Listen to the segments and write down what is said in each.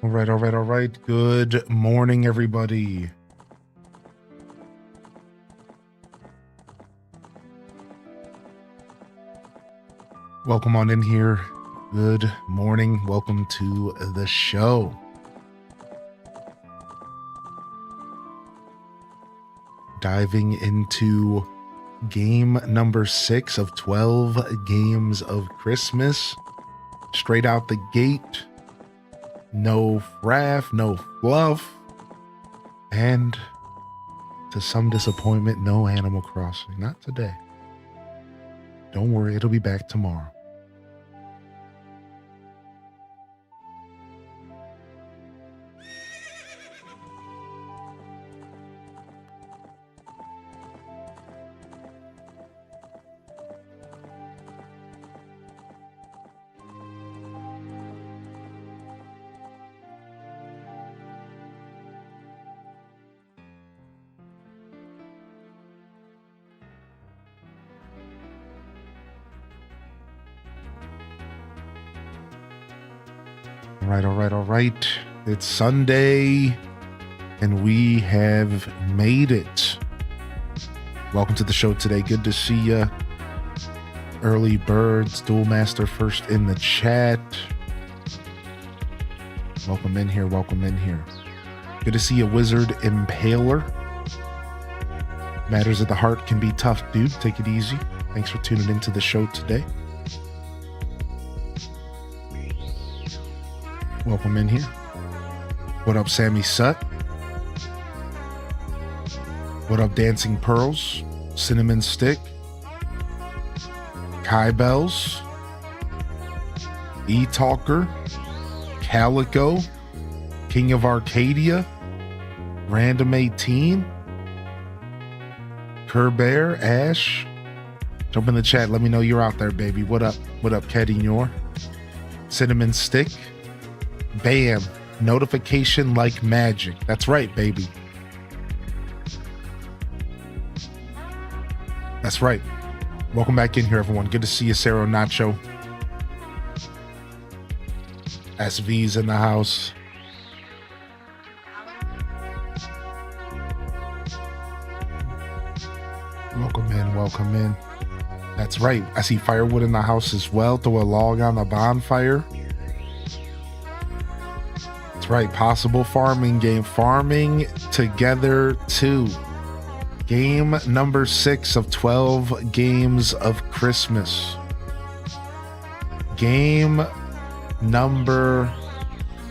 All right. Good morning, everybody. Welcome on in here. Good morning. Welcome to the show. Diving into game number 6 of 12 games of Christmas. Straight out the gate. No fraff, no fluff, and to some disappointment, no Animal Crossing. Not today. Don't worry, it'll be back tomorrow. All right. It's Sunday, and we have made it. Welcome to the show today. Good to see you. Early Birds, Duel Master first in the chat. Welcome in here. Good to see you, Wizard Impaler. Matters of the heart can be tough, dude. Take it easy. Thanks for tuning into the show today. Welcome in here. What up, Sammy Sut? What up, Dancing Pearls? Cinnamon Stick? Kai Bells? E-Talker? Calico? King of Arcadia? Random 18? Kerbear? Ash? Jump in the chat. Let me know you're out there, baby. What up? What up, Cadinor? Cinnamon Stick? Bam. Notification like magic. That's right, baby. That's right. Welcome back in here, everyone. Good to see you, Sarah Nacho. SV's in the house. Welcome in. That's right. I see firewood in the house as well. Throw a log on the bonfire. Right, possible farming game. Farming Together 2. Game number 6 of 12 games of Christmas. Game number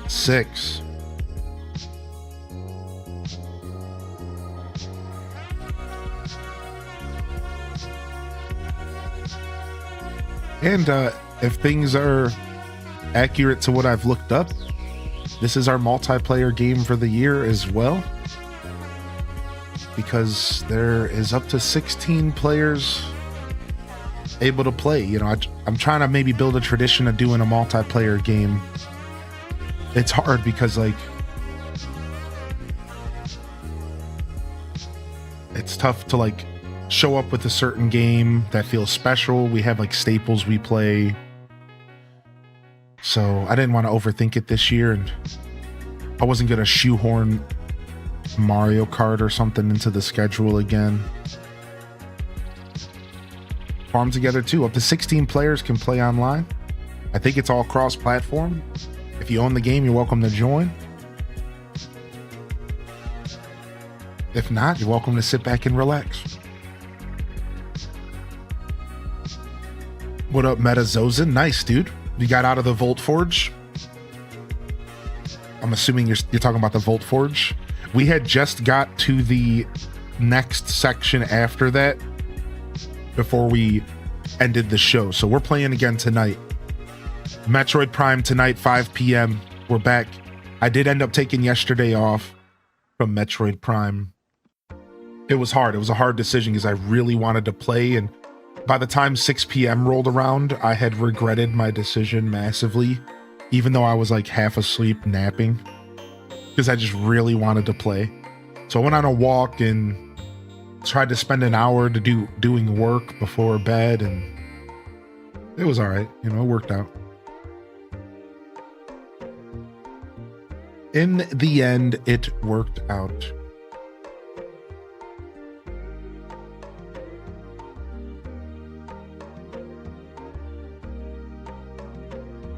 6. And if things are accurate to what I've looked up, this is our multiplayer game for the year as well, because there is up to 16 players able to play. You know, I'm trying to maybe build a tradition of doing a multiplayer game. It's hard because, like, it's tough to, like, show up with a certain game that feels special. We have, like, staples we play. So I didn't want to overthink it this year, and I wasn't going to shoehorn Mario Kart or something into the schedule again. Farm Together 2. Up to 16 players can play online. I think it's all cross-platform. If you own the game, you're welcome to join. If not, you're welcome to sit back and relax. What up, Metazosin? Nice, dude. You got out of the Volt Forge? I'm assuming you're talking about the Volt Forge. We had just got to the next section after that before we ended the show. So we're playing again tonight. Metroid Prime tonight, 5 p.m. We're back. I did end up taking yesterday off from Metroid Prime. It was hard. It was a hard decision because I really wanted to play, and by the time 6 p.m. rolled around, I had regretted my decision massively, even though I was like half asleep napping, because I just really wanted to play. So I went on a walk and tried to spend an hour to doing work before bed, and it was all right. You know, it worked out. In the end, it worked out.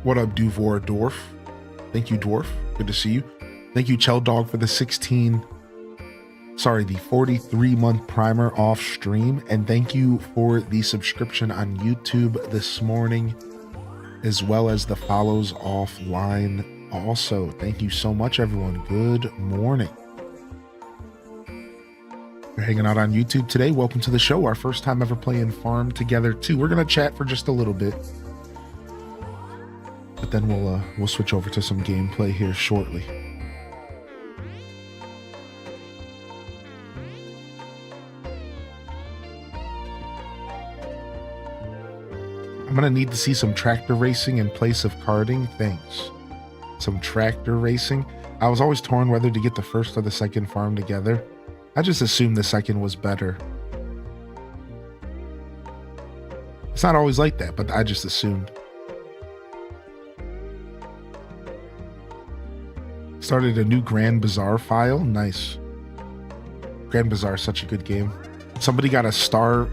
What up, Duvor Dwarf? Thank you, Dwarf. Good to see you. Thank you, Chell Dog, for the 43-month primer off stream. And thank you for the subscription on YouTube this morning, as well as the follows offline. Also, thank you so much, everyone. Good morning. You're hanging out on YouTube today. Welcome to the show. Our first time ever playing Farm Together 2. We're going to chat for just a little bit, but then we'll switch over to some gameplay here shortly. I'm gonna need to see some tractor racing in place of karting. Thanks. Some tractor racing. I was always torn whether to get the first or the second Farm Together. I just assumed the second was better. It's not always like that, but I just assumed. Started a new Grand Bazaar file. Nice. Grand Bazaar is such a good game. Somebody got a star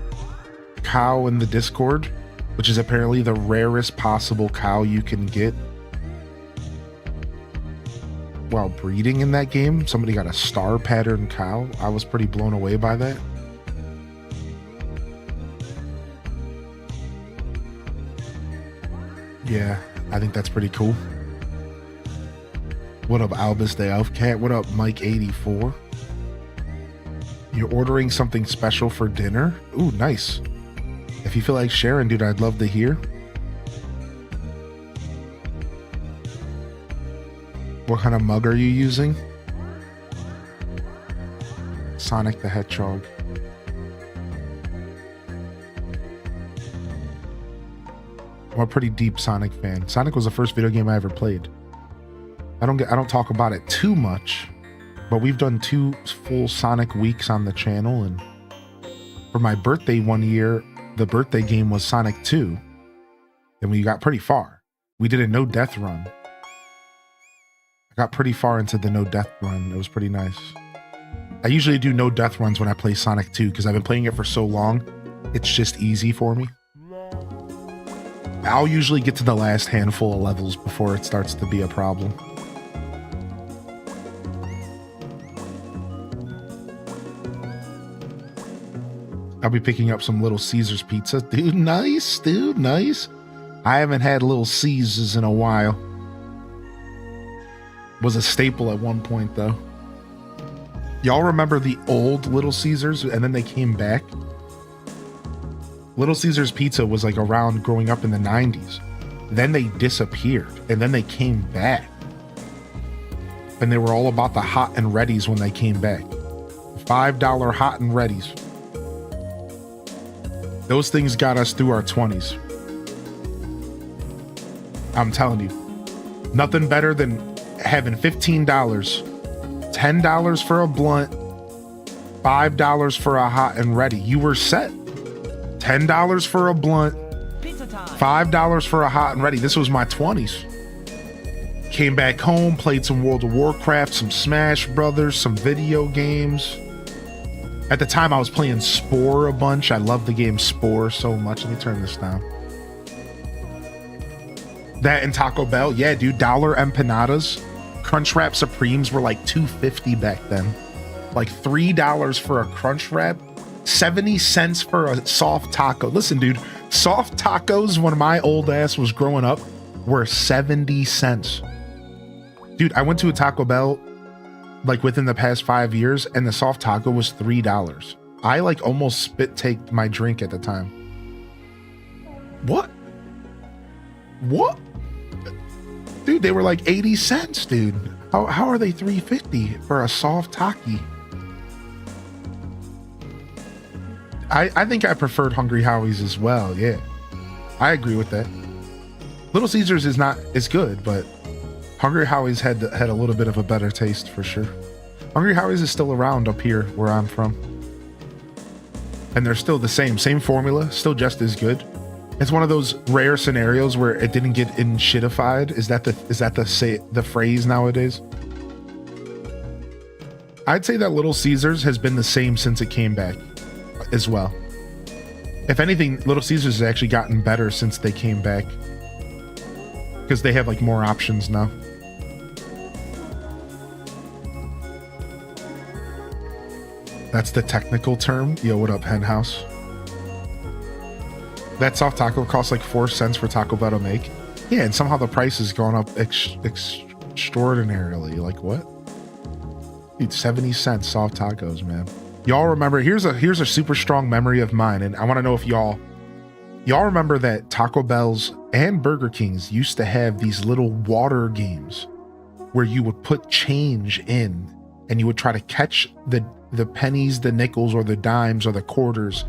cow in the Discord, which is apparently the rarest possible cow you can get while breeding in that game. Somebody got a star pattern cow. I was pretty blown away by that. Yeah, I think that's pretty cool. What up, Albus the Elfcat? What up, Mike84? You're ordering something special for dinner? Ooh, nice. If you feel like sharing, dude, I'd love to hear. What kind of mug are you using? Sonic the Hedgehog. I'm a pretty deep Sonic fan. Sonic was the first video game I ever played. I don't talk about it too much, but we've done 2 full Sonic weeks on the channel, and for my birthday one year, the birthday game was Sonic 2, and we got pretty far. We did a no death run. I got pretty far into the no death run. It was pretty nice. I usually do no death runs when I play Sonic 2 because I've been playing it for so long. It's just easy for me. I'll usually get to the last handful of levels before it starts to be a problem. I'll be picking up some Little Caesars pizza. Dude, nice, dude, nice. I haven't had Little Caesars in a while. Was a staple at one point, though. Y'all remember the old Little Caesars, and then they came back? Little Caesars pizza was like around growing up in the 90s. Then they disappeared, and then they came back. And they were all about the hot and readies when they came back. $5 hot and readies. Those things got us through our 20s. I'm telling you, nothing better than having $15, $10 for a blunt, $5 for a hot and ready. You were set. $10 for a blunt, $5 for a hot and ready. This was my 20s. Came back home, played some World of Warcraft, some Smash Brothers, some video games. At the time, I was playing Spore a bunch. I love the game Spore so much. Let me turn this down. That and Taco Bell. Yeah, dude. Dollar empanadas. Crunchwrap Supremes were like $2.50 back then. Like $3 for a Crunchwrap. 70 cents for a soft taco. Listen, dude. Soft tacos, when my old ass was growing up, were 70 cents. Dude, I went to a Taco Bell like within the past 5 years, and the soft taco was $3. I like almost spit taked my drink at the time. What? Dude, they were like 80 cents, dude. How are they $3.50 for a soft taki? I think I preferred Hungry Howie's as well. Yeah, I agree with that. Little Caesars is not as good, but Hungry Howie's had a little bit of a better taste for sure. Hungry Howie's is still around up here where I'm from, and they're still the same formula, still just as good. It's one of those rare scenarios where it didn't get in shitified. Is that the phrase nowadays? I'd say that Little Caesars has been the same since it came back as well. If anything, Little Caesars has actually gotten better since they came back because they have like more options now. That's the technical term. Yo, what up, hen house? That soft taco costs like 4 cents for Taco Bell to make. Yeah, and somehow the price has gone up extraordinarily. Like what? Dude, 70 cents soft tacos, man. Y'all remember? Here's a super strong memory of mine, and I want to know if y'all remember that Taco Bell's and Burger King's used to have these little water games where you would put change in, and you would try to catch the pennies, the nickels, or the dimes, or the quarters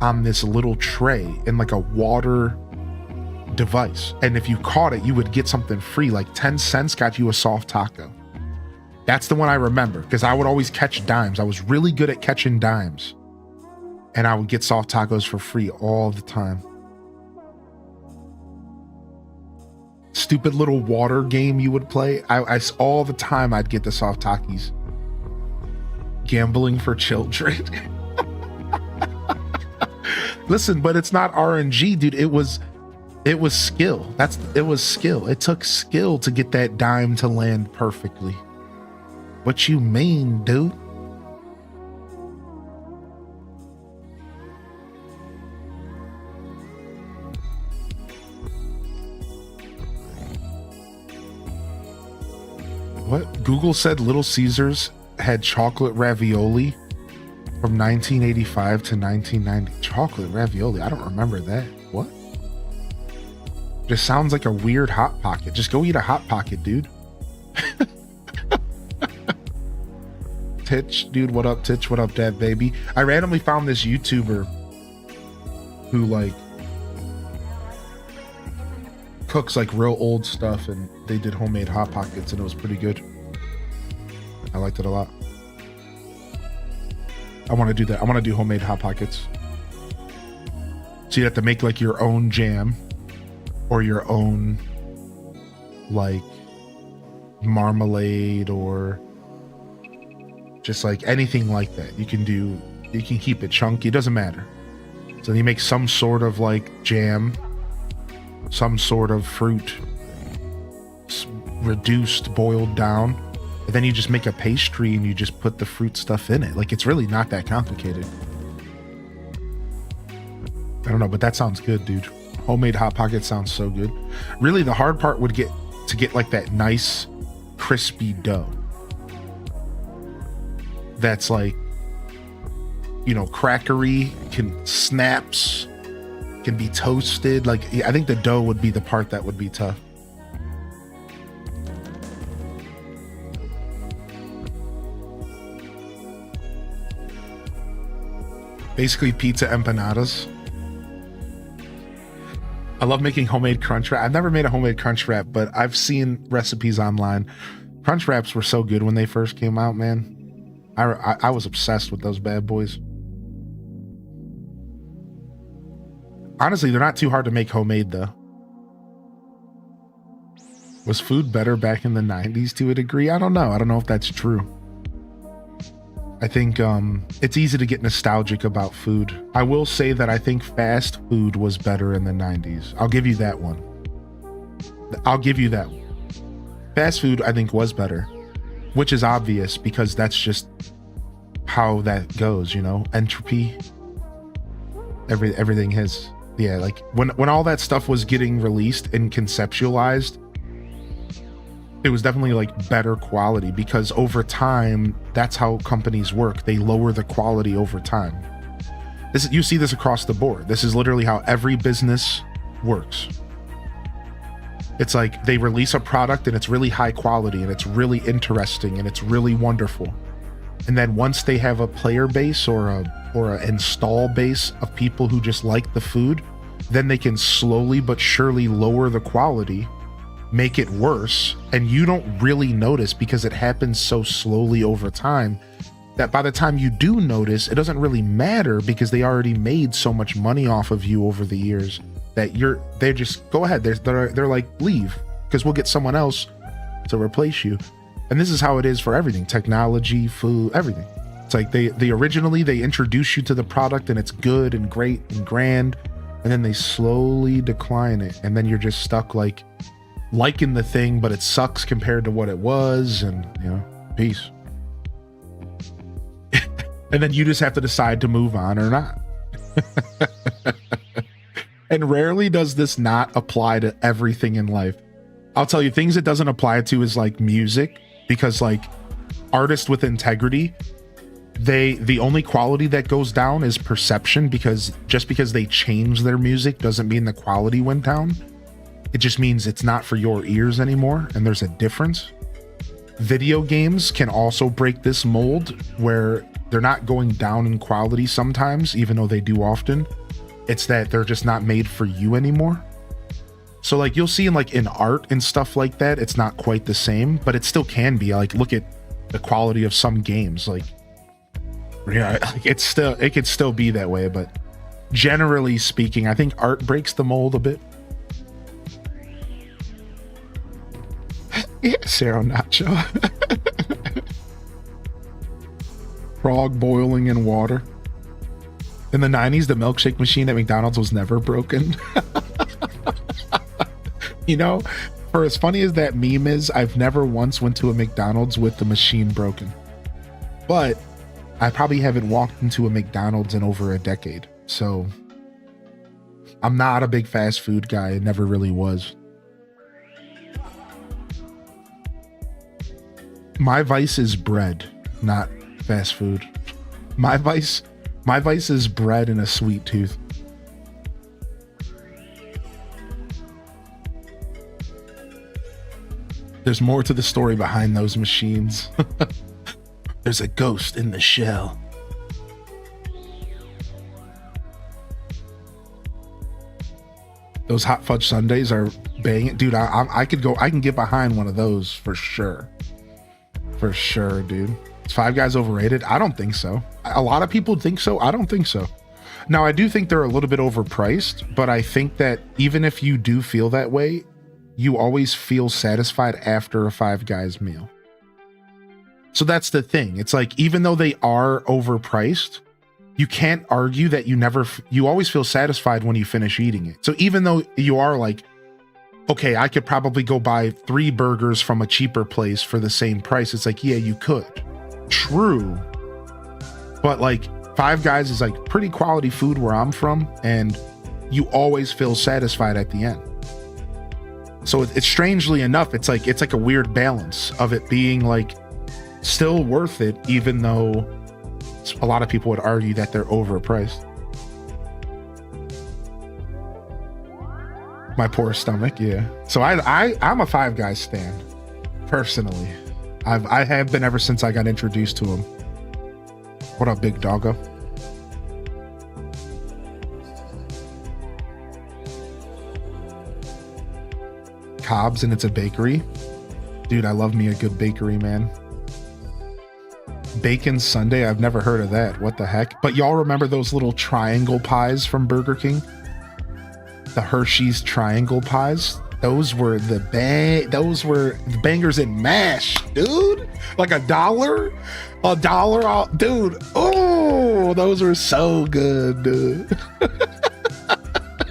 on this little tray in like a water device. And if you caught it, you would get something free. Like 10 cents got you a soft taco. That's the one I remember because I would always catch dimes. I was really good at catching dimes. And I would get soft tacos for free all the time. Stupid little water game you would play. I all the time I'd get the soft takis. Gambling for children. Listen, but it's not RNG, dude. It was skill. It was skill. It took skill to get that dime to land perfectly. What you mean, dude? What? Google said Little Caesars had chocolate ravioli from 1985 to 1990. Chocolate ravioli? I don't remember that. What? Just sounds like a weird Hot Pocket. Just go eat a Hot Pocket, dude. Titch, dude, what up, Titch? What up, Dad, baby? I randomly found this YouTuber who like cooks like real old stuff, and they did homemade Hot Pockets, and it was pretty good. I liked it a lot. I want to do that. I want to do homemade Hot Pockets. So you have to make like your own jam or your own like marmalade or just like anything like that. You can keep it chunky. It doesn't matter. So you make some sort of like jam, some sort of fruit reduced, boiled down. And then you just make a pastry and you just put the fruit stuff in it. Like it's really not that complicated. I don't know, but that sounds good, dude. Homemade Hot Pocket sounds so good. Really, the hard part would get like that nice, crispy dough. That's like, you know, crackery, snaps, can be toasted. Like, I think the dough would be the part that would be tough. Basically pizza empanadas. I love making homemade crunch wrap. I've never made a homemade crunch wrap, but I've seen recipes online. Crunch wraps were so good when they first came out, man. I was obsessed with those bad boys. Honestly, they're not too hard to make homemade though. Was food better back in the 90s to a degree? I don't know. I don't know if that's true. I think it's easy to get nostalgic about food. I will say that I think fast food was better in the 90s. I'll give you that one. Fast food, I think, was better, which is obvious because that's just how that goes, you know? Entropy. Everything has, yeah, like when all that stuff was getting released and conceptualized, it was definitely like better quality because over time, that's how companies work. They lower the quality over time. You see this across the board. This is literally how every business works. It's like they release a product and it's really high quality and it's really interesting and it's really wonderful. And then once they have a player base or a install base of people who just like the food, then they can slowly but surely lower the quality, make it worse, and you don't really notice because it happens so slowly over time that by the time you do notice, it doesn't really matter because they already made so much money off of you over the years that they just go ahead. They're like, leave because we'll get someone else to replace you. And this is how it is for everything, technology, food, everything. It's like they originally, they introduce you to the product and it's good and great and grand. And then they slowly decline it. And then you're just stuck like liking the thing, but it sucks compared to what it was. And, you know, peace. And then you just have to decide to move on or not. And rarely does this not apply to everything in life. I'll tell you, things it doesn't apply to is like music, because like artists with integrity, the only quality that goes down is perception, because just because they change their music doesn't mean the quality went down. It just means it's not for your ears anymore, and there's a difference. Video games can also break this mold where they're not going down in quality sometimes, even though they do often. It's that they're just not made for you anymore. So like you'll see in art and stuff like that, it's not quite the same, but it still can be. Like look at the quality of some games. Like, yeah, like it could still be that way, but generally speaking, I think art breaks the mold a bit. Yeah, Sarah Nacho. Frog boiling in water. In the 90s, the milkshake machine at McDonald's was never broken. You know, for as funny as that meme is, I've never once went to a McDonald's with the machine broken. But I probably haven't walked into a McDonald's in over a decade. So I'm not a big fast food guy. It never really was. My vice is bread, not fast food. My vice is bread and a sweet tooth. There's more to the story behind those machines. There's a ghost in the shell. Those hot fudge sundaes are banging. Dude, I can get behind one of those for sure. For sure, dude. Is Five Guys overrated? I don't think so. A lot of people think so. I don't think so. Now, I do think they're a little bit overpriced, but I think that even if you do feel that way, you always feel satisfied after a Five Guys meal. So that's the thing. It's like, even though they are overpriced, you can't argue that you always feel satisfied when you finish eating it. So even though you are like, okay, I could probably go buy 3 burgers from a cheaper place for the same price. It's like, yeah, you could. True. But like Five Guys is like pretty quality food where I'm from, and you always feel satisfied at the end. So it's strangely enough, it's like a weird balance of it being like still worth it, even though a lot of people would argue that they're overpriced. My poor stomach, yeah. So I'm a Five Guys stan, personally. I have been ever since I got introduced to him. What up, big doggo? Cobb's, and it's a bakery. Dude, I love me a good bakery, man. Bacon Sunday, I've never heard of that. What the heck? But y'all remember those little triangle pies from Burger King? The Hershey's triangle pies? Those were the bangers in mash, dude. Like $1, dude. Oh, those were so good, dude.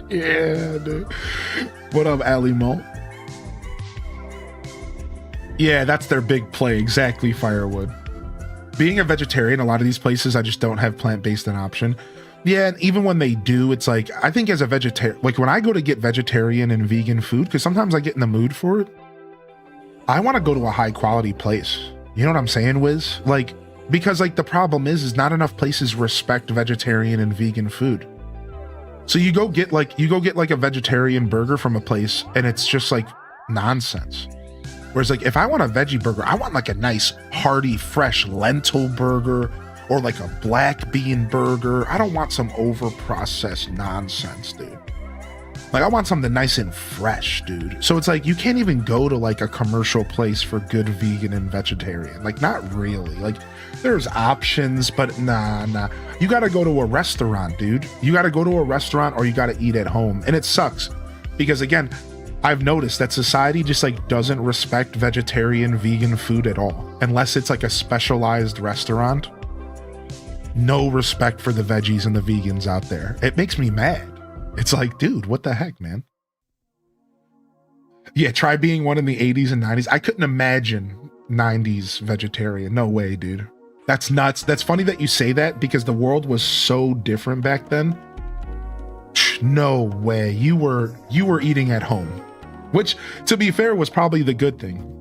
Yeah, dude. What up, Ali Mo? Yeah, that's their big play. Exactly, Firewood. Being a vegetarian, a lot of these places, I just don't have plant-based an option. Yeah, and even when they do, it's like, I think as a vegetarian, like when I go to get vegetarian and vegan food, because sometimes I get in the mood for it, I want to go to a high-quality place. You know what I'm saying, Wiz? Like, because like the problem is not enough places respect vegetarian and vegan food. So you go get like a vegetarian burger from a place, and it's just like nonsense. Whereas like if I want a veggie burger, I want like a nice hearty fresh lentil burger or like a black bean burger. I don't want some over-processed nonsense, dude. Like I want something nice and fresh, dude. So it's like you can't even go to like a commercial place for good vegan and vegetarian. Like not really. Like there's options, but nah. You gotta go to a restaurant, dude. You gotta go to a restaurant or you gotta eat at home. And it sucks because again, I've noticed that society just like doesn't respect vegetarian, vegan food at all, unless it's like a specialized restaurant. No respect for the veggies and the vegans out there. It makes me mad. It's like, dude, what the heck, man? Yeah, try being one in the 80s and 90s. I couldn't imagine 90s vegetarian. No way, dude. That's nuts. That's funny that you say that because the world was so different back then. No way. You were eating at home, which, to be fair, was probably the good thing.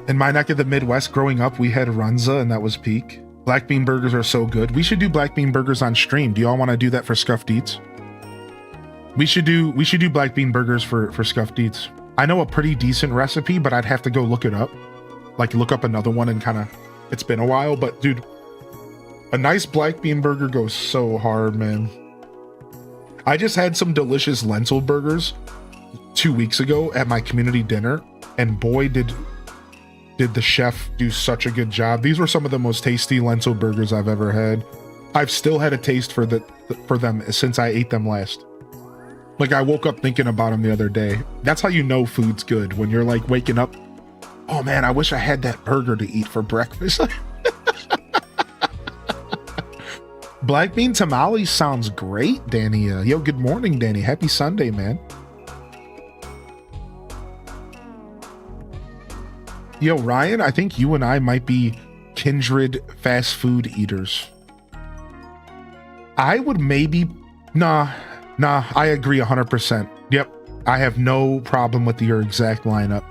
In my neck of the Midwest, growing up, we had Runza, and that was peak. Black bean burgers are so good. We should do black bean burgers on stream. Do y'all want to do that for Scuffed Eats? We should do black bean burgers for Scuffed Eats. I know a pretty decent recipe, but I'd have to go look it up. Like look up another one and kind of, it's been a while, but dude, a nice black bean burger goes so hard, man. I just had some delicious lentil burgers 2 weeks ago at my community dinner, and boy, did the chef do such a good job. These were some of the most tasty lentil burgers I've ever had. I've still had a taste for them since I ate them last. Like I woke up thinking about them the other day. That's how you know food's good, when you're like waking up, oh man, I wish I had that burger to eat for breakfast. Black bean tamales sounds great, Danny. Yo, good morning, Danny. Happy Sunday, man. Yo, Ryan, I think you and I might be kindred fast food eaters. I would maybe, nah, I agree 100%. Yep, I have no problem with your exact lineup.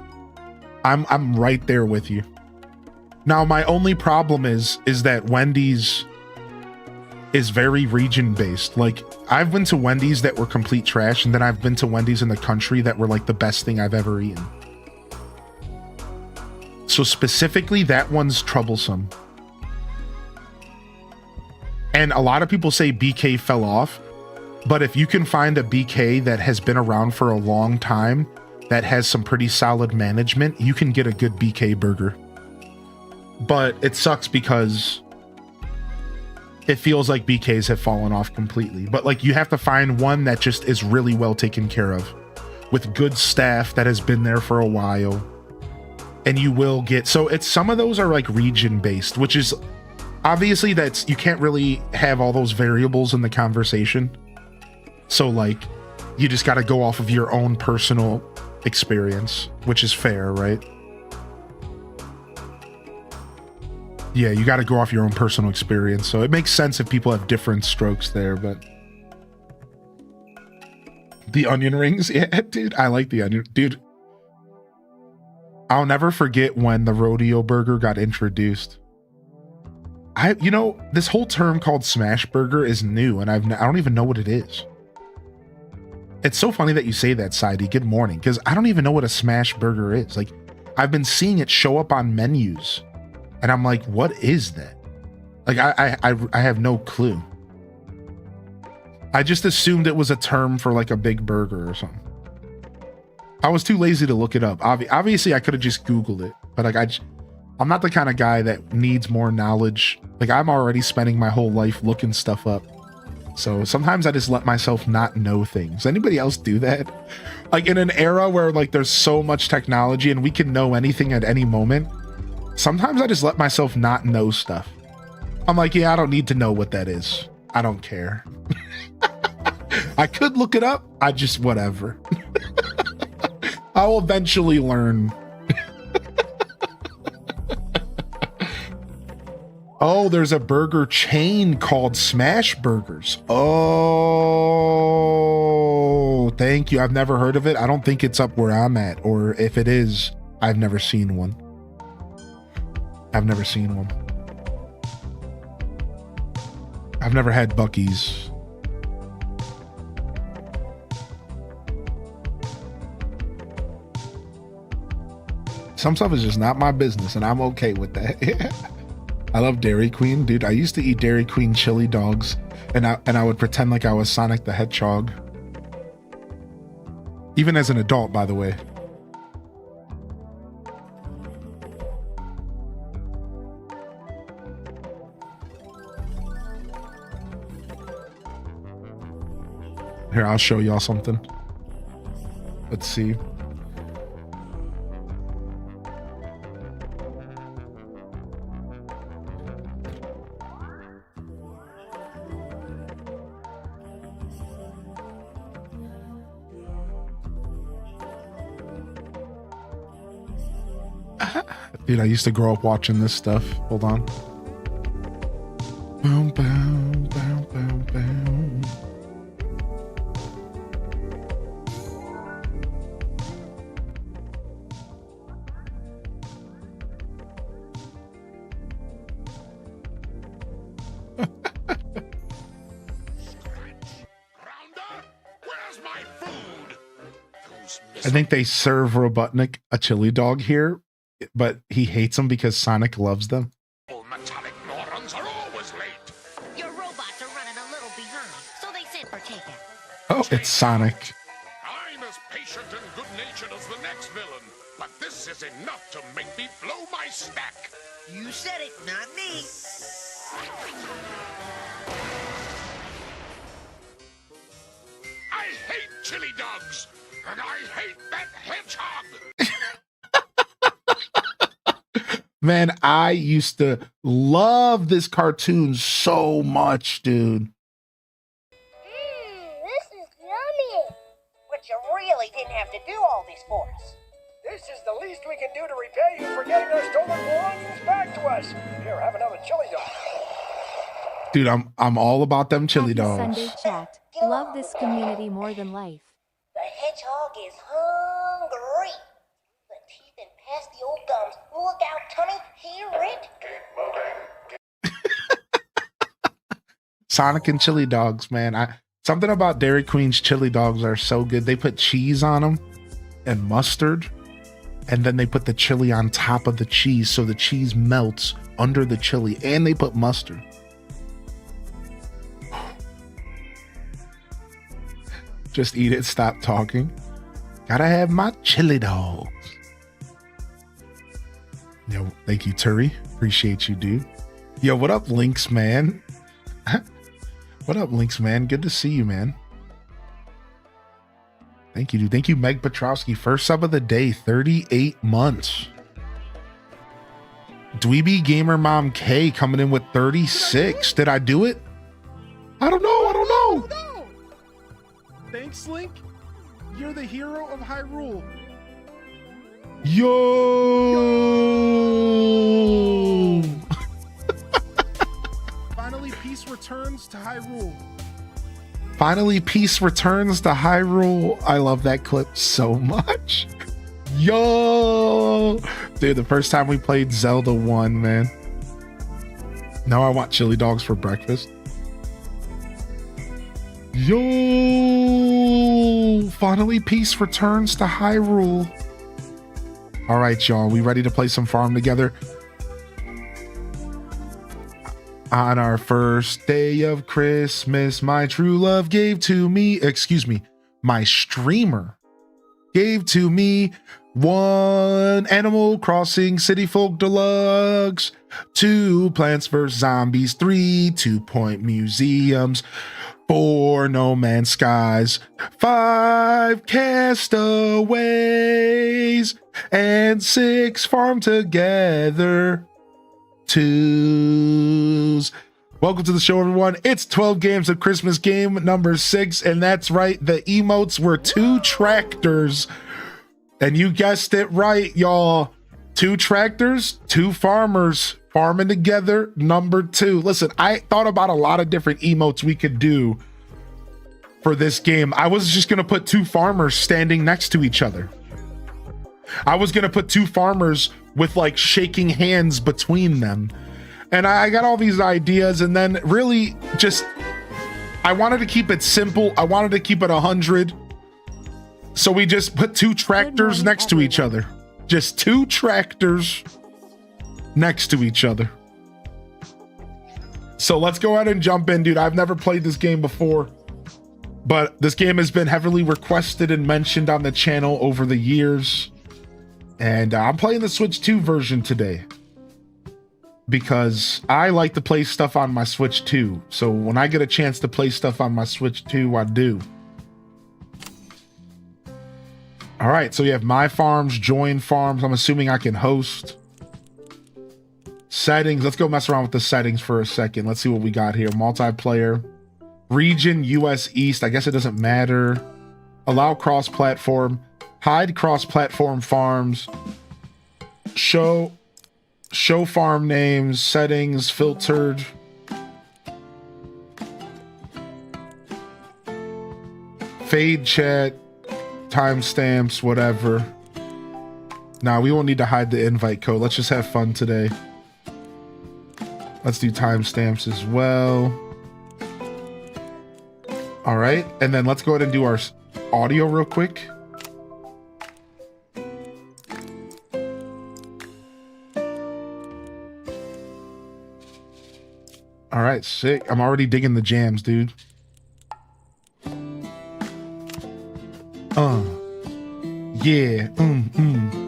I'm right there with you. Now, my only problem is that Wendy's is very region based. Like I've been to Wendy's that were complete trash, and then I've been to Wendy's in the country that were like the best thing I've ever eaten. So specifically, that one's troublesome. And a lot of people say BK fell off, but if you can find a BK that has been around for a long time, that has some pretty solid management, you can get a good BK burger. But it sucks because it feels like BKs have fallen off completely. But like you have to find one that just is really well taken care of, with good staff that has been there for a while. And you will get, so it's, some of those are like region based, which is obviously you can't really have all those variables in the conversation. So like, you just got to go off of your own personal experience, which is fair, right? Yeah, you got to go off your own personal experience. So it makes sense if people have different strokes there, but the onion rings. Yeah, dude, I like the onion, dude. I'll never forget when the rodeo burger got introduced. This whole term called smash burger is new, and I don't even know what it is. It's so funny that you say that, Sidey. Good morning, because I don't even know what a smash burger is. Like, I've been seeing it show up on menus, and I'm like, what is that? Like, I have no clue. I just assumed it was a term for like a big burger or something. I was too lazy to look it up. Obviously, I could have just Googled it, but like I'm not the kind of guy that needs more knowledge. Like I'm already spending my whole life looking stuff up. So sometimes I just let myself not know things. Anybody else do that? Like in an era where like there's so much technology and we can know anything at any moment, sometimes I just let myself not know stuff. I'm like, yeah, I don't need to know what that is. I don't care. I could look it up. I just, whatever. I'll eventually learn. Oh, there's a burger chain called Smash Burgers. Oh, thank you. I've never heard of it. I don't think it's up where I'm at, or if it is, I've never seen one. I've never seen one. I've never had Buc-ee's. Some stuff is just not my business, and I'm okay with that. I love Dairy Queen, dude. I used to eat Dairy Queen chili dogs, and I would pretend like I was Sonic the Hedgehog. Even as an adult, by the way. Here, I'll show y'all something. Let's see. Dude, I used to grow up watching this stuff. Hold on. Boom, boom, boom, boom, boom. I think they serve Robotnik a chili dog here, but he hates them because Sonic loves them. Metallic morons are always late. Your robots are running a little behind, so they sent for takeout. Oh, it's Sonic. I'm as patient and good-natured as the next villain, but this is enough to make me blow my stack. You said it, not me. I hate chili dogs, and I hate that hedgehog. Man, I used to love this cartoon so much, dude. This is yummy. But you really didn't have to do all this for us. This is the least we can do to repay you for getting our stolen belongings back to us. Here, have another chili dog. Dude, I'm all about them chili Happy dogs. Sunday chat. Love this community more than life. The hedgehog is hungry. The teeth and past the old gums. Look out, Tummy. Hear it? Sonic and chili dogs, man. Something about Dairy Queen's chili dogs are so good. They put cheese on them and mustard, and then they put the chili on top of the cheese so the cheese melts under the chili, and they put mustard. Just eat it, stop talking. Gotta have my chili dogs. Yo, thank you, Turi. Appreciate you, dude. Yo, what up, Lynx, man? What up, Lynx, man? Good to see you, man. Thank you, dude. Thank you, Meg Petrowski. First sub of the day, 38 months. Dweeby Gamer Mom K coming in with 36. Did I do it? I don't know. I don't know. Thanks, Link. You're the hero of Hyrule. Yo! Finally, peace returns to Hyrule. Finally, peace returns to Hyrule. I love that clip so much. Yo! Dude, the first time we played Zelda 1, man. Now I want chili dogs for breakfast. Yo! Finally, peace returns to Hyrule. All right, y'all. We ready to play some farm together? On our first day of Christmas, my true love gave to me, my streamer gave to me 1 Animal Crossing City Folk Deluxe, 2 Plants vs. Zombies, 3 2-Point Museums, 4 No Man's Skies, 5 Castaways, and 6 Farm Together 2s. Welcome to the show, everyone. It's 12 games of Christmas game number 6, and that's right, the emotes were 2 tractors. And you guessed it right, y'all. 2 tractors, 2 farmers farming together, number 2. Listen, I thought about a lot of different emotes we could do for this game. I was just gonna put 2 farmers standing next to each other. I was gonna put 2 farmers with like shaking hands between them. And I got all these ideas, and then really just, I wanted to keep it simple. I wanted to keep it 100. So we just put 2 tractors next to each other. Just 2 tractors next to each other. So let's go ahead and jump in, dude. I've never played this game before, but this game has been heavily requested and mentioned on the channel over the years. And I'm playing the Switch 2 version today because I like to play stuff on my Switch 2. So when I get a chance to play stuff on my Switch 2, I do. All right, so you have my farms, join farms. I'm assuming I can host. Settings. Let's go mess around with the settings for a second. Let's see what we got here. Multiplayer. Region, US East. I guess it doesn't matter. Allow cross-platform. Hide cross-platform farms. Show farm names. Settings. Filtered. Fade chat. Timestamps. Whatever. Nah, we won't need to hide the invite code. Let's just have fun today. Let's do timestamps as well. All right, and then let's go ahead and do our audio real quick. All right, sick. I'm already digging the jams, dude. Yeah,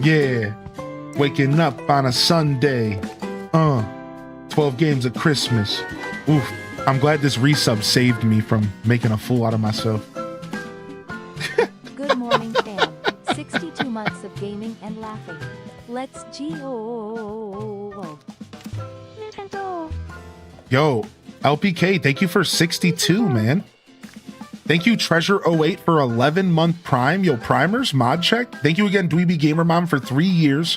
yeah. Waking up on a Sunday. 12 games of Christmas. Oof. I'm glad this resub saved me from making a fool out of myself. Good morning, fam. 62 months of gaming and laughing. Let's go. Nintendo. Yo, LPK, thank you for 62, man. Thank you, Treasure08, for 11-month Prime. Yo, Primers, mod check. Thank you again, Dweeby Gamer Mom, for 3 years.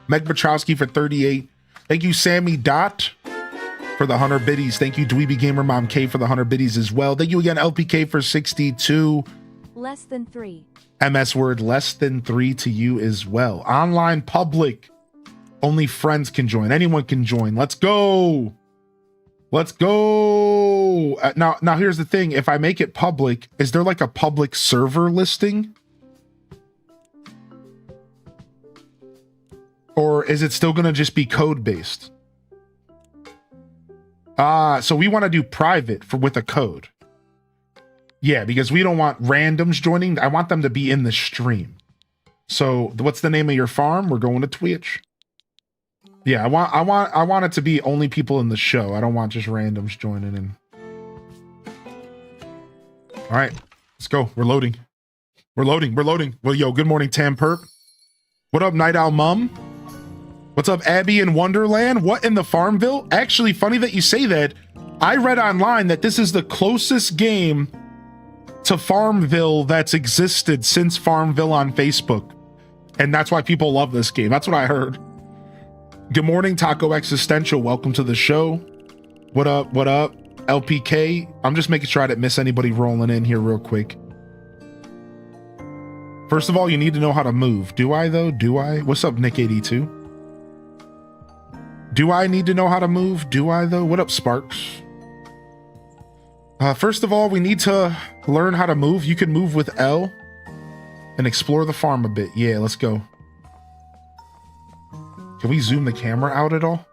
Meg Bachowski for 38. Thank you, Sammy Dot, for the 100 biddies. Thank you, Dweeby Gamer Mom K, for the 100 biddies as well. Thank you again, LPK, for 62. Less than 3. MS Word, less than 3 to you as well. Online public. Only friends can join. Anyone can join. Let's go. Let's go. Now here's the thing. If I make it public, is there like a public server listing? Or is it still going to just be code-based? So we want to do private with a code. Yeah, because we don't want randoms joining. I want them to be in the stream. So what's the name of your farm? We're going to Twitch. Yeah, I want it to be only people in the show. I don't want just randoms joining in. All right, let's go. We're loading. We're loading. Well, yo, good morning, Tam Perp. What up, Night Owl Mum? What's up, Abby in Wonderland? What in the Farmville? Actually, funny that you say that. I read online that this is the closest game to Farmville that's existed since Farmville on Facebook. And that's why people love this game. That's what I heard. Good morning, Taco Existential. Welcome to the show. What up? What up? LPK. I'm just making sure I didn't miss anybody rolling in here real quick. First of all, you need to know how to move. Do I, though? Do I? What's up, Nick82? Do I need to know how to move? Do I, though? What up, Sparks? First of all, we need to learn how to move. You can move with L and explore the farm a bit. Yeah, let's go. Can we zoom the camera out at all?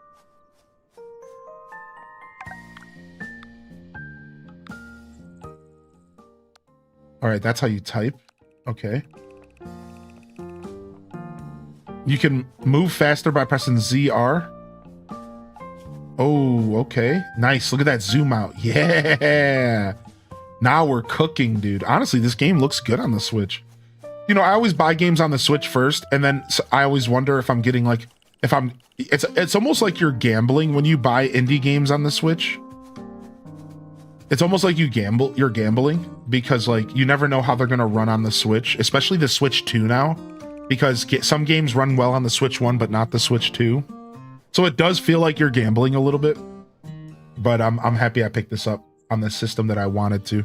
All right, that's how you type. Okay. You can move faster by pressing ZR. Oh, okay. Nice. Look at that zoom out. Yeah. Now we're cooking, dude. Honestly, this game looks good on the Switch. You know, I always buy games on the Switch first, and then I always wonder if I'm getting like, it's almost like you're gambling when you buy indie games on the Switch. It's almost like you're gambling because like you never know how they're going to run on the Switch, especially the Switch 2 now, because some games run well on the Switch 1, but not the Switch 2. So it does feel like you're gambling a little bit, but I'm happy I picked this up on the system that I wanted to.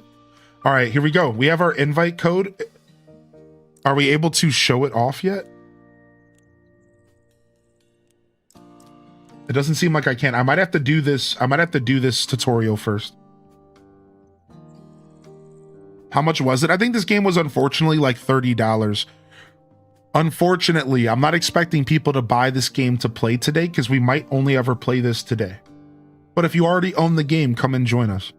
All right, here we go. We have our invite code. Are we able to show it off yet? It doesn't seem like I can. I might have to do this. I might have to do this tutorial first. How much was it? I think this game was unfortunately like $30. Unfortunately, I'm not expecting people to buy this game to play today because we might only ever play this today. But if you already own the game, come and join us.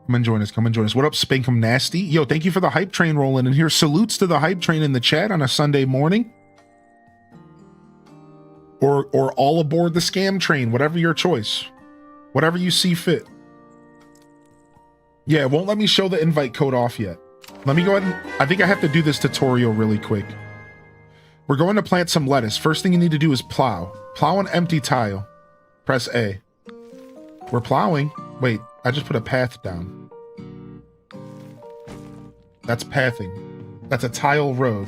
Come and join us. Come and join us. What up, Spankum Nasty? Yo, thank you for the hype train rolling in here. Salutes to the hype train in the chat on a Sunday morning. Or all aboard the scam train, whatever your choice. Whatever you see fit. Yeah, it won't let me show the invite code off yet. Let me go ahead and, I think I have to do this tutorial really quick. We're going to plant some lettuce. First thing you need to do is plow. Plow an empty tile. Press A. We're plowing. Wait, I just put a path down. That's pathing. That's a tile road.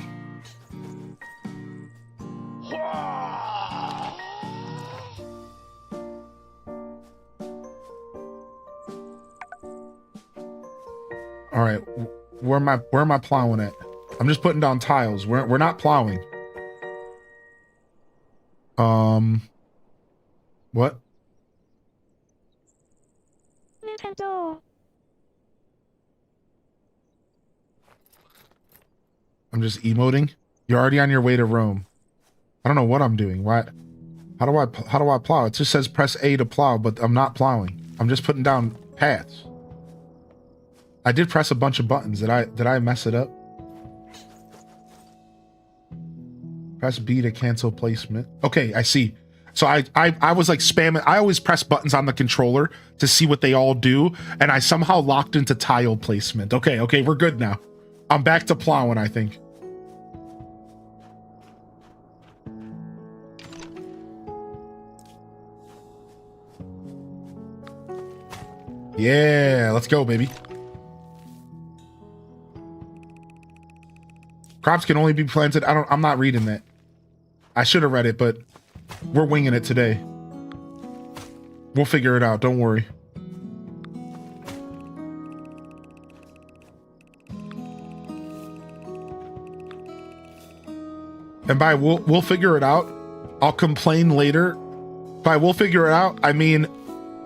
All right, where am I plowing at? I'm just putting down tiles. We're not plowing. What? Nintendo. I'm just emoting. You're already on your way to Rome. I don't know what I'm doing. What? How do I plow? It just says press A to plow, but I'm not plowing. I'm just putting down paths. I did press a bunch of buttons. Did I mess it up? Press B to cancel placement. Okay, I see. So I was like spamming. I always press buttons on the controller to see what they all do, and I somehow locked into tile placement. Okay, we're good now. I'm back to plowing, I think. Yeah, let's go, baby. Crops can only be planted. I'm not reading that. I should have read it, but we're winging it today. We'll figure it out. Don't worry. And by we'll figure it out, I'll complain later. By we'll figure it out, I mean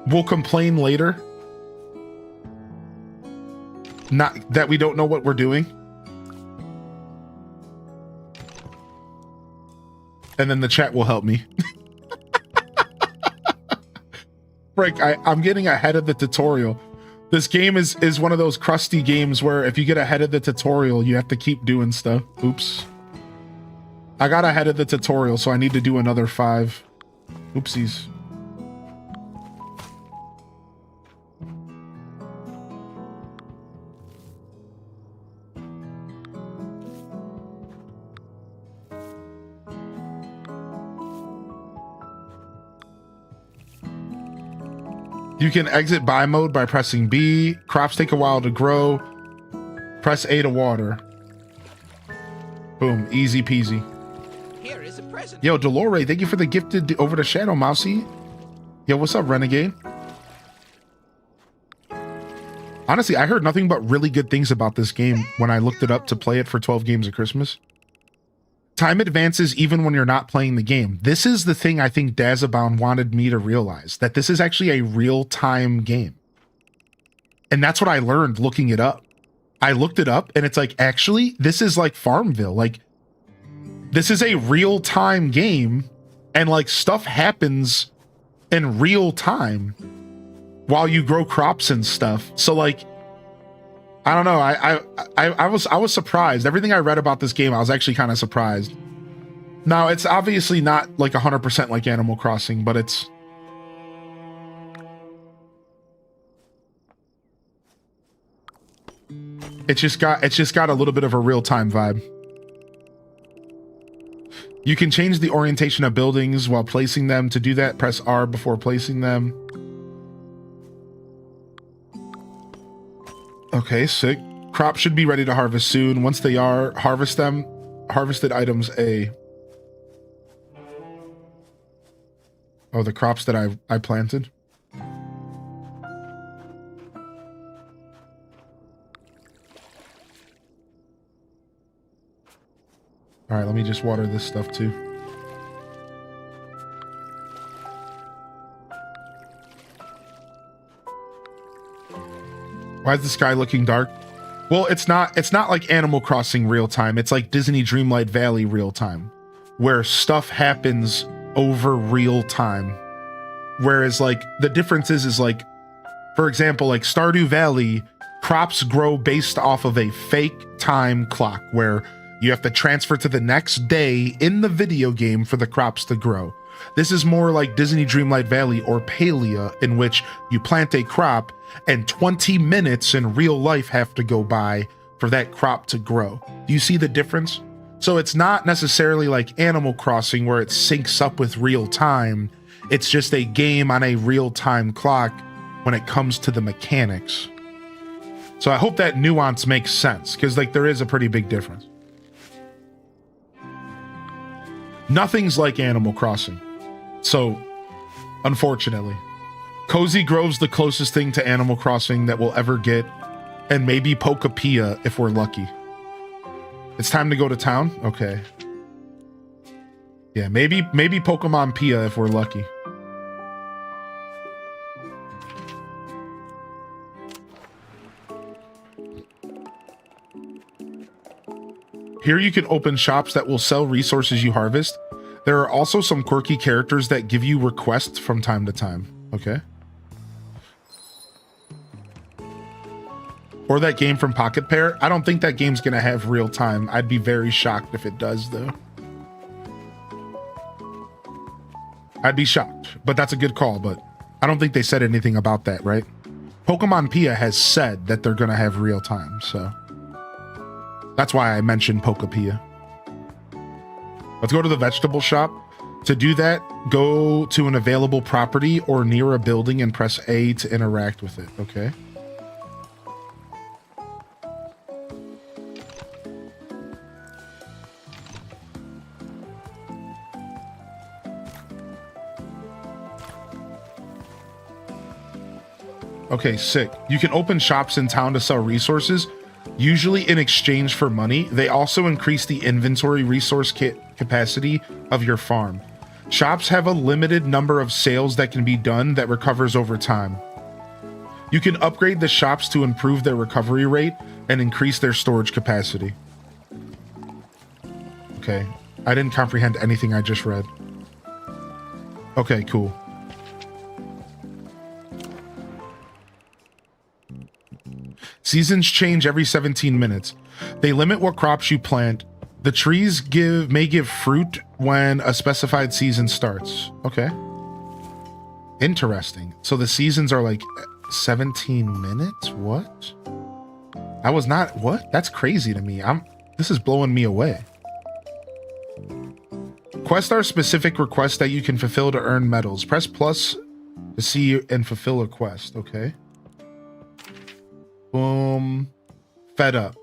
we'll complain later. Not that we don't know what we're doing. And then the chat will help me. Frank, I'm getting ahead of the tutorial. This game is one of those crusty games where if you get ahead of the tutorial, you have to keep doing stuff. Oops. I got ahead of the tutorial, so I need to do another 5. Oopsies. You can exit buy mode by pressing B. Crops take a while to grow. Press A to water. Boom. Easy peasy. Here is a present. Yo, Delore, thank you for the gifted over the shadow, Mousy. Yo, what's up, Renegade? Honestly, I heard nothing but really good things about this game when I looked it up to play it for 12 games of Christmas. Time advances even when you're not playing the game. This is the thing I think Dazabound wanted me to realize, that this is actually a real-time game. And that's what I learned looking it up. I looked it up and it's like, actually, this is like Farmville. Like, this is a real-time game and like stuff happens in real time while you grow crops and stuff. So like, I don't know. I was surprised. Everything I read about this game, I was actually kind of surprised. Now, it's obviously not like 100% like Animal Crossing, but it's just got a little bit of a real-time vibe. You can change the orientation of buildings while placing them. To do that, press R before placing them. Okay, sick. Crops should be ready to harvest soon. Once they are, harvest them. Harvested items A. Oh, the crops that I planted. All right, let me just water this stuff too. Why is the sky looking dark? Well, it's not like Animal Crossing real time. It's like Disney Dreamlight Valley real time, where stuff happens over real time. Whereas like the difference is like, for example, like Stardew Valley, crops grow based off of a fake time clock where you have to transfer to the next day in the video game for the crops to grow. This is more like Disney Dreamlight Valley or Palia, in which you plant a crop and 20 minutes in real life have to go by for that crop to grow. Do you see the difference? So it's not necessarily like Animal Crossing where it syncs up with real time. It's just a game on a real time clock when it comes to the mechanics. So I hope that nuance makes sense, because like there is a pretty big difference. Nothing's like Animal Crossing. So unfortunately, Cozy Grove's the closest thing to Animal Crossing that we'll ever get, and maybe Pokapia if we're lucky. It's time to go to town? Okay. Yeah, maybe Pokemon Pia if we're lucky. Here you can open shops that will sell resources you harvest. There are also some quirky characters that give you requests from time to time. Okay. Or that game from Pocket Pair. I don't think that game's going to have real time. I'd be very shocked if it does, though. I'd be shocked, but that's a good call. But I don't think they said anything about that, right? Pokemon Pia has said that they're going to have real time, so that's why I mentioned Pokapia. Let's go to the vegetable shop. To do that, go to an available property or near a building and press A to interact with it, okay? Okay, sick. You can open shops in town to sell resources, usually in exchange for money. They also increase the inventory resource capacity of your farm. Shops have a limited number of sales that can be done that recovers over time. You can upgrade the shops to improve their recovery rate and increase their storage capacity. Okay, I didn't comprehend anything I just read. Okay, cool. Seasons change every 17 minutes. They limit what crops you plant. The trees may give fruit when a specified season starts. Okay. Interesting. So the seasons are like 17 minutes? What? I was not, what? That's crazy to me. This is blowing me away. Quests are specific requests that you can fulfill to earn medals. Press plus to see and fulfill a quest. Okay. Boom. Fed up.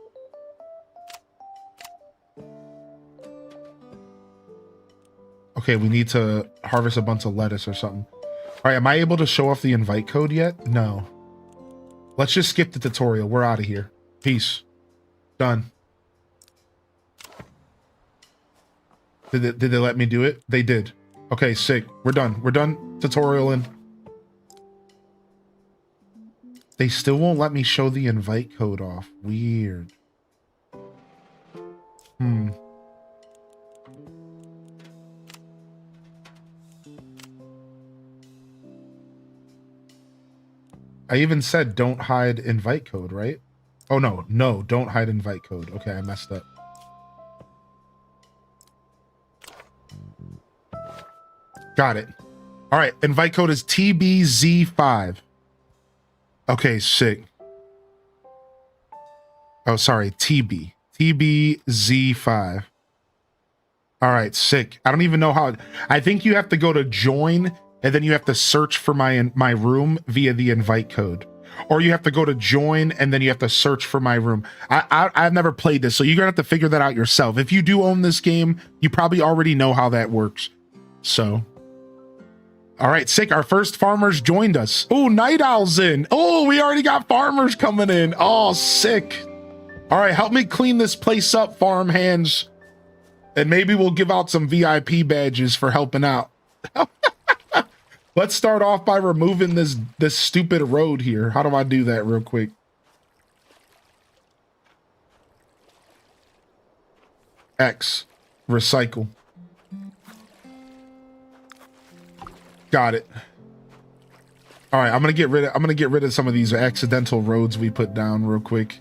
Okay, we need to harvest a bunch of lettuce or something. All right, am I able to show off the invite code yet? No. Let's just skip the tutorial. We're out of here. Peace. Done. Did they let me do it? They did. Okay, sick. We're done. We're done tutorialing. They still won't let me show the invite code off. Weird. I even said don't hide invite code, right? Oh, no, don't hide invite code. Okay, I messed up. Got it. All right, invite code is TBZ5. Okay, sick. Oh, sorry, TBZ5. All right, sick. I don't even know how. I think you have to go to join, and then you have to search for my room via the invite code, or you have to go to join, and then you have to search for my room. I've never played this, so you're gonna have to figure that out yourself. If you do own this game, you probably already know how that works. So. All right, sick. Our first farmers joined us. Oh, Night Owl's in. Oh, we already got farmers coming in. Oh, sick. All right, help me clean this place up, farm hands. And maybe we'll give out some VIP badges for helping out. Let's start off by removing this stupid road here. How do I do that real quick? X. Recycle. Got it. All right, I'm gonna get rid of some of these accidental roads we put down real quick.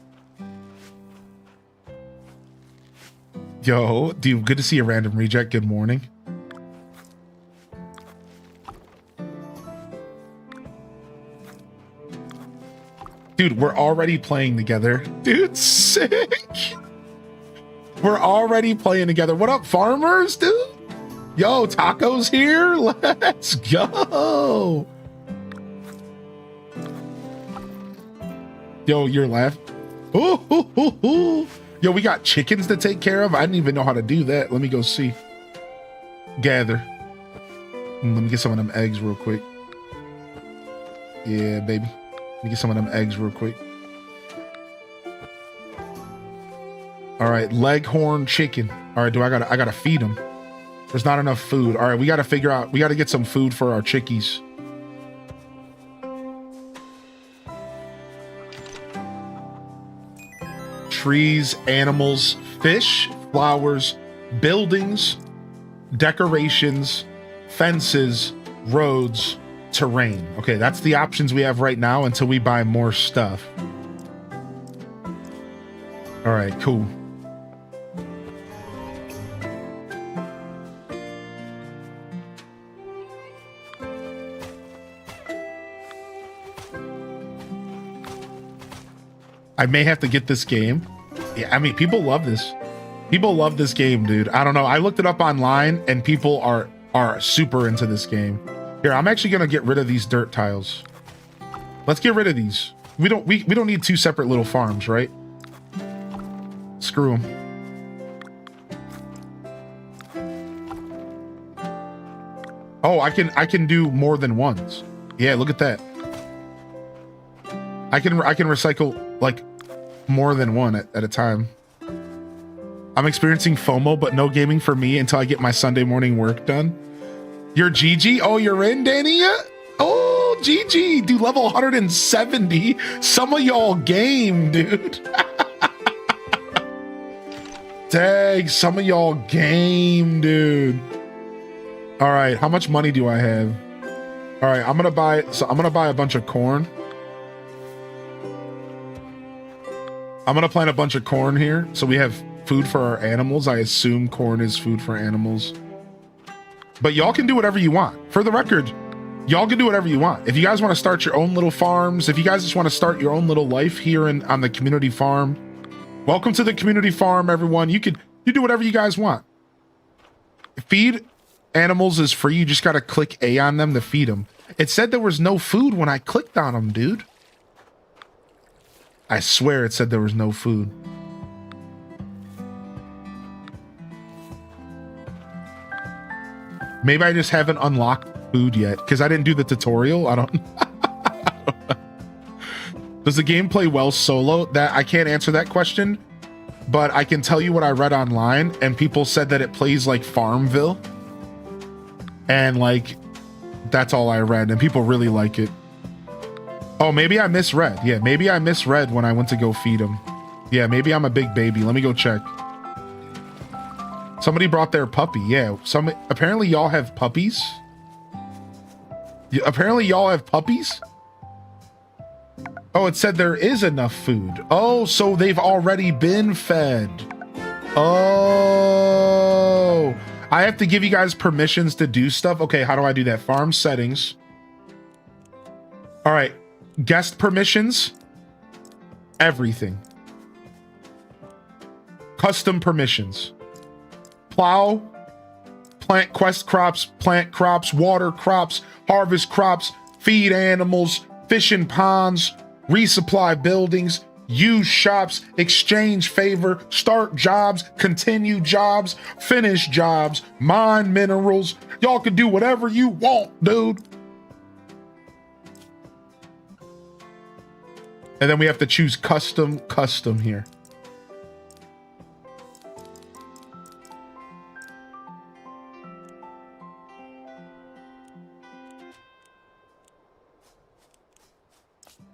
Yo, dude, good to see a random reject. Good morning. Dude, we're already playing together. Dude, sick. We're already playing together. What up, farmers, dude? Yo, Taco's here. Let's go. Yo, you're laughing. Ooh, ooh, ooh, ooh. Yo, we got chickens to take care of. I didn't even know how to do that. Let me go see. Gather. Let me get some of them eggs real quick. Yeah, baby. Let me get some of them eggs real quick. All right, leghorn chicken. All right, I gotta feed them. There's not enough food. All right, we gotta figure out, we gotta get some food for our chickies. Trees, animals, fish, flowers, buildings, decorations, fences, roads, terrain. Okay, that's the options we have right now until we buy more stuff. All right, cool. I may have to get this game. Yeah, I mean, people love this. People love this game, dude. I don't know. I looked it up online and people are super into this game. Here, I'm actually gonna get rid of these dirt tiles. Let's get rid of these. We don't need two separate little farms, right? Screw them. Oh, I can do more than ones. Yeah, look at that. I can recycle like more than one at a time. I'm experiencing FOMO, but no gaming for me until I get my Sunday morning work done. You're GG? Oh, you're in, Dania? Oh, GG. Dude, level 170. Some of y'all game, dude. Dang, some of y'all game, dude. All right, how much money do I have? All right, I'm gonna buy a bunch of corn. I'm gonna plant a bunch of corn here so we have food for our animals. I assume corn is food for animals. But y'all can do whatever you want. For the record, y'all can do whatever you want. If you guys want to start your own little farms, if you guys just want to start your own little life here on the community farm, welcome to the community farm, everyone. You do whatever you guys want. Feed animals is free. You just got to click A on them to feed them. It said there was no food when I clicked on them, dude. I swear it said there was no food. Maybe I just haven't unlocked food yet because I didn't do the tutorial. I don't Does the game play well solo? That I can't answer that question, but I can tell you what I read online, and people said that it plays like Farmville. And like, that's all I read, and people really like it. Oh, maybe I misread. Yeah, maybe I misread when I went to go feed him. Yeah, maybe I'm a big baby. Let me go check. Somebody brought their puppy. Yeah, apparently y'all have puppies. Apparently y'all have puppies. Oh, it said there is enough food. Oh, so they've already been fed. Oh, I have to give you guys permissions to do stuff. Okay, how do I do that? Farm settings. All right, guest permissions. Everything. Custom permissions. Plow, plant quest crops, plant crops, water crops, harvest crops, feed animals, fish in ponds, resupply buildings, use shops, exchange favor, start jobs, continue jobs, finish jobs, mine minerals. Y'all can do whatever you want, dude. And then we have to choose custom here.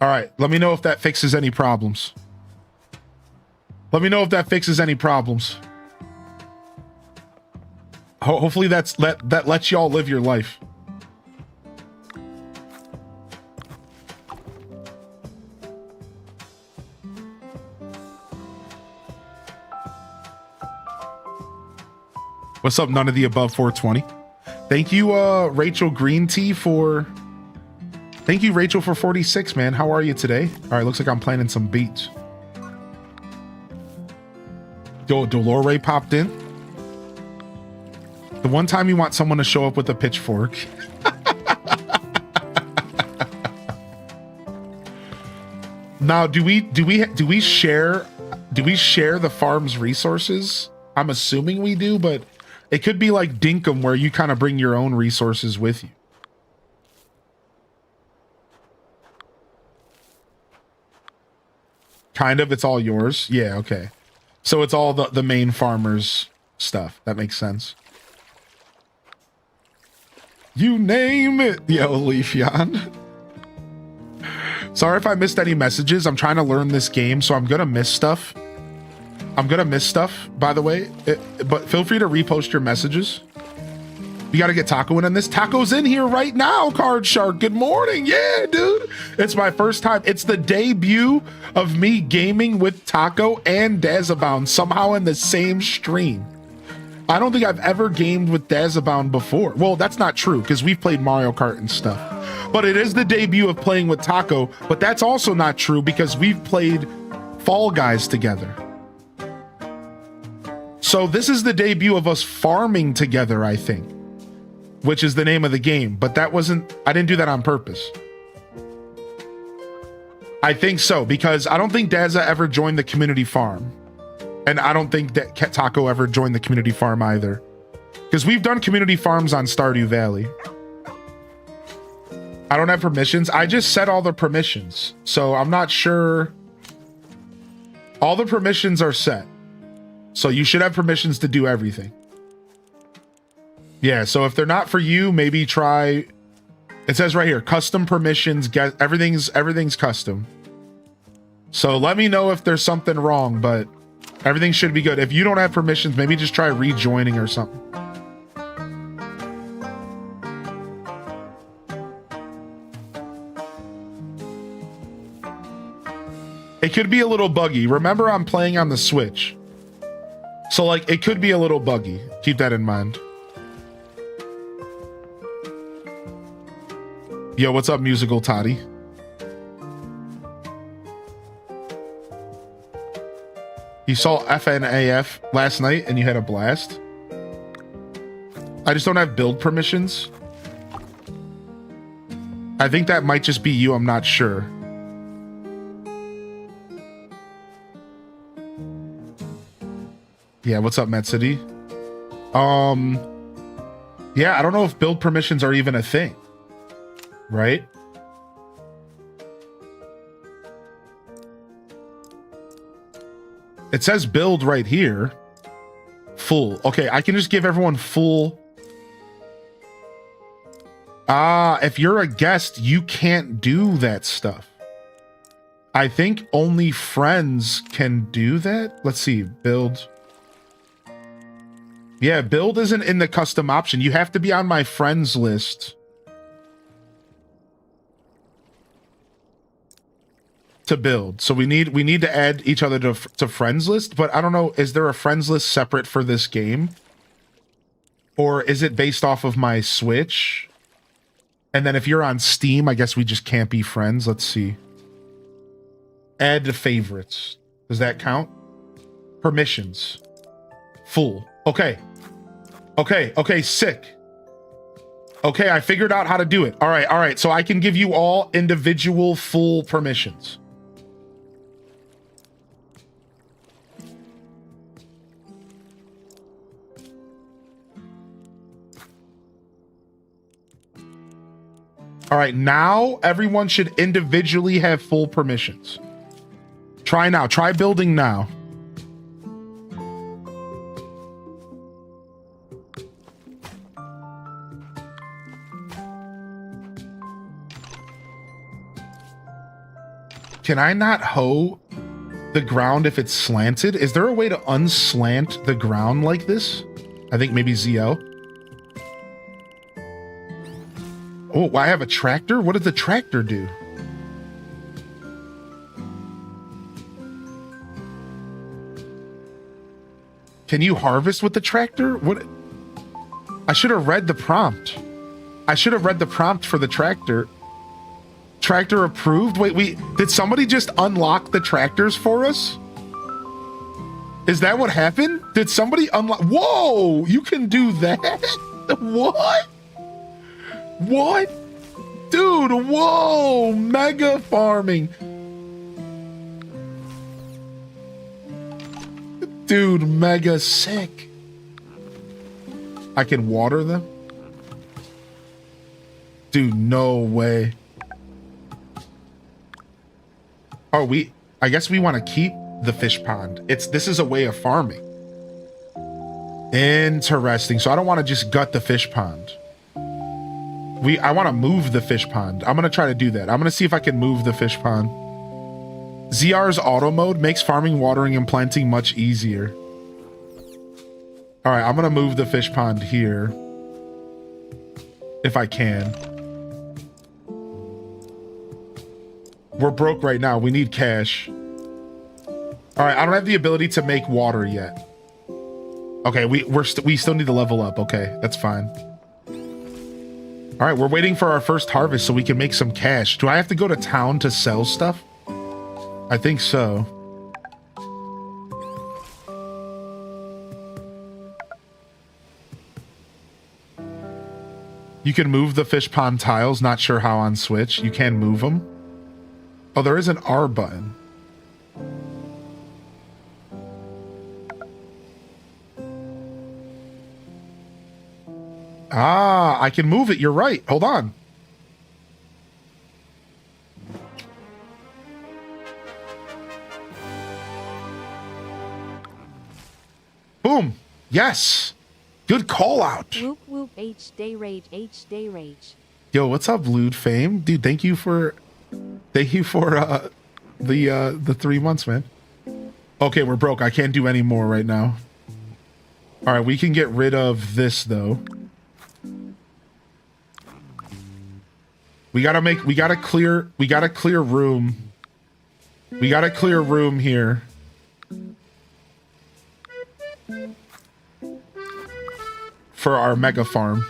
All right, let me know if that fixes any problems. Let me know if that fixes any problems. Hopefully that lets y'all live your life. What's up, none of the above 420? Thank you, Rachel Green Tea, for Thank you, Rachel, for 46, man. How are you today? All right, looks like I'm planning some beats. Dolore popped in. The one time you want someone to show up with a pitchfork. Now, do we share the farm's resources? I'm assuming we do, but it could be like Dinkum where you kind of bring your own resources with you. Kind of, it's all yours. Yeah, okay. So it's all the main farmers stuff. That makes sense. You name it. Yo, Leafeon. Sorry if I missed any messages. I'm trying to learn this game, so I'm gonna miss stuff. By the way. But feel free to repost your messages. You gotta get Taco in on this. Taco's in here right now, Card Shark. Good morning. Yeah, dude. It's my first time. It's the debut of me gaming with Taco and Dazabound somehow in the same stream. I don't think I've ever gamed with Dazabound before. Well, that's not true because we've played Mario Kart and stuff. But it is the debut of playing with Taco. But that's also not true because we've played Fall Guys together. So this is the debut of us farming together, I think. Which is the name of the game, but I didn't do that on purpose. I think so, because I don't think Daza ever joined the community farm. And I don't think that Taco ever joined the community farm either. Because we've done community farms on Stardew Valley. I don't have permissions. I just set all the permissions. So I'm not sure. All the permissions are set. So you should have permissions to do everything. Yeah, so if they're not for you, maybe try. It says right here, custom permissions. Get everything's custom. So let me know if there's something wrong, but everything should be good. If you don't have permissions, maybe just try rejoining or something. It could be a little buggy. Remember, I'm playing on the Switch. So like, it could be a little buggy. Keep that in mind. Yo, what's up, Musical Toddy? You saw FNAF last night and you had a blast? I just don't have build permissions. I think that might just be you, I'm not sure. Yeah, what's up, Met City? Yeah, I don't know if build permissions are even a thing. Right? It says build right here. Full. Okay, I can just give everyone full. If you're a guest, you can't do that stuff. I think only friends can do that. Let's see, build. Yeah, build isn't in the custom option. You have to be on my friends list to build. So we need to add each other to friends list, but I don't know, is there a friends list separate for this game? Or is it based off of my Switch? And then if you're on Steam, I guess we just can't be friends. Let's see. Add to favorites. Does that count? Permissions. Full. Okay. Okay, sick. Okay, I figured out how to do it. All right. So I can give you all individual full permissions. All right, now everyone should individually have full permissions. Try now. Try building now. Can I not hoe the ground if it's slanted? Is there a way to unslant the ground like this? I think maybe ZL. Oh, I have a tractor? What does the tractor do? Can you harvest with the tractor? What? I should have read the prompt. I should have read the prompt for the tractor. Tractor approved? Wait, did somebody just unlock the tractors for us? Is that what happened? Did somebody unlock? Whoa, you can do that? What? What? Dude, whoa, mega farming. Dude, mega sick. I can water them? Dude, no way. Oh, I guess we want to keep the fish pond. This is a way of farming. Interesting. So I don't want to just gut the fish pond. I want to move the fish pond. I'm going to try to do that. I'm going to see if I can move the fish pond. ZR's auto mode makes farming, watering, and planting much easier. All right, I'm going to move the fish pond here. If I can. We're broke right now. We need cash. All right, I don't have the ability to make water yet. Okay, we still need to level up. Okay, that's fine. All right, we're waiting for our first harvest so we can make some cash. Do I have to go to town to sell stuff? I think so. You can move the fish pond tiles. Not sure how on Switch. You can move them. Oh, there is an R button. Ah, I can move it. You're right. Hold on. Boom. Yes. Good call out. Whoop whoop H day rage H day rage. Yo, what's up, Lude Fame? Dude, thank you for the 3 months, man. Okay, we're broke. I can't do any more right now. All right, we can get rid of this though. We gotta clear room. We gotta clear room here. For our mega farm.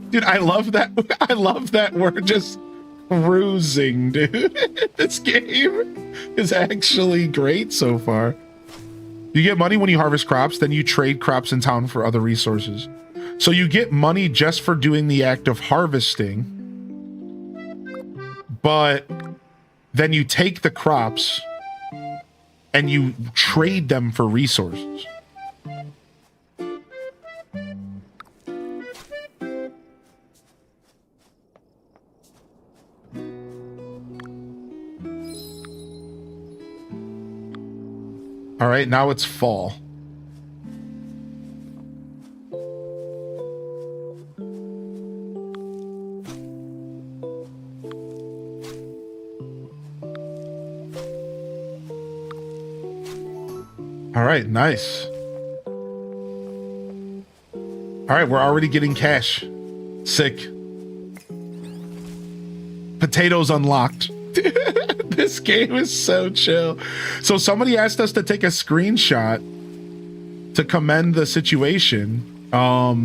Dude, I love that. I love that we're just cruising, dude. This game is actually great so far. You get money when you harvest crops, then you trade crops in town for other resources. So you get money just for doing the act of harvesting. But then you take the crops and you trade them for resources. All right, now it's fall. All right, nice. All right, we're already getting cash. Sick. Potatoes unlocked. This game is so chill. So somebody asked us to take a screenshot to commend the situation. I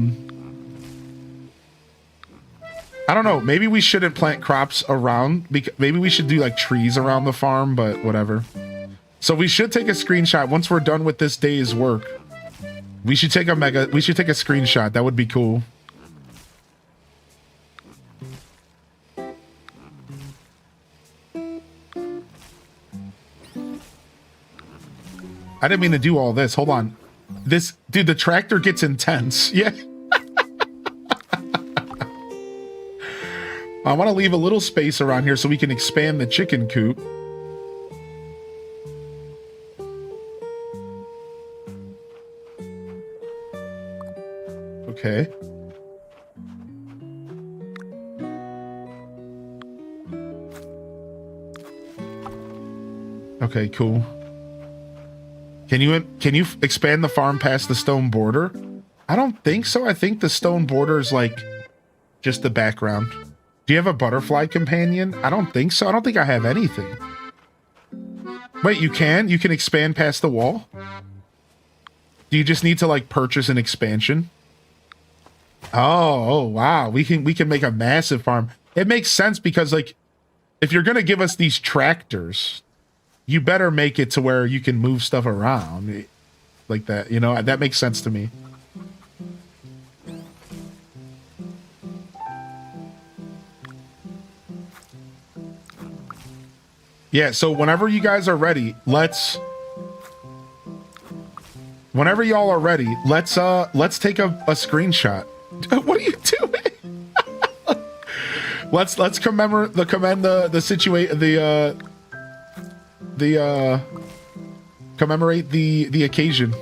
don't know. Maybe we shouldn't plant crops around. Maybe we should do like trees around the farm, but whatever. So we should take a screenshot once we're done with this day's work. We should take a screenshot. That would be cool. I didn't mean to do all this. Hold on. Dude, the tractor gets intense. Yeah. I want to leave a little space around here so we can expand the chicken coop. Okay. Okay, cool. Can you expand the farm past the stone border? I don't think so. I think the stone border is like just the background. Do you have a butterfly companion? I don't think so. I don't think I have anything. Wait, you can? You can expand past the wall? Do you just need to like purchase an expansion? Oh wow. We can make a massive farm. It makes sense because like if you're gonna give us these tractors, you better make it to where you can move stuff around like that. You know, that makes sense to me. Yeah, so whenever you guys are ready, whenever y'all are ready, let's take a screenshot. What are you doing? let's commend the situation, commemorate the occasion.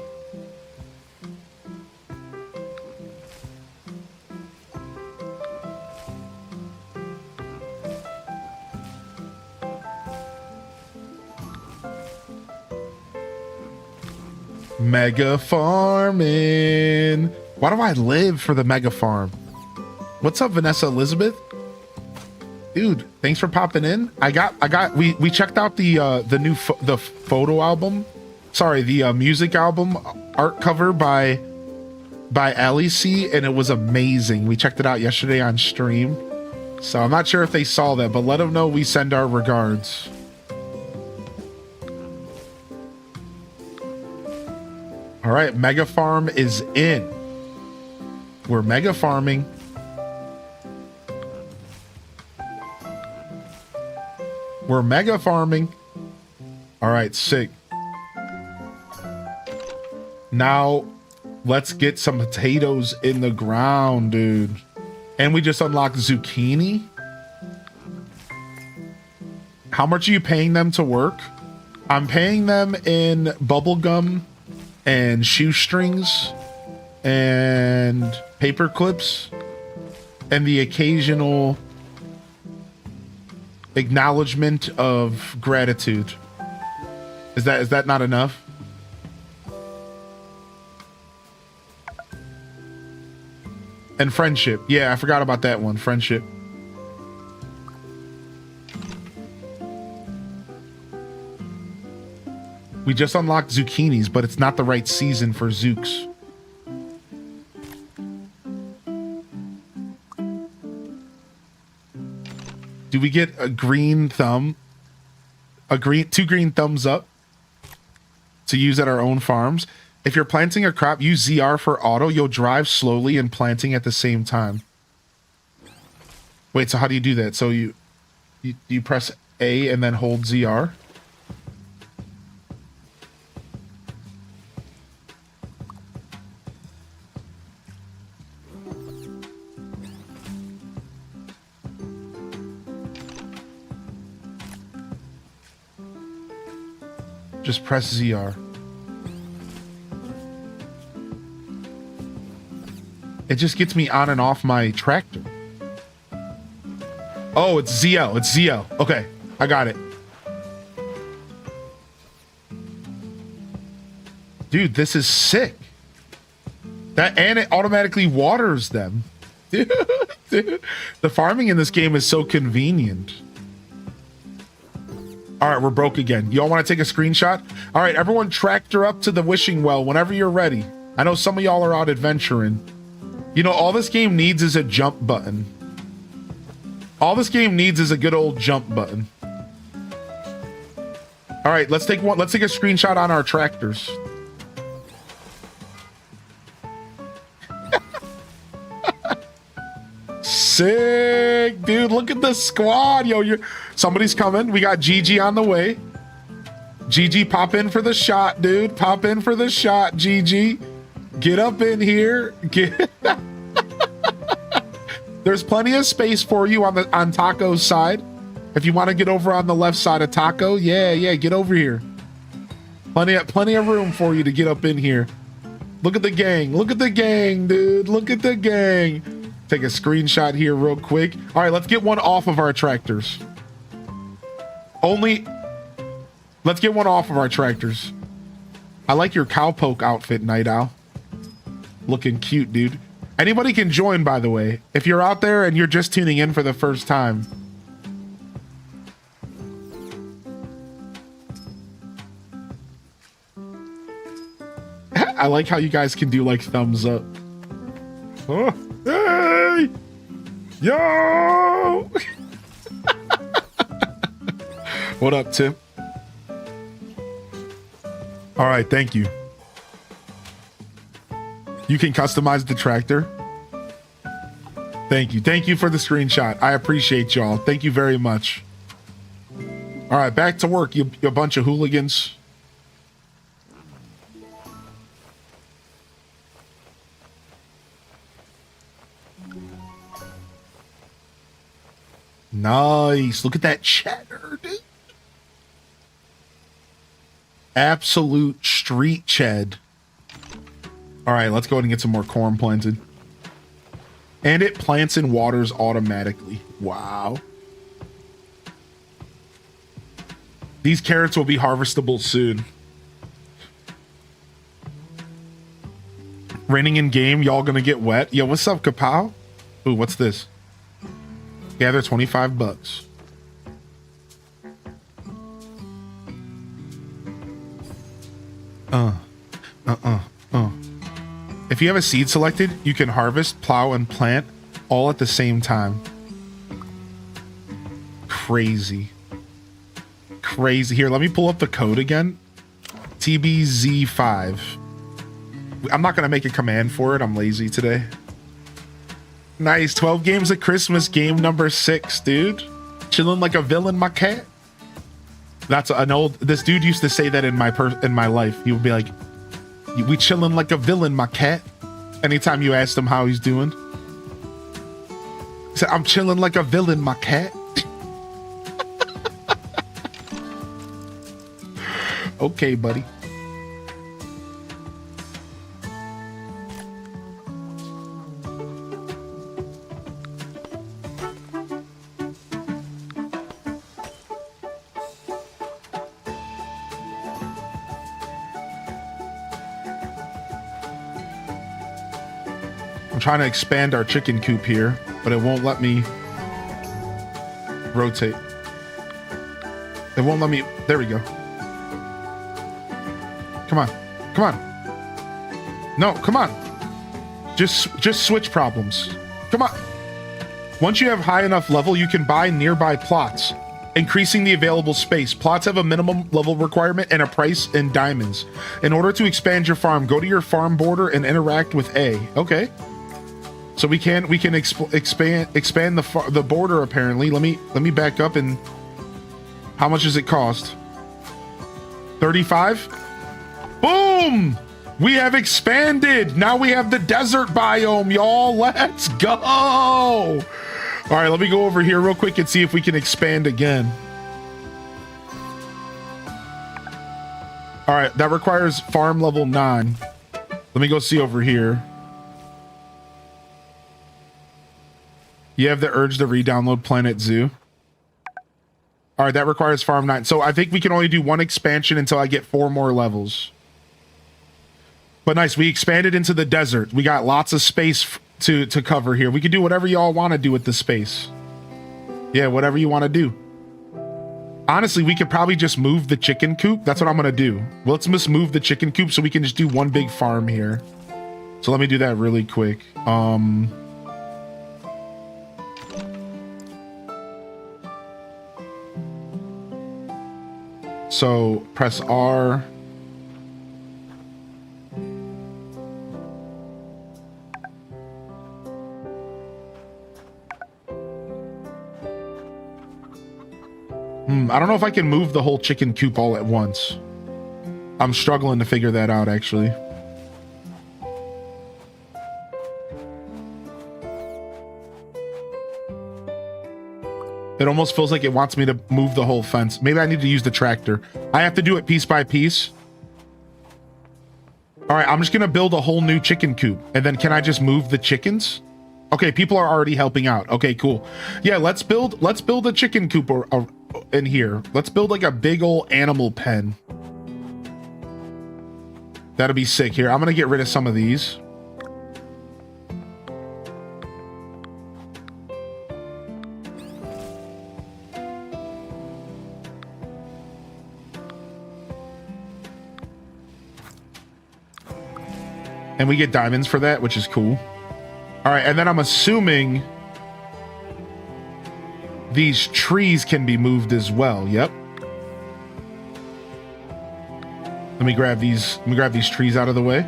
Mega farming. Why do I live for the mega farm? What's up, Vanessa Elizabeth? Dude, thanks for popping in. We checked out the new photo album. Sorry, the music album art cover by Ali C, and it was amazing. We checked it out yesterday on stream. So I'm not sure if they saw that, but let them know we send our regards. All right, Mega Farm is in. We're mega farming. We're mega farming. All right, sick. Now, let's get some potatoes in the ground, dude. And we just unlocked zucchini. How much are you paying them to work? I'm paying them in bubblegum and shoestrings and paper clips and the occasional acknowledgement of gratitude. Is that not enough? And friendship. Yeah, I forgot about that one. Friendship. We just unlocked zucchinis, but it's not the right season for zooks. Do we get a green thumb? Two green thumbs up to use at our own farms? If you're planting a crop, use ZR for auto. You'll drive slowly and planting at the same time. Wait, so how do you do that? So you press A and then hold ZR? Just press ZR. It just gets me on and off my tractor. Oh, it's ZL. It's ZL. Okay, I got it. Dude, this is sick. And it automatically waters them. Dude, the farming in this game is so convenient. All right, we're broke again. Y'all want to take a screenshot? All right, everyone tractor up to the wishing well whenever you're ready. I know some of y'all are out adventuring. You know, all this game needs is a jump button. All this game needs is a good old jump button. All right, let's take a screenshot on our tractors. Sick, dude. Look at the squad. Yo, somebody's coming. We got Gigi on the way. Gigi, pop in for the shot, dude. Pop in for the shot, Gigi. Get up in here. There's plenty of space for you on Taco's side. If you want to get over on the left side of Taco, yeah, get over here. Plenty of room for you to get up in here. Look at the gang. Look at the gang, dude. Look at the gang. Take a screenshot here real quick. All right, let's get one off of our tractors. Let's get one off of our tractors. I like your cowpoke outfit, Night Owl. Looking cute, dude. Anybody can join, by the way. If you're out there and you're just tuning in for the first time. I like how you guys can do like thumbs up. Oh, hey! Yo! What up, Tim? All right, thank you. You can customize the tractor. Thank you. Thank you for the screenshot. I appreciate y'all. Thank you very much. All right, back to work, you bunch of hooligans. Nice. Look at that cheddar, dude. Absolute street ched. All right, let's go ahead and get some more corn planted. And it plants and waters automatically. Wow. These carrots will be harvestable soon. Raining in game, y'all gonna get wet. Yo, what's up, Kapow? Ooh, what's this? Gather 25 bucks. If you have a seed selected, you can harvest, plow, and plant all at the same time. Crazy. Crazy. Here, let me pull up the code again. TBZ5. I'm not going to make a command for it. I'm lazy today. Nice. 12 games of Christmas, game number 6, dude. Chilling like a villain, my cat. That's an old... This dude used to say that in my life. He would be like, we chilling like a villain, my cat. Anytime you asked him how he's doing. He said, I'm chilling like a villain, my cat. Okay, buddy. Trying to expand our chicken coop here, but it won't let me rotate. It won't let me. There we go. Come on. Come on. No, come on. Just switch problems. Come on. Once you have high enough level, you can buy nearby plots, increasing the available space. Plots have a minimum level requirement and a price in diamonds. In order to expand your farm, go to your farm border and interact with A. Okay. So we can expand the border apparently. Let me back up and how much does it cost? 35? Boom! We have expanded. Now we have the desert biome, y'all. Let's go. All right, let me go over here real quick and see if we can expand again. All right, that requires farm level 9. Let me go see over here. You have the urge to re-download Planet Zoo. All right, that requires farm 9. So I think we can only do one expansion until I get 4 more levels. But nice, we expanded into the desert. We got lots of space to cover here. We can do whatever y'all want to do with the space. Yeah, whatever you want to do. Honestly, we could probably just move the chicken coop. That's what I'm going to do. Well, let's just move the chicken coop so we can just do one big farm here. So let me do that really quick. So press R. I don't know if I can move the whole chicken coop all at once. I'm struggling to figure that out, actually. It almost feels like it wants me to move the whole fence. Maybe I need to use the tractor. I have to do it piece by piece. All right, I'm just gonna build a whole new chicken coop. And then can I just move the chickens? Okay, people are already helping out. Okay, cool. Yeah, let's build a chicken coop in here. Let's build like a big old animal pen. That'll be sick. Here, I'm gonna get rid of some of these. And we get diamonds for that, which is cool. All right, and then I'm assuming these trees can be moved as well. Yep. Let me grab these trees out of the way.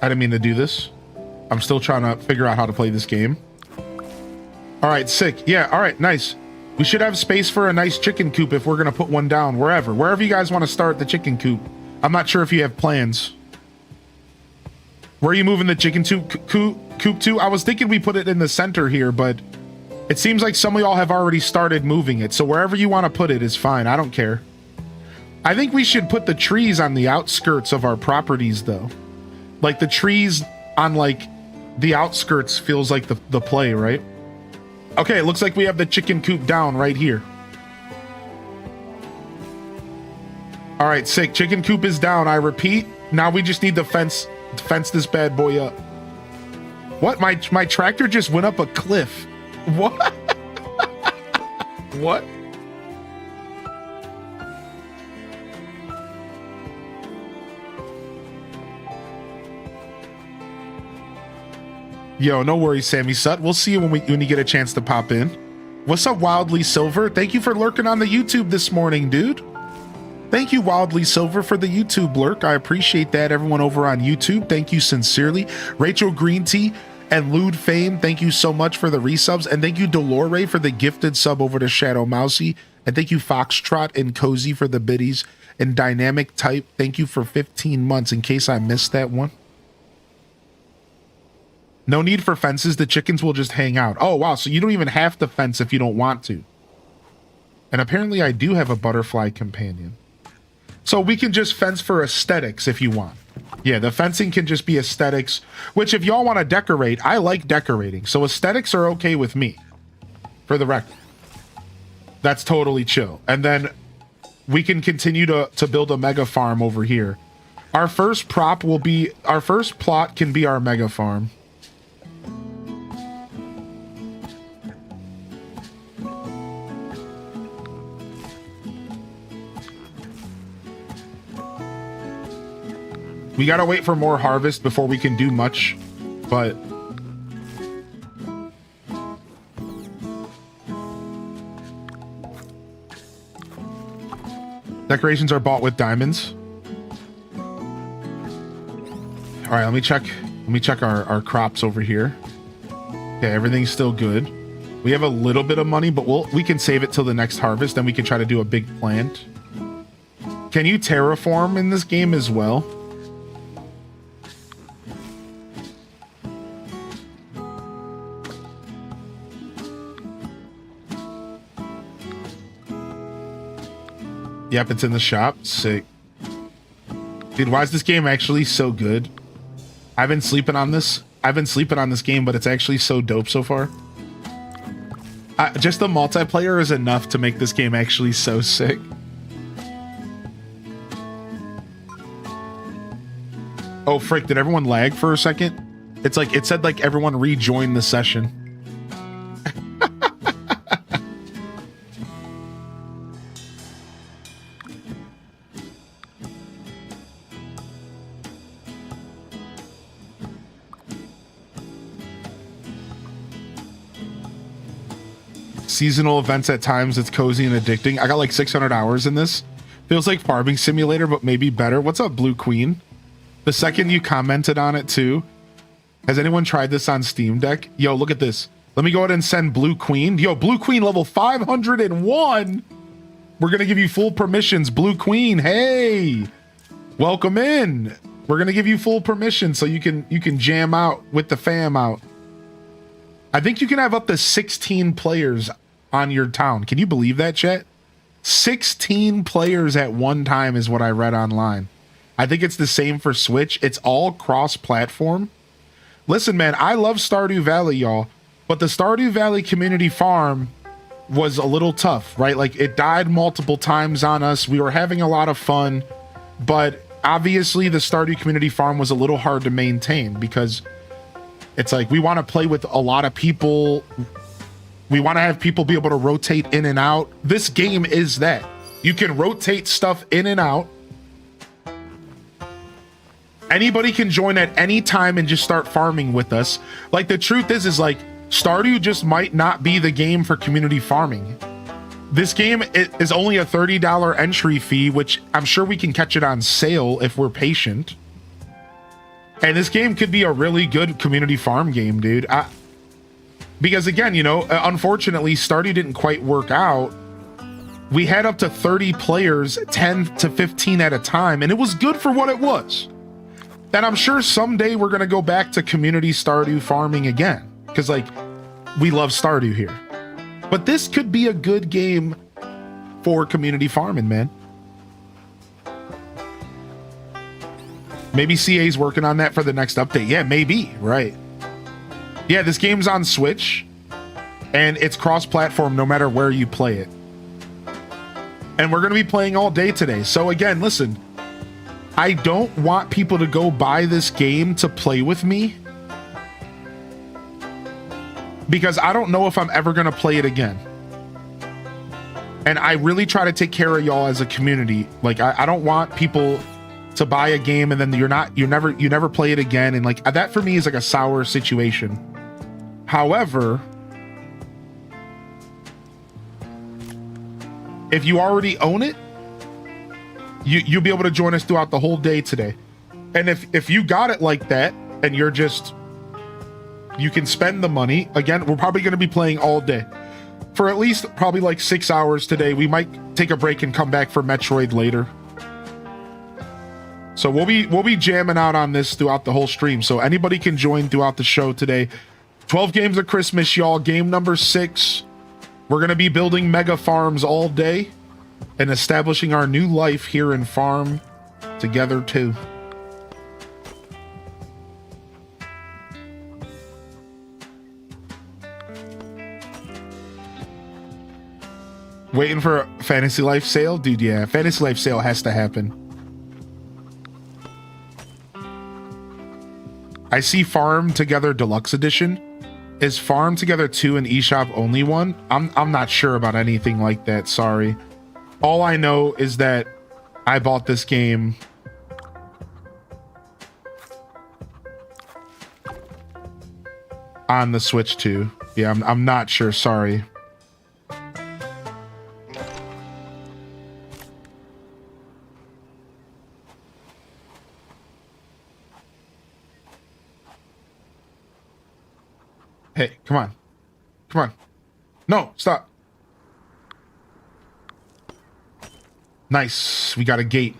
I didn't mean to do this. I'm still trying to figure out how to play this game. All right, sick. Yeah, all right, nice. We should have space for a nice chicken coop if we're going to put one down wherever you guys want to start the chicken coop. I'm not sure if you have plans. Where are you moving the chicken coop to? I was thinking we put it in the center here, but it seems like some of y'all have already started moving it. So wherever you want to put it is fine. I don't care. I think we should put the trees on the outskirts of our properties, though. Like the trees on like the outskirts feels like the play, right? Okay, it looks like we have the chicken coop down right here. All right, sick. Chicken coop is down. I repeat. Now we just need to fence this bad boy up. What? My tractor just went up a cliff. What? What? Yo, no worries, Sammy Sut. We'll see you when you get a chance to pop in. What's up, Wildly Silver? Thank you for lurking on the YouTube this morning, dude. Thank you, Wildly Silver, for the YouTube lurk. I appreciate that. Everyone over on YouTube, thank you sincerely. Rachel Green Tea and Lude Fame, thank you so much for the resubs. And thank you, Dolore, for the gifted sub over to Shadow Mousy. And thank you, Foxtrot and Cozy, for the biddies. And Dynamic Type, thank you for 15 months, in case I missed that one. No need for fences. The chickens will just hang out. Oh, wow. So you don't even have to fence if you don't want to. And apparently I do have a butterfly companion. So we can just fence for aesthetics if you want. Yeah, the fencing can just be aesthetics, which if y'all want to decorate, I like decorating. So aesthetics are okay with me, for the record. That's totally chill. And then we can continue to build a mega farm over here. Our first plot can be our mega farm. We gotta wait for more harvest before we can do much, but decorations are bought with diamonds. All right, let me check our crops over here. Okay, everything's still good. We have a little bit of money, but we can save it till the next harvest, then we can try to do a big plant. Can you terraform in this game as well? Yep, it's in the shop. Sick. Dude, why is this game actually so good? I've been sleeping on this game, but it's actually so dope so far. Just the multiplayer is enough to make this game actually so sick. Oh, frick, did everyone lag for a second? It's like, it said like everyone rejoined the session. Seasonal events at times, it's cozy and addicting. I got like 600 hours in this. Feels like Farming Simulator, but maybe better. What's up, Blue Queen? The second you commented on it too. Has anyone tried this on Steam Deck? Yo, look at this. Let me go ahead and send Blue Queen. Yo, Blue Queen level 501. We're gonna give you full permissions. Blue Queen, hey, welcome in. We're gonna give you full permission so you can jam out with the fam out. I think you can have up to 16 players on your town. Can you believe that, chat? 16 players at one time is what I read online. I think it's the same for Switch. It's all cross-platform. Listen, man, I love Stardew Valley, y'all, but the Stardew Valley community farm was a little tough, right? Like, it died multiple times on us. We were having a lot of fun, but obviously the Stardew community farm was a little hard to maintain because it's like we want to play with a lot of people. We want to have people be able to rotate in and out. This game is that. You can rotate stuff in and out. Anybody can join at any time and just start farming with us. Like, the truth is like, Stardew just might not be the game for community farming. This game is only a $30 entry fee, which I'm sure we can catch it on sale if we're patient. And this game could be a really good community farm game, dude. Because again, you know, unfortunately, Stardew didn't quite work out. We had up to 30 players, 10 to 15 at a time, and it was good for what it was. And I'm sure someday we're going to go back to community Stardew farming again. Because, like, we love Stardew here. But this could be a good game for community farming, man. Maybe CA's working on that for the next update. Yeah, maybe, right. Yeah, this game's on Switch, and it's cross-platform no matter where you play it. And we're going to be playing all day today. So again, listen, I don't want people to go buy this game to play with me, because I don't know if I'm ever going to play it again. And I really try to take care of y'all as a community. Like, I don't want people to buy a game and then you never play it again. And like, that for me is like a sour situation. However, if you already own it, you'll be able to join us throughout the whole day today. And if you got it like that and you're just, you can spend the money. Again, we're probably going to be playing all day for at least probably like 6 hours today. We might take a break and come back for Metroid later. So we'll be jamming out on this throughout the whole stream. So anybody can join throughout the show today. 12 games of Christmas, y'all. Game number 6. We're going to be building mega farms all day and establishing our new life here in Farm Together 2. Waiting for a Fantasy Life sale? Dude, yeah. Fantasy Life sale has to happen. I see Farm Together Deluxe Edition. Is Farm Together 2 an eShop only one? I'm not sure about anything like that, sorry. All I know is that I bought this game on the Switch too. Yeah, I'm not sure, sorry. Hey, come on. Come on. No, stop. Nice. We got a gate.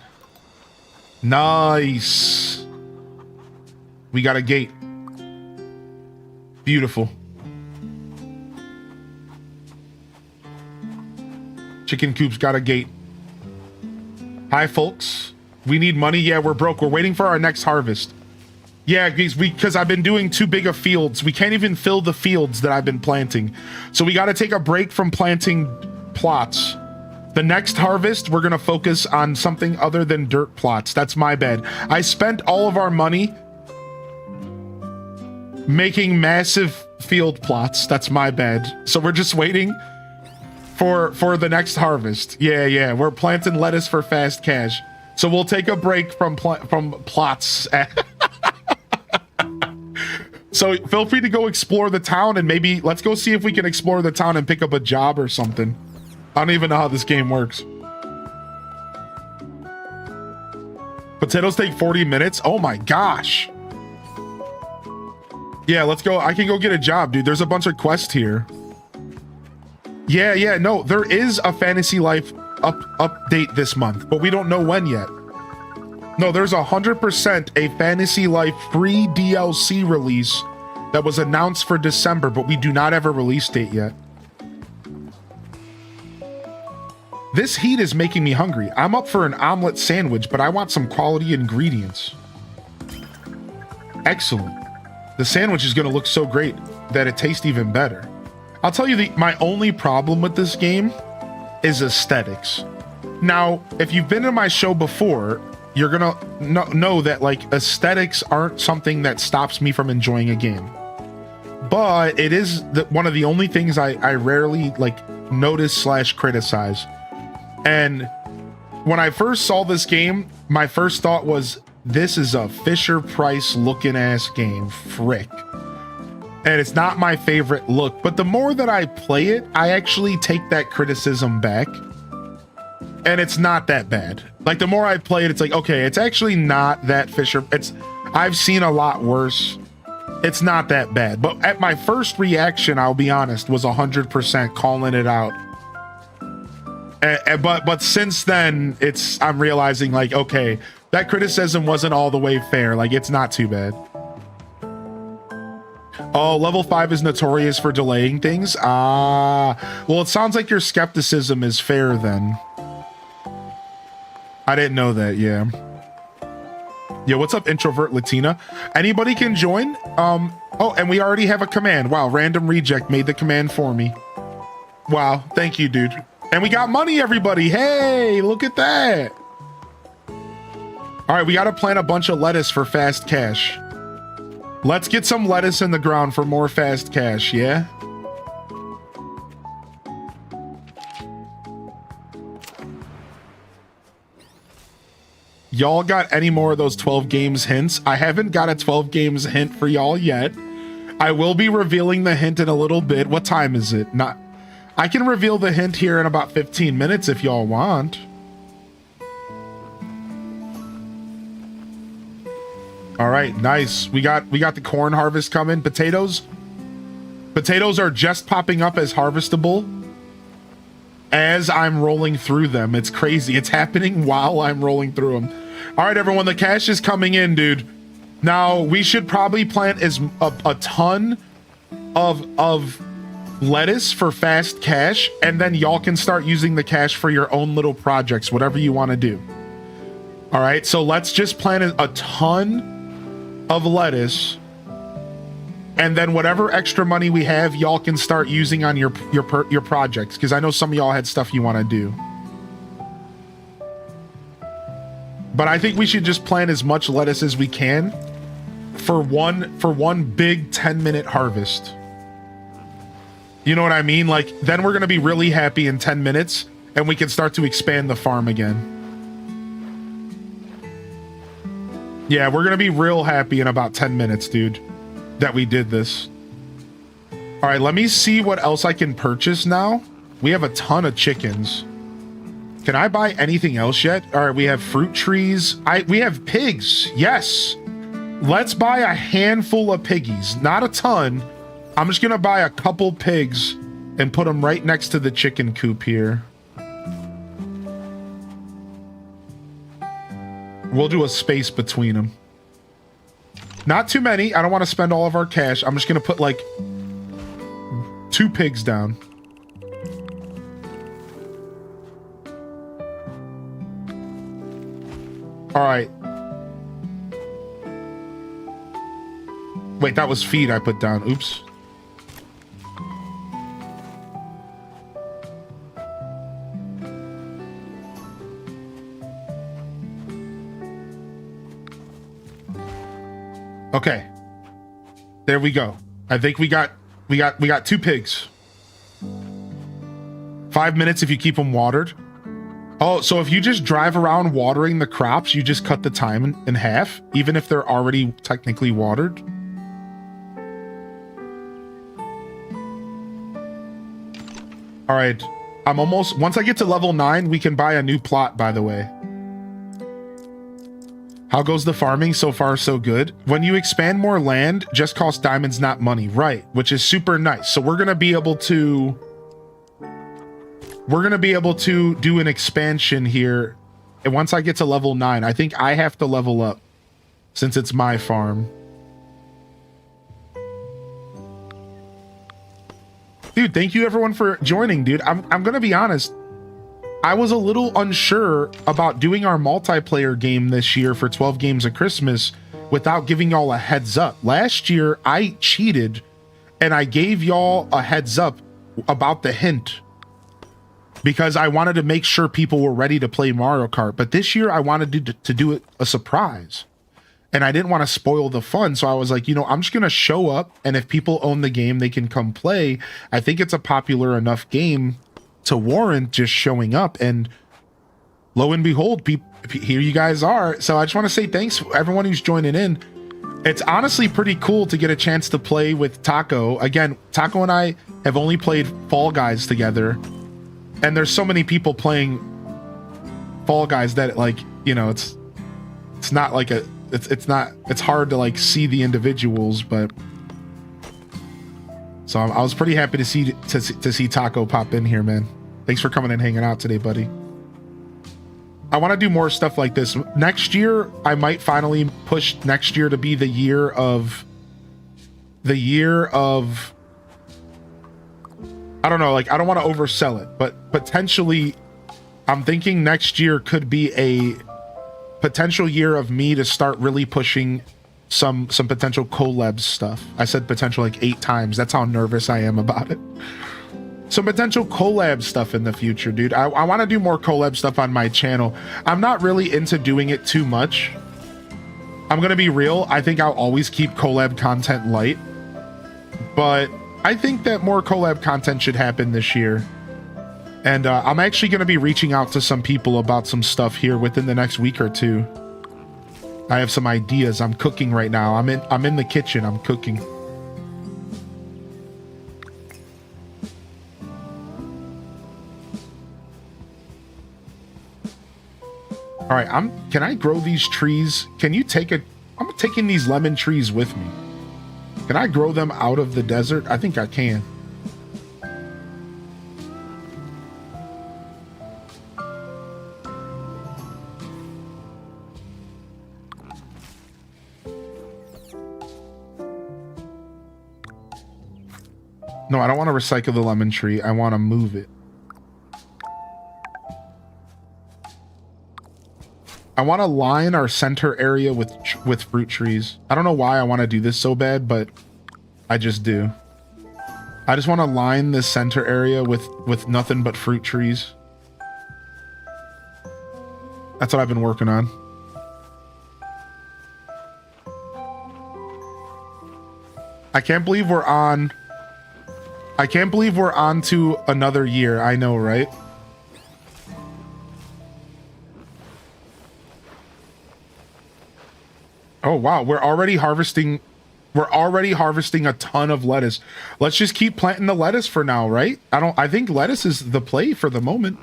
Nice. We got a gate. Beautiful. Chicken Coop's got a gate. Hi, folks. We need money. Yeah, we're broke. We're waiting for our next harvest. Yeah, because I've been doing too big of fields. We can't even fill the fields that I've been planting. So we got to take a break from planting plots. The next harvest, we're going to focus on something other than dirt plots. That's my bad. I spent all of our money making massive field plots. That's my bad. So we're just waiting for the next harvest. Yeah. We're planting lettuce for fast cash. So we'll take a break from plots. So feel free to go explore the town, and maybe let's go see if we can explore the town and pick up a job or something. I don't even know how this game works. Potatoes take 40 minutes. Oh my gosh. Yeah, let's go. I can go get a job, dude. There's a bunch of quests here. Yeah. No, there is a Fantasy Life update this month, but we don't know when yet. No, there's 100% a Fantasy Life free DLC release that was announced for December, but we do not have a release date yet. This heat is making me hungry. I'm up for an omelet sandwich, but I want some quality ingredients. Excellent. The sandwich is going to look so great that it tastes even better. I'll tell you, my only problem with this game is aesthetics. Now, if you've been in my show before, you're gonna know that like aesthetics aren't something that stops me from enjoying a game, but it is one of the only things I rarely like notice / criticize. And when I first saw this game, my first thought was, this is a Fisher Price looking ass game. Frick. And it's not my favorite look, but the more that I play it, I actually take that criticism back. And it's not that bad. Like, the more I play it, it's like, okay, it's actually not that Fisher. I've seen a lot worse. It's not that bad. But at my first reaction, I'll be honest, was 100% calling it out. But since then, I'm realizing, like, okay, that criticism wasn't all the way fair. Like, it's not too bad. Oh, level 5 is notorious for delaying things. Well, it sounds like your skepticism is fair then. I didn't know that. Yeah. What's up, introvert Latina? Anybody can join. Oh, and we already have a command. Wow, random reject made the command for me. Wow, thank you, dude. And we got money, everybody. Hey, look at that. All right, we got to plant a bunch of lettuce for fast cash. Let's get some lettuce in the ground for more fast cash, yeah? Y'all got any more of those 12 games hints? I haven't got a 12 games hint for y'all yet. I will be revealing the hint in a little bit. What time is it? I can reveal the hint here in about 15 minutes if y'all want. All right, nice. We got the corn harvest coming. Potatoes are just popping up as harvestable as I'm rolling through them. It's crazy. It's happening while I'm rolling through them. All right, everyone, the cash is coming in, dude. Now, we should probably plant a ton of lettuce for fast cash, and then y'all can start using the cash for your own little projects, whatever you want to do. All right, so let's just plant a ton of lettuce, and then whatever extra money we have, y'all can start using on your projects, because I know some of y'all had stuff you want to do. But I think we should just plant as much lettuce as we can for one big 10-minute harvest. You know what I mean? Like, then we're going to be really happy in 10 minutes, and we can start to expand the farm again. Yeah, we're going to be real happy in about 10 minutes, dude, that we did this. All right, let me see what else I can purchase now. We have a ton of chickens. Can I buy anything else yet? All right, we have fruit trees. We have pigs. Yes. Let's buy a handful of piggies. Not a ton. I'm just going to buy a couple pigs and put them right next to the chicken coop here. We'll do a space between them. Not too many. I don't want to spend all of our cash. I'm just going to put like 2 pigs down. All right. Wait, that was feed I put down. Oops. Okay. There we go. I think we got 2 pigs. 5 minutes if you keep them watered. Oh, so if you just drive around watering the crops, you just cut the time in half, even if they're already technically watered. All right. I'm almost, once I get to level 9, we can buy a new plot, by the way. How goes the farming? So far, so good. When you expand more land, just cost diamonds, not money. Right, which is super nice. So we're going to be able to do an expansion here. And once I get to level 9, I think I have to level up since it's my farm. Dude, thank you everyone for joining, dude. I'm going to be honest. I was a little unsure about doing our multiplayer game this year for 12 Games of Christmas without giving y'all a heads up. Last year, I cheated and I gave y'all a heads up about the hint because I wanted to make sure people were ready to play Mario Kart. But this year, I wanted to do it a surprise. And I didn't want to spoil the fun. So I was like, you know, I'm just going to show up. And if people own the game, they can come play. I think it's a popular enough game to warrant just showing up. And lo and behold, here you guys are. So I just want to say thanks for everyone who's joining in. It's honestly pretty cool to get a chance to play with Taco. Again, Taco and I have only played Fall Guys together, and there's so many people playing Fall Guys that, like, you know, it's not like it's hard to like see the individuals, but so I was pretty happy to see Taco pop in here, man. Thanks for coming and hanging out today, buddy. I want to do more stuff like this. Next year, I might finally push next year to be the year of I don't know, like, I don't want to oversell it, but potentially I'm thinking next year could be a potential year of me to start really pushing some potential collab stuff. I said potential like 8 times. That's how nervous I am about it. Some potential collab stuff in the future, dude. I want to do more collab stuff on my channel. I'm not really into doing it too much. I'm going to be real. I think I'll always keep collab content light. But I think that more collab content should happen this year. And I'm actually going to be reaching out to some people about some stuff here within the next week or two. I have some ideas. I'm cooking right now. I'm in the kitchen. I'm cooking. All right, can I grow these trees? Can you take I'm taking these lemon trees with me. Can I grow them out of the desert? I think I can. No, I don't want to recycle the lemon tree. I want to move it. I want to line our center area with fruit trees. I don't know why I want to do this so bad, but I just do. I just want to line this center area with nothing but fruit trees. That's what I've been working on. I can't believe we're on to another year. I know, right? Oh wow, we're already harvesting a ton of lettuce. Let's just keep planting the lettuce for now, right? I think lettuce is the play for the moment.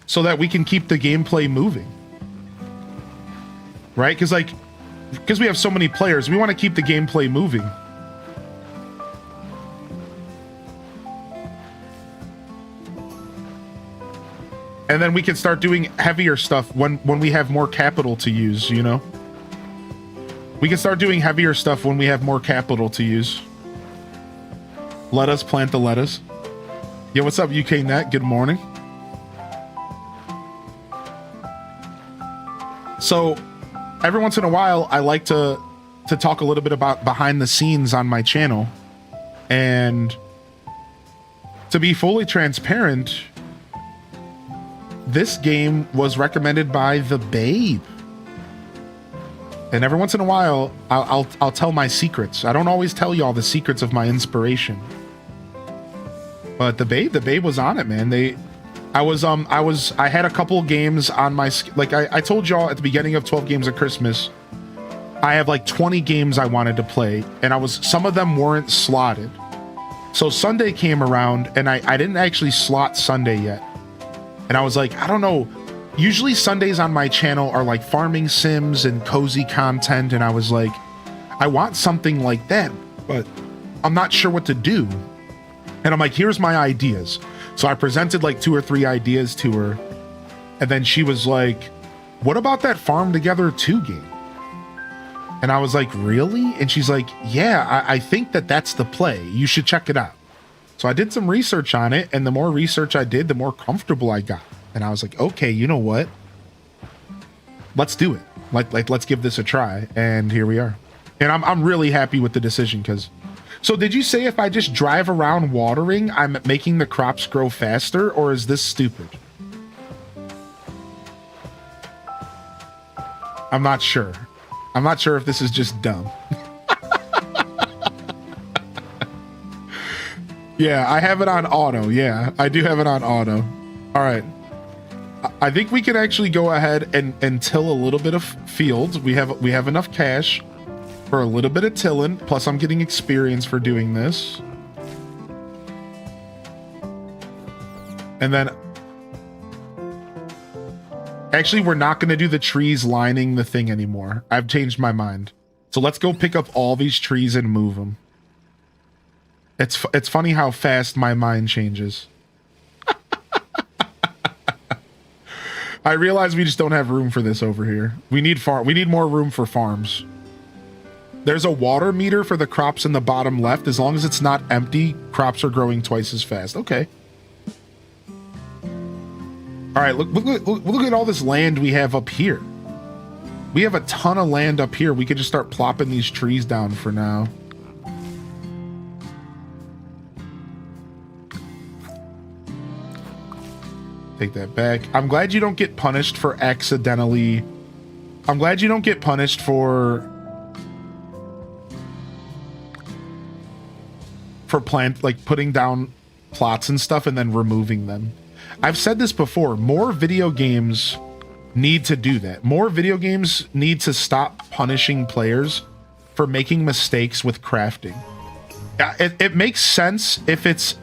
So that we can keep the gameplay moving. Right? Because we have so many players, we want to keep the gameplay moving. And then we can start doing heavier stuff when we have more capital to use, you know? We can start doing heavier stuff when we have more capital to use. Let us plant the lettuce. Yo, what's up, UK Net? Good morning. So, every once in a while, I like to talk a little bit about behind the scenes on my channel. And to be fully transparent, this game was recommended by the Babe. And every once in a while, I'll tell my secrets. I don't always tell y'all the secrets of my inspiration. But the Babe was on it, man. I had a couple games on my, like I told y'all at the beginning of 12 Games of Christmas, I have like 20 games I wanted to play, and some of them weren't slotted. So Sunday came around, and I didn't actually slot Sunday yet. And I was like, I don't know. Usually Sundays on my channel are like farming sims and cozy content. And I was like, I want something like that, but I'm not sure what to do. And I'm like, here's my ideas. So I presented like 2 or 3 ideas to her. And then she was like, what about that Farm Together 2 game? And I was like, really? And she's like, yeah, I think that's the play. You should check it out. So I did some research on it, and the more research I did, the more comfortable I got. And I was like, okay, you know what? Let's do it. Like let's give this a try. And here we are. And I'm really happy with the decision because... So did you say if I just drive around watering, I'm making the crops grow faster, or is this stupid? I'm not sure. I'm not sure if this is just dumb. Yeah, I have it on auto. Yeah, I do have it on auto. All right. I think we can actually go ahead and till a little bit of fields. We have enough cash for a little bit of tilling. Plus, I'm getting experience for doing this. And then, actually, we're not going to do the trees lining the thing anymore. I've changed my mind. So let's go pick up all these trees and move them. It's funny how fast my mind changes. I realize we just don't have room for this over here. We need more room for farms. There's a water meter for the crops in the bottom left. As long as it's not empty, crops are growing twice as fast. Okay. All right, look at all this land we have up here. We have a ton of land up here. We could just start plopping these trees down for now. Take that back. I'm glad you don't get punished for accidentally... I'm glad you don't get punished for putting down plots and stuff and then removing them. I've said this before. More video games need to do that. More video games need to stop punishing players for making mistakes with crafting. It makes sense if it's...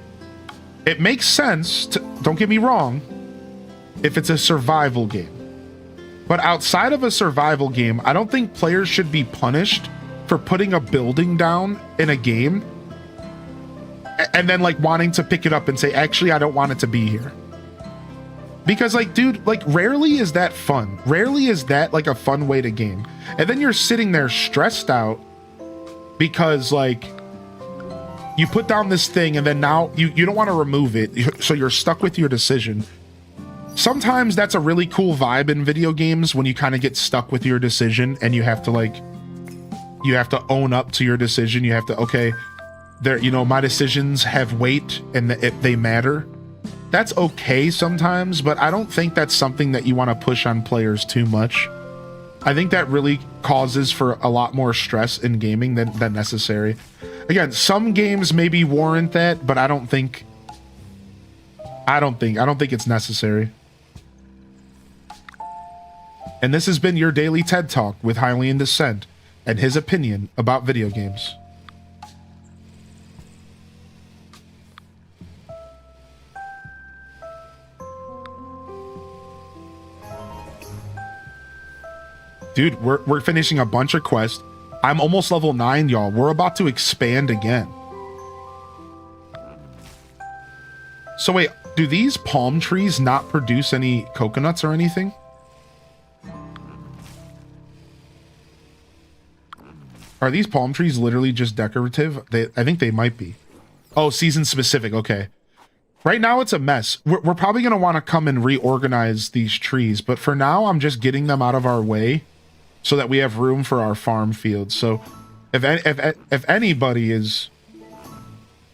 It makes sense to... Don't get me wrong. If it's a survival game. But outside of a survival game, I don't think players should be punished for putting a building down in a game and then like wanting to pick it up and say, actually, I don't want it to be here. Because like, dude, like rarely is that fun. Rarely is that like a fun way to game. And then you're sitting there stressed out because like you put down this thing and then now you don't want to remove it. So you're stuck with your decision. Sometimes that's a really cool vibe in video games when you kind of get stuck with your decision and you have to own up to your decision. You have to, okay, my decisions have weight and they matter. That's okay sometimes, but I don't think that's something that you want to push on players too much. I think that really causes for a lot more stress in gaming than necessary. Again, some games maybe warrant that, but I don't think it's necessary. And this has been your daily TED Talk with Highly in Dissent and his opinion about video games. Dude, we're finishing a bunch of quests. I'm almost level 9, y'all. We're about to expand again. So wait, do these palm trees not produce any coconuts or anything? Are these palm trees literally just decorative? I think they might be. Oh, season specific. Okay. Right now it's a mess. We're probably going to want to come and reorganize these trees, but for now I'm just getting them out of our way so that we have room for our farm fields. So if anybody is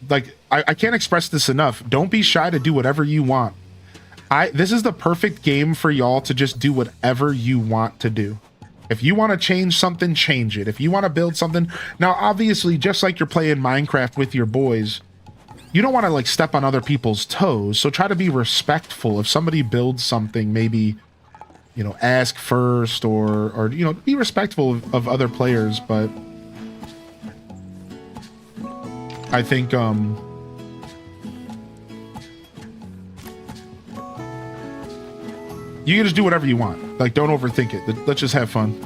like, I can't express this enough. Don't be shy to do whatever you want. This is the perfect game for y'all to just do whatever you want to do. If you want to change something, change it. If you want to build something... Now, obviously, just like you're playing Minecraft with your boys, you don't want to, like, step on other people's toes. So try to be respectful. If somebody builds something, maybe, you know, ask first or you know, be respectful of other players. But I think, you can just do whatever you want. Like, don't overthink it. Let's just have fun.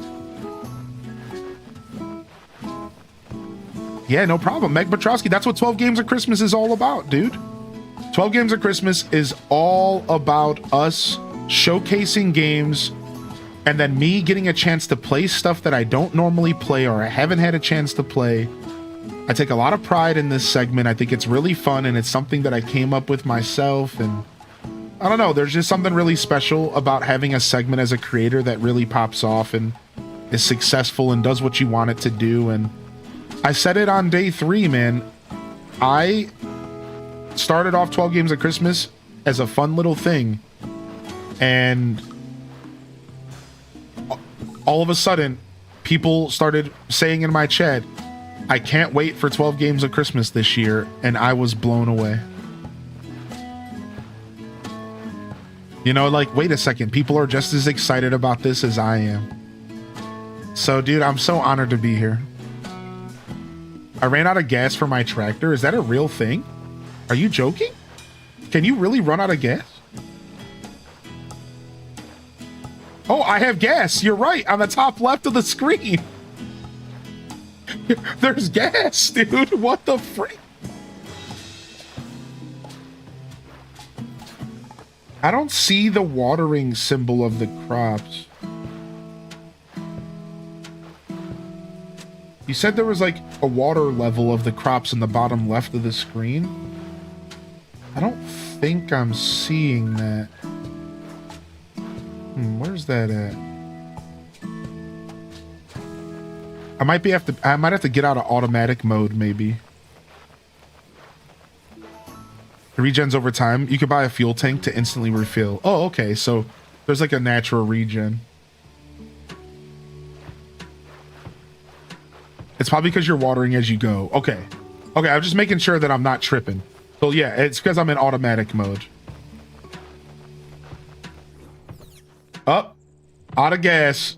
Yeah, no problem. Meg Petrosky, that's what 12 Games of Christmas is all about, dude. 12 Games of Christmas is all about us showcasing games and then me getting a chance to play stuff that I don't normally play or I haven't had a chance to play. I take a lot of pride in this segment. I think it's really fun and it's something that I came up with myself, and I don't know, there's just something really special about having a segment as a creator that really pops off and is successful and does what you want it to do. And I said it on day 3, man. I started off 12 Games of Christmas as a fun little thing, and all of a sudden, people started saying in my chat, I can't wait for 12 Games of Christmas this year, and I was blown away. You know, like, wait a second. People are just as excited about this as I am. So, dude, I'm so honored to be here. I ran out of gas for my tractor. Is that a real thing? Are you joking? Can you really run out of gas? Oh, I have gas. You're right. On the top left of the screen. There's gas, dude. What the freak? I don't see the watering symbol of the crops. You said there was like a water level of the crops in the bottom left of the screen. I don't think I'm seeing that. Where's that at? I might have to get out of automatic mode maybe. It regens over time. You could buy a fuel tank to instantly refill. Oh, okay. So there's like a natural regen. It's probably because you're watering as you go. Okay. Okay, I'm just making sure that I'm not tripping. So yeah, it's because I'm in automatic mode. Up. Out of gas.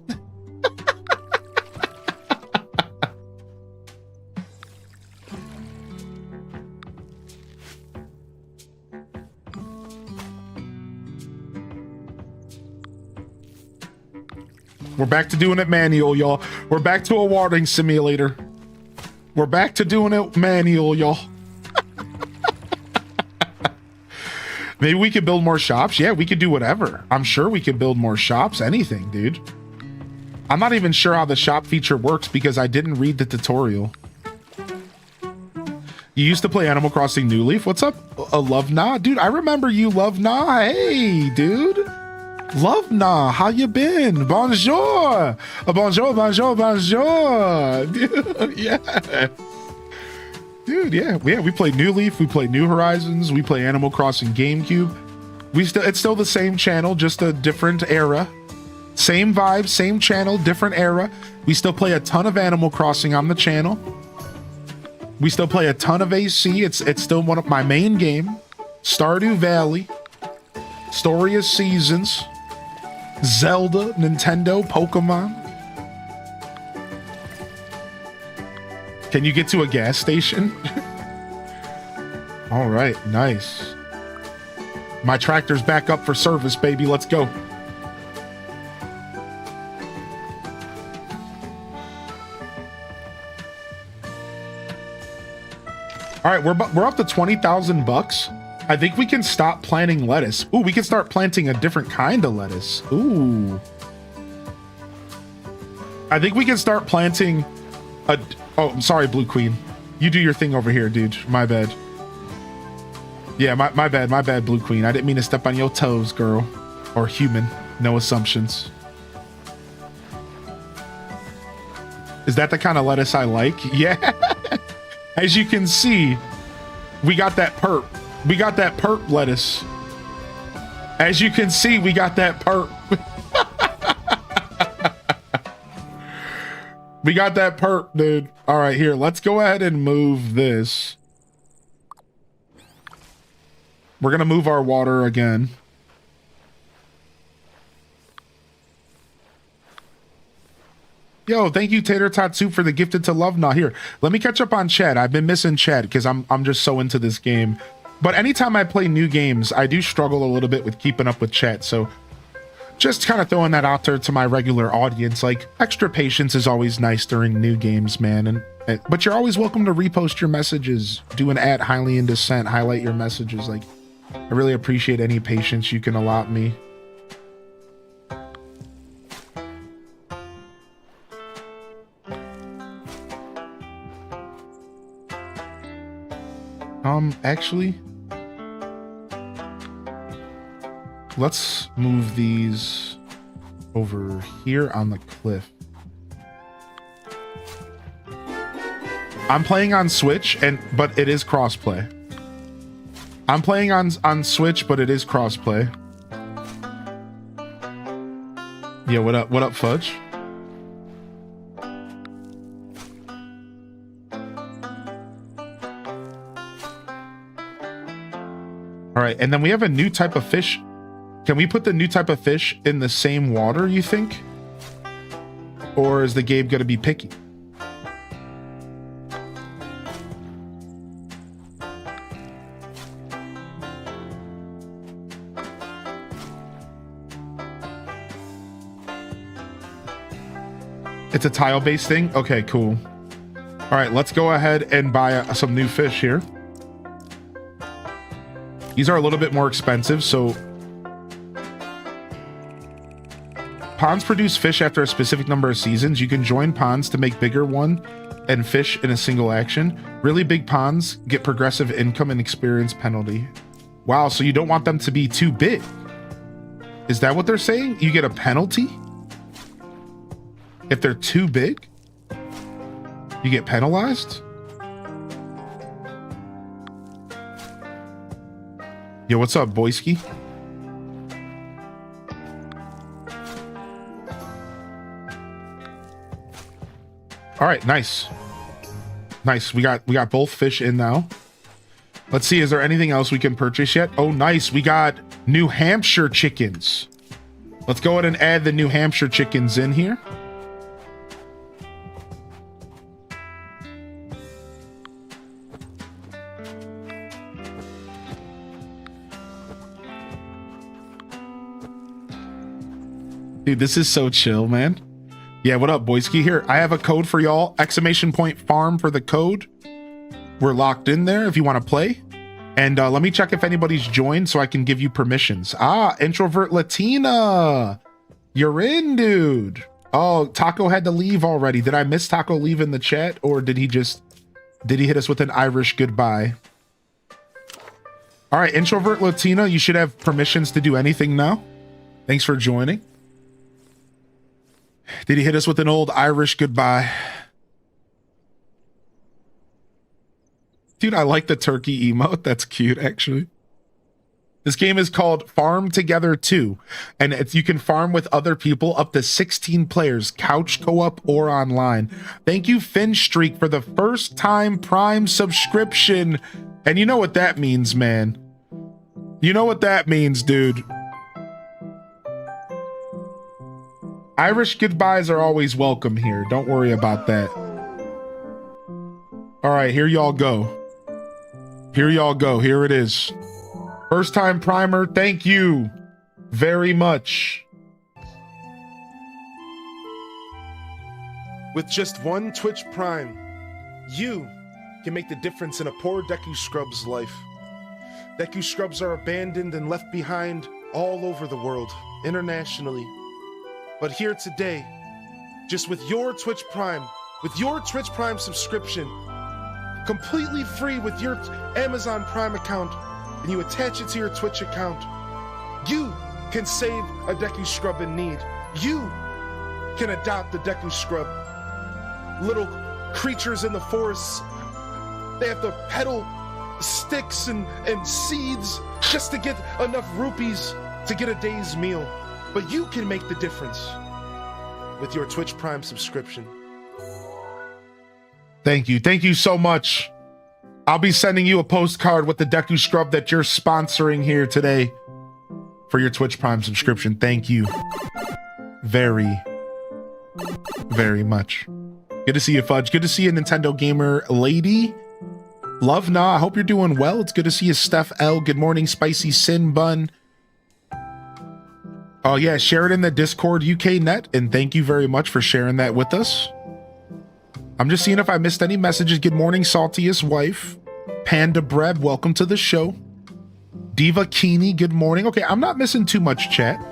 We're back to doing it manual, y'all. We're back to a watering simulator. We're back to doing it manual, y'all. Maybe we could build more shops. Yeah, we could do whatever. I'm sure we could build more shops. Anything, dude. I'm not even sure how the shop feature works because I didn't read the tutorial. You used to play Animal Crossing New Leaf. What's up, Love Nah? Dude, I remember you, Love Nah. Hey, dude. Love Nah, how you been? Bonjour. Bonjour, bonjour, bonjour. Dude, yeah. Dude, yeah. We played New Leaf, we played New Horizons, we play Animal Crossing GameCube. It's still the same channel, just a different era. Same vibe, same channel, different era. We still play a ton of Animal Crossing on the channel. We still play a ton of AC. It's still one of my main game. Stardew Valley. Story of Seasons. Zelda, Nintendo, Pokemon. Can you get to a gas station? All right, nice. My tractor's back up for service, baby. Let's go. All right, we're up to 20,000 bucks. I think we can stop planting lettuce. Ooh, we can start planting a different kind of lettuce. Ooh. I think we can start planting a... Oh, I'm sorry, Blue Queen. You do your thing over here, dude. My bad. Yeah, my bad, Blue Queen. I didn't mean to step on your toes, girl. Or human. No assumptions. Is that the kind of lettuce I like? Yeah. As you can see, we got that perp. We got that perp lettuce. As you can see, we got that perp. We got that perp, dude. All right, here. Let's go ahead and move this. We're going to move our water again. Yo, thank you, Tater Tatsu, for the gifted to love. Now here, let me catch up on chat. I've been missing chat because I'm just so into this game. But anytime I play new games, I do struggle a little bit with keeping up with chat. So just kind of throwing that out there to my regular audience. Like, extra patience is always nice during new games, man. But you're always welcome to repost your messages. Do an @ highly in dissent, highlight your messages. Like, I really appreciate any patience you can allot me. Actually, let's move these over here on the cliff. I'm playing on Switch, but it is crossplay. I'm playing on Switch, but it is crossplay. Yeah, what up? What up, Fudge? All right, and then we have a new type of fish Can we put the new type of fish in the same water, you think? Or is the game going to be picky? It's a tile-based thing? Okay, cool. All right, let's go ahead and buy some new fish here. These are a little bit more expensive, so... Ponds produce fish after a specific number of seasons. You can join ponds to make bigger one and fish in a single action. Really big ponds get progressive income and experience penalty. Wow, so you don't want them to be too big. Is that what they're saying? You get a penalty? If they're too big? You get penalized? Yo, what's up, Boyski? All right, nice. Nice. We got both fish in now. Let's see, is there anything else we can purchase yet? Oh, nice. We got New Hampshire chickens. Let's go ahead and add the New Hampshire chickens in here. Dude, this is so chill, man. Yeah, what up, Boyski? Here, I have a code for y'all. Exclamation point farm for the code. We're locked in there if you want to play. And let me check if anybody's joined so I can give you permissions. Ah, Introvert Latina. You're in, dude. Oh, Taco had to leave already. Did I miss Taco leave in the chat? Or did he hit us with an Irish goodbye? All right, Introvert Latina, you should have permissions to do anything now. Thanks for joining. Did he hit us with an old Irish goodbye? Dude, I like the turkey emote. That's cute, actually. This game is called Farm Together 2, and you can farm with other people up to 16 players, couch co-op or online. Thank you, Finstreak, for the first time Prime subscription. And you know what that means, man. You know what that means, dude. Irish goodbyes are always welcome here. Don't worry about that. All right, here y'all go. Here y'all go. Here it is. First time primer. Thank you very much. With just one Twitch Prime, you can make the difference in a poor Deku Scrub's life. Deku Scrubs are abandoned and left behind all over the world, internationally. But here today, just with your Twitch Prime subscription, completely free with your Amazon Prime account, and you attach it to your Twitch account, you can save a Deku Scrub in need. You can adopt a Deku Scrub. Little creatures in the forests, they have to peddle sticks and seeds just to get enough rupees to get a day's meal. But you can make the difference with your Twitch Prime subscription. Thank you. Thank you so much. I'll be sending you a postcard with the Deku Scrub that you're sponsoring here today for your Twitch Prime subscription. Thank you very, very much. Good to see you, Fudge. Good to see you, Nintendo Gamer Lady. Love Na, I hope you're doing well. It's good to see you, Steph L. Good morning, Spicy Sin Bun. Oh yeah, share it in the Discord UK net, and thank you very much for sharing that with us. I'm just seeing if I missed any messages. Good morning, Saltiest Wife. Panda Bread, welcome to the show. Diva Keeney, good morning. Okay, I'm not missing too much chat.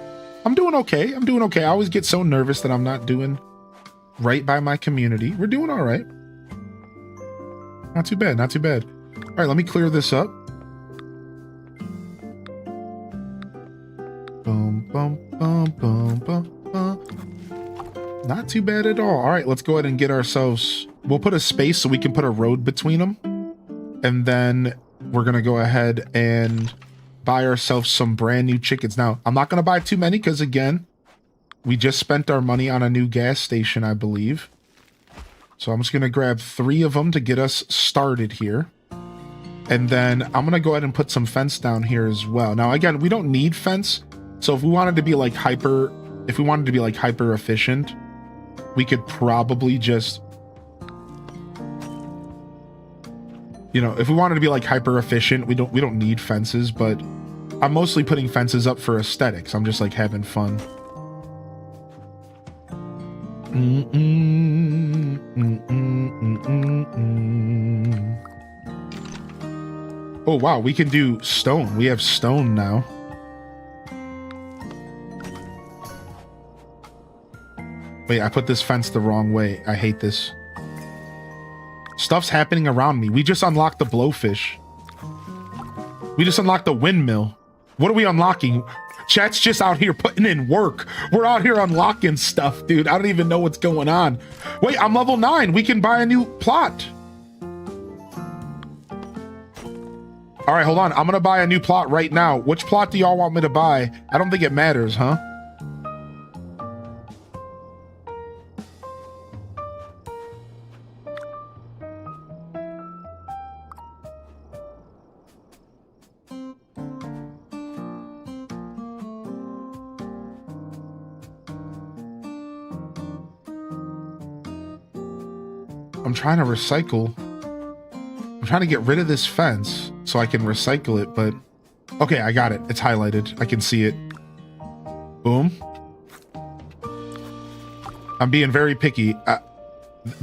I'm doing okay. I'm doing okay. I always get so nervous that I'm not doing right by my community. We're doing all right. Not too bad, not too bad. All right, let me clear this up. Boom, boom, boom, boom, boom, boom. Not too bad at all. All right, let's go ahead and get ourselves... We'll put a space so we can put a road between them. And then we're going to go ahead and buy ourselves some brand new chickens. Now, I'm not going to buy too many because, again, we just spent our money on a new gas station, I believe. So I'm just going to grab 3 of them to get us started here. And then I'm going to go ahead and put some fence down here as well. Now, again, we don't need fence So if we wanted to be like hyper efficient, we could probably just, you know, if we wanted to be like hyper efficient, we don't need fences, but I'm mostly putting fences up for aesthetics. I'm just like having fun. Oh wow, we can do stone. We have stone now. Wait, I put this fence the wrong way. I hate this. Stuff's happening around me. We just unlocked the blowfish. We just unlocked the windmill. What are we unlocking? Chat's just out here putting in work. We're out here unlocking stuff, dude. I don't even know what's going on. Wait, I'm level 9. We can buy a new plot. All right, hold on. I'm gonna buy a new plot right now. Which plot do y'all want me to buy? I don't think it matters, huh? I'm trying to recycle. I'm trying to get rid of this fence so I can recycle it, but okay, I got it. It's highlighted. I can see it. Boom. I'm being very picky.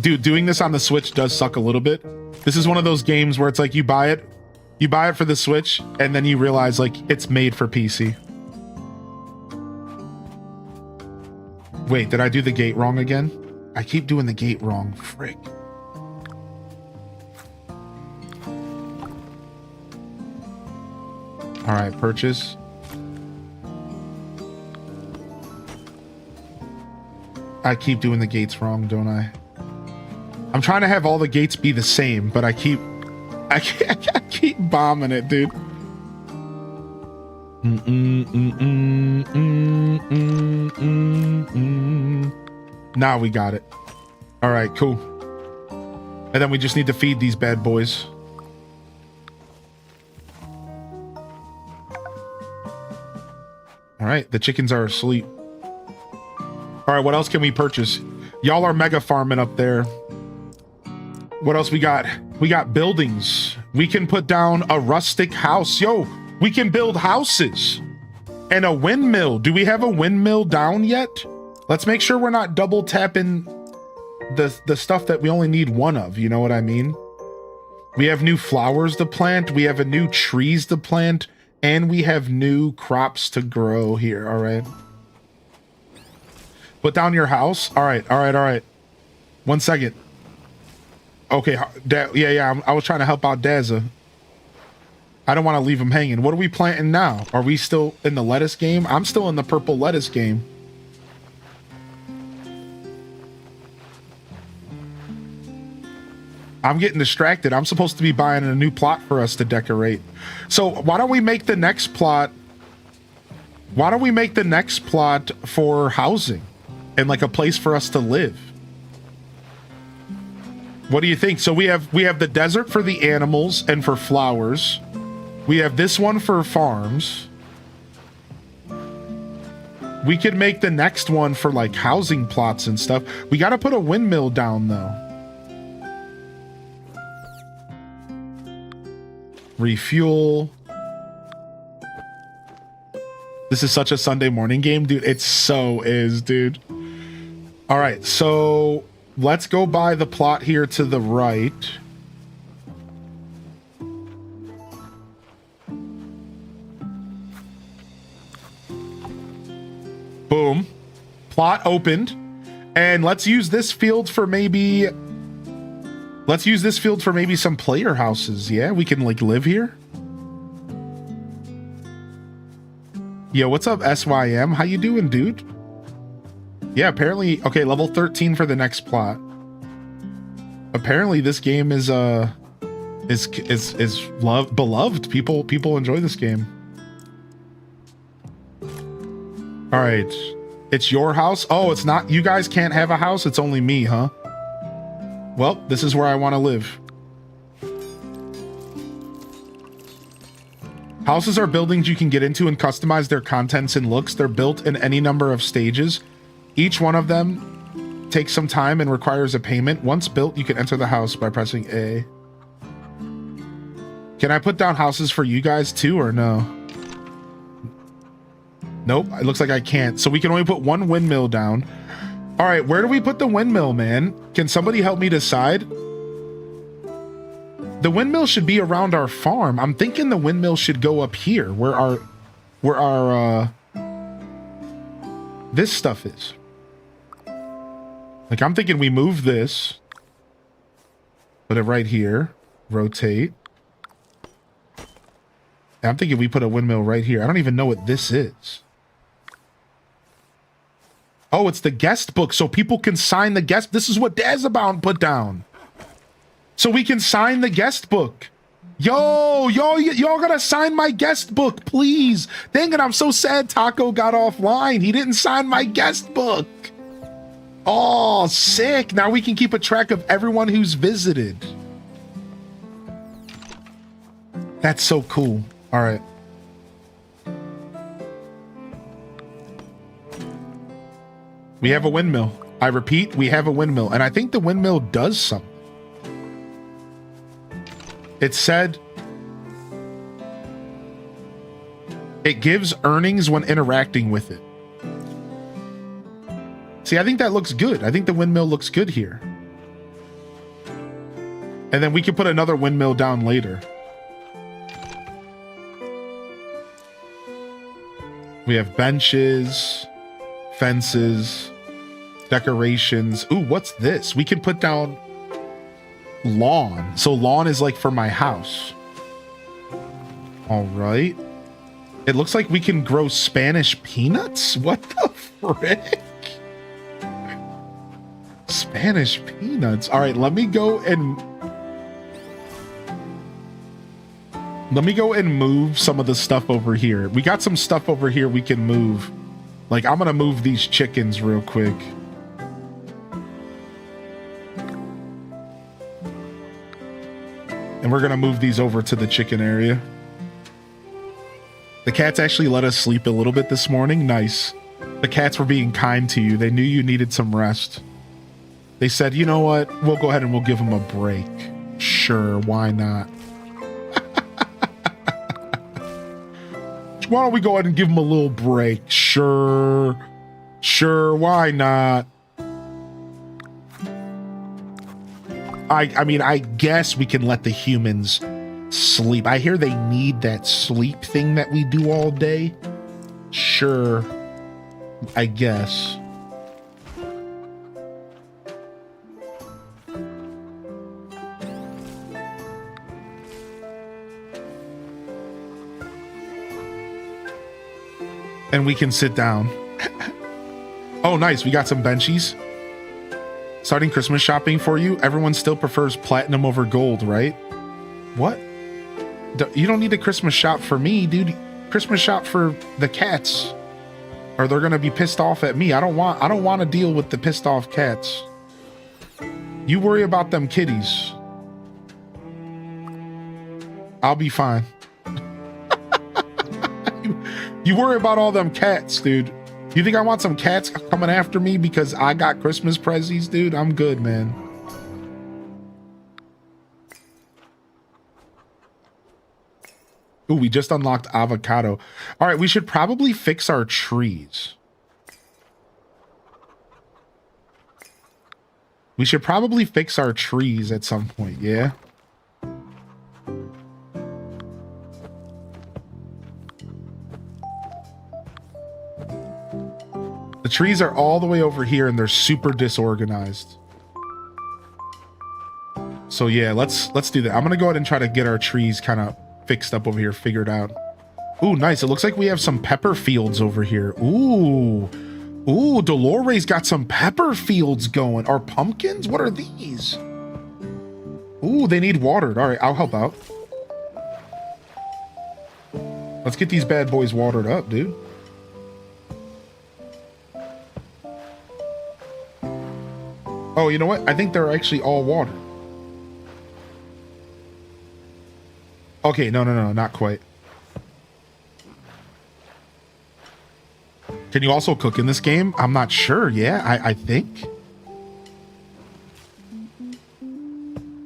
Dude, doing this on the Switch does suck a little bit. This is one of those games where it's like you buy it for the Switch, and then you realize like it's made for PC. Wait, did I do the gate wrong again? I keep doing the gate wrong. Frick. All right, purchase. I keep doing the gates wrong, don't I? I'm trying to have all the gates be the same, but I keep bombing it, dude. Now we got it. All right, cool. And then we just need to feed these bad boys. All right, the chickens are asleep. All right, what else can we purchase? Y'all are mega farming up there. What else we got? We got buildings. We can put down a rustic house. Yo, we can build houses. And a windmill. Do we have a windmill down yet? Let's make sure we're not double tapping the stuff that we only need one of. You know what I mean? We have new flowers to plant. We have a new trees to plant. And we have new crops to grow here. All right. Put down your house. All right. All right. All right. 1 second. Okay. Yeah. I was trying to help out Daza. I don't want to leave him hanging. What are we planting now? Are we still in the lettuce game? I'm still in the purple lettuce game. I'm getting distracted. I'm supposed to be buying a new plot for us to decorate. So why don't we make the next plot? Why don't we make the next plot for housing and like a place for us to live? What do you think? So we have the desert for the animals and for flowers. We have this one for farms. We could make the next one for like housing plots and stuff. We got to put a windmill down though. Refuel. This is such a Sunday morning game, dude. It so is, dude. All right, so let's go buy the plot here to the right. Boom. Plot opened. And let's use this field for maybe... Let's use this field for maybe some player houses. Yeah, we can like live here. Yo, what's up, SYM? How you doing, dude? Yeah, apparently... Okay, level 13 for the next plot. Apparently this game is beloved. People enjoy this game. All right. It's your house? Oh, it's not... You guys can't have a house? It's only me, huh? Well, this is where I want to live. Houses are buildings you can get into and customize their contents and looks. They're built in any number of stages. Each one of them takes some time and requires a payment. Once built, you can enter the house by pressing A. Can I put down houses for you guys too, or no? Nope, it looks like I can't. So we can only put one windmill down. All right, where do we put the windmill, man? Can somebody help me decide? The windmill should be around our farm. I'm thinking the windmill should go up here, where our this stuff is. Like, I'm thinking we move this, put it right here, rotate. And I'm thinking we put a windmill right here. I don't even know what this is. Oh, it's the guest book, so people can sign the guest. This is what Dad's about to put down. So we can sign the guest book. Y'all gotta sign my guest book, please. Dang it, I'm so sad Taco got offline. He didn't sign my guest book. Oh, sick. Now we can keep a track of everyone who's visited. That's so cool. All right. We have a windmill. I repeat, we have a windmill. And I think the windmill does something. It said it gives earnings when interacting with it. See, I think that looks good. I think the windmill looks good here. And then we can put another windmill down later. We have benches, fences, decorations. Ooh, what's this? We can put down lawn. So lawn is like for my house. All right. It looks like we can grow Spanish peanuts. What the frick? Spanish peanuts. All right, let me go and move some of the stuff over here. We got some stuff over here we can move. Like, I'm gonna move these chickens real quick. And we're gonna move these over to the chicken area. The cats actually let us sleep a little bit this morning. Nice. The cats were being kind to you. They knew you needed some rest. They said, you know what? We'll go ahead and we'll give them a break. Sure, why not? Why don't we go ahead and give them a little break? Sure, why not? I mean, I guess we can let the humans sleep. I hear they need that sleep thing that we do all day. Sure, I guess. And we can sit down. Oh, nice. We got some benchies. Starting Christmas shopping for you. Everyone still prefers platinum over gold, right? What? You don't need a Christmas shop for me, dude. Christmas shop for the cats. Or they're gonna be pissed off at me. I don't want to deal with the pissed off cats. You worry about them kitties. I'll be fine. You worry about all them cats, dude. You think I want some cats coming after me because I got Christmas prezzies, dude? I'm good, man. Ooh, we just unlocked avocado. All right, we should probably fix our trees. We should probably fix our trees at some point, yeah? The trees are all the way over here and they're super disorganized. So yeah, let's do that. I'm gonna go ahead and try to get our trees kind of fixed up over here, figured out. Ooh, nice. It looks like we have some pepper fields over here. Ooh, Dolores got some pepper fields going. Are pumpkins? What are these? Ooh, they need watered. All right, I'll help out. Let's get these bad boys watered up, dude. Oh, you know what? I think they're actually all water. Okay, no, not quite. Can you also cook in this game? I'm not sure. Yeah, I think.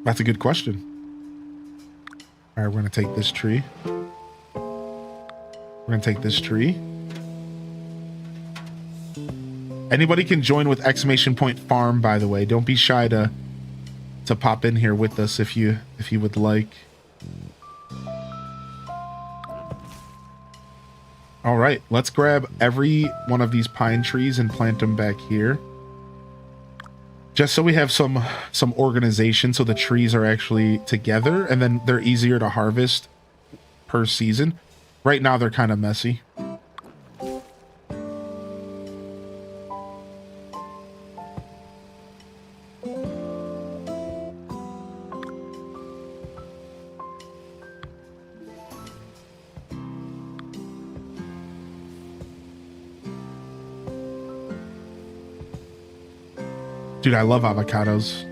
That's a good question. All right, we're going to take this tree. We're going to take this tree. Anybody can join with !farm, by the way. Don't be shy to pop in here with us if you would like. All right, let's grab every one of these pine trees and plant them back here. Just so we have some organization, so the trees are actually together, and then they're easier to harvest per season. Right now, they're kind of messy. Dude, I love avocados.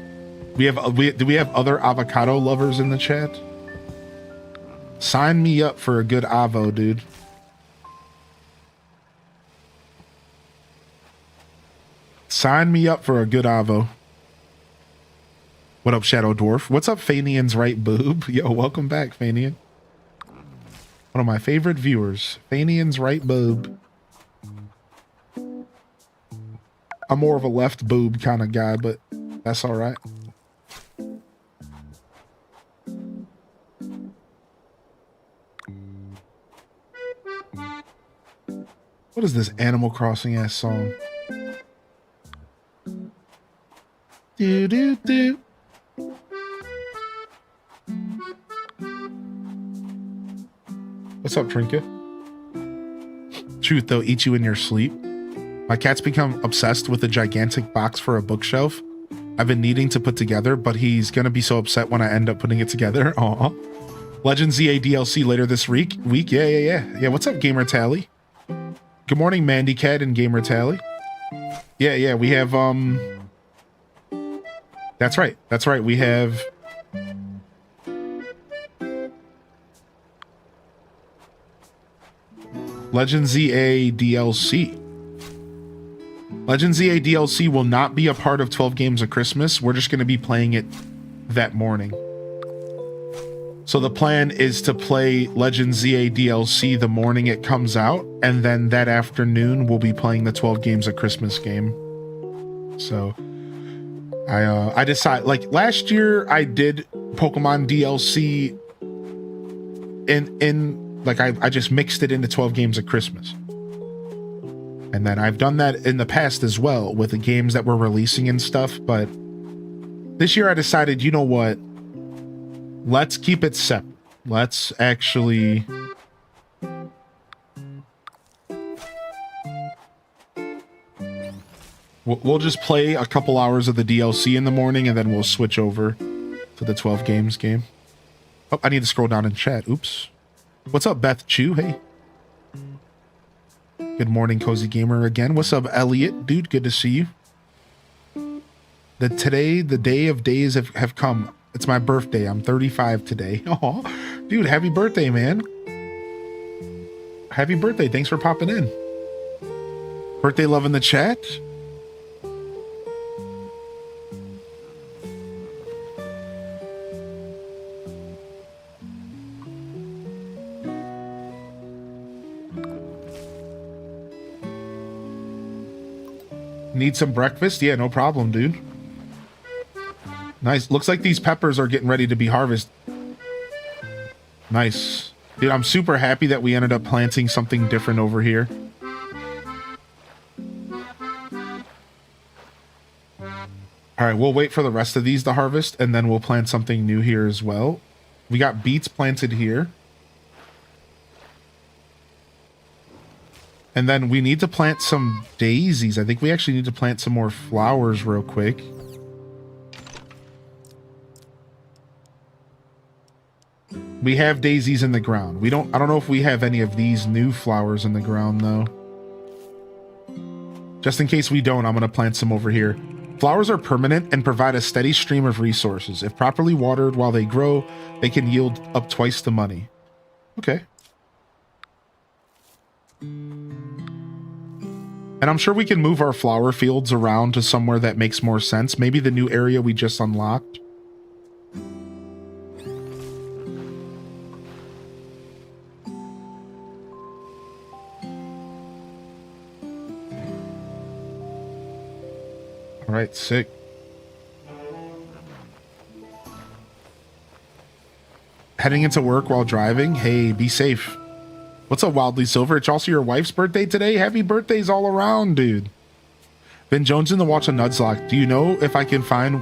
Do we have other avocado lovers in the chat? Sign me up for a good avo, dude. Sign me up for a good avo. What up, Shadow Dwarf? What's up, Fanian's right boob? Yo, welcome back, Fanian. One of my favorite viewers, Fanian's right boob. I'm more of a left boob kind of guy, but that's all right. What is this Animal Crossing ass song? Do do do. What's up, Trinket? Truth though, eat you in your sleep. My cat's become obsessed with a gigantic box for a bookshelf I've been needing to put together, but he's gonna be so upset when I end up putting it together. Aw. Legend ZA DLC later this week. Yeah. What's up, Gamer Tally? Good morning, Mandy Cat and Gamer Tally. Yeah, we have, That's right, we have... Legend ZA DLC. Legend ZA DLC will not be a part of 12 Games of Christmas. We're just going to be playing it that morning. So the plan is to play Legend ZA DLC the morning it comes out, and then that afternoon we'll be playing the 12 Games of Christmas game. So I decided, like last year I did Pokemon DLC in like I just mixed it into 12 Games of Christmas. And then I've done that in the past as well with the games that we're releasing and stuff. But this year I decided, you know what? Let's keep it separate. Let's actually... We'll just play a couple hours of the DLC in the morning and then we'll switch over to the 12 Games game. Oh, I need to scroll down and chat. Oops. What's up, Beth Chu? Hey. Good morning, Cozy Gamer again. What's up, Elliot? Dude, good to see you. Today, the day of days have come. It's my birthday. I'm 35 today. Oh, dude, happy birthday, man. Happy birthday. Thanks for popping in. Birthday love in the chat. Need some breakfast? Yeah, no problem, dude. Nice. Looks like these peppers are getting ready to be harvested. Nice. Dude, I'm super happy that we ended up planting something different over here. All right, we'll wait for the rest of these to harvest, and then we'll plant something new here as well. We got beets planted here. And then we need to plant some daisies. I think we actually need to plant some more flowers real quick. We have daisies in the ground. I don't know if we have any of these new flowers in the ground though. Just in case we don't, I'm going to plant some over here. Flowers are permanent and provide a steady stream of resources. If properly watered while they grow, they can yield up twice the money. Okay. And I'm sure we can move our flower fields around to somewhere that makes more sense. Maybe the new area we just unlocked. All right, sick. Heading into work while driving. Hey, be safe. What's up, Wildly Silver? It's also your wife's birthday today. Happy birthdays all around, dude. Ben Jones in the Watch of Nuzlocke. Do you know if I can find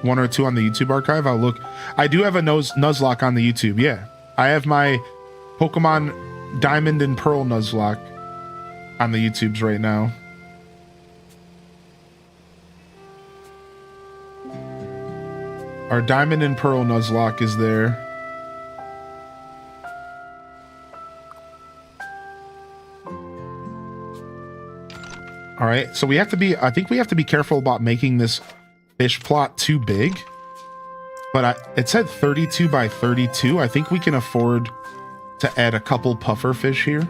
one or two on the YouTube archive? I'll look. I do have a Nuzlocke on the YouTube. Yeah, I have my Pokemon Diamond and Pearl Nuzlocke on the YouTubes right now. Our Diamond and Pearl Nuzlocke is there. All right, so we have to be, I think we have to be careful about making this fish plot too big. But it said 32 by 32. I think we can afford to add a couple puffer fish here.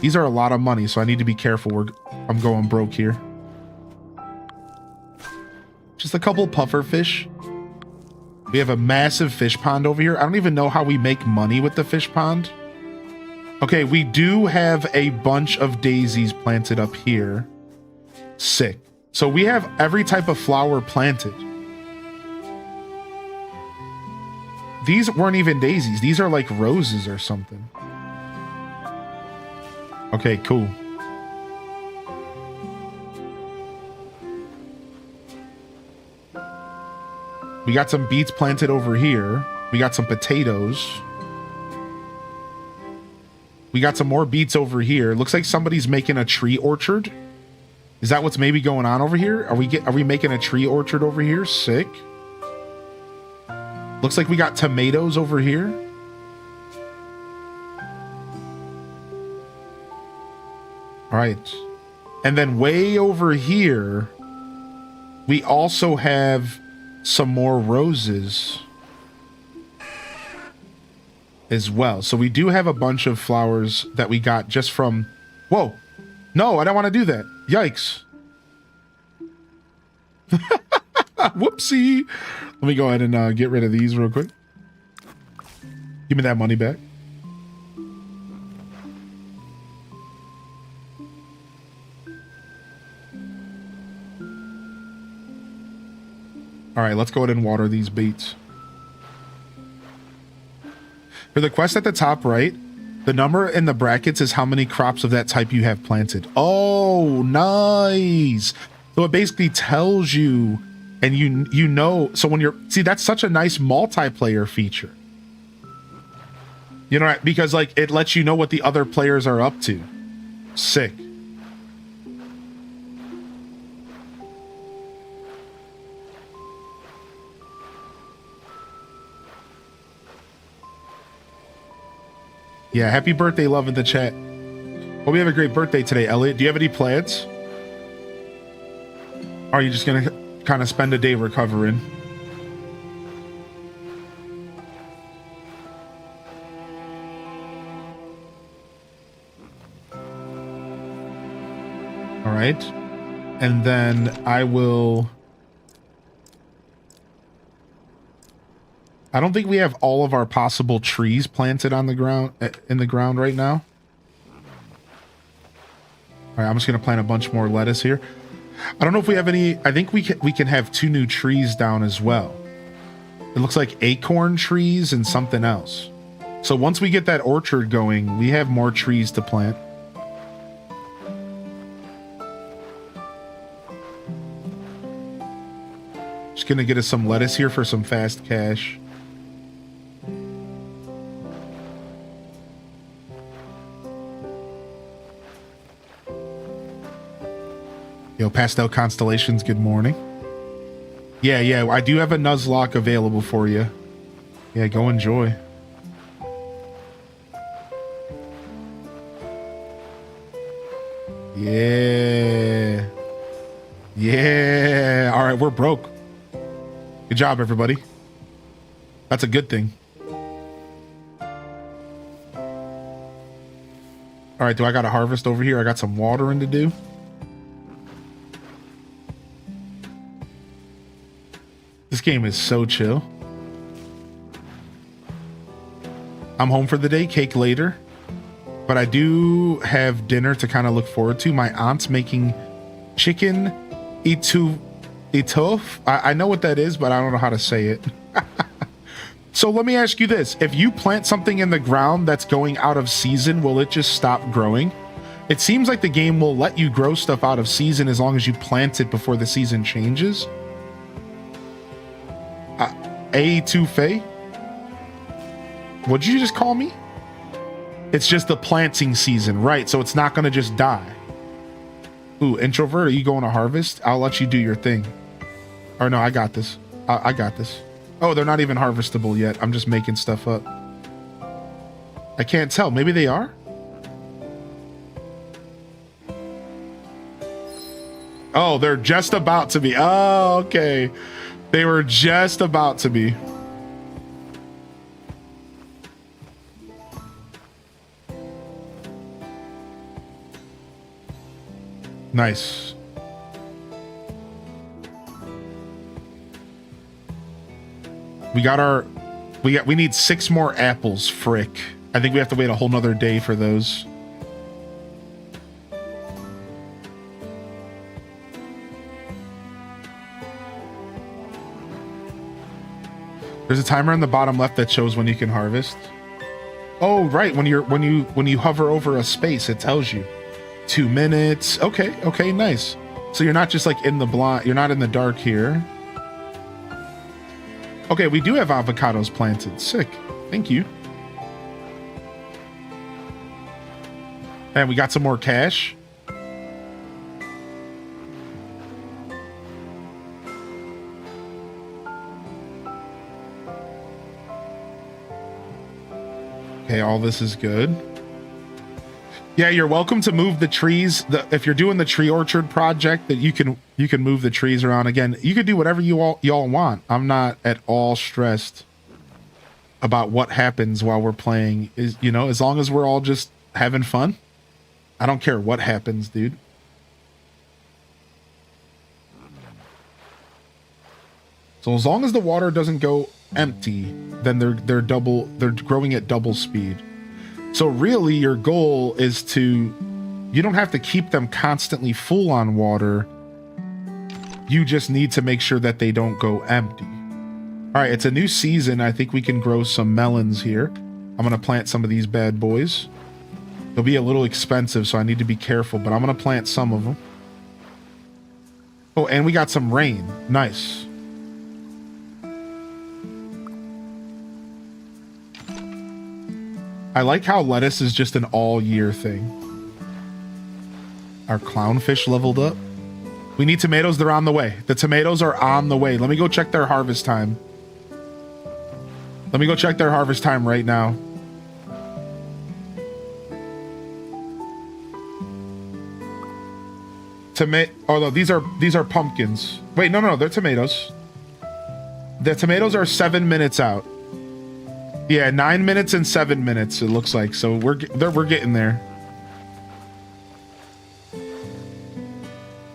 These are a lot of money, so I need to be careful. I'm going broke here. Just a couple puffer fish. We have a massive fish pond over here. I don't even know how we make money with the fish pond. Okay, we do have a bunch of daisies planted up here. Sick. So we have every type of flower planted. These weren't even daisies. These are like roses or something. Okay, cool. We got some beets planted over here. We got some potatoes. We got some more beets over here. Looks like somebody's making a tree orchard. Is that what's maybe going on over here? Are we making a tree orchard over here? Sick. Looks like we got tomatoes over here. All right. And then way over here, we also have some more roses as well. So we do have a bunch of flowers that we got just from... Whoa. No, I don't want to do that. Yikes. Whoopsie. Let me go ahead and get rid of these real quick. Give me that money back. All right, let's go ahead and water these beets. For the quest at the top right, the number in the brackets is how many crops of that type you have planted. Oh, nice. So it basically tells you, and you know, so when you're, see, that's such a nice multiplayer feature. You know, because like it lets you know what the other players are up to. Sick. Yeah, happy birthday, love in the chat. Hope you have a great birthday today, Elliot. Do you have any plans? Or are you just gonna kind of spend a day recovering? All right. And then I will... I don't think we have all of our possible trees planted on the ground, in the ground right now. All right, I'm just gonna plant a bunch more lettuce here. I don't know if we have any. I think we can have 2 new trees down as well. It looks like acorn trees and something else. So once we get that orchard going, we have more trees to plant. Just gonna get us some lettuce here for some fast cash. Yo, Pastel Constellations, good morning. Yeah, I do have a Nuzlocke available for you. Yeah, go enjoy. Yeah. Yeah. All right, we're broke. Good job, everybody. That's a good thing. All right, do I got a harvest over here? I got some watering to do. game is so chill. I'm home for the day, cake later. But I do have dinner to kind of look forward to. My aunt's making chicken itof. I know what that is, but I don't know how to say it. So let me ask you this. If you plant something in the ground that's going out of season, will it just stop growing? It seems like the game will let you grow stuff out of season as long as you plant it before the season changes. A2Fe? What'd you just call me? It's just the planting season, right? So it's not going to just die. Ooh, introvert, are you going to harvest? I'll let you do your thing. Or no, I got this. I got this. Oh, they're not even harvestable yet. I'm just making stuff up. I can't tell. Maybe they are? Oh, they're just about to be. Oh, okay. They were just about to be. Nice. We need 6 more apples, frick. I think we have to wait a whole nother day for those. There's a timer on the bottom left that shows when you can harvest. Oh, right. When you hover over a space, it tells you 2 minutes. Okay, nice. So you're not just like in the blind, you're not in the dark here. Okay, we do have avocados planted. Sick. Thank you. And we got some more cash. Okay, all this is good. Yeah, you're welcome to move the trees. If you're doing the tree orchard project, that you can move the trees around. Again, you can do whatever y'all want. I'm not at all stressed about what happens while we're playing. As long as we're all just having fun. I don't care what happens, dude. So as long as the water doesn't go empty, then they're growing at double speed. So really your goal is you don't have to keep them constantly full on water. You just need to make sure that they don't go empty. All right, it's a new season. I think we can grow some melons here. I'm going to plant some of these bad boys. They'll be a little expensive, so I need to be careful, but I'm going to plant some of them. Oh, and we got some rain. Nice. I like how lettuce is just an all-year thing. Our clownfish leveled up. We need tomatoes. They're on the way. The tomatoes are on the way. Let me go check their harvest time. Let me go check their harvest time right now. Oh, no, these are pumpkins. Wait, no, they're tomatoes. The tomatoes are 7 minutes out. Yeah, 9 minutes and 7 minutes, it looks like. So we're getting there.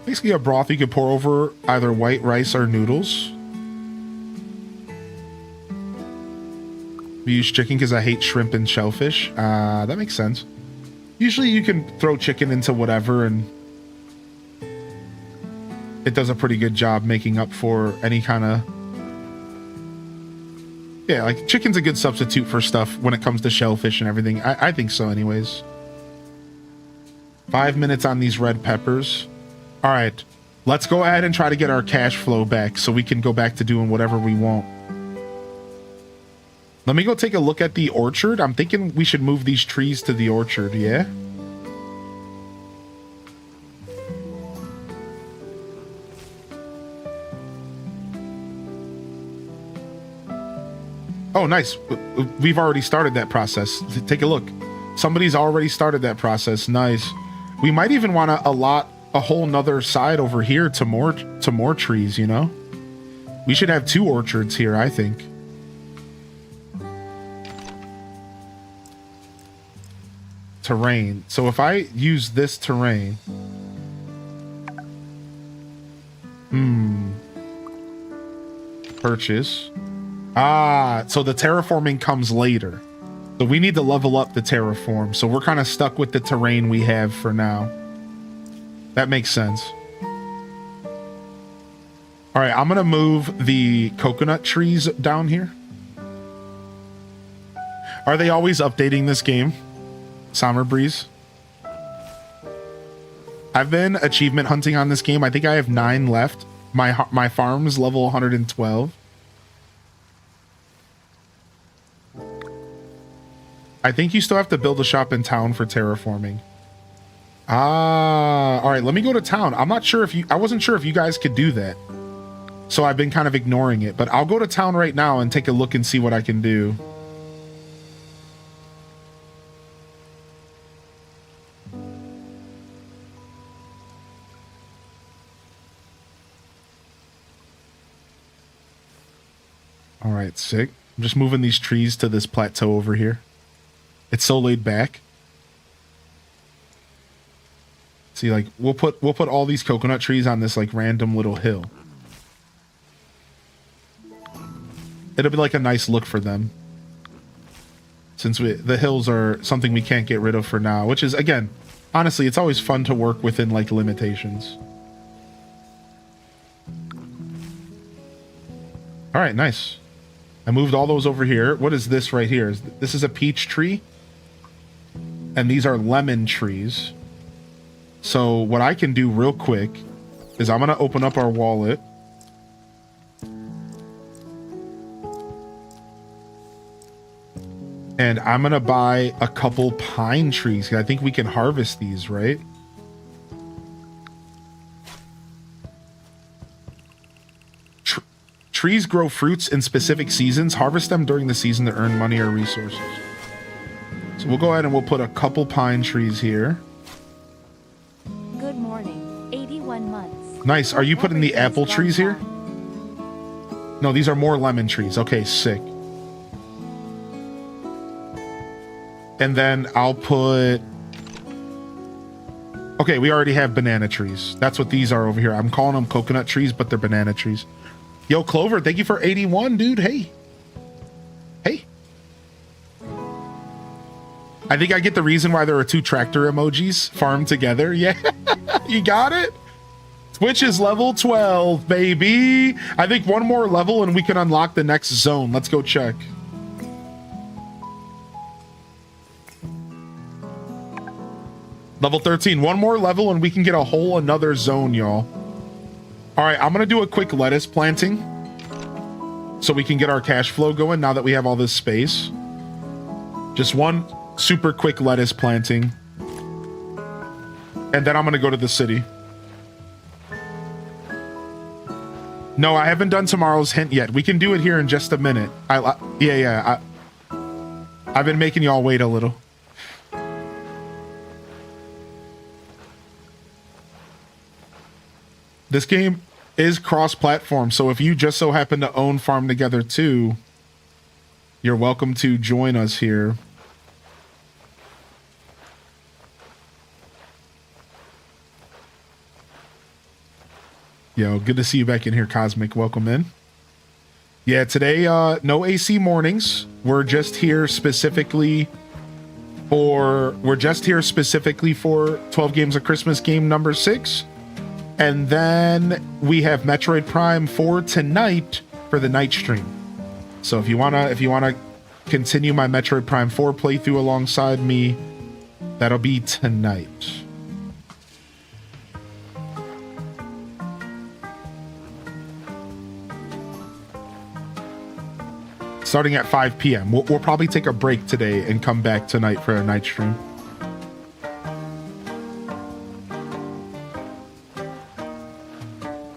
Basically a broth you could pour over either white rice or noodles. We use chicken because I hate shrimp and shellfish. That makes sense. Usually you can throw chicken into whatever and it does a pretty good job making up for any kind of... Yeah, like chicken's a good substitute for stuff when it comes to shellfish and everything. I think so anyways. 5 minutes on these red peppers. All right, let's go ahead and try to get our cash flow back so we can go back to doing whatever we want. Let me go take a look at the orchard. I'm thinking we should move these trees to the orchard, yeah? Oh, nice. We've already started that process. Take a look. Somebody's already started that process. Nice. We might even want to allot a whole nother side over here to more trees, you know? We should have 2 orchards here, I think. Terrain. So if I use this terrain... Purchase. Ah, so the terraforming comes later. So we need to level up the terraform. So we're kind of stuck with the terrain we have for now. That makes sense. All right, I'm going to move the coconut trees down here. Are they always updating this game? Summer Breeze? I've been achievement hunting on this game. I think I have 9 left. My farm's level 112. I think you still have to build a shop in town for terraforming. Ah, all right, let me go to town. I'm not sure if I wasn't sure if you guys could do that. So I've been kind of ignoring it, but I'll go to town right now and take a look and see what I can do. All right, sick. I'm just moving these trees to this plateau over here. It's so laid back. See, like we'll put all these coconut trees on this like random little hill. It'll be like a nice look for them. Since the hills are something we can't get rid of for now, which is, again, honestly, it's always fun to work within like limitations. All right, nice. I moved all those over here. What is this right here? This is a peach tree. And these are lemon trees. So what I can do real quick is I'm going to open up our wallet. And I'm going to buy a couple pine trees. I think we can harvest these, right? Trees grow fruits in specific seasons. Harvest them during the season to earn money or resources. So we'll go ahead and we'll put a couple pine trees here. Good morning. 81 months. Nice. Are you putting the apple trees here? No, these are more lemon trees. Okay, sick. And then I'll put... Okay, we already have banana trees. That's what these are over here. I'm calling them coconut trees, but they're banana trees. Yo, Clover, thank you for 81, dude. Hey. Hey. I think I get the reason why there are 2 tractor emojis farmed together. Yeah, you got it. Twitch is level 12, baby. I think one more level and we can unlock the next zone. Let's go check. Level 13. One more level and we can get a whole another zone, y'all. All right, I'm going to do a quick lettuce planting so we can get our cash flow going now that we have all this space. Just one super quick lettuce planting. And then I'm going to go to the city. No, I haven't done tomorrow's hint yet. We can do it here in just a minute. I've been making y'all wait a little. This game is cross-platform, so if you just so happen to own Farm Together 2, you're welcome to join us here. Yo, good to see you back in here, Cosmic. Welcome in. Yeah, today, no AC mornings. We're just here specifically for 12 Games of Christmas game number 6. And then we have Metroid Prime 4 tonight for the night stream. So if you wanna continue my Metroid Prime 4 playthrough alongside me, that'll be tonight. Starting at 5 p.m. We'll probably take a break today and come back tonight for a night stream.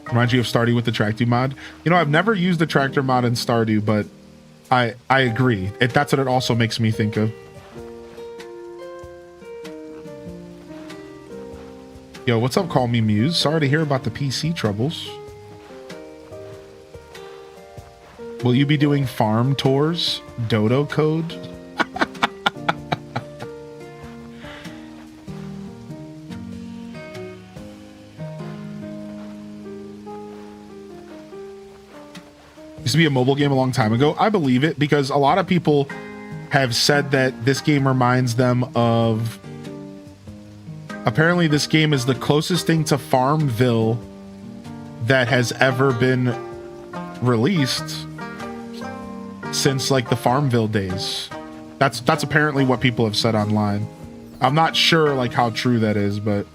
Reminds you of Stardew with the Tractor mod. You know, I've never used the Tractor mod in Stardew, but I agree. That's what it also makes me think of. Yo, what's up, Call Me Muse? Sorry to hear about the PC troubles. Will you be doing farm tours? Dodo code? Used to be a mobile game a long time ago. I believe it because a lot of people have said that this game reminds them of... Apparently this game is the closest thing to Farmville that has ever been released since like the Farmville days. That's apparently what people have said online. I'm not sure like how true that is, but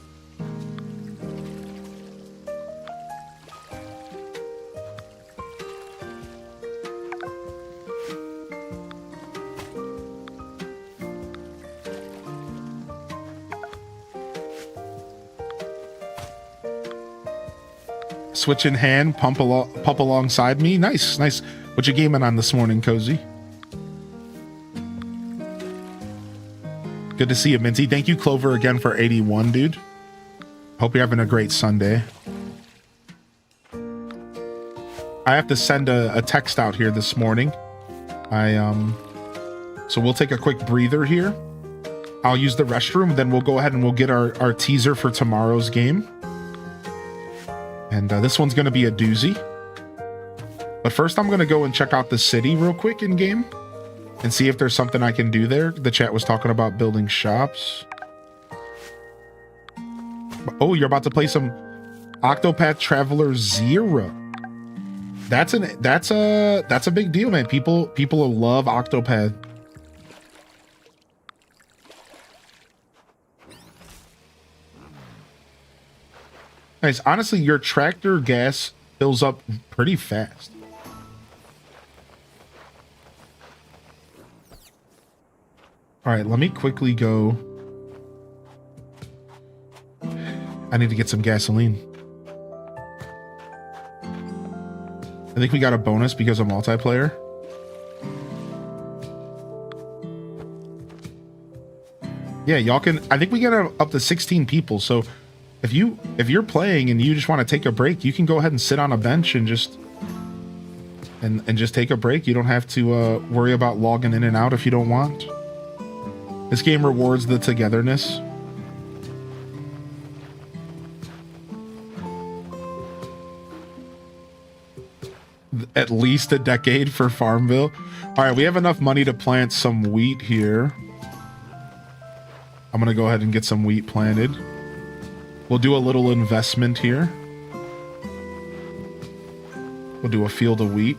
switch in hand, pump alongside me. Nice. What you gaming on this morning, Cozy? Good to see you, Minty. Thank you, Clover, again for 81, dude. Hope you're having a great Sunday. I have to send a text out here this morning. So we'll take a quick breather here. I'll use the restroom, then we'll go ahead and we'll get our teaser for tomorrow's game. And this one's going to be a doozy. But first, I'm going to go and check out the city real quick in game and see if there's something I can do there. The chat was talking about building shops. Oh, you're about to play some Octopath Traveler 0. That's a big deal, man. People love Octopath. Nice. Honestly, your tractor gas fills up pretty fast. All right, let me quickly go. I need to get some gasoline. I think we got a bonus because of multiplayer. Yeah, y'all can. I think we get up to 16 people. So if you're playing and you just want to take a break, you can go ahead and sit on a bench and just take a break. You don't have to worry about logging in and out if you don't want. This game rewards the togetherness. At least a decade for Farmville. All right, we have enough money to plant some wheat here. I'm gonna go ahead and get some wheat planted. We'll do a little investment here. We'll do a field of wheat.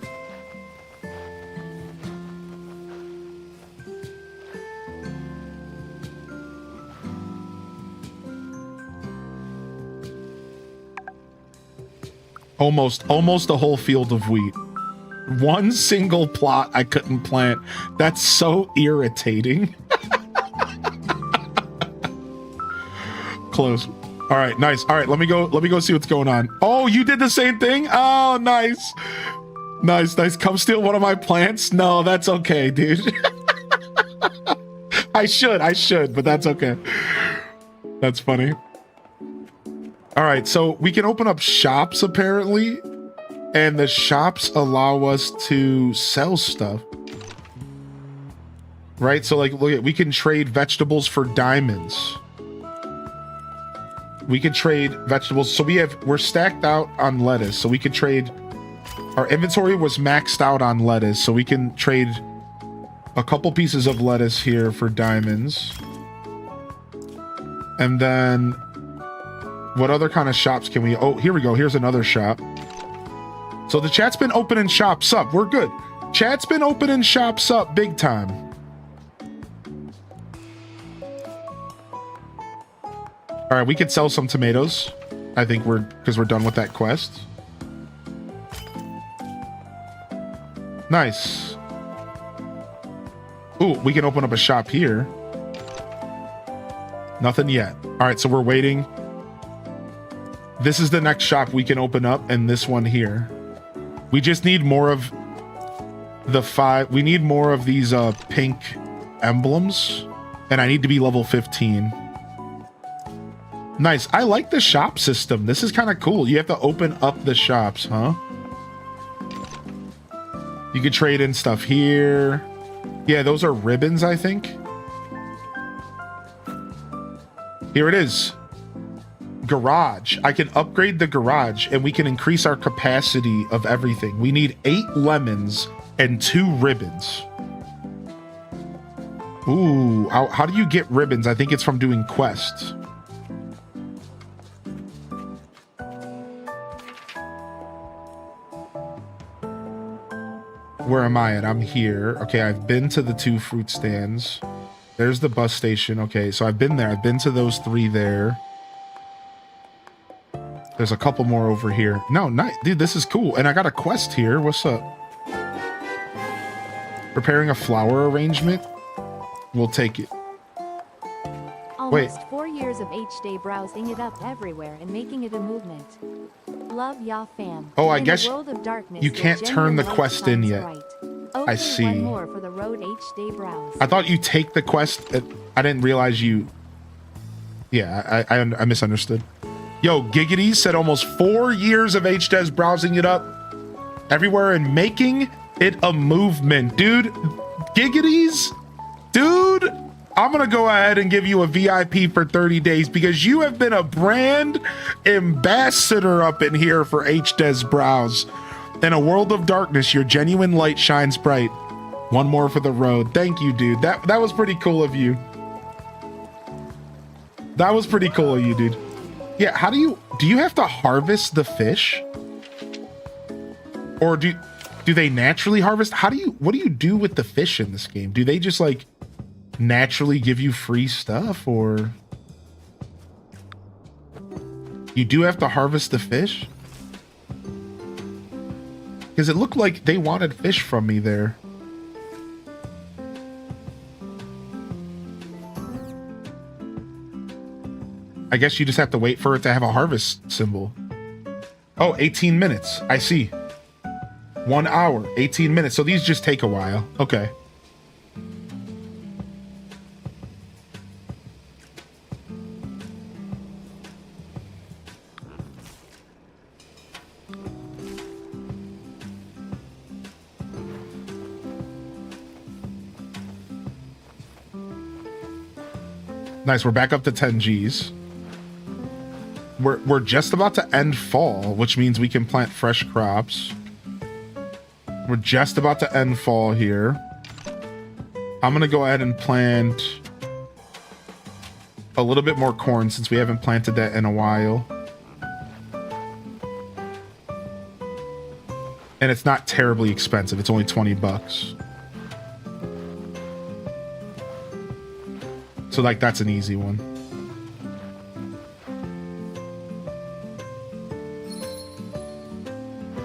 Almost a whole field of wheat. One single plot I couldn't plant. That's so irritating. Close. All right, nice. All right, let me go see what's going on. Oh, you did the same thing? Oh, nice. Nice. Come steal one of my plants? No, that's okay, dude. I should, but that's okay. That's funny. All right, so we can open up shops apparently, and the shops allow us to sell stuff. Right? So like, look at, we can trade vegetables for diamonds. We can trade vegetables. So we're stacked out on lettuce. So we can trade, our inventory was maxed out on lettuce. So we can trade a couple pieces of lettuce here for diamonds. And then what other kind of shops can we, oh, here we go. Here's another shop. So the chat's been opening shops up. We're good. Chat's been opening shops up big time. All right, we could sell some tomatoes. I think because we're done with that quest. Nice. Ooh, we can open up a shop here. Nothing yet. All right, so we're waiting. This is the next shop we can open up, and this one here. We just need more of the we need more of these pink emblems, and I need to be level 15. Nice. I like the shop system. This is kind of cool. You have to open up the shops, huh? You could trade in stuff here. Yeah, those are ribbons, I think. Here it is. garage. I can upgrade the garage and we can increase our capacity of everything. We need 8 lemons and 2 ribbons. Ooh, how do you get ribbons? I think it's from doing quests. Where am I at? I'm here. Okay, I've been to the 2 fruit stands. There's the bus station. Okay, so I've been there. I've been to those 3 there. There's a couple more over here. No, nice. Dude, this is cool. And I got a quest here. What's up? Preparing a flower arrangement. We'll take it. Almost 4 years of H-Day browsing it up everywhere and making it a movement. Love ya fam. Oh, I In guess the world of darkness, you your can't turn genuine the light quest in shines yet. bright. I Okay, see. One more for the road H-Day browse. I thought you take the quest. I didn't realize you. Yeah, I misunderstood. Yo, Giggity said almost 4 years of HDES browsing it up everywhere and making it a movement. Dude, Giggities, dude, I'm going to go ahead and give you a VIP for 30 days because you have been a brand ambassador up in here for HDES browse. In a world of darkness, your genuine light shines bright. One more for the road. Thank you, dude. That was pretty cool of you. That was pretty cool of you, dude. Yeah, how do you have to harvest the fish? Or do they naturally harvest? What do you do with the fish in this game? Do they just like naturally give you free stuff, or you do have to harvest the fish? Because it looked like they wanted fish from me there. I guess you just have to wait for it to have a harvest symbol. Oh, 18 minutes. I see. 1 hour, 18 minutes. So these just take a while. Okay. Nice. We're back up to 10 Gs. We're just about to end fall, which means we can plant fresh crops. We're just about to end fall here. I'm gonna go ahead and plant a little bit more corn since we haven't planted that in a while. And it's not terribly expensive. It's only 20 bucks. So like that's an easy one.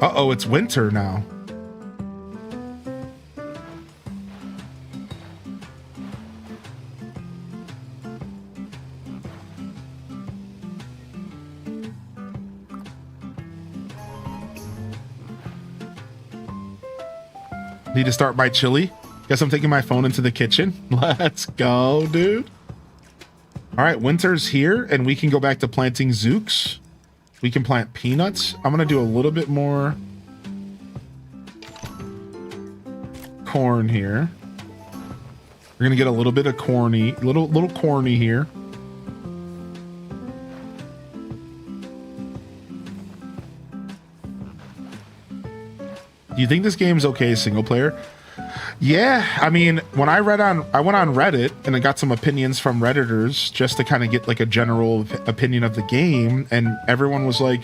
Uh-oh, it's winter now. Need to start my chili. Guess I'm taking my phone into the kitchen. Let's go, dude. All right, winter's here, and we can go back to planting zooks. We can plant peanuts. I'm gonna do a little bit more corn here. We're gonna get a little bit of little corny here. Do you think this game's okay single player? Yeah, I mean, when I went on Reddit and I got some opinions from Redditors just to kind of get like a general opinion of the game, and everyone was like,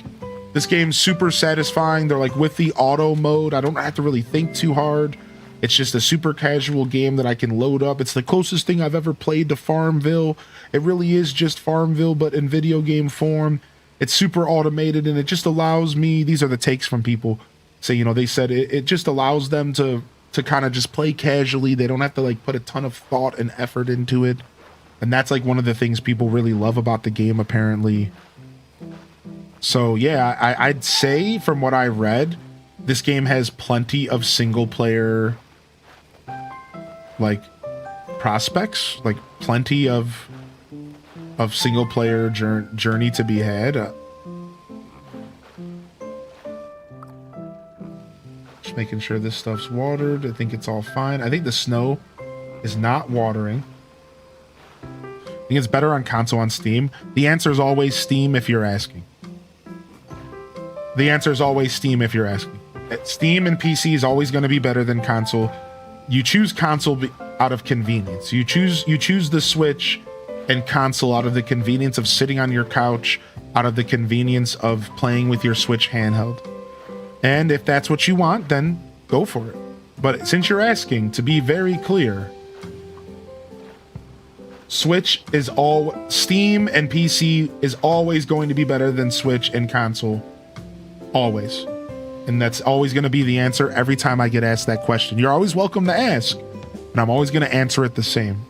this game's super satisfying. They're like, with the auto mode, I don't have to really think too hard. It's just a super casual game that I can load up. It's the closest thing I've ever played to Farmville. It really is just Farmville, but in video game form. It's super automated, and it just allows me, these are the takes from people, say, you know, they said it just allows them to kind of just play casually. They don't have to like put a ton of thought and effort into it. And that's like one of the things people really love about the game, apparently. So yeah, I'd say from what I read, this game has plenty of single player like prospects, like plenty of single player journey to be had. Just making sure this stuff's watered. I think it's all fine. I think the snow is not watering. think it's better on console on Steam? The answer is always Steam if you're asking. The answer is always Steam if you're asking. Steam and PC is always going to be better than console. You choose console out of convenience. You choose the Switch and console out of the convenience of sitting on your couch, out of the convenience of playing with your Switch handheld. And if that's what you want, then go for it. But since you're asking, to be very clear, Switch is Steam and PC is always going to be better than Switch and console. Always. And that's always going to be the answer every time I get asked that question. You're always welcome to ask, and I'm always going to answer it the same.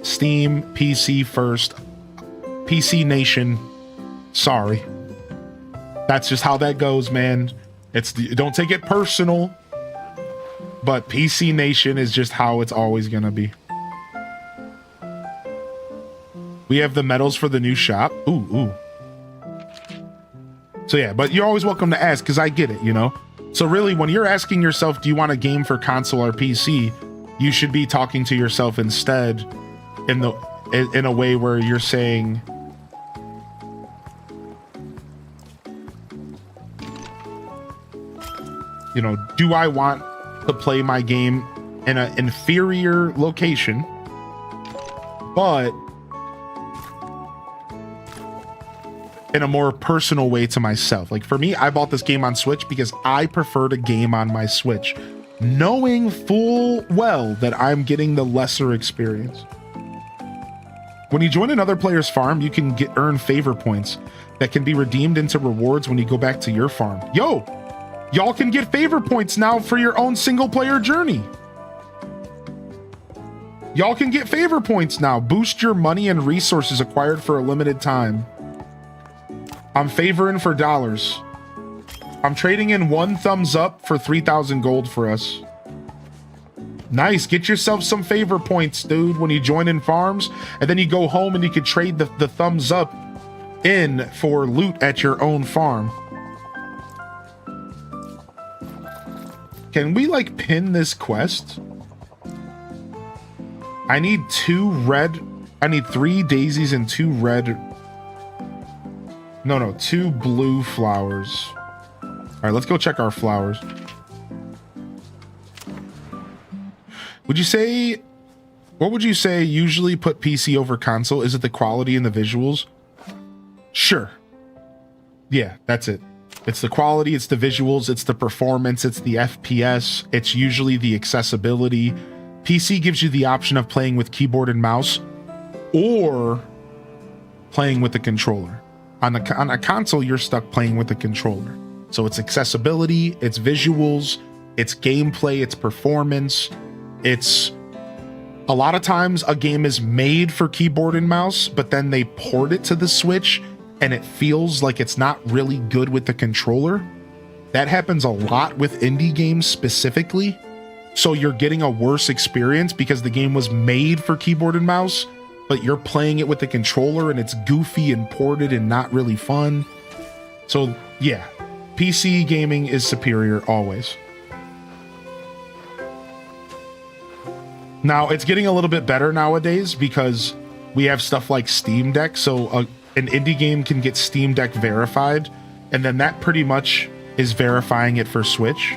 Steam, PC first. PC Nation, sorry. That's just how that goes, man. Don't take it personal, but PC Nation is just how it's always going to be. We have the medals for the new shop. Ooh. So yeah, but you're always welcome to ask because I get it, you know? So really, when you're asking yourself, do you want a game for console or PC? You should be talking to yourself instead in a way where you're saying, you know, do I want to play my game in an inferior location, but in a more personal way to myself? Like for me, I bought this game on Switch because I prefer to game on my Switch, knowing full well that I'm getting the lesser experience. When you join another player's farm, you can earn favor points that can be redeemed into rewards when you go back to your farm. Yo, y'all can get favor points now for your own single player journey. Y'all can get favor points now. Boost your money and resources acquired for a limited time. I'm favoring for dollars. I'm trading in 1 thumbs up for 3,000 gold for us. Nice. Get yourself some favor points, dude, when you join in farms, and then you go home and you can trade the thumbs up in for loot at your own farm. Can we like pin this quest? I need 3 daisies and 2 red. No, 2 blue flowers. All right, let's go check our flowers. What would you say usually put PC over console? Is it the quality and the visuals? Sure. Yeah, that's it. It's the quality, it's the visuals, it's the performance, it's the FPS, it's usually the accessibility. PC gives you the option of playing with keyboard and mouse or playing with the controller. On a console, you're stuck playing with the controller. So it's accessibility, it's visuals, it's gameplay, it's performance. It's a lot of times a game is made for keyboard and mouse, but then they port it to the Switch and it feels like it's not really good with the controller. That happens a lot with indie games specifically. So you're getting a worse experience because the game was made for keyboard and mouse, but you're playing it with the controller and it's goofy and ported and not really fun. So yeah, PC gaming is superior always. Now it's getting a little bit better nowadays because we have stuff like Steam Deck. So an indie game can get Steam Deck verified, and then that pretty much is verifying it for Switch.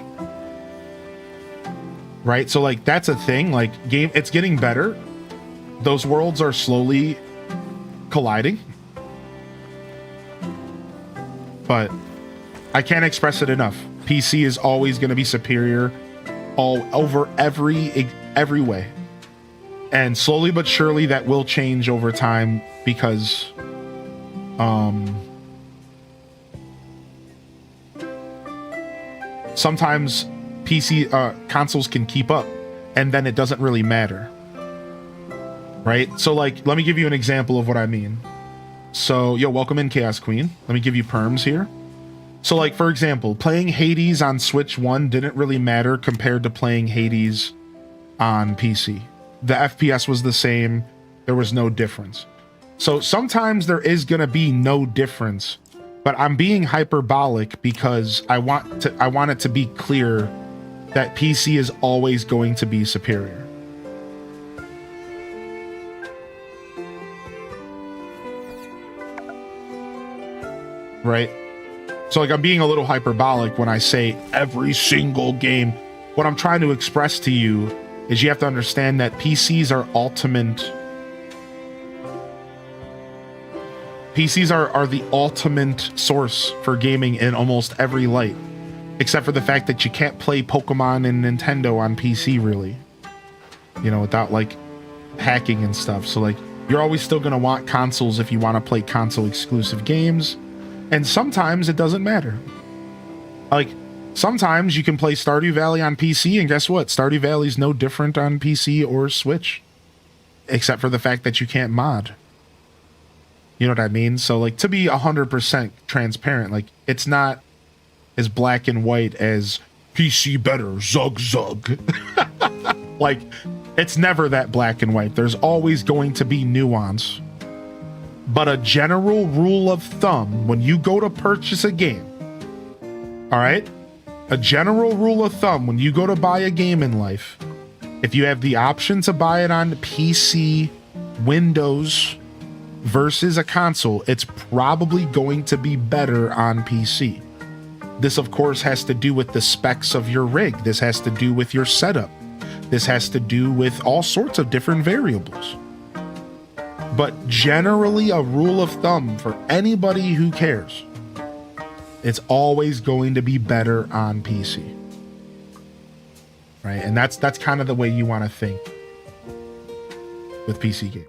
Right? So like that's a thing. Like it's getting better. Those worlds are slowly colliding. But I can't express it enough. PC is always going to be superior all over every way. And slowly but surely that will change over time because sometimes consoles can keep up and then it doesn't really matter. Right? So like, let me give you an example of what I mean. So, yo, welcome in, Chaos Queen. Let me give you perms here. So like, for example, playing Hades on Switch 1 didn't really matter compared to playing Hades on PC. The FPS was the same. There was no difference. So sometimes there is going to be no difference, but I'm being hyperbolic because I want it to be clear that PC is always going to be superior. right? So like I'm being a little hyperbolic when I say every single game. What I'm trying to express to you is you have to understand that PCs are ultimate. PCs are the ultimate source for gaming in almost every light, except for the fact that you can't play Pokemon and Nintendo on PC really, you know, without like hacking and stuff. So like you're always still going to want consoles if you want to play console exclusive games. And sometimes it doesn't matter. Like sometimes you can play Stardew Valley on PC, and guess what? Stardew Valley is no different on PC or Switch, except for the fact that you can't mod. You know what I mean? So like to be 100% transparent, like it's not as black and white as PC better, zug zug. Like it's never that black and white. There's always going to be nuance. But a general rule of thumb, when you go to purchase a game, all right? A general rule of thumb, when you go to buy a game in life, if you have the option to buy it on PC, Windows, versus a console, it's probably going to be better on PC. This, of course, has to do with the specs of your rig. This has to do with your setup. This has to do with all sorts of different variables. But generally, a rule of thumb for anybody who cares, it's always going to be better on PC. Right? And that's kind of the way you want to think with PC games.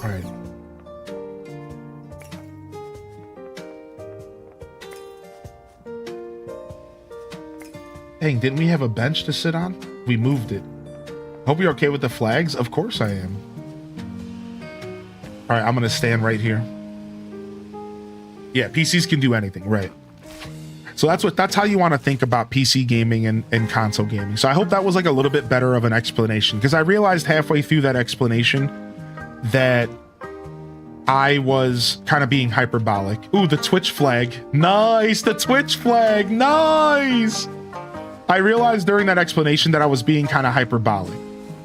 All right. Dang, didn't we have a bench to sit on? We moved it. Hope you're okay with the flags. Of course I am. All right, I'm going to stand right here. Yeah, PCs can do anything, right? So that's how you want to think about PC gaming and console gaming. So I hope that was like a little bit better of an explanation, because I realized halfway through that explanation that I was kind of being hyperbolic. Ooh, the Twitch flag. Nice, the Twitch flag. Nice. I realized during that explanation that I was being kind of hyperbolic.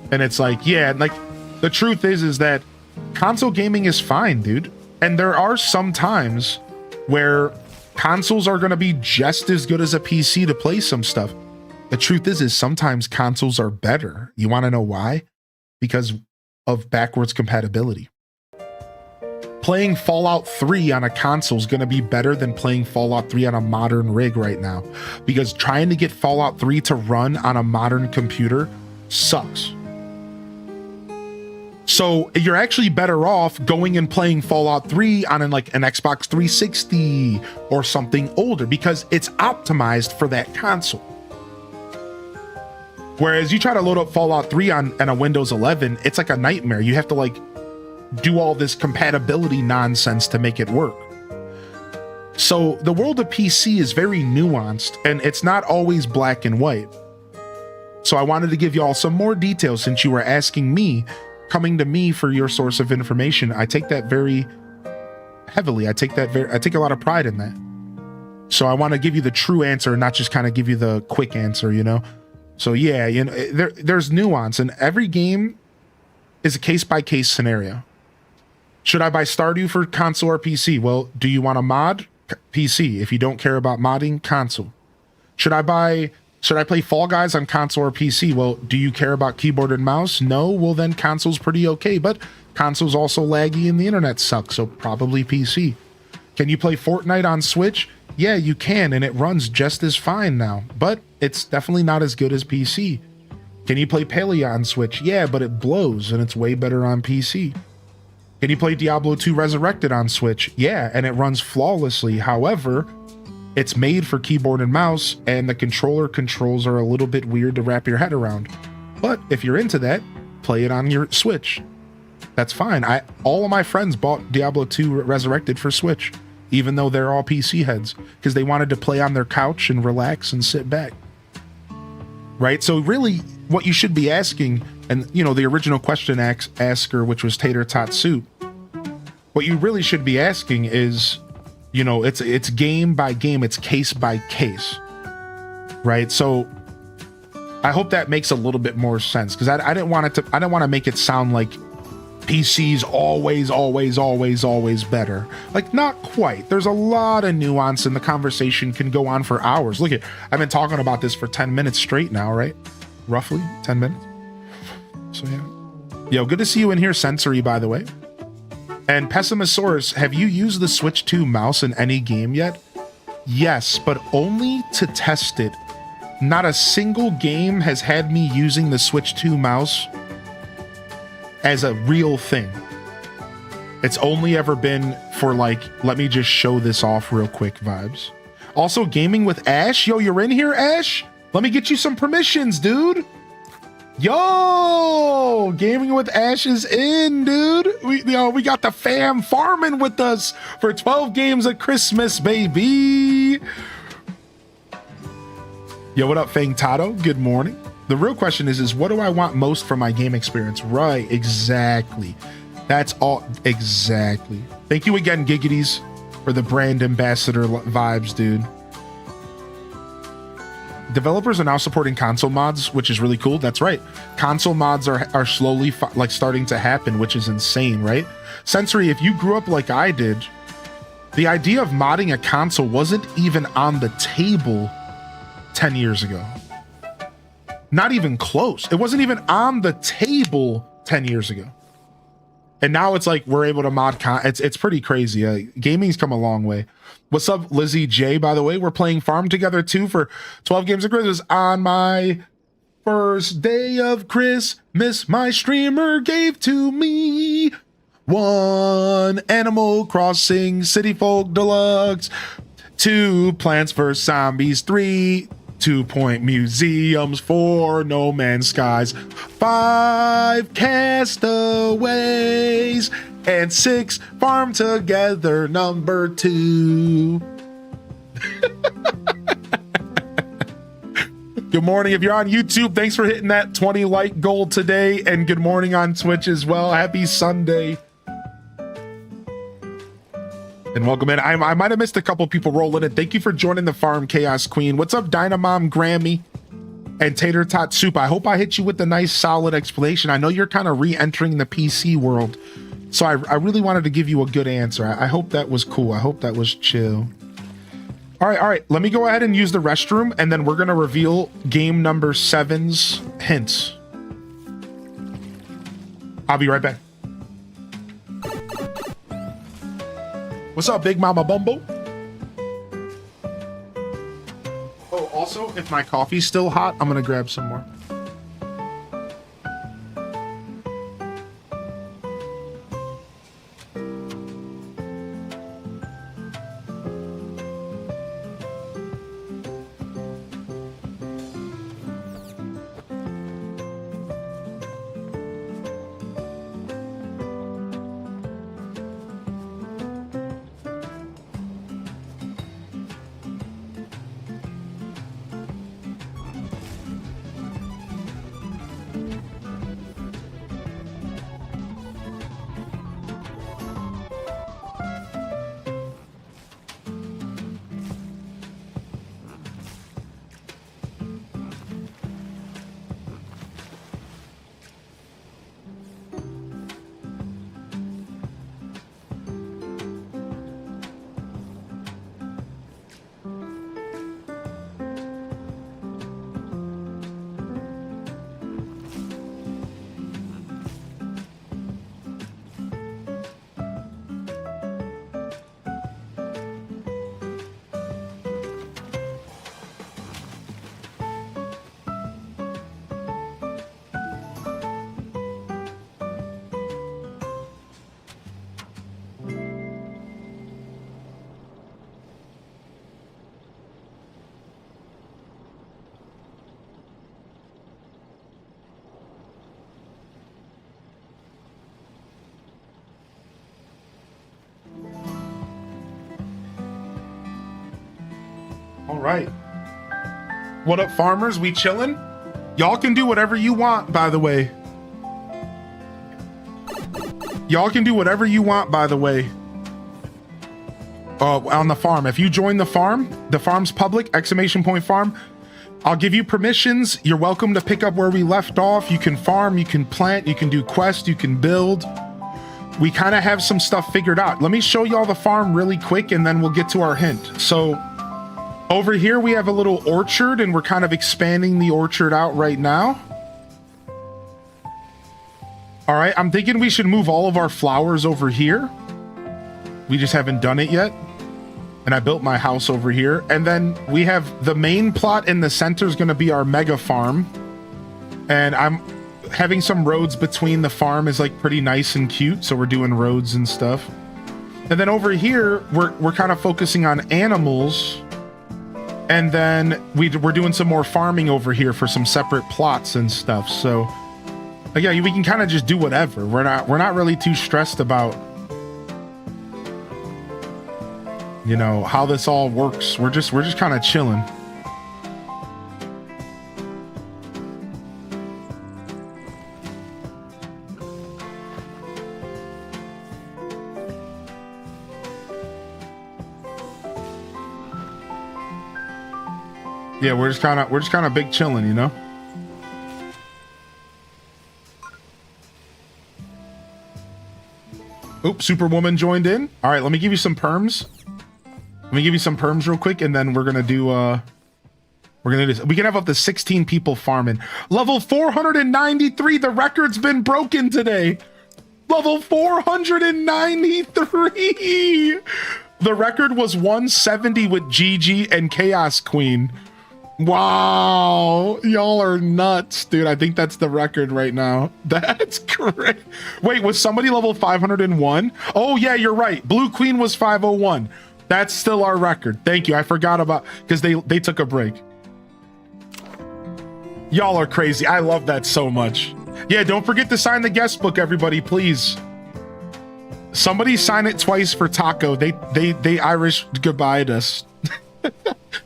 And it's like, yeah, like the truth is that console gaming is fine, dude. And there are some times where consoles are going to be just as good as a PC to play some stuff. The truth is sometimes consoles are better. You want to know why? Because of backwards compatibility. Playing Fallout 3 on a console is going to be better than playing Fallout 3 on a modern rig right now, because trying to get Fallout 3 to run on a modern computer sucks. So you're actually better off going and playing Fallout 3 on an Xbox 360 or something older, because it's optimized for that console. Whereas you try to load up Fallout 3 on a Windows 11, it's like a nightmare. You have to do all this compatibility nonsense to make it work. So the world of PC is very nuanced, and it's not always black and white. So I wanted to give you all some more details, since you were asking me, coming to me for your source of information. I take that very heavily. I take a lot of pride in that. So I want to give you the true answer, not just kind of give you the quick answer, you know? So yeah, you know, there's nuance, and every game is a case-by-case scenario. Should I buy Stardew for console or PC? Well, do you want to mod? PC. If you don't care about modding, console. Should I play Fall Guys on console or PC? Well, do you care about keyboard and mouse? No? Well, then console's pretty okay, but console's also laggy and the internet sucks, so probably PC. Can you play Fortnite on Switch? Yeah, you can, and it runs just as fine now, but it's definitely not as good as PC. Can you play Paleo on Switch? Yeah, but it blows, and it's way better on PC. Can you play Diablo 2 Resurrected on Switch? Yeah, and it runs flawlessly. However, it's made for keyboard and mouse, and the controller controls are a little bit weird to wrap your head around. But if you're into that, play it on your Switch. That's fine. All of my friends bought Diablo 2 Resurrected for Switch, even though they're all PC heads, because they wanted to play on their couch and relax and sit back. Right? So really, what you should be asking, and you know, the original question asker, which was Tater Tot Soup, what you really should be asking is, you know, it's game by game, it's case by case, right? So I hope that makes a little bit more sense, because I didn't want to make it sound like PC's always, always, always, always better. Like, not quite. There's a lot of nuance, and the conversation can go on for hours. Look at, I've been talking about this for 10 minutes straight now, right? Roughly 10 minutes. So yeah. Yo, good to see you in here, Sensory, by the way. And Pessimosaurus, have you used the Switch 2 mouse in any game yet? Yes, but only to test it. Not a single game has had me using the Switch 2 mouse as a real thing. It's only ever been for like, let me just show this off real quick vibes. Also, gaming with Ash. Yo, you're in here, Ash? Let me get you some permissions, dude. Yo, gaming with Ash is in, dude. We got the fam farming with us for 12 games at Christmas, baby. Yo, what up, Fang Tato? Good morning. The real question is what do I want most from my game experience? Right, exactly. That's all, exactly. Thank you again, Giggities, for the brand ambassador vibes, dude. Developers are now supporting console mods, which is really cool. That's right. Console mods are slowly like starting to happen, which is insane, right? Sensory, if you grew up like I did, the idea of modding a console wasn't even on the table 10 years ago. Not even close. It wasn't even on the table 10 years ago. And now it's like we're able to mod it's pretty crazy. Gaming's come a long way. What's up, Lizzie J, by the way? We're playing Farm Together 2 for 12 games of Christmas. On my first day of Christmas, my streamer gave to me 1 Animal Crossing City Folk Deluxe, 2 Plants vs. Zombies 3, 2-point museums, 4 No Man's Skies, 5 Castaways, and 6 Farm Together number 2. Good morning. If you're on YouTube, thanks for hitting that 20 like goal today, and good morning on Twitch as well. Happy Sunday. And welcome in. I might have missed a couple people rolling in. Thank you for joining the farm, Chaos Queen. What's up, Dynamom Grammy and Tater Tot Soup? I hope I hit you with a nice solid explanation. I know you're kind of re-entering the PC world, so I really wanted to give you a good answer. I hope that was cool. I hope that was chill. All right. Let me go ahead and use the restroom, and then we're going to reveal game number 7's hints. I'll be right back. What's up, Big Mama Bumbo? Oh, also, if my coffee's still hot, I'm gonna grab some more. All right. What up, farmers? We chilling? Y'all can do whatever you want, by the way. Y'all can do whatever you want, by the way. On the farm. If you join the farm's public, exclamation point farm, I'll give you permissions. You're welcome to pick up where we left off. You can farm, you can plant, you can do quests, you can build. we kind of have some stuff figured out. Let me show y'all the farm really quick and then we'll get to our hint. So over here we have a little orchard and we're kind of expanding the orchard out right now. All right, I'm thinking we should move all of our flowers over here. We just haven't done it yet. And I built my house over here. And then we have the main plot in the center is going to be our mega farm. And I'm having some roads between the farm is like pretty nice and cute. So we're doing roads and stuff. And then over here, we're kind of focusing on animals. And then we're doing some more farming over here for some separate plots and stuff. So yeah, we can kind of just do whatever. We're not really too stressed about, you know, how this all works. We're just kind of chilling. Yeah, we're just kind of big chilling, you know. Oops, Superwoman joined in. All right, let me give you some perms. Let me give you some perms real quick, and then we're gonna do we can have up to 16 people farming. Level 493. The record's been broken today. Level 493. The record was 170 with Gigi and Chaos Queen. Wow, y'all are nuts, dude. I think that's the record right now. That's great. Wait, was somebody level 501? Oh yeah, you're right. Blue Queen was 501. That's still our record. Thank you. I forgot about, because they took a break. Y'all are crazy. I love that so much. Yeah, don't forget to sign the guest book, everybody, please. Somebody sign it twice for Taco. They Irish goodbye'd us.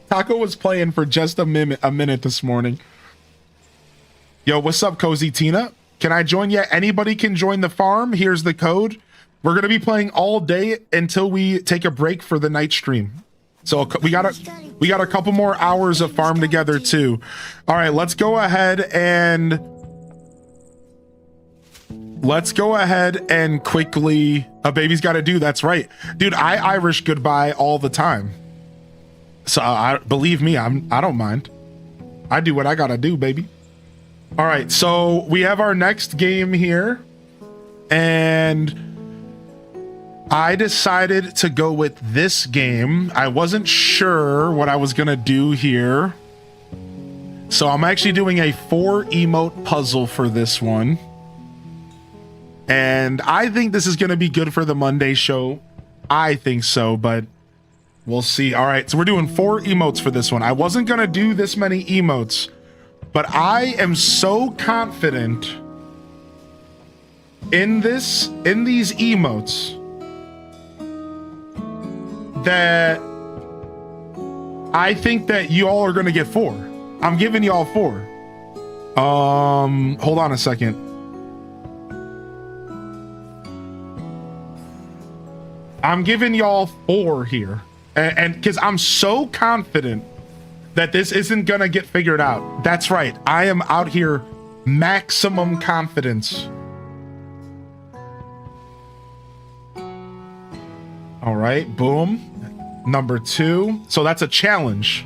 Taco was playing for just a minute this morning. Yo, what's up, Cozy Tina? Can I join yet? Anybody can join the farm. Here's the code. We're going to be playing all day until we take a break for the night stream. So we got a couple more hours of farm together too. All right, let's go ahead and quickly, a baby's got to do. That's right. Dude, I Irish goodbye all the time. So believe me, I don't mind. I do what I gotta do, baby. All right, so we have our next game here, and I decided to go with this game. I wasn't sure what I was gonna do here, so I'm actually doing a 4 emote puzzle for this one, and I think this is gonna be good for the Monday show. I think so, but we'll see. All right, so we're doing 4 emotes for this one. I wasn't gonna do this many emotes, but I am so confident in these emotes that I think that you all are gonna get 4. I'm giving you all 4. Hold on a second. I'm giving y'all 4 here. And because I'm so confident that this isn't gonna get figured out. That's right. I am out here maximum confidence. All right, boom. Number 2. So that's a challenge.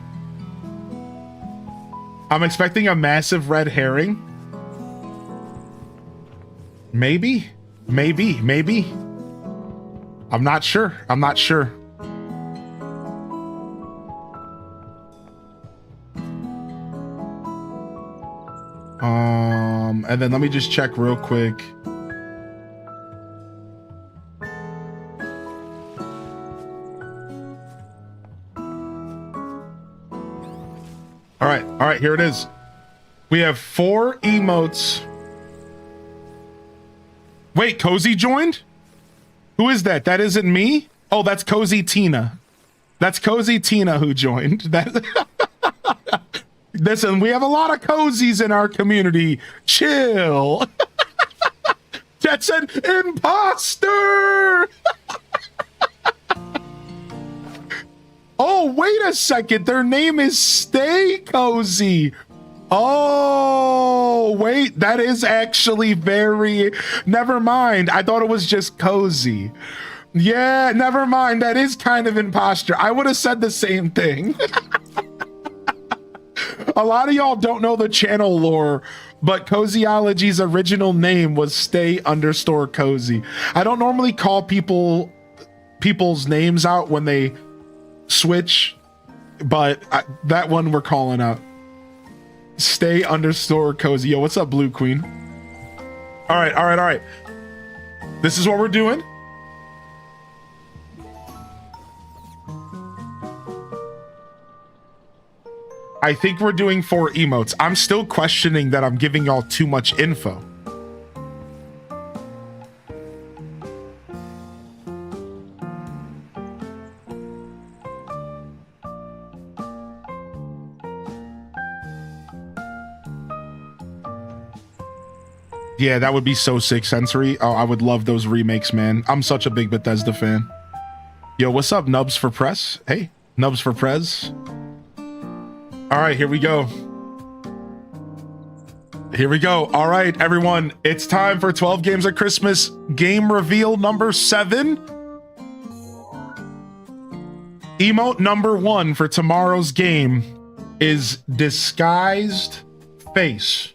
I'm expecting a massive red herring. Maybe. I'm not sure. And then let me just check real quick. All right, here it is. We have 4 emotes. Wait, Cozy joined? Who is that? That isn't me? Oh, that's Cozy Tina. That's Cozy Tina who joined. That Listen, we have a lot of cozies in our community. Chill. That's an imposter. Oh, wait a second. Their name is Stay Cozy. Oh, wait, that is actually very, never mind. I thought it was just cozy. Yeah, never mind. That is kind of imposter. I would have said the same thing. A lot of y'all don't know the channel lore, but Cozyology's original name was stay_cozy. I don't normally call people's names out when they switch, but that one we're calling out. Stay_cozy. Yo, what's up, Blue Queen? All right. This is what we're doing. I think we're doing 4 emotes. I'm still questioning that I'm giving y'all too much info. Yeah, that would be so sick, Sensory. Oh, I would love those remakes, man. I'm such a big Bethesda fan. Yo, what's up, Nubs for Press? Hey, Nubs for Prez. All right, here we go. Here we go. All right, everyone. It's time for 12 Games of Christmas game reveal number 7. Emote number 1 for tomorrow's game is Disguised Face.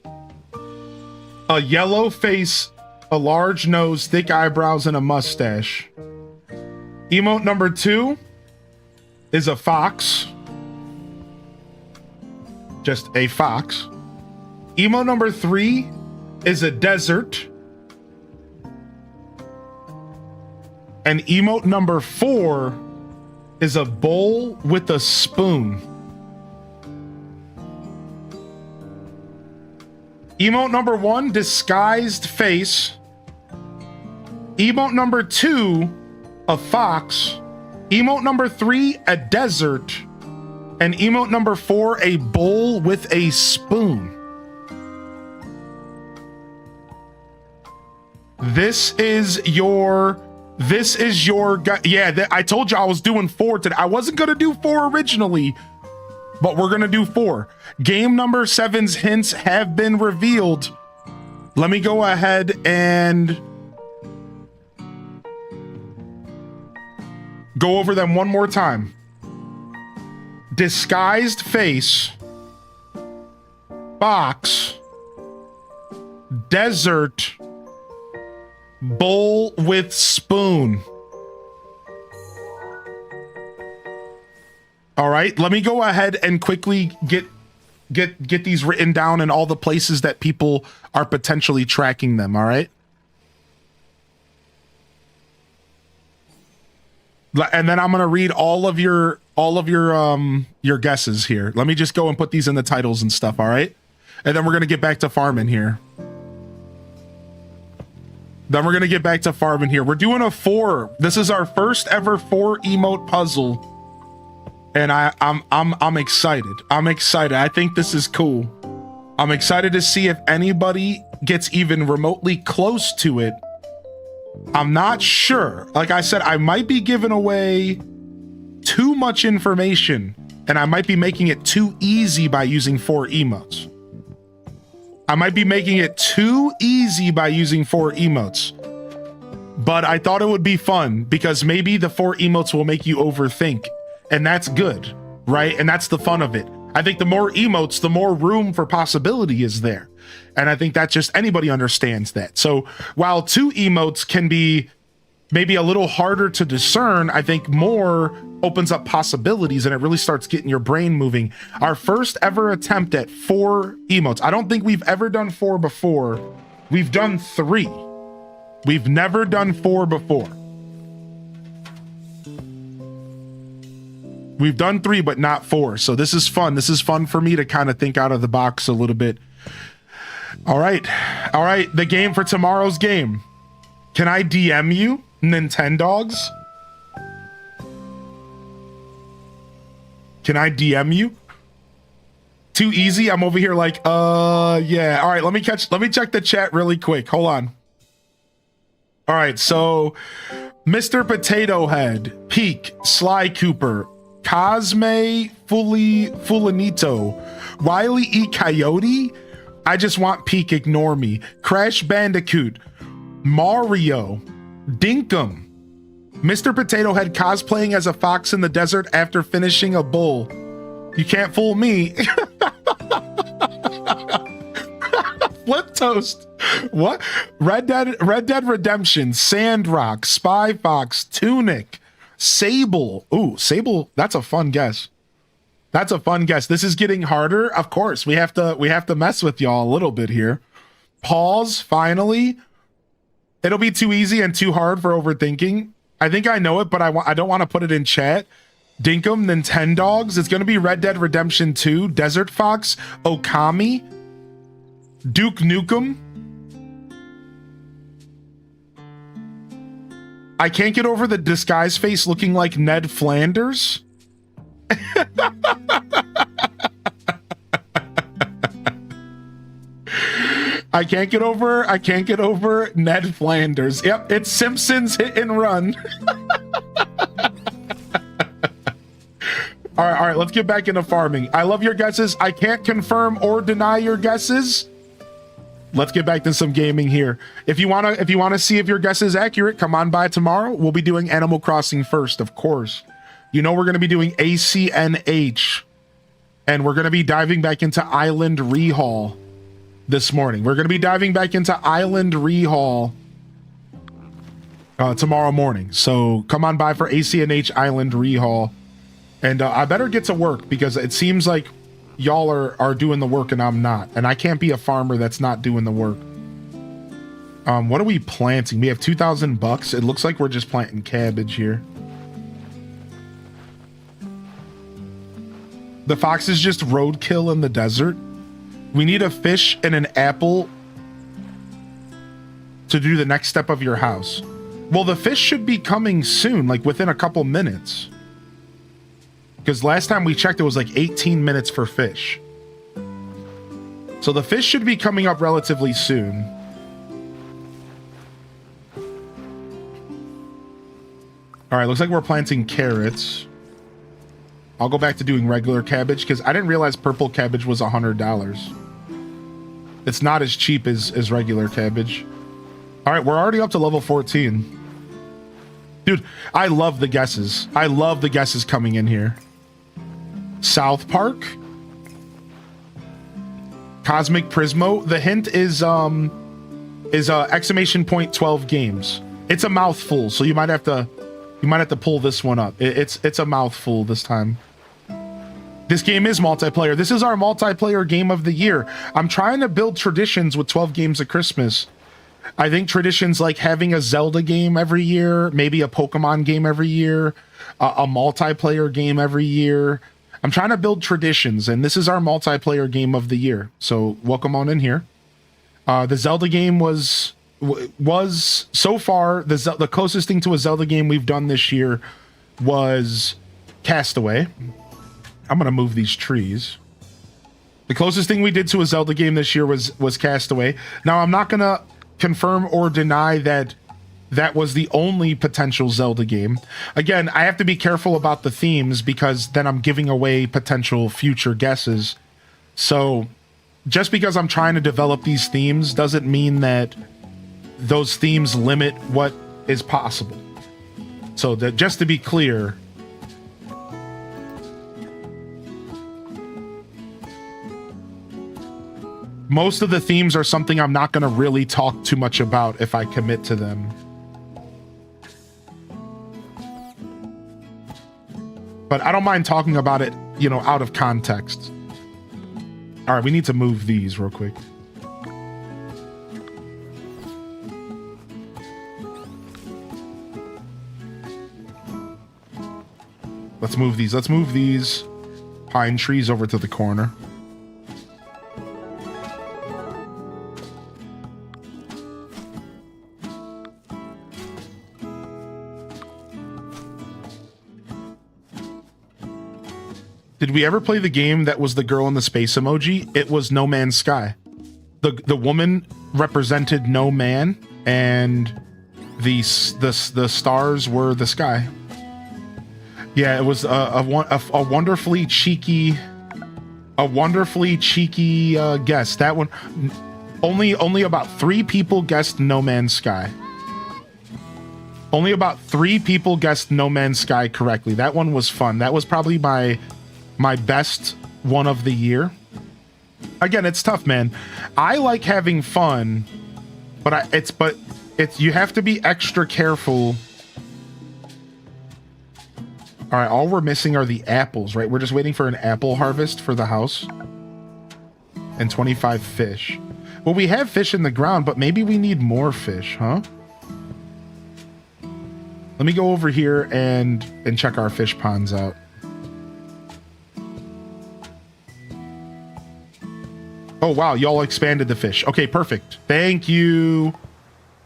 A yellow face, a large nose, thick eyebrows, and a mustache. Emote number 2 is a fox. Just a fox. Emote number 3 is a desert. And emote number 4 is a bowl with a spoon. Emote number 1, disguised face. Emote number 2, a fox. Emote number 3, a desert. And emote number 4, a bowl with a spoon. This is your, yeah, I told you I was doing 4 today. I wasn't gonna do 4 originally, but we're gonna do 4. Game number 7's hints have been revealed. Let me go ahead and go over them one more time. Disguised face, box, desert, bowl with spoon. All right, let me go ahead and quickly get these written down in all the places that people are potentially tracking them. All right. And then I'm going to read all of your guesses here. Let me just go and put these in the titles and stuff. All right. And then we're going to get back to farming here. We're doing a 4. This is our first ever 4 emote puzzle. And I'm excited. I think this is cool. I'm excited to see if anybody gets even remotely close to it. I'm not sure. Like I said, I might be giving away too much information, and I might be making it too easy by using 4 emotes. But I thought it would be fun because maybe the 4 emotes will make you overthink, and that's good, right? And that's the fun of it. I think the more emotes, the more room for possibility is there. And I think that just anybody understands that. So while 2 emotes can be maybe a little harder to discern, I think more opens up possibilities and it really starts getting your brain moving. Our first ever attempt at 4 emotes. I don't think we've ever done 4 before. We've done 3. We've never done 4 before. We've done 3, but not 4. So this is fun. This is fun for me to kind of think out of the box a little bit. All right. The game for tomorrow's game. Can I DM you, Nintendogs? Can I DM you? Too easy? I'm over here like, yeah. All right, let me check the chat really quick. Hold on. All right, so Mr. Potato Head, Peak, Sly Cooper, Cosme Fulanito, Wile E. Coyote. I just want Peak, ignore me. Crash Bandicoot. Mario. Dinkum. Mr. Potato Head cosplaying as a fox in the desert after finishing a bull. You can't fool me. Flip Toast. What? Red Dead Redemption, Sandrock, Spy Fox, Tunic, Sable. Ooh, Sable, that's a fun guess. That's a fun guess. This is getting harder. Of course, we have to mess with y'all a little bit here. Pause, finally. It'll be too easy and too hard for overthinking. I think I know it, but I don't want to put it in chat. Dinkum, Nintendogs. It's going to be Red Dead Redemption 2, Desert Fox, Okami, Duke Nukem. I can't get over the disguise face looking like Ned Flanders. I can't get over Ned Flanders. Yep, it's Simpsons Hit and Run. All right, let's get back into farming. I love your guesses. I can't confirm or deny your guesses. Let's get back to some gaming here. If you wanna see if your guess is accurate, come on by tomorrow. We'll be doing Animal Crossing first, of course. You know we're gonna be doing ACNH, and we're gonna be diving back into Island Rehaul this morning. We're gonna be diving back into Island Rehaul tomorrow morning. So come on by for ACNH Island Rehaul, and I better get to work because it seems like y'all are doing the work and I'm not, and I can't be a farmer that's not doing the work. What are we planting? We have 2,000 bucks. It looks like we're just planting cabbage here. The fox is just roadkill in the desert. We need a fish and an apple to do the next step of your house. Well, the fish should be coming soon, like within a couple minutes. Because last time we checked, it was like 18 minutes for fish. So the fish should be coming up relatively soon. All right, looks like we're planting carrots. I'll go back to doing regular cabbage because I didn't realize purple cabbage was $100. It's not as cheap as regular cabbage. All right, we're already up to level 14. Dude, I love the guesses. I love the guesses coming in here. South Park. Cosmic Prismo. The hint is exclamation point 12 games. It's a mouthful, so you might have to pull this one up. It's a mouthful this time. This game is multiplayer. This is our multiplayer game of the year. I'm trying to build traditions with 12 games of Christmas. I think traditions like having a Zelda game every year, maybe a Pokemon game every year, a multiplayer game every year. I'm trying to build traditions, and this is our multiplayer game of the year. So welcome on in here. The Zelda game was so far the closest thing to a Zelda game we've done this year was Castaway. I'm gonna move these trees. The closest thing we did to a Zelda game this year was Castaway. Now I'm not gonna confirm or deny that was the only potential Zelda game. Again, I have to be careful about the themes because then I'm giving away potential future guesses. So just because I'm trying to develop these themes doesn't mean that those themes limit what is possible. So just to be clear, most of the themes are something I'm not going to really talk too much about if I commit to them. But I don't mind talking about it, out of context. All right, we need to move these real quick. Let's move these. Let's move these pine trees over to the corner. Did we ever play the game that was the girl in the space emoji? It was No Man's Sky. The woman represented no man, and the stars were the sky. Yeah, it was a wonderfully cheeky A wonderfully cheeky guess. That one, only about 3 people guessed No Man's Sky. Only about 3 people guessed No Man's Sky correctly. That one was fun. That was probably my best one of the year. Again, it's tough, man. I like having fun, but it's you have to be extra careful. All right, all we're missing are the apples, right? We're just waiting for an apple harvest for the house. And 25 fish. Well, we have fish in the ground, but maybe we need more fish, huh? Let me go over here and check our fish ponds out. Oh, wow, y'all expanded the fish. Okay, perfect. Thank you.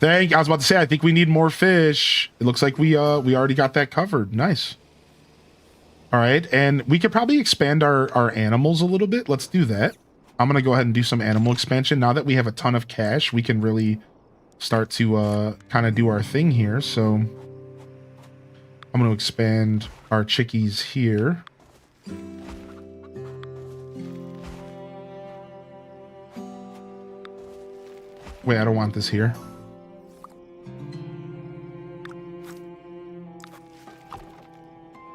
I was about to say, I think we need more fish. It looks like we already got that covered. Nice. All right, and we could probably expand our animals a little bit. Let's do that. I'm going to go ahead and do some animal expansion. Now that we have a ton of cash, we can really start to kind of do our thing here. So I'm going to expand our chickies here. Wait, I don't want this here.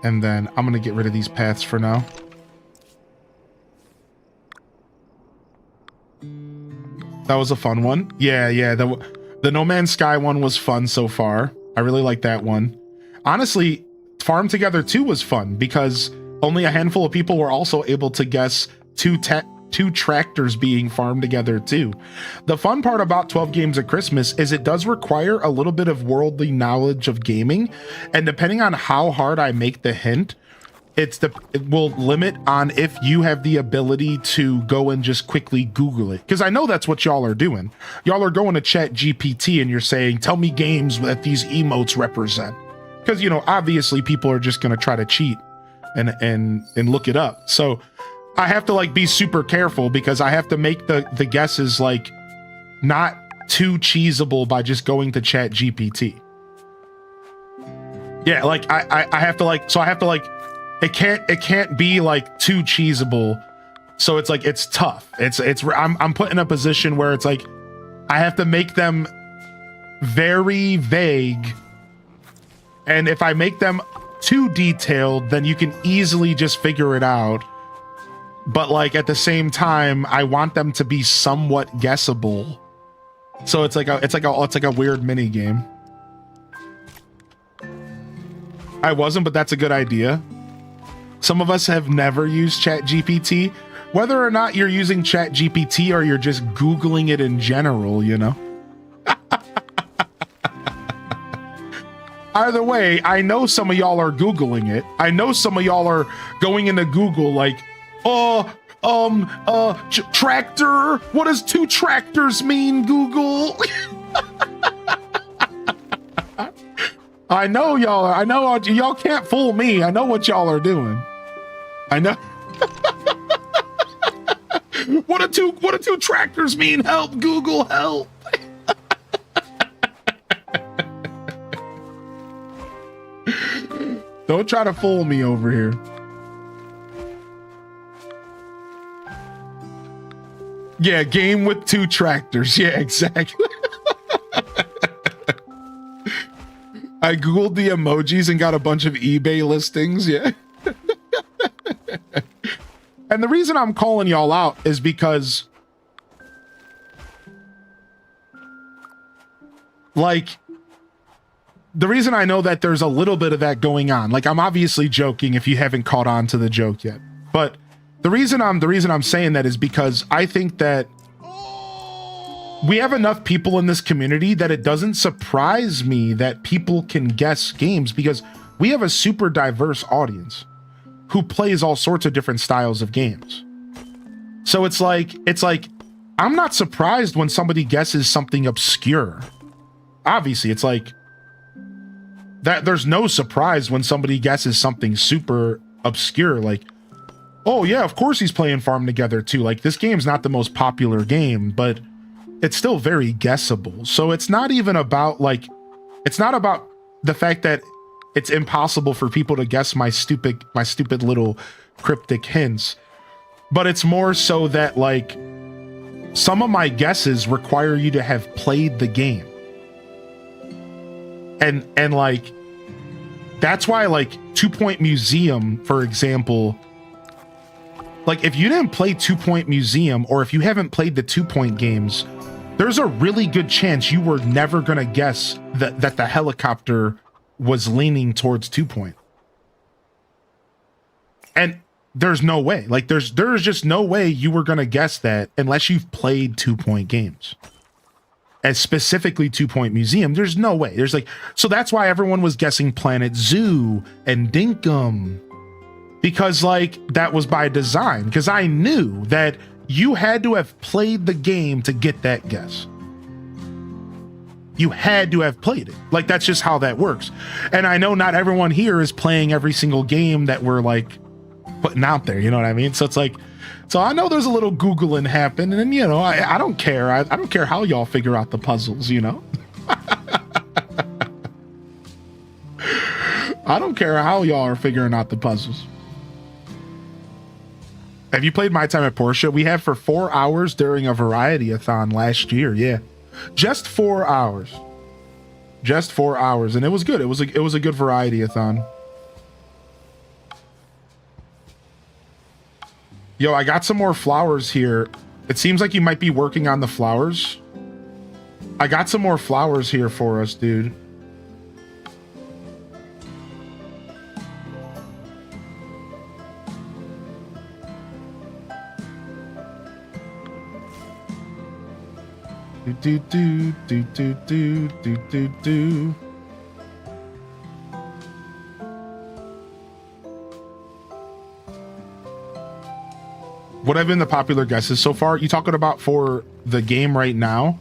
And then I'm going to get rid of these paths for now. That was a fun one. Yeah. The No Man's Sky one was fun so far. I really like that one. Honestly, Farm Together 2 was fun because only a handful of people were also able to guess two tractors being farmed together too. The fun part about 12 Games at Christmas is it does require a little bit of worldly knowledge of gaming, and depending on how hard I make the hint, it will limit on if you have the ability to go and just quickly Google it. Because I know that's what y'all are doing. Y'all are going to Chat GPT and you're saying, tell me games that these emotes represent. Because, you know, obviously people are just going to try to cheat and look it up. So I have to like be super careful because I have to make the guesses like not too cheesable by just going to Chat GPT. Yeah, like I have to like, so I have to like, it can't be like too cheesable. So it's like, it's tough. I'm put in a position where it's like, I have to make them very vague. And if I make them too detailed, then you can easily just figure it out. But like at the same time, I want them to be somewhat guessable. So it's like a weird mini game. I wasn't, but that's a good idea. Some of us have never used Chat GPT. Whether or not you're using Chat GPT or you're just Googling it in general, you know. Either way, I know some of y'all are Googling it. I know some of y'all are going into Google like, tractor. What does 2 tractors mean, Google? I know y'all. I know y'all can't fool me. I know what y'all are doing. I know. What do two tractors mean? Help, Google, help. Don't try to fool me over here. Yeah, game with 2 tractors. Yeah, exactly. I Googled the emojis and got a bunch of eBay listings. Yeah. And the reason I'm calling y'all out is because, like, the reason I know that there's a little bit of that going on, like, I'm obviously joking if you haven't caught on to the joke yet, but the reason I'm saying that is because I think that we have enough people in this community that it doesn't surprise me that people can guess games because we have a super diverse audience who plays all sorts of different styles of games. So it's like I'm not surprised when somebody guesses something obscure. Obviously, it's like that there's no surprise when somebody guesses something super obscure, like, oh yeah, of course he's playing Farm Together too. Like, this game's not the most popular game, but it's still very guessable. So it's not even about like, it's not about the fact that it's impossible for people to guess my stupid little cryptic hints. but it's more so that like some of my guesses require you to have played the game. And like that's why like 2 Point Museum, for example, like if you didn't play 2 Point Museum or if you haven't played the 2 Point games, there's a really good chance you were never going to guess that the helicopter was leaning towards 2 Point. And there's no way, like there's just no way you were going to guess that unless you've played 2 Point games. And specifically 2 Point Museum, there's no way. There's like, so that's why everyone was guessing Planet Zoo and Dinkum, because like that was by design, because I knew that you had to have played the game to get that guess. You had to have played it. Like that's just how that works. And I know not everyone here is playing every single game that we're like putting out there, you know what I mean? So it's like, so I know there's a little Googling happen, and you know, I don't care. I don't care how y'all figure out the puzzles, you know? I don't care how y'all are figuring out the puzzles. Have you played My Time at Porsche? We have for 4 hours during a variety-a-thon last year. Yeah, just 4 hours. Just 4 hours, and it was good. It was a good variety-a-thon. Yo, I got some more flowers here. It seems like you might be working on the flowers. I got some more flowers here for us, dude. Do do do do do do do do. What have been the popular guesses so far? You talking about for the game right now?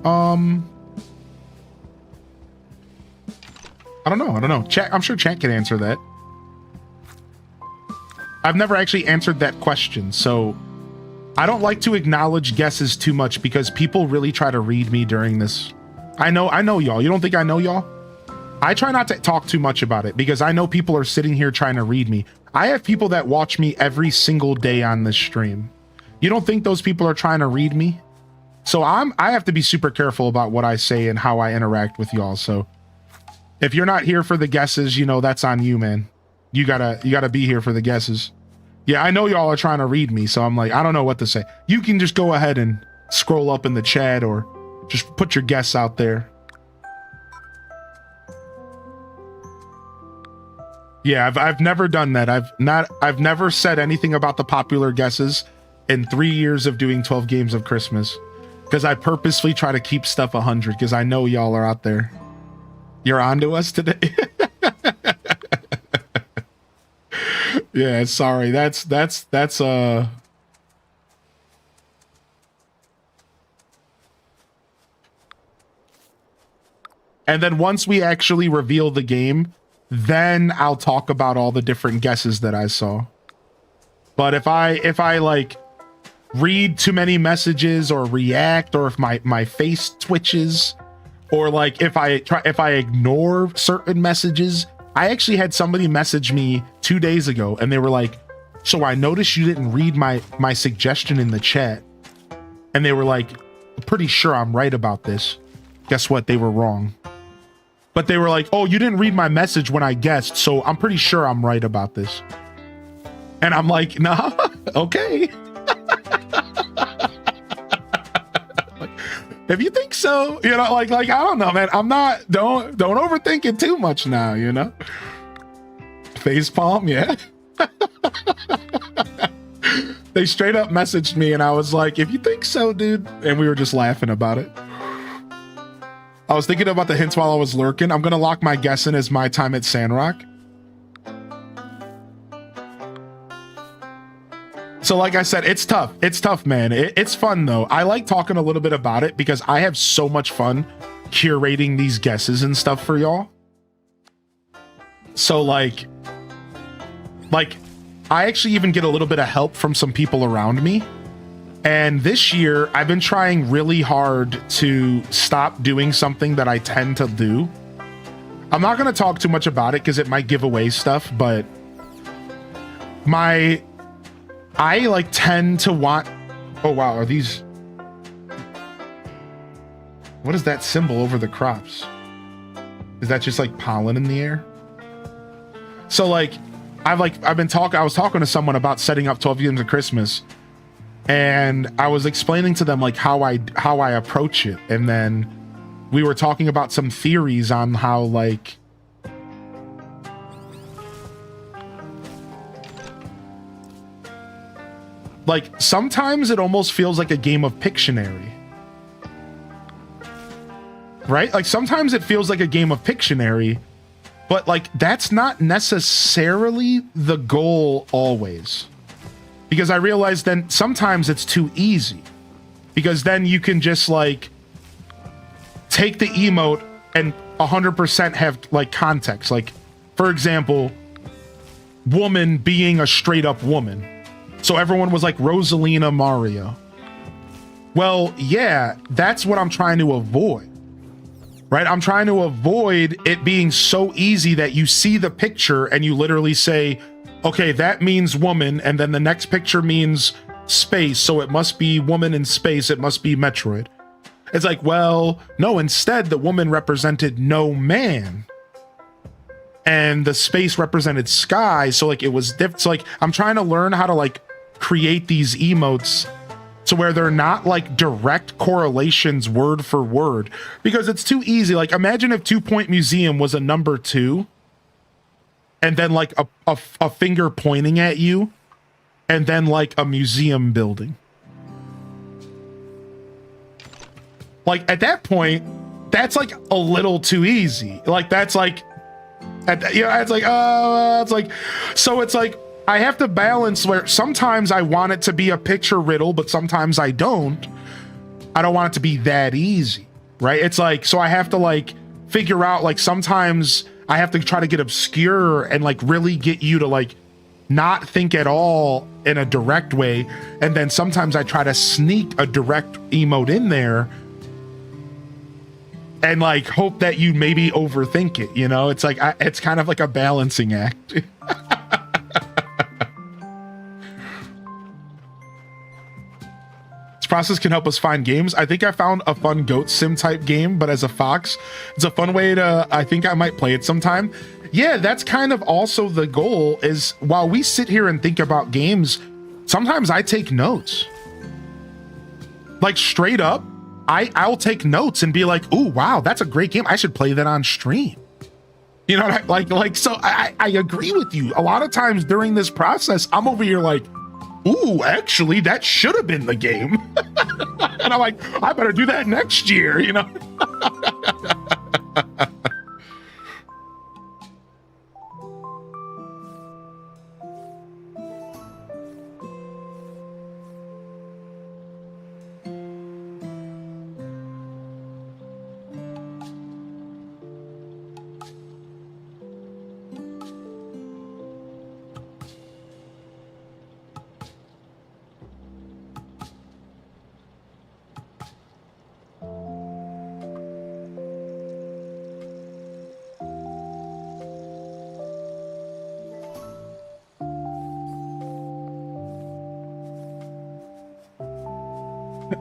I don't know. Chat, I'm sure chat can answer that. I've never actually answered that question, so I don't like to acknowledge guesses too much because people really try to read me during this. I know y'all. You don't think I know y'all? I try not to talk too much about it because I know people are sitting here trying to read me. I have people that watch me every single day on this stream. You don't think those people are trying to read me? So I have to be super careful about what I say and how I interact with y'all. So if you're not here for the guesses, you know, that's on you, man. You gotta be here for the guesses. Yeah, I know y'all are trying to read me, so I'm like, I don't know what to say. You can just go ahead and scroll up in the chat or just put your guess out there. Yeah, I've never done that. I've never said anything about the popular guesses in 3 years of doing 12 games of Christmas, because I purposely try to keep stuff 100 because I know y'all are out there. You're onto us today. Yeah, sorry. That's and then once we actually reveal the game, then I'll talk about all the different guesses that I saw. But if I like read too many messages or react, or if my face twitches, or like if I ignore certain messages. I actually had somebody message me 2 days ago and they were like, so I noticed you didn't read my suggestion in the chat. And they were like, I'm pretty sure I'm right about this. Guess what? They were wrong. But they were like, oh, you didn't read my message when I guessed, so I'm pretty sure I'm right about this. And I'm like, nah, okay. If you think so, you know, like I don't know, man. I'm not, don't overthink it too much now, you know? Facepalm, yeah. They straight up messaged me and I was like, if you think so, dude. And we were just laughing about it. I was thinking about the hints while I was lurking. I'm going to lock my guess in as My Time at Sandrock. So like I said, it's tough. It's tough, man. It's fun, though. I like talking a little bit about it because I have so much fun curating these guesses and stuff for y'all. So like I actually even get a little bit of help from some people around me. And this year, I've been trying really hard to stop doing something that I tend to do. I'm not going to talk too much about it because it might give away stuff, but my I like tend to want, oh wow, are these, what is that symbol over the crops? Is that just like pollen in the air? So like, I was talking to someone about setting up 12 games of Christmas, and I was explaining to them like how I approach it. And then we were talking about some theories on how like sometimes it almost feels like a game of Pictionary. Right? Like sometimes it feels like a game of Pictionary, but like that's not necessarily the goal always. Because I realized then sometimes it's too easy. Because then you can just like take the emote and 100% have like context. Like, for example, woman being a straight up woman. So everyone was like Rosalina Mario. Well, yeah, that's what I'm trying to avoid. Right? I'm trying to avoid it being so easy that you see the picture and you literally say, okay, that means woman, and then the next picture means space, so it must be woman in space, it must be Metroid. It's like, well, no, instead the woman represented no man. And the space represented sky, so like it was different. So like I'm trying to learn how to like create these emotes to where they're not like direct correlations word for word, because it's too easy. Like imagine if 2 Point Museum was a number 2 and then like a finger pointing at you and then like a museum building. Like at that point, that's like a little too easy. Like that's like, it's like, so it's like, I have to balance where sometimes I want it to be a picture riddle, but sometimes I don't. I don't want it to be that easy, right? It's like, so I have to like figure out, like sometimes I have to try to get obscure and like really get you to like not think at all in a direct way. And then sometimes I try to sneak a direct emote in there and like hope that you maybe overthink it, you know? It's like, it's kind of like a balancing act. Process can help us find games. I think I found a fun goat sim type game, but as a fox, it's a fun way to, I think I might play it sometime. Yeah, that's kind of also the goal, is while we sit here and think about games, sometimes I take notes. Like straight up, I'll take notes and be like, ooh, wow, that's a great game. I should play that on stream. You know, like, so I agree with you. A lot of times during this process, I'm over here like, ooh, actually, that should have been the game. And I'm like, I better do that next year, you know?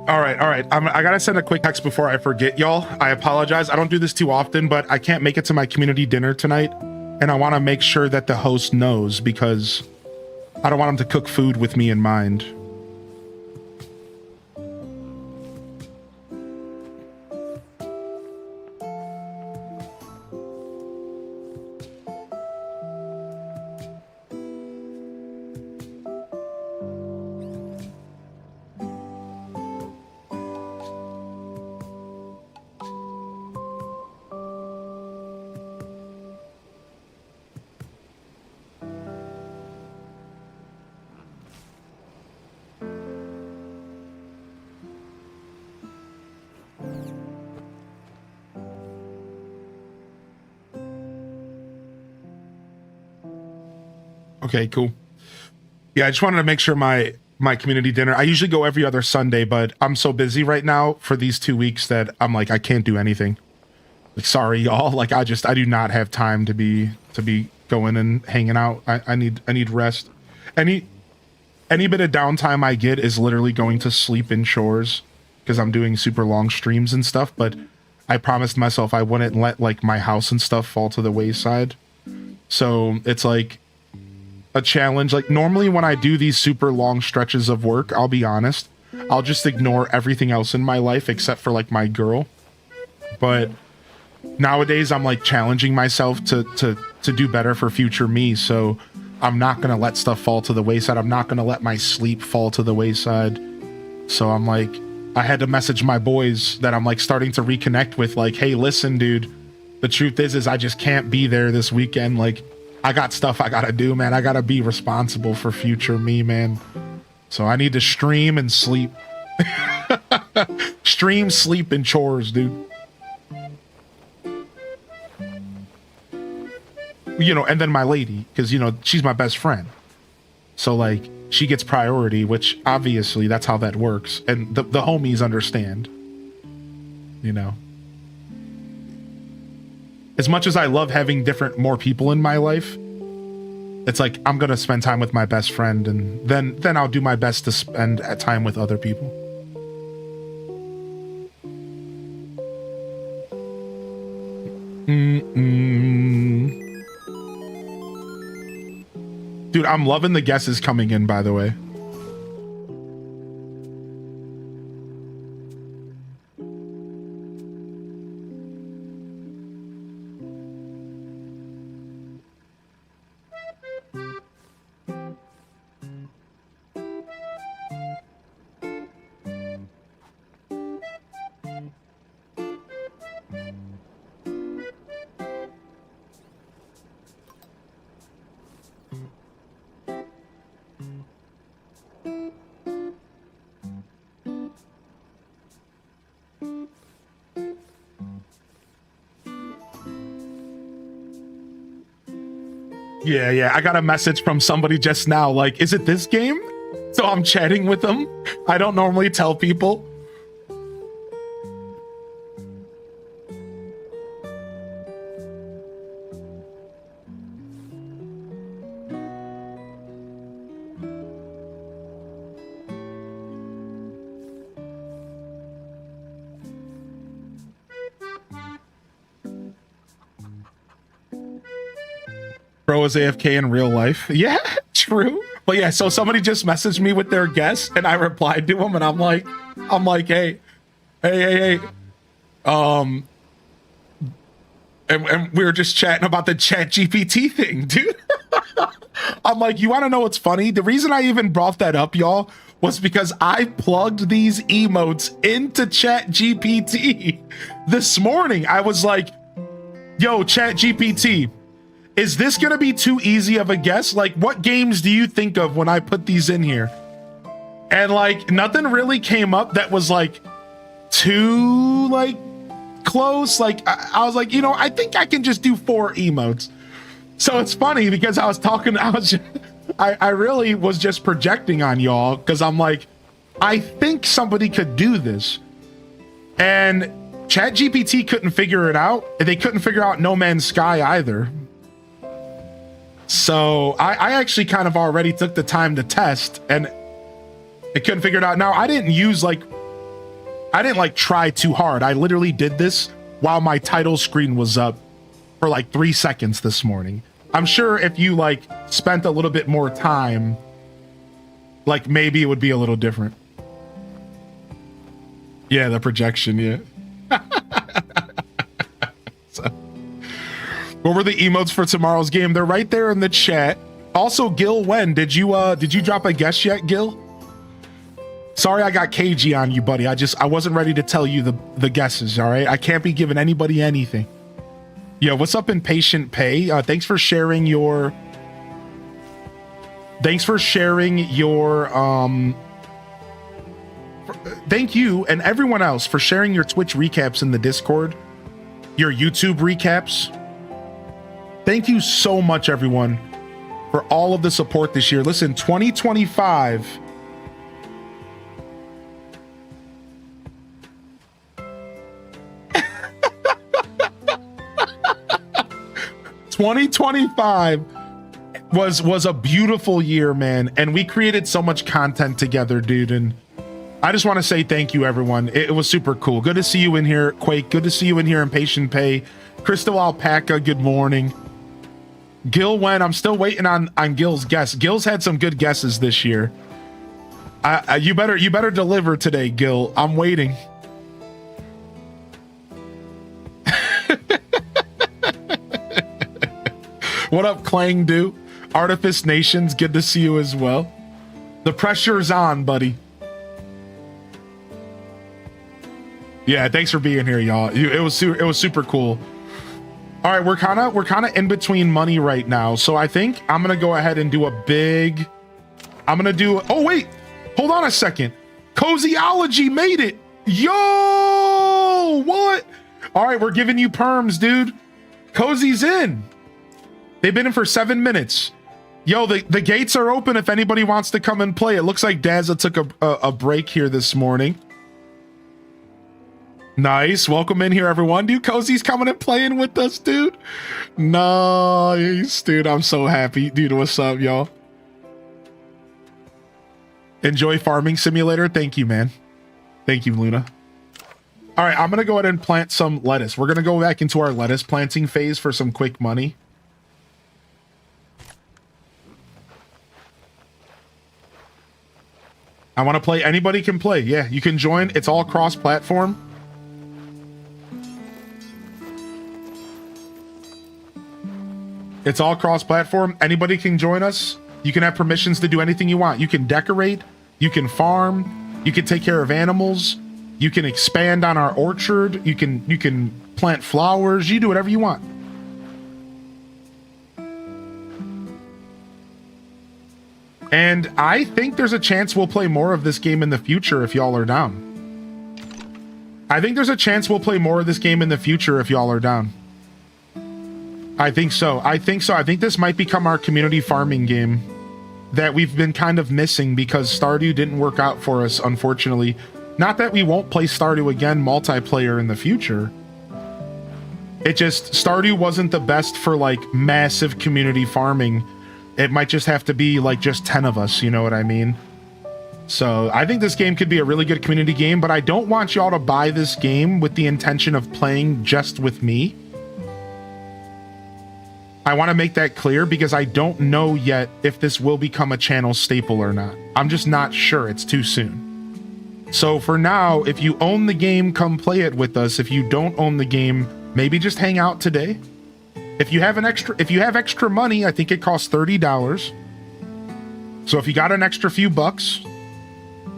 All right. I gotta send a quick text before I forget, y'all. I apologize. I don't do this too often, but I can't make it to my community dinner tonight, and I want to make sure that the host knows, because I don't want him to cook food with me in mind. Okay, cool. Yeah, I just wanted to make sure my community dinner, I usually go every other Sunday, but I'm so busy right now for these 2 weeks that I'm like, I can't do anything. Like, sorry, y'all. Like, I do not have time to be going and hanging out. I need rest. any bit of downtime I get is literally going to sleep in chores because I'm doing super long streams and stuff. But I promised myself I wouldn't let like my house and stuff fall to the wayside. So it's like a challenge. Like normally when I do these super long stretches of work, I'll be honest, I'll just ignore everything else in my life except for like my girl. But nowadays I'm like challenging myself to do better for future me. So I'm not gonna let stuff fall to the wayside. I'm not gonna let my sleep fall to the wayside. So I'm like, I had to message my boys that I'm like starting to reconnect with, like, hey, listen, dude, the truth is I just can't be there this weekend. Like, I got stuff I gotta do, man. I gotta be responsible for future me, man. So I need to stream and sleep. Stream, sleep, and chores, dude. You know, and then my lady, because, you know, she's my best friend. So, like, she gets priority, which obviously that's how that works. And the homies understand, you know. As much as I love having more people in my life, it's like I'm going to spend time with my best friend, and then I'll do my best to spend time with other people. Dude, I'm loving the guesses coming in, by the way. Yeah, I got a message from somebody just now, like, is it this game? So I'm chatting with them. I don't normally tell people. Bro is AFK in real life. Yeah, true. But yeah, so somebody just messaged me with their guess, and I replied to him, and I'm like, hey. And we were just chatting about the Chat GPT thing, dude. I'm like, you want to know what's funny? The reason I even brought that up, y'all, was because I plugged these emotes into Chat GPT this morning. I was like, yo, Chat GPT, is this going to be too easy of a guess? Like, what games do you think of when I put these in here? And like, nothing really came up that was like too like close. Like, I was like, you know, I think I can just do 4 emotes. So it's funny because I was talking, I really was just projecting on y'all because I'm like, I think somebody could do this. And ChatGPT couldn't figure it out. They couldn't figure out No Man's Sky either. So I actually kind of already took the time to test, and it couldn't figure it out. Now, I didn't try too hard. I literally did this while my title screen was up for like 3 seconds this morning. I'm sure if you like spent a little bit more time, like maybe it would be a little different. Yeah, the projection, yeah. So, what were the emotes for tomorrow's game? They're right there in the chat. Also, Gil, when did you drop a guess yet, Gil? Sorry I got cagey on you, buddy. I wasn't ready to tell you the guesses, all right? I can't be giving anybody anything. Yo, what's up, Impatient Pay? Thanks for sharing your thank you and everyone else for sharing your Twitch recaps in the Discord, your YouTube recaps. Thank you so much, everyone, for all of the support this year. Listen, 2025 2025 was a beautiful year, man. And we created so much content together, dude. And I just want to say thank you, everyone. It was super cool. Good to see you in here, Quake. Good to see you in here, Impatient Pay. Crystal Alpaca, good morning. Gil went. I'm still waiting on Gil's guess. Gil's had some good guesses this year. You better deliver today, Gil. I'm waiting. What up, Clang Do? Artifice Nations, good to see you as well. The pressure's on, buddy. Yeah, thanks for being here, y'all. It was super cool. All right, we're kind of in between money right now, so I think I'm gonna go ahead and do a big. Oh wait, hold on a second. Cozyology made it. Yo, what? All right, we're giving you perms, dude. Cozy's in. They've been in for 7 minutes. Yo, the gates are open if anybody wants to come and play. It looks like Dazza took a break here this morning. Nice. Welcome in here, everyone. Dude, Cozy's coming and playing with us, dude. Nice, dude. I'm so happy. Dude, what's up, y'all? Enjoy Farming Simulator. Thank you, man. Thank you, Luna. All right, I'm going to go ahead and plant some lettuce. We're going to go back into our lettuce planting phase for some quick money. I want to play. Anybody can play. Yeah, you can join. It's all cross-platform. It's all cross-platform. Anybody can join us. You can have permissions to do anything you want. You can decorate. You can farm. You can take care of animals. You can expand on our orchard. You can plant flowers. You do whatever you want. And I think there's a chance we'll play more of this game in the future if y'all are down. I think there's a chance we'll play more of this game in the future if y'all are down. I think so. I think this might become our community farming game that we've been kind of missing because Stardew didn't work out for us, unfortunately. Not that we won't play Stardew again multiplayer in the future. It just, Stardew wasn't the best for like massive community farming. It might just have to be like just 10 of us, you know what I mean? So I think this game could be a really good community game, but I don't want y'all to buy this game with the intention of playing just with me. I want to make that clear because I don't know yet if this will become a channel staple or not. I'm just not sure. It's too soon. So for now, if you own the game, come play it with us. If you don't own the game, maybe just hang out today. If you have extra money, I think it costs $30. So if you got an extra few bucks,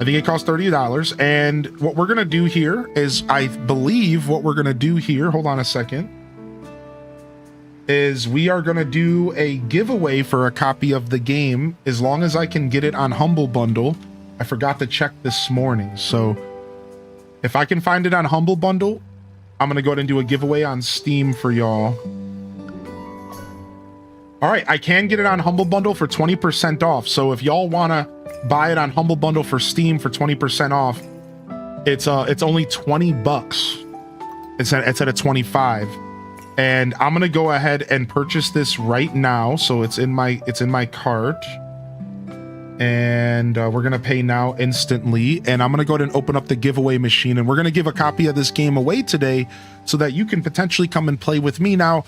I think it costs $30. And what we're going to do here is, I believe what we're going to do here, hold on a second, is we are going to do a giveaway for a copy of the game as long as I can get it on Humble Bundle. I forgot to check this morning. So if I can find it on Humble Bundle, I'm going to go ahead and do a giveaway on Steam for y'all. All right, I can get it on Humble Bundle for 20% off. So if y'all want to buy it on Humble Bundle for Steam for 20% off, it's only $20 instead of 25. And I'm gonna go ahead and purchase this right now. So it's in my cart, and we're gonna pay now instantly. And I'm gonna go ahead and open up the giveaway machine, and we're gonna give a copy of this game away today so that you can potentially come and play with me. Now,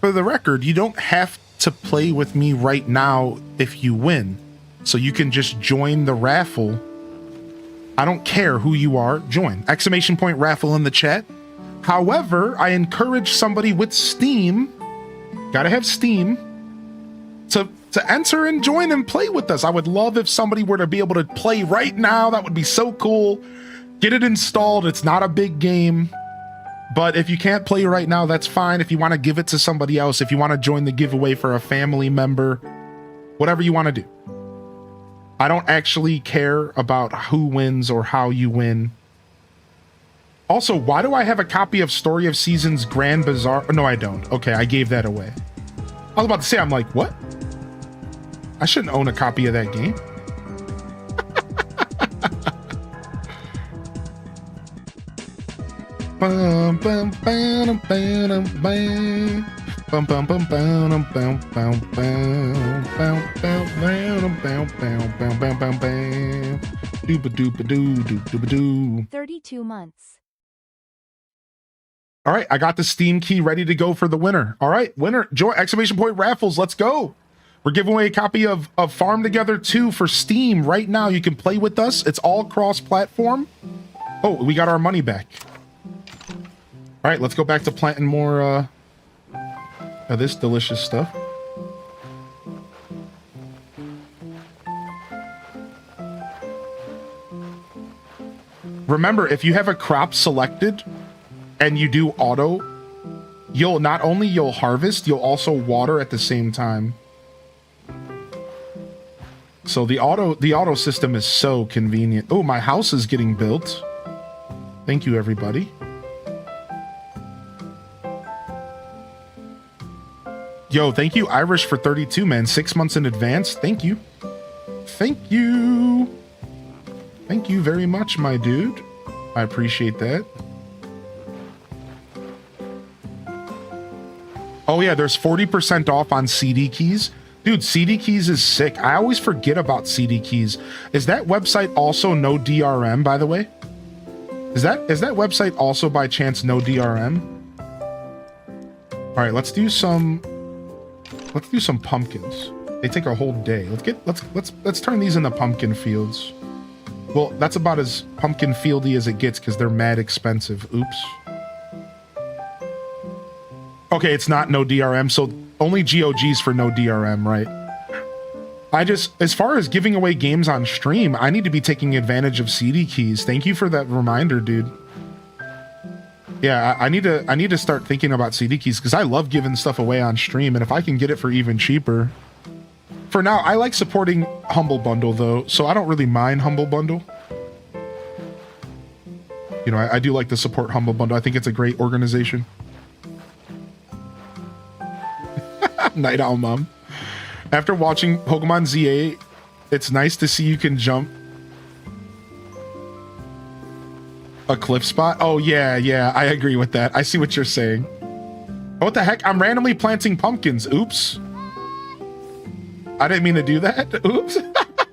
for the record, you don't have to play with me right now if you win. So you can just join the raffle. I don't care who you are, join. Exclamation point raffle in the chat. However, I encourage somebody with Steam, gotta have Steam, to enter and join and play with us. I would love if somebody were to be able to play right now. That would be so cool. Get it installed. It's not a big game. But if you can't play right now, that's fine. If you want to give it to somebody else, if you want to join the giveaway for a family member, whatever you want to do. I don't actually care about who wins or how you win. Also, why do I have a copy of Story of Seasons Grand Bazaar? Oh, no, I don't. Okay, I gave that away. I was about to say, I'm like, what? I shouldn't own a copy of that game. Bum, bum, bum, bum, bum. Bum bum bum bum bum bum bum bum bum bum bum bum bum bum bum. Dooba dooba doo dooba doo. 32 months. All right, I got the Steam key ready to go for the winner. All right, winner, join exclamation point raffles. Let's go. We're giving away a copy of Farm Together 2 for Steam right now. You can play with us. It's all cross-platform. Oh, we got our money back. All right, let's go back to planting more of this delicious stuff. Remember, if you have a crop selected and you do auto, you'll not only harvest, you'll also water at the same time. So the auto system is so convenient. Oh, my house is getting built. Thank you, everybody. Yo, thank you, Irish, for 32, man. 6 months in advance. Thank you. Thank you. Thank you very much, my dude. I appreciate that. Oh, yeah, there's 40% off on CD keys. Dude, CD keys is sick. I always forget about CD keys. Is that website also no DRM, by the way? Is that website also by chance no DRM? All right, let's do some pumpkins. They take a whole day. Let's turn these into pumpkin fields. Well, that's about as pumpkin fieldy as it gets because they're mad expensive. Oops. Okay, it's not no DRM, so only GOGs for no DRM, right? As far as giving away games on stream, I need to be taking advantage of CD keys. Thank you for that reminder, dude. Yeah, I need to start thinking about CD keys because I love giving stuff away on stream, and if I can get it for even cheaper. For now, I like supporting Humble Bundle though, so I don't really mind Humble Bundle. You know, I do like to support Humble Bundle. I think it's a great organization. Night Owl Mom. After watching Pokemon ZA, it's nice to see you can jump a cliff spot. Oh, yeah, I agree with that. I see what you're saying. What the heck? I'm randomly planting pumpkins. Oops. I didn't mean to do that. Oops.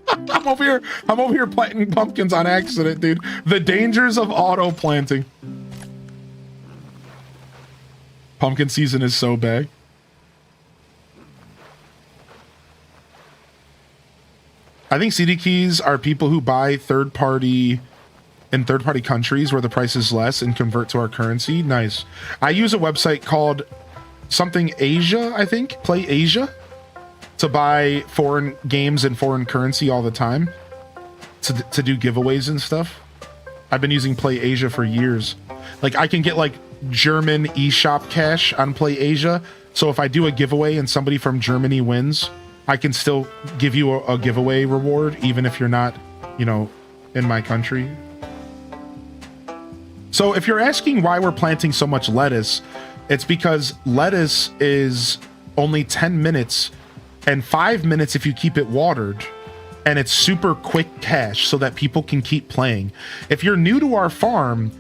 I'm over here planting pumpkins on accident, dude. The dangers of auto planting. Pumpkin season is so bad. I think CD keys are people who buy third-party countries where the price is less and convert to our currency. Nice. I use a website called something Asia, I think. Play Asia. To buy foreign games and foreign currency all the time. To do giveaways and stuff. I've been using Play Asia for years. Like, I can get, like, German eShop cash on Play Asia. So if I do a giveaway and somebody from Germany wins, I can still give you a giveaway reward, even if you're not, you know, in my country. So if you're asking why we're planting so much lettuce, it's because lettuce is only 10 minutes and 5 minutes if you keep it watered, and it's super quick cash so that people can keep playing. If you're new to our farm,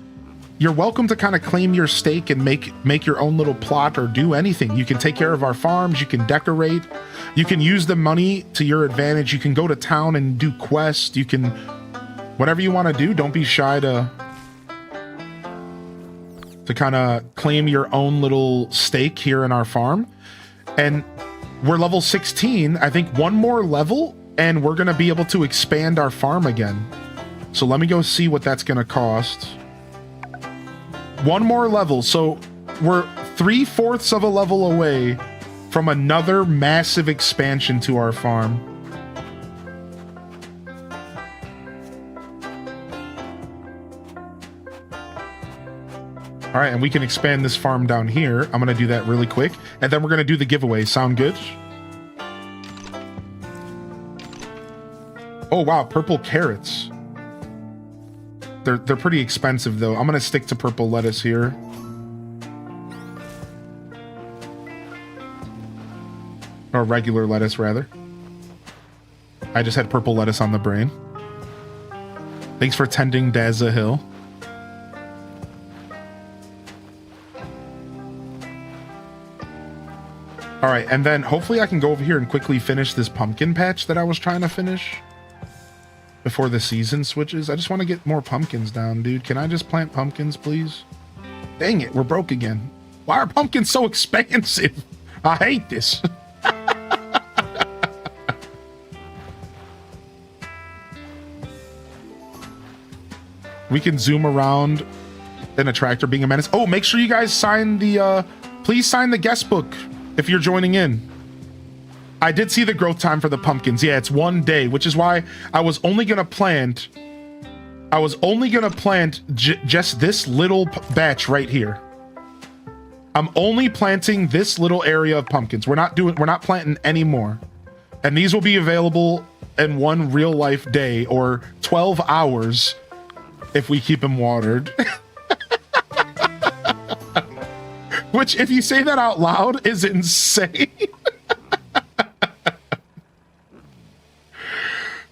you're welcome to kind of claim your stake and make your own little plot or do anything. You can take care of our farms, you can decorate, you can use the money to your advantage, you can go to town and do quests, you can, whatever you want to do, don't be shy to kind of claim your own little stake here in our farm. And we're level 16. I think one more level and we're going to be able to expand our farm again. So let me go see what that's going to cost. One more level. So we're 3/4 of a level away from another massive expansion to our farm. All right, and we can expand this farm down here. I'm going to do that really quick. And then we're going to do the giveaway. Sound good? Oh, wow. Purple carrots. They're pretty expensive, though. I'm going to stick to purple lettuce here. Or regular lettuce, rather. I just had purple lettuce on the brain. Thanks for tending Daza Hill. All right, and then hopefully I can go over here and quickly finish this pumpkin patch that I was trying to finish before the season switches. I just want to get more pumpkins down, dude. Can I just plant pumpkins, please? Dang it, we're broke again. Why are pumpkins so expensive? I hate this. We can zoom around in a tractor being a menace. Oh, make sure you guys sign the, please sign the guest book if you're joining in. I did see the growth time for the pumpkins. Yeah, it's 1 day, which is why I was only going to plant, just this little batch right here. I'm only planting this little area of pumpkins. We're not planting any more. And these will be available in 1 real life day or 12 hours if we keep them watered. Which, if you say that out loud, is insane.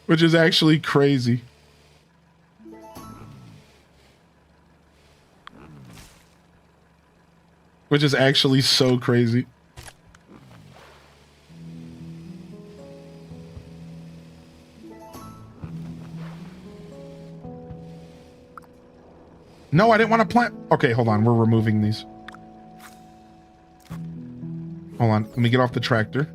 Which is actually crazy. Which is actually so crazy. No, I didn't want to plant. Okay, hold on. We're removing these. Hold on. Let me get off the tractor.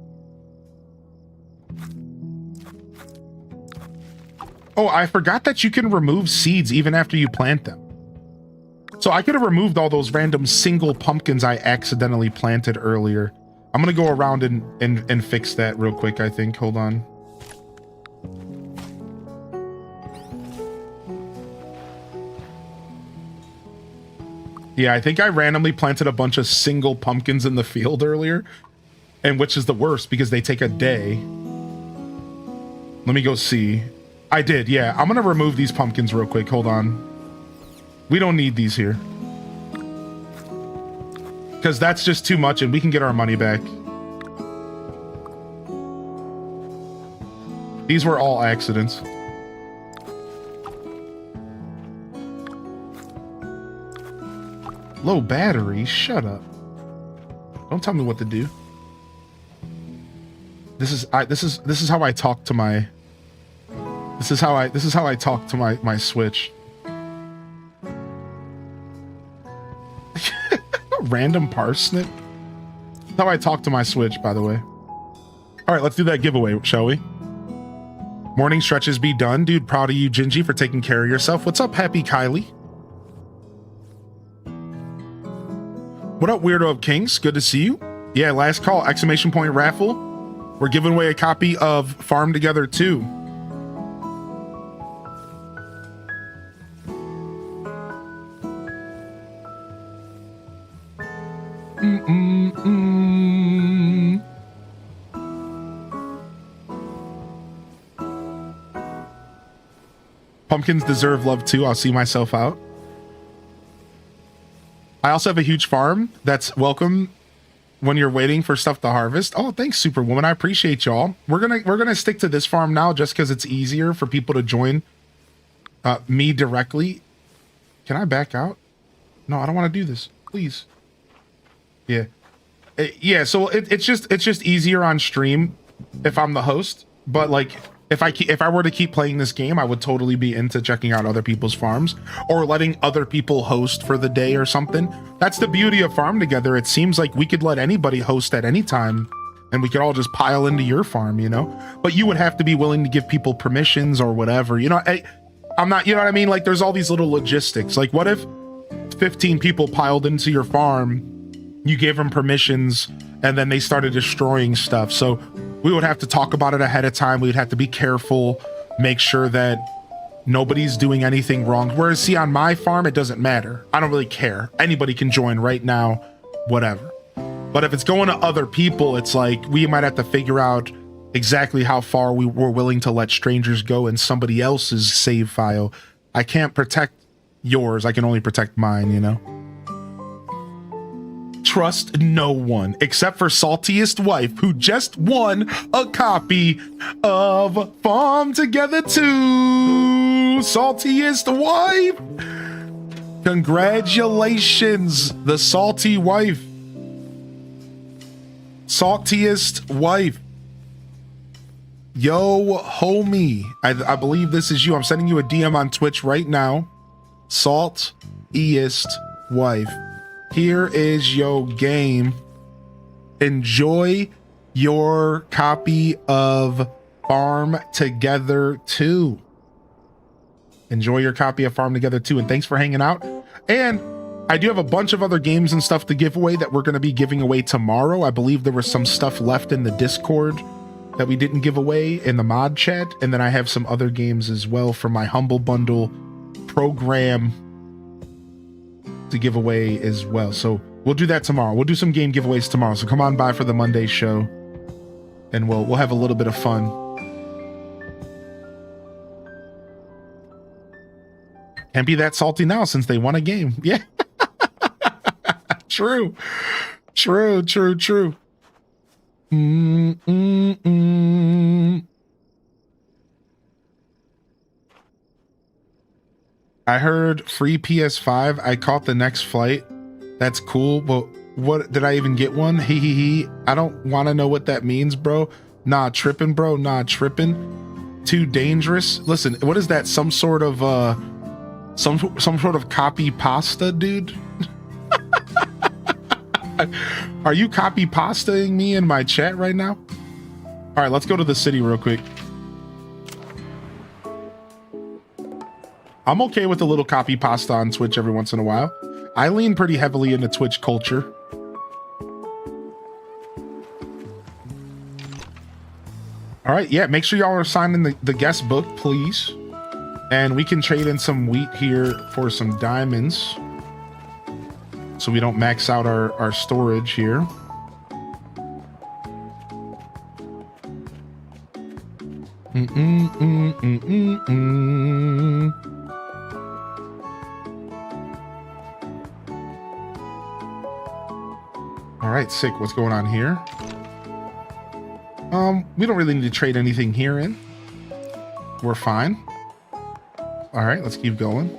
Oh, I forgot that you can remove seeds even after you plant them. So I could have removed all those random single pumpkins I accidentally planted earlier. I'm going to go around and fix that real quick, I think. Hold on. Yeah, I think I randomly planted a bunch of single pumpkins in the field earlier, and which is the worst because they take a day. Let me go see. I did, yeah. I'm gonna remove these pumpkins real quick. Hold on. We don't need these here. Because that's just too much and we can get our money back. These were all accidents. Low battery? Shut up. Don't tell me what to do. This is how I talk to my This is how I talk to my Switch. Random parsnip? That's how I talk to my Switch, by the way. All right, let's do that giveaway, shall we? Morning stretches be done. Dude, proud of you, Gingy, for taking care of yourself. What's up, Happy Kylie? What up, Weirdo of Kings? Good to see you. Yeah, last call, exclamation point raffle. We're giving away a copy of Farm Together 2. Pumpkins deserve love too. I'll see myself out. I also have a huge farm that's welcome when you're waiting for stuff to harvest. Oh, thanks, Superwoman. I appreciate y'all. We're gonna stick to this farm now just because it's easier for people to join me directly. Can I back out? No, I don't want to do this. Please. Yeah. Yeah, so it's just easier on stream if I'm the host, but like if I were to keep playing this game, I would totally be into checking out other people's farms or letting other people host for the day or something. That's the beauty of Farm Together. It seems like we could let anybody host at any time and we could all just pile into your farm, you know? But you would have to be willing to give people permissions or whatever. You know, I'm not, you know what I mean? Like there's all these little logistics. Like what if 15 people piled into your farm, you gave them permissions, and then they started destroying stuff? So we would have to talk about it ahead of time. We'd have to be careful, make sure that nobody's doing anything wrong. Whereas, see, on my farm, it doesn't matter. I don't really care. Anybody can join right now, whatever. But if it's going to other people, it's like we might have to figure out exactly how far we were willing to let strangers go in somebody else's save file. I can't protect yours. I can only protect mine, you know? Trust no one except for Saltiest Wife, who just won a copy of Farm Together 2. Saltiest Wife. Congratulations, the Salty Wife. Saltiest wife. Yo, homie. I believe this is you. I'm sending you a DM on Twitch right now. Saltiest wife. Here is your game. Enjoy your copy of Farm Together 2. Enjoy your copy of Farm Together 2. And thanks for hanging out. And I do have a bunch of other games and stuff to give away that we're going to be giving away tomorrow. I believe there was some stuff left in the Discord that we didn't give away in the mod chat. And then I have some other games as well for my Humble Bundle program to give away as well. So we'll do that tomorrow. We'll do some game giveaways tomorrow. So come on by for the Monday show and we'll have a little bit of fun. Can't be that salty now since they won a game. Yeah. True. I heard free PS5. I caught the next flight. That's cool, but what did I even get one? He. I don't want to know what that means, bro. Nah, tripping, bro. Nah, tripping. Too dangerous. Listen, what is that? Some sort of some sort of copy pasta, dude? Are you copy pastaing me in my chat right now? All right, let's go to the city real quick. I'm okay with a little copy pasta on Twitch every once in a while. I lean pretty heavily into Twitch culture. All right, yeah, make sure y'all are signing the guest book, please. And we can trade in some wheat here for some diamonds, so we don't max out our storage here. All right, sick. What's going on here? We don't really need to trade anything here in. We're fine. All right, let's keep going.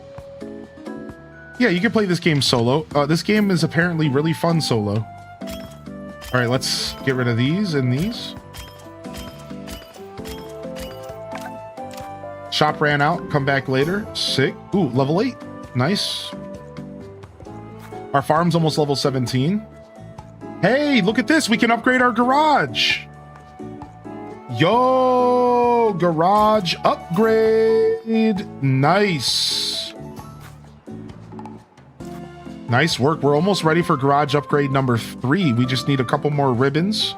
Yeah, you can play this game solo. This game is apparently really fun solo. All right, let's get rid of these and these. Shop ran out. Come back later. Sick. Ooh, level 8. Nice. Our farm's almost level 17. Hey, look at this. We can upgrade our garage. Yo, garage upgrade. Nice. Nice work. We're almost ready for garage upgrade number 3. We just need a couple more ribbons.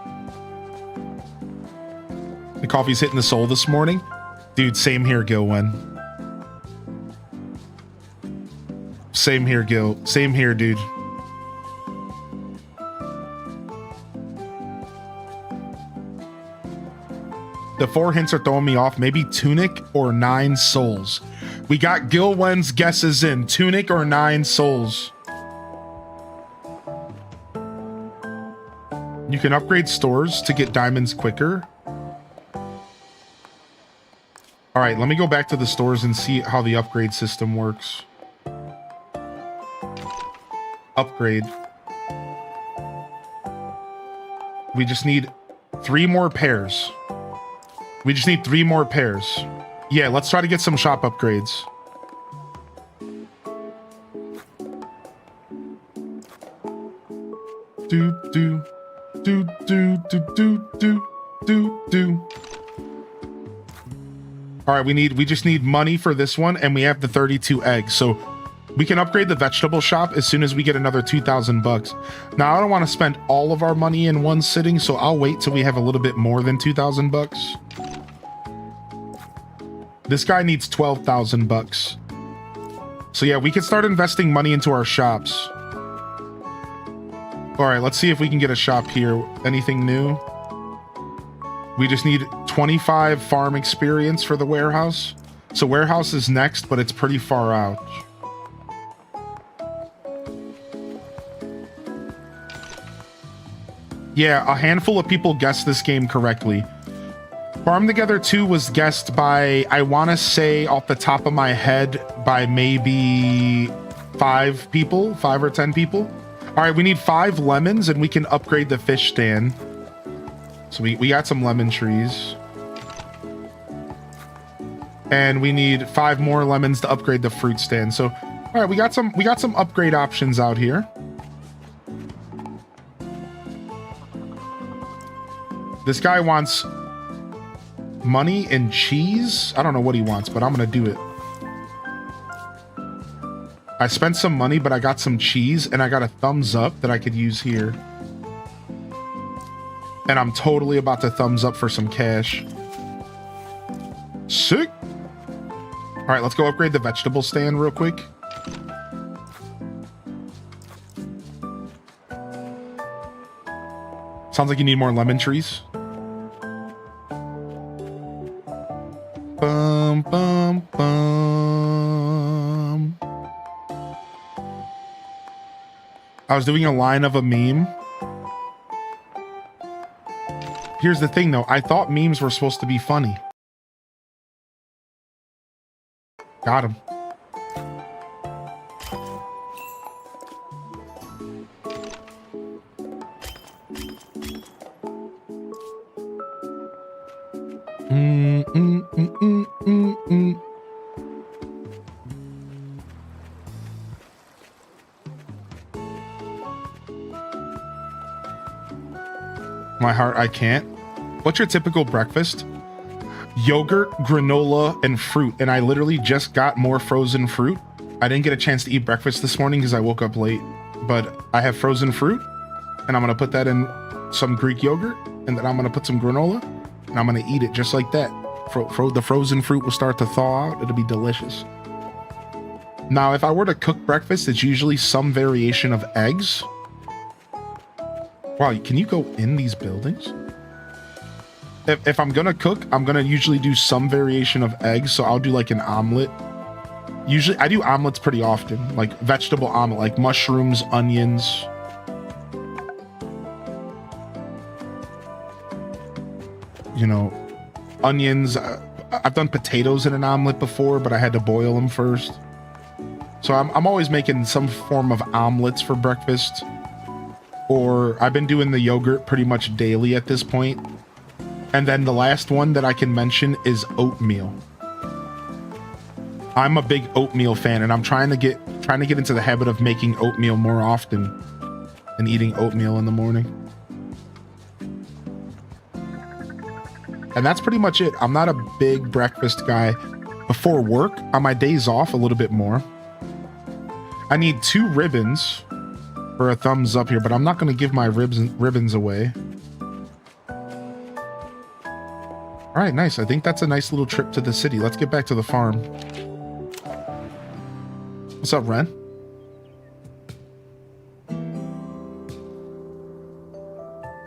The coffee's hitting the soul this morning. Dude, same here, Gilwen. Same here, Gil. Same here, dude. The 4 hints are throwing me off. Maybe Tunic or 9 souls. We got Gilwen's guesses in. Tunic or 9 souls. You can upgrade stores to get diamonds quicker. All right, let me go back to the stores and see how the upgrade system works. Upgrade. We just need 3 more pairs. We just need 3 more pairs. Yeah, let's try to get some shop upgrades. Do. All right, we just need money for this one, and we have the 32 eggs, so we can upgrade the vegetable shop as soon as we get another 2,000 bucks. Now, I don't want to spend all of our money in one sitting, so I'll wait till we have a little bit more than 2,000 bucks. This guy needs 12,000 bucks. So yeah, we can start investing money into our shops. All right, let's see if we can get a shop here. Anything new? We just need 25 farm experience for the warehouse. So warehouse is next, but it's pretty far out. Yeah, a handful of people guessed this game correctly. Farm Together 2 was guessed by, I want to say off the top of my head, by maybe 5 people, 5 or 10 people. All right, we need 5 lemons and we can upgrade the fish stand. So we got some lemon trees. And we need 5 more lemons to upgrade the fruit stand. So, all right, we got some upgrade options out here. This guy wants money and cheese. I don't know what he wants, but I'm gonna do it. I spent some money, but I got some cheese, and I got a thumbs up that I could use here. And I'm totally about to thumbs up for some cash. Sick. All right, let's go upgrade the vegetable stand real quick. Sounds like you need more lemon trees. Bum, bum, bum. I was doing a line of a meme. Here's the thing, though. I thought memes were supposed to be funny. Got him. My heart, I can't. What's your typical breakfast? Yogurt, granola, and fruit. And I literally just got more frozen fruit. I didn't get a chance to eat breakfast this morning because I woke up late. But I have frozen fruit, and I'm going to put that in some Greek yogurt, and then I'm going to put some granola, and I'm going to eat it just like that. The frozen fruit will start to thaw out. It'll be delicious. Now, if I were to cook breakfast, it's usually some variation of eggs. Wow, can you go in these buildings? If I'm gonna cook, I'm gonna usually do some variation of eggs. So I'll do like an omelet. Usually, I do omelets pretty often, like vegetable omelet, like mushrooms, onions. You know, onions. I've done potatoes in an omelet before, but I had to boil them first. So I'm always making some form of omelets for breakfast. Or I've been doing the yogurt pretty much daily at this point. And then the last one that I can mention is oatmeal. I'm a big oatmeal fan, and I'm trying to get into the habit of making oatmeal more often and eating oatmeal in the morning. And that's pretty much it. I'm not a big breakfast guy. Before work, on my days off, a little bit more. I need 2 ribbons for a thumbs up here, but I'm not going to give my ribbons away. All right, nice. I think that's a nice little trip to the city. Let's get back to the farm. What's up, Ren?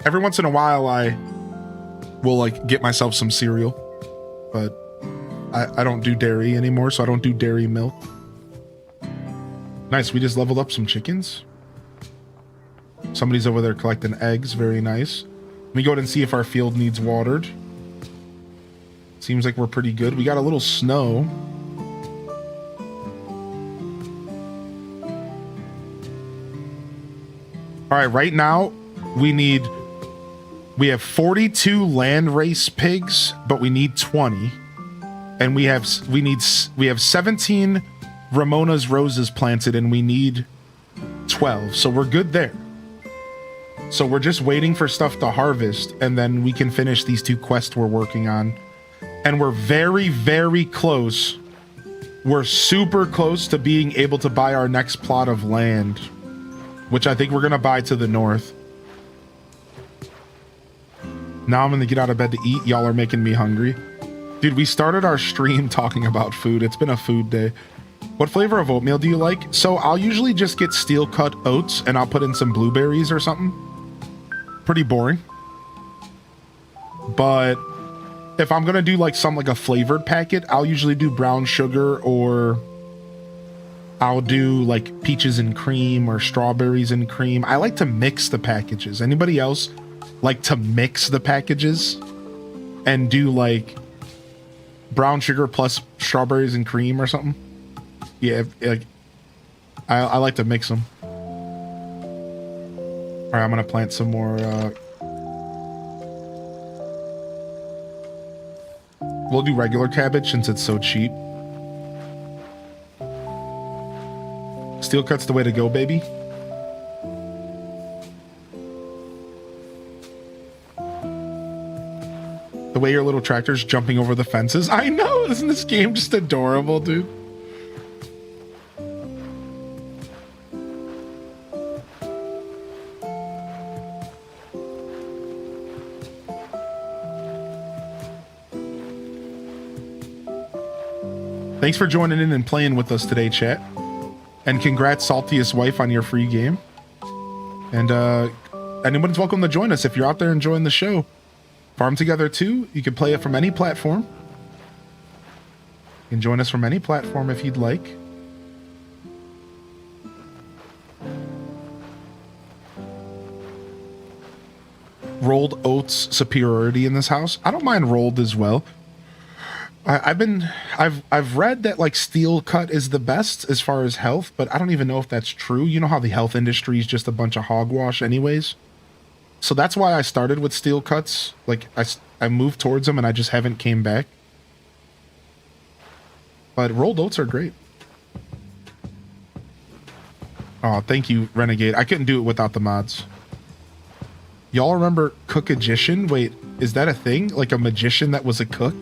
Every once in a while, I will like get myself some cereal, but I don't do dairy anymore, so I don't do dairy milk. Nice. We just leveled up some chickens. Somebody's over there collecting eggs. Very nice. Let me go ahead and see if our field needs watered. Seems like we're pretty good. We got a little snow. All right, right now we have 42 land race pigs, but we need 20. And we have 17 Ramona's roses planted, and we need 12. So we're good there. So we're just waiting for stuff to harvest, and then we can finish these 2 quests we're working on. And we're very, very close. We're super close to being able to buy our next plot of land, which I think we're going to buy to the north. Now I'm going to get out of bed to eat. Y'all are making me hungry. Dude, we started our stream talking about food. It's been a food day. What flavor of oatmeal do you like? So I'll usually just get steel cut oats and I'll put in some blueberries or something. Pretty boring. But if I'm going to do like a flavored packet, I'll usually do brown sugar, or I'll do like peaches and cream or strawberries and cream. I like to mix the packages. Anybody else like to mix the packages and do like brown sugar plus strawberries and cream or something? Yeah, I like to mix them. All right, I'm gonna plant some more We'll do regular cabbage since it's so cheap. Steel cut's the way to go, baby. The way your little tractor's jumping over the fences. I know, isn't this game just adorable, dude? Thanks for joining in and playing with us today, chat. And congrats, Saltiest Wife, on your free game. And anyone's welcome to join us if you're out there enjoying the show. Farm Together 2, you can play it from any platform. You can join us from any platform if you'd like. Rolled oats superiority in this house. I don't mind rolled as well. I've read that like steel cut is the best as far as health, but I don't even know if that's true. You know how the health industry is just a bunch of hogwash anyways. So that's why I started with steel cuts. Like I moved towards them and I just haven't came back. But rolled oats are great. Oh, thank you, Renegade. I couldn't do it without the mods. Y'all remember Cookagician? Wait, is that a thing? Like a magician that was a cook?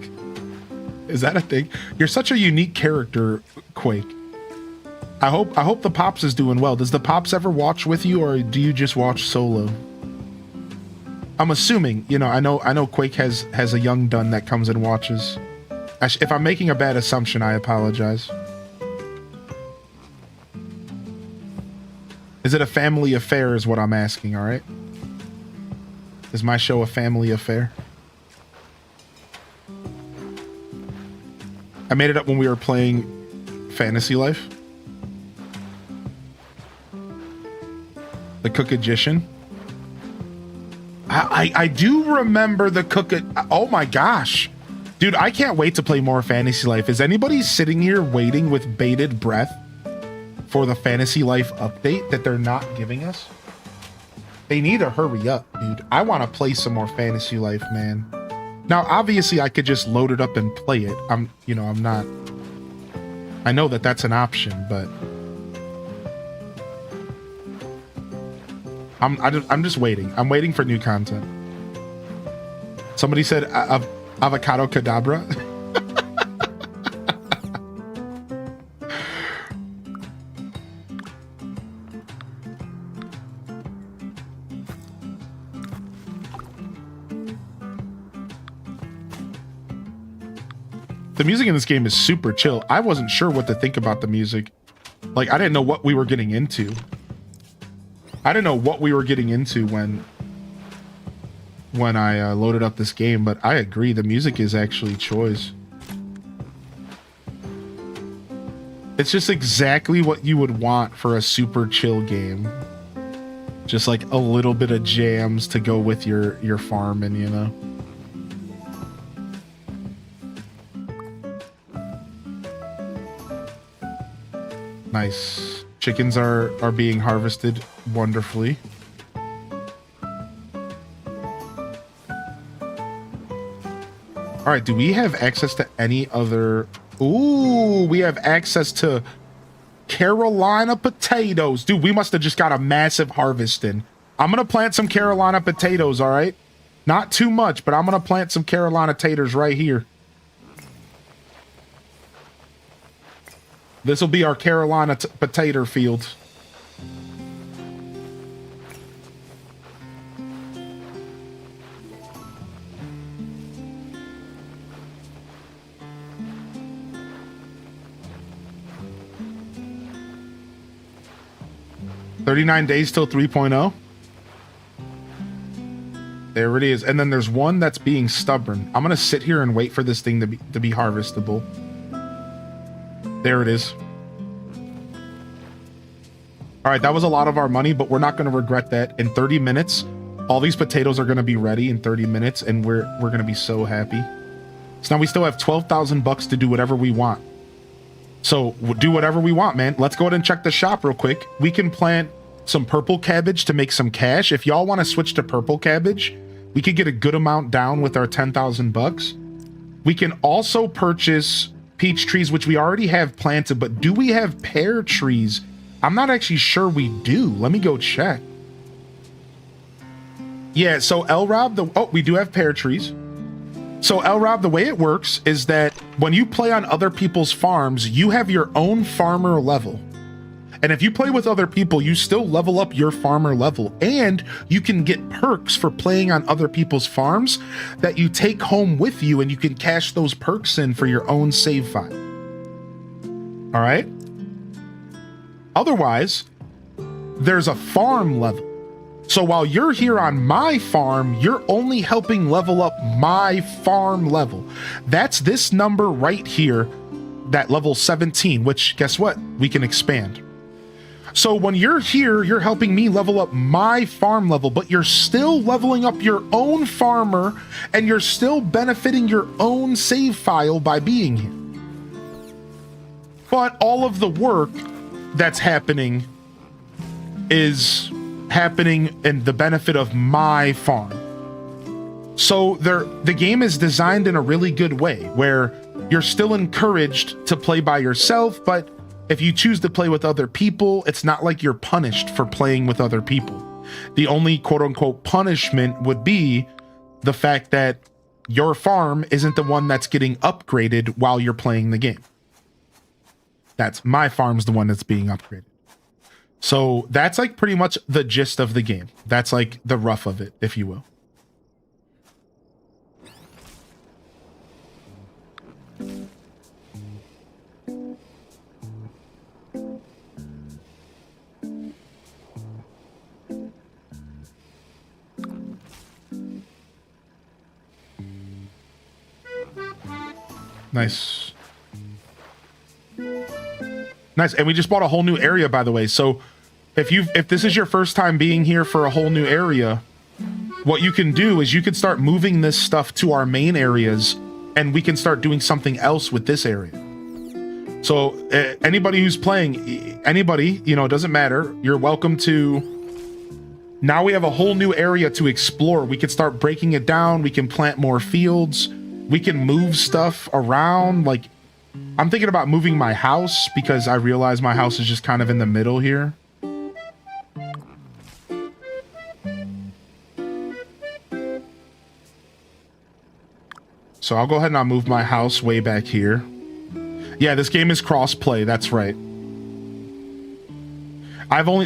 Is that a thing? You're such a unique character, Quake. I hope the Pops is doing well. Does the Pops ever watch with you, or do you just watch solo? I'm assuming, you know, I know Quake has a young dun that comes and watches. If I'm making a bad assumption, I apologize. Is it a family affair is what I'm asking, all right? Is my show a family affair? I made it up when we were playing Fantasy Life. The Cookagician. I do remember the oh my gosh. Dude, I can't wait to play more Fantasy Life. Is anybody sitting here waiting with bated breath for the Fantasy Life update that they're not giving us? They need to hurry up, dude. I want to play some more Fantasy Life, man. Now, obviously, I could just load it up and play it. I'm not. I know that that's an option, but I'm just waiting. I'm waiting for new content. Somebody said avocado cadabra. The music in this game is super chill. I wasn't sure what to think about the music. Like, I didn't know what we were getting into. I didn't know what we were getting into when I loaded up this game, but I agree. The music is actually choice. It's just exactly what you would want for a super chill game. Just like a little bit of jams to go with your farming, you know? Nice. Chickens are being harvested wonderfully. All right, do we have access to any other... Ooh, we have access to Carolina potatoes. Dude, we must have just got a massive harvest in. I'm going to plant some Carolina potatoes, all right? Not too much, but I'm going to plant some Carolina taters right here. This will be our Carolina potato field. $39 days till 3.0. There it is. And then there's one that's being stubborn. I'm going to sit here and wait for this thing to be harvestable. There it is. All right, that was a lot of our money, but we're not going to regret that. In 30 minutes, all these potatoes are going to be ready in 30 minutes, and we're going to be so happy. So now we still have 12,000 bucks to do whatever we want. So we'll do whatever we want, man. Let's go ahead and check the shop real quick. We can plant some purple cabbage to make some cash. If y'all want to switch to purple cabbage, we could get a good amount down with our 10,000 bucks. We can also purchase peach trees, which we already have planted, but do we have pear trees? I'm not actually sure we do. Let me go check. Yeah, so L-Rob, we do have pear trees. So L-Rob, the way it works is that when you play on other people's farms, you have your own farmer level. And if you play with other people, you still level up your farmer level, and you can get perks for playing on other people's farms that you take home with you, and you can cash those perks in for your own save file. All right? Otherwise, there's a farm level. So while you're here on my farm, you're only helping level up my farm level. That's this number right here, that level 17, which guess what? We can expand. So when you're here, you're helping me level up my farm level, but you're still leveling up your own farmer, and you're still benefiting your own save file by being here. But all of the work that's happening is happening in the benefit of my farm. So the game is designed in a really good way, where you're still encouraged to play by yourself, but if you choose to play with other people, it's not like you're punished for playing with other people. The only quote-unquote punishment would be the fact that your farm isn't the one that's getting upgraded while you're playing the game. That's my farm's the one that's being upgraded. So that's like pretty much the gist of the game. That's like the rough of it, if you will. Nice. Nice. And we just bought a whole new area, by the way. So if this is your first time being here for a whole new area, what you can do is you can start moving this stuff to our main areas, and we can start doing something else with this area. So anybody who's playing, anybody, you know, it doesn't matter. You're welcome to. Now we have a whole new area to explore. We can start breaking it down. We can plant more fields. We can move stuff around. Like, I'm thinking about moving my house because I realize my house is just kind of in the middle here. So I'll go ahead and I'll move my house way back here. Yeah, this game is cross-play. That's right.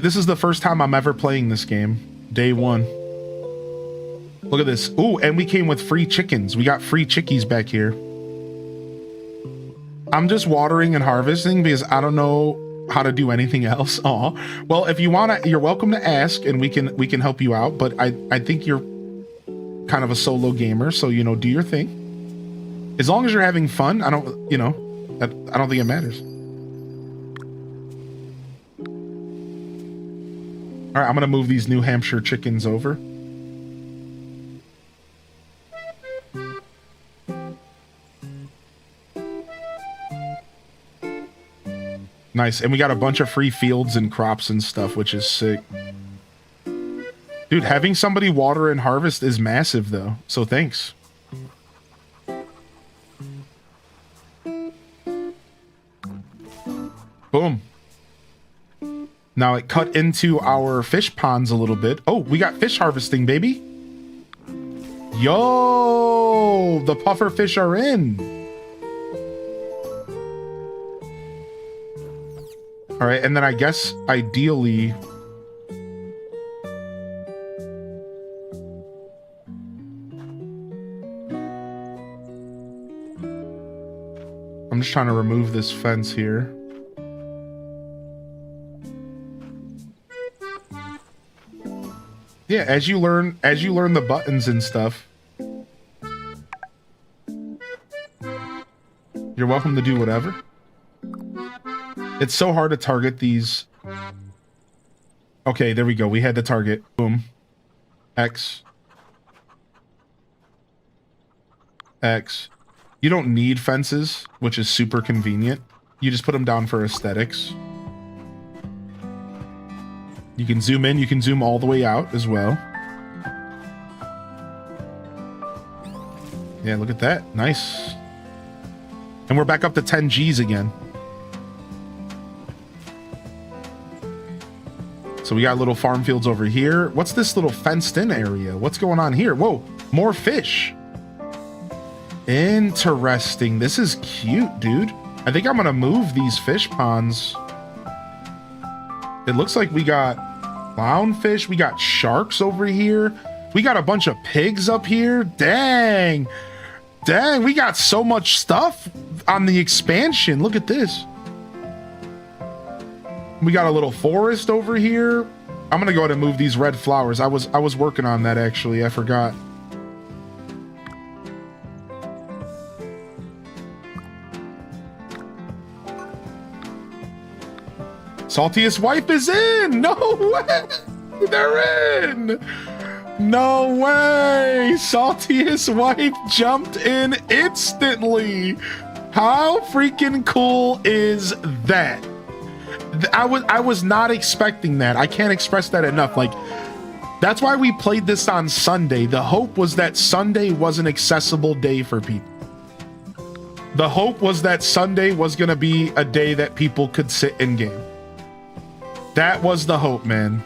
This is the first time I'm ever playing this game. Day one. Look at this. Ooh, and we came with free chickens. We got free chickies back here. I'm just watering and harvesting because I don't know how to do anything else. Aw. Well, if you want to, you're welcome to ask, and we can help you out. But I think you're kind of a solo gamer, so, you know, do your thing. As long as you're having fun, I don't think it matters. All right, I'm gonna move these New Hampshire chickens over. Nice, and we got a bunch of free fields and crops and stuff, which is sick. Dude, having somebody water and harvest is massive, though, so thanks. Boom. Now it cut into our fish ponds a little bit. Oh, we got fish harvesting, baby. Yo, the puffer fish are in. All right, and then I guess ideally, I'm just trying to remove this fence here. Yeah, as you learn the buttons and stuff, you're welcome to do whatever. It's so hard to target these. Okay, there we go. We had the target. Boom. X. X. You don't need fences, which is super convenient. You just put them down for aesthetics. You can zoom in, you can zoom all the way out as well. Yeah, look at that. Nice. And we're back up to 10 Gs again. So we got little farm fields over here. What's this little fenced in area? What's going on here? Whoa, more fish. Interesting. This is cute, dude. I think I'm gonna move these fish ponds. It looks like we got clownfish. We got sharks over here. We got a bunch of pigs up here. Dang. Dang, we got so much stuff on the expansion. Look at this. We got a little forest over here. I'm gonna go ahead and move these red flowers. I was working on that actually. I forgot. Saltiest wife is in. No way. They're in. No way. Saltiest wife jumped in instantly. How freaking cool is that? I was not expecting that. I can't express that enough. Like, that's why we played this on Sunday. The hope was that Sunday was an accessible day for people. The hope was that Sunday was going to be a day that people could sit in game. That was the hope, man.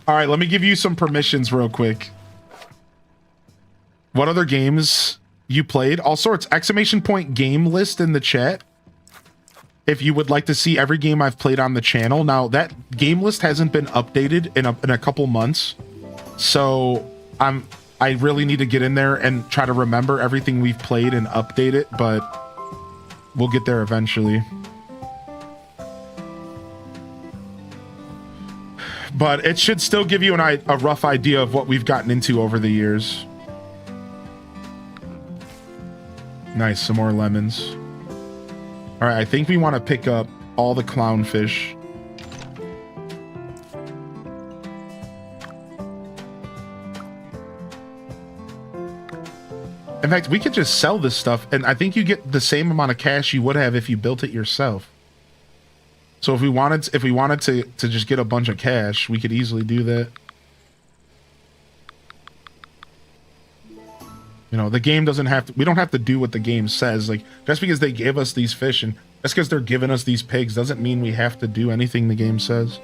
All right, let me give you some permissions real quick. What other games you played? All sorts. Exclamation point game list in the chat. If you would like to see every game I've played on the channel. Now, that game list hasn't been updated in a couple months. So I really need to get in there and try to remember everything we've played and update it, but we'll get there eventually. But it should still give you a rough idea of what we've gotten into over the years. Nice, some more lemons. All right, I think we want to pick up all the clownfish. In fact, we could just sell this stuff, and I think you get the same amount of cash you would have if you built it yourself. So if we wanted to just get a bunch of cash, we could easily do that. You know, the game doesn't have to, we don't have to do what the game says. Like, just because they give us these fish and just because they're giving us these pigs doesn't mean we have to do anything the game says.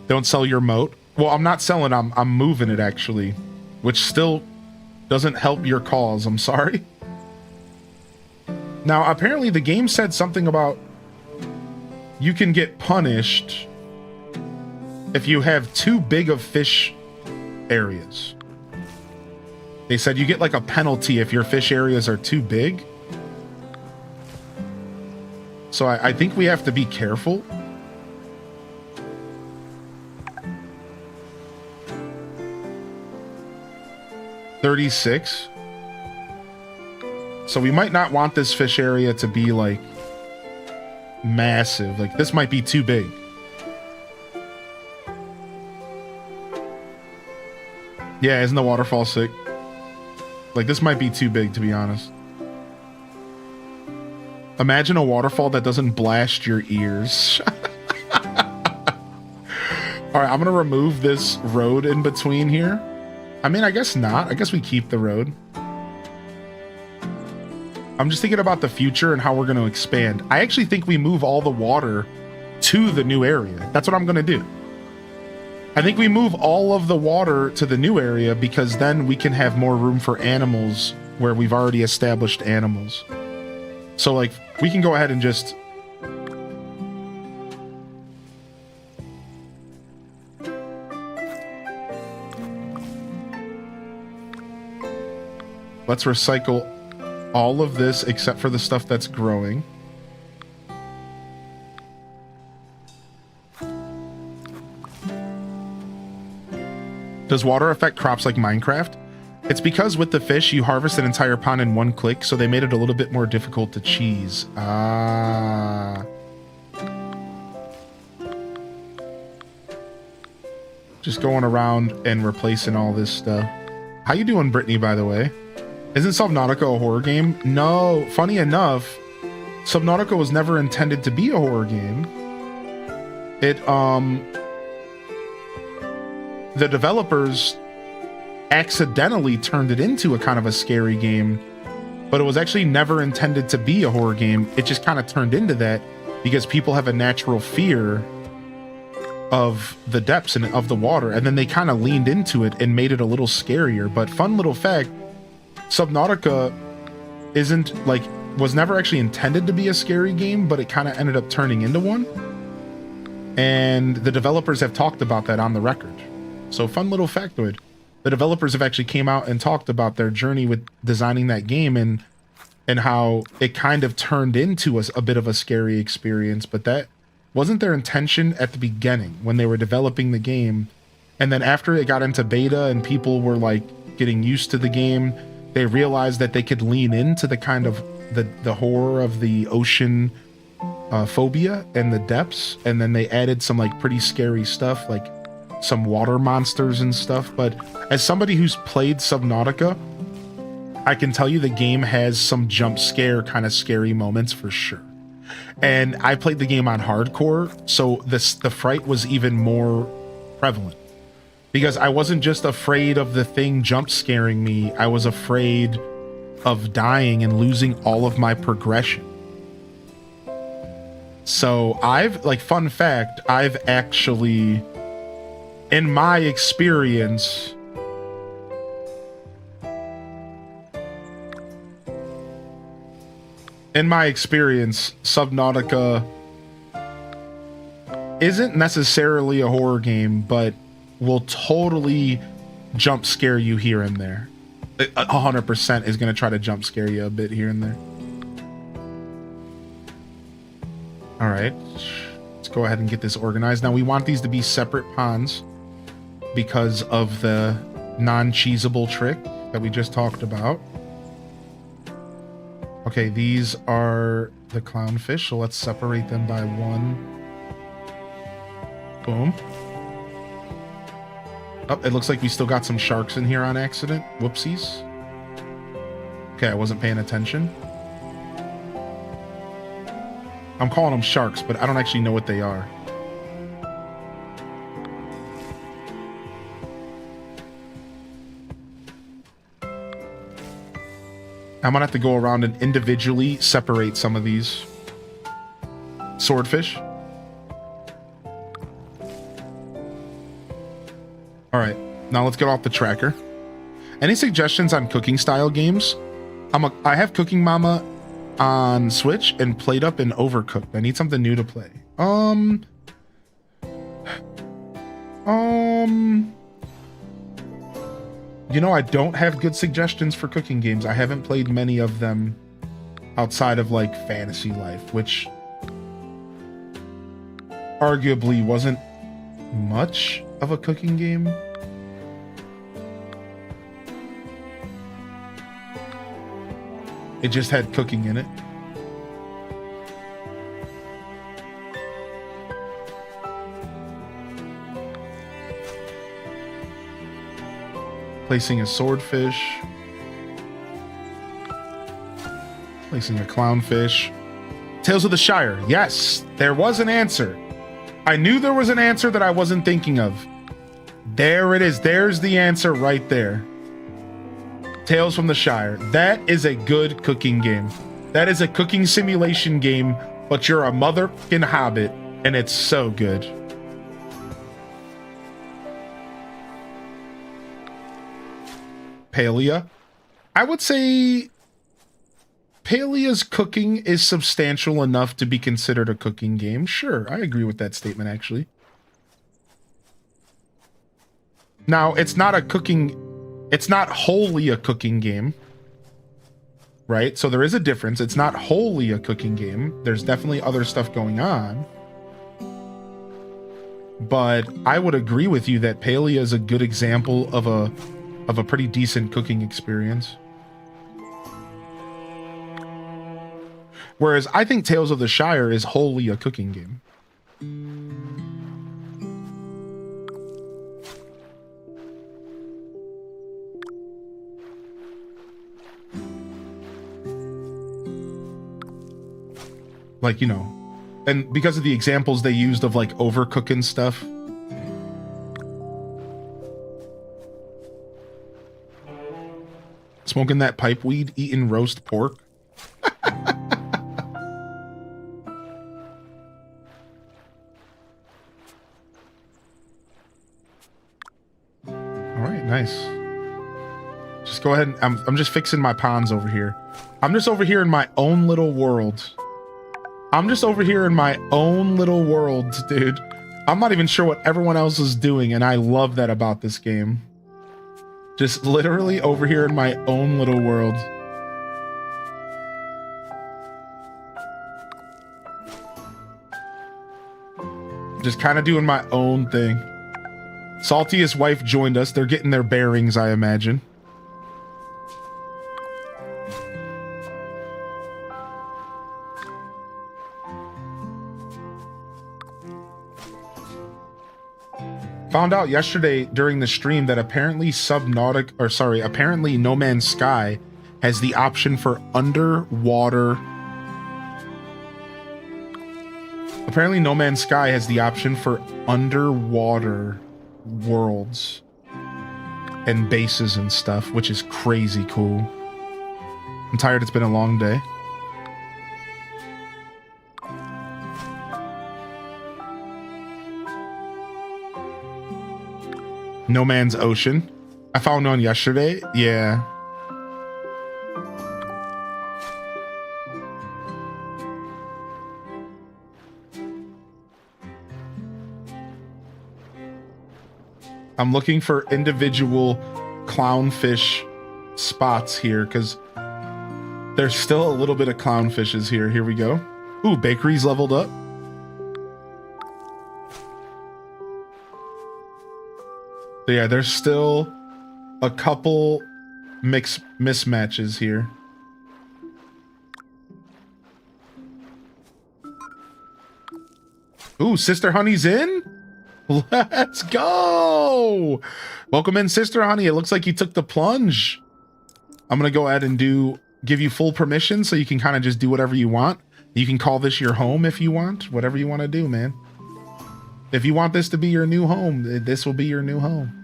Don't sell your moat. Well, I'm not selling, I'm moving it actually, which still doesn't help your cause. I'm sorry. Now, apparently the game said something about you can get punished if you have too big of fish areas. They said you get like a penalty if your fish areas are too big. So I think we have to be careful. $36. So we might not want this fish area to be like massive. Like this might be too big. Yeah, isn't the waterfall sick? Like this might be too big, to be honest. Imagine a waterfall that doesn't blast your ears. All right, I'm gonna remove this road in between here. I mean, I guess not. I guess we keep the road. I'm just thinking about the future and how we're going to expand. I actually think we move all the water to the new area. That's what I'm going to do. I think we move all of the water to the new area because then we can have more room for animals where we've already established animals. So, like, we can go ahead and just... Let's recycle all of this except for the stuff that's growing. Does water affect crops like Minecraft? It's because with the fish, you harvest an entire pond in one click, so they made it a little bit more difficult to cheese. Ah. Just going around and replacing all this stuff. How you doing, Brittany, by the way? Isn't Subnautica a horror game? No, funny enough, Subnautica was never intended to be a horror game. the developers accidentally turned it into a kind of a scary game, but it was actually never intended to be a horror game. It just kind of turned into that because people have a natural fear of the depths and of the water, and then they kind of leaned into it and made it a little scarier. But fun little fact, Subnautica was never actually intended to be a scary game, but it kind of ended up turning into one. And the developers have talked about that on the record. So fun little factoid. The developers have actually came out and talked about their journey with designing that game and how it kind of turned into a bit of a scary experience, but that wasn't their intention at the beginning when they were developing the game. And then after it got into beta and people were like getting used to the game, they realized that they could lean into the kind of the horror of the ocean phobia and the depths, and then they added some like pretty scary stuff, like some water monsters and stuff. But as somebody who's played Subnautica, I can tell you the game has some jump scare kind of scary moments for sure. And I played the game on hardcore, so the fright was even more prevalent. Because I wasn't just afraid of the thing jump scaring me, I was afraid of dying and losing all of my progression. So fun fact, I've actually, in my experience, Subnautica isn't necessarily a horror game, but will totally jump scare you here and there. 100% is going to try to jump scare you a bit here and there. All right, let's go ahead and get this organized. Now we want these to be separate ponds because of the non-cheesable trick that we just talked about. Okay, these are the clownfish, so let's separate them by one. Boom. Oh, it looks like we still got some sharks in here on accident. Whoopsies. Okay, I wasn't paying attention. I'm calling them sharks, but I don't actually know what they are. I'm gonna have to go around and individually separate some of these. Swordfish. All right, now let's get off the tracker. Any suggestions on cooking style games? I have Cooking Mama on Switch and played up in Overcooked. I need something new to play. You know, I don't have good suggestions for cooking games. I haven't played many of them outside of like Fantasy Life, which arguably wasn't much of a cooking game. It just had cooking in it. Placing a swordfish. Placing a clownfish. Tales of the Shire. Yes, there was an answer. I knew there was an answer that I wasn't thinking of. There it is. There's the answer right there. Tales from the Shire. That is a good cooking game. That is a cooking simulation game, but you're a motherfucking hobbit, and it's so good. Palia. I would say Palia's cooking is substantial enough to be considered a cooking game. Sure, I agree with that statement, actually. Now, it's not wholly a cooking game, right? So there is a difference. It's not wholly a cooking game. There's definitely other stuff going on. But I would agree with you that Palia is a good example of a pretty decent cooking experience. Whereas I think Tales of the Shire is wholly a cooking game. Like, you know, and because of the examples they used of like overcooking stuff, Smoking that pipe weed, eating roast pork. All right, nice. Just go ahead and I'm just fixing my ponds over here. I'm just over here in my own little world. I'm just over here in my own little world, dude. I'm not even sure what everyone else is doing, and I love that about this game. Just literally over here in my own little world. Just kind of doing my own thing. Salty's wife joined us. They're getting their bearings, I imagine. Found out yesterday during the stream that apparently apparently No Man's Sky has the option for underwater. Apparently No Man's Sky has the option for underwater worlds and bases and stuff, which is crazy cool. I'm tired, it's been a long day. No Man's Ocean. I found one yesterday. Yeah. I'm looking for individual clownfish spots here because there's still a little bit of clownfishes here. Here we go. Ooh, bakery's leveled up. So yeah, there's still a couple mismatches here. Ooh, Sister Honey's in? Let's go! Welcome in, Sister Honey. It looks like you took the plunge. I'm gonna go ahead and give you full permission so you can kind of just do whatever you want. You can call this your home if you want. Whatever you want to do, man. If you want this to be your new home, this will be your new home.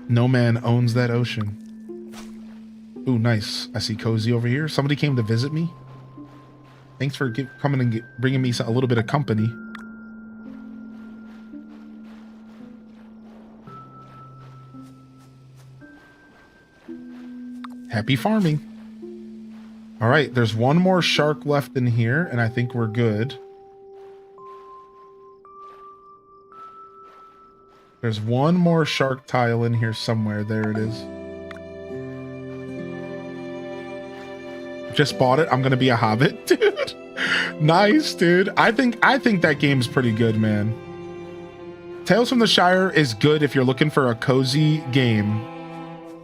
No man owns that ocean. Ooh, nice. I see Cozy over here. Somebody came to visit me. Thanks for coming and bringing me a little bit of company. Happy farming. All right, there's one more shark left in here, and I think we're good. There's one more shark tile in here somewhere. There it is. Just bought it. I'm gonna be a hobbit, dude. Nice, dude. I think that game's pretty good, man. Tales from the Shire is good if you're looking for a cozy game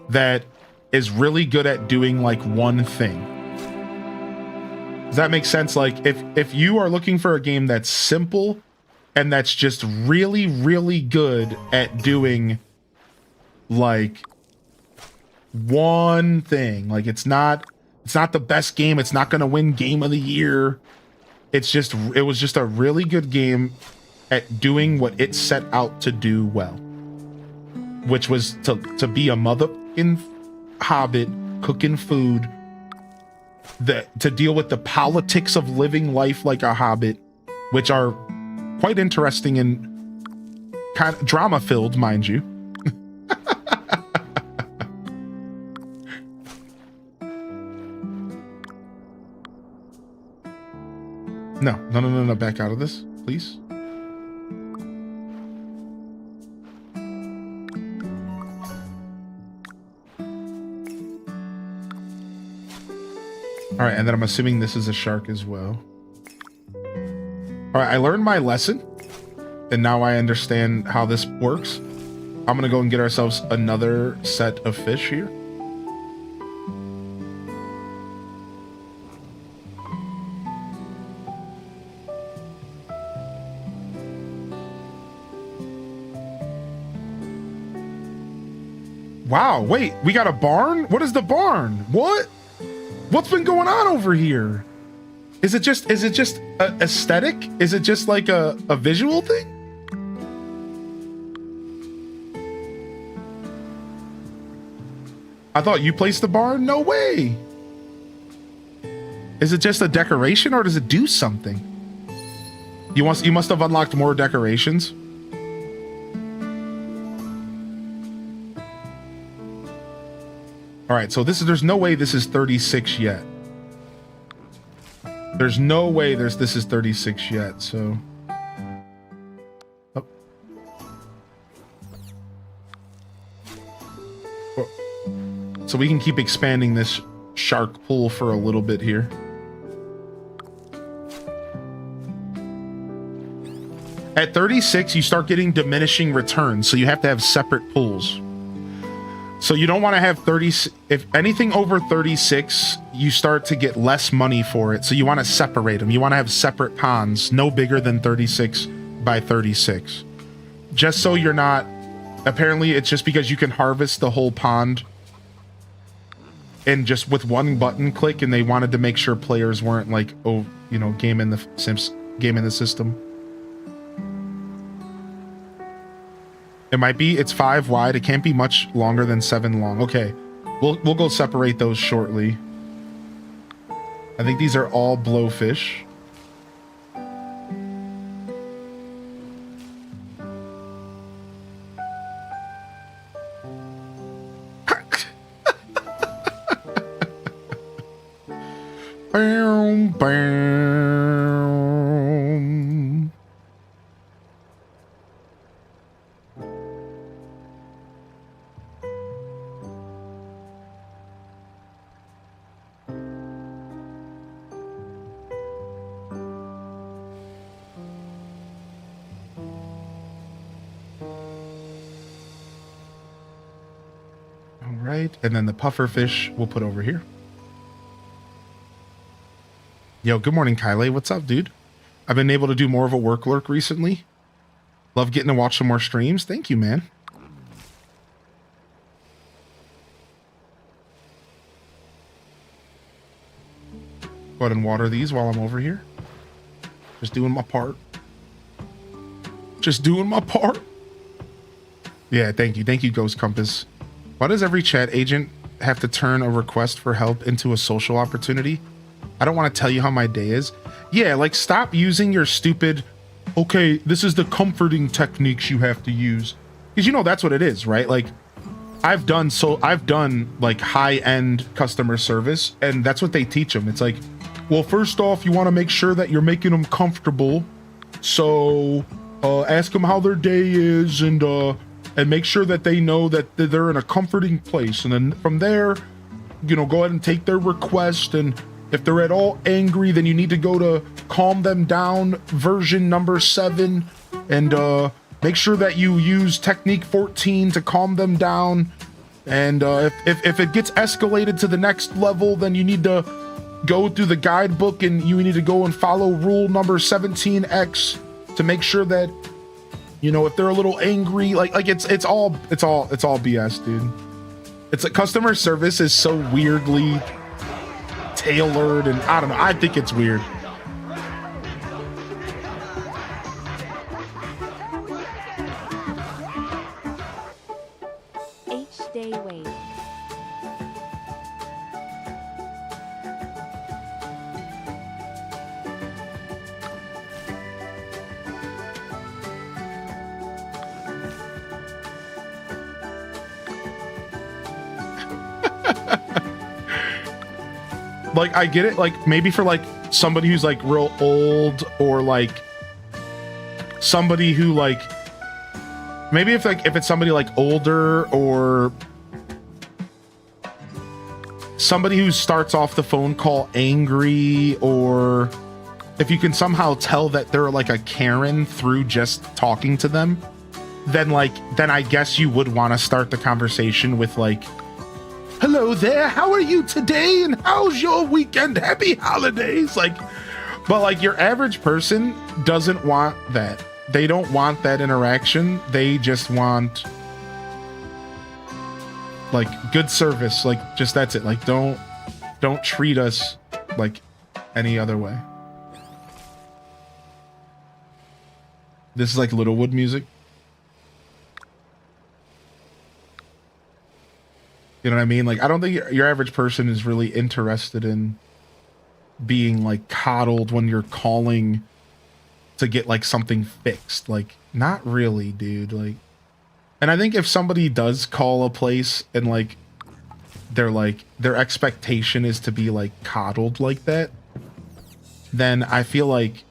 that is really good at doing like one thing. Does that make sense? Like if you are looking for a game that's simple and that's just really, really good at doing like one thing, like it's not the best game, it's not going to win game of the year. It was just a really good game at doing what it set out to do well, which was to be a motherfucking hobbit cooking food, to deal with the politics of living life like a hobbit, which are quite interesting and kind of drama filled, mind you. No, back out of this, please. All right, and then I'm assuming this is a shark as well. All right, I learned my lesson, and now I understand how this works. I'm gonna go and get ourselves another set of fish here. Wow, wait, we got a barn? What is the barn? What? What's been going on over here? Is it just a aesthetic? Is it just like a visual thing? I thought you placed the barn? No way. Is it just a decoration or does it do something? You must have unlocked more decorations. All right, so there's no way this is 36 yet. There's no way this is 36 yet, so. Oh. So we can keep expanding this shark pool for a little bit here. At 36, you start getting diminishing returns, so you have to have separate pools. So you don't want to have 30, if anything over 36, you start to get less money for it. So you want to separate them. You want to have separate ponds, no bigger than 36 by 36. Just so you're not, apparently it's just because you can harvest the whole pond and just with one button click, and they wanted to make sure players weren't like, oh, you know, game in the system. It might be, it's 5 wide. It can't be much longer than 7 long. Okay, we'll go separate those shortly. I think these are all blowfish. Bam, bam. All right, and then the puffer fish we'll put over here. Yo, good morning, Kyle. What's up, dude? I've been able to do more of a work lurk recently. Love getting to watch some more streams. Thank you, man. Go ahead and water these while I'm over here. Just doing my part. Just doing my part. Yeah, thank you. Thank you, Ghost Compass. Why does every chat agent have to turn a request for help into a social opportunity? I don't want to tell you how my day is. Yeah, like stop using your stupid, okay, this is the comforting techniques you have to use. Because you know that's what it is, right? Like I've done like high-end customer service, and that's what they teach them. It's like, well, first off, you want to make sure that you're making them comfortable. So ask them how their day is and make sure that they know that they're in a comforting place. And then from there, you know, go ahead and take their request, and if they're at all angry, then you need to go to calm them down version number 7 and make sure that you use technique 14 to calm them down. And if it gets escalated to the next level, then you need to go through the guidebook and you need to go and follow rule number 17X to make sure that, you know, if they're a little angry, like it's all BS, dude. It's like customer service is so weirdly tailored, and I don't know, I think it's weird. H-Day Wave. Like I get it, like maybe for like somebody who's like real old, or like somebody who like, maybe if it's somebody like older, or somebody who starts off the phone call angry, or if you can somehow tell that they're like a Karen through just talking to them, then I guess you would want to start the conversation with like, hello there, how are you today? And how's your weekend? Happy holidays. Like, but like your average person doesn't want that. They don't want that interaction. They just want like good service. Like just that's it. Like don't treat us like any other way. This is like Littlewood music. You know what I mean? Like, I don't think your average person is really interested in being like coddled when you're calling to get like something fixed. Like, not really, dude. Like, and I think if somebody does call a place and like their expectation is to be like coddled like that, then I feel like,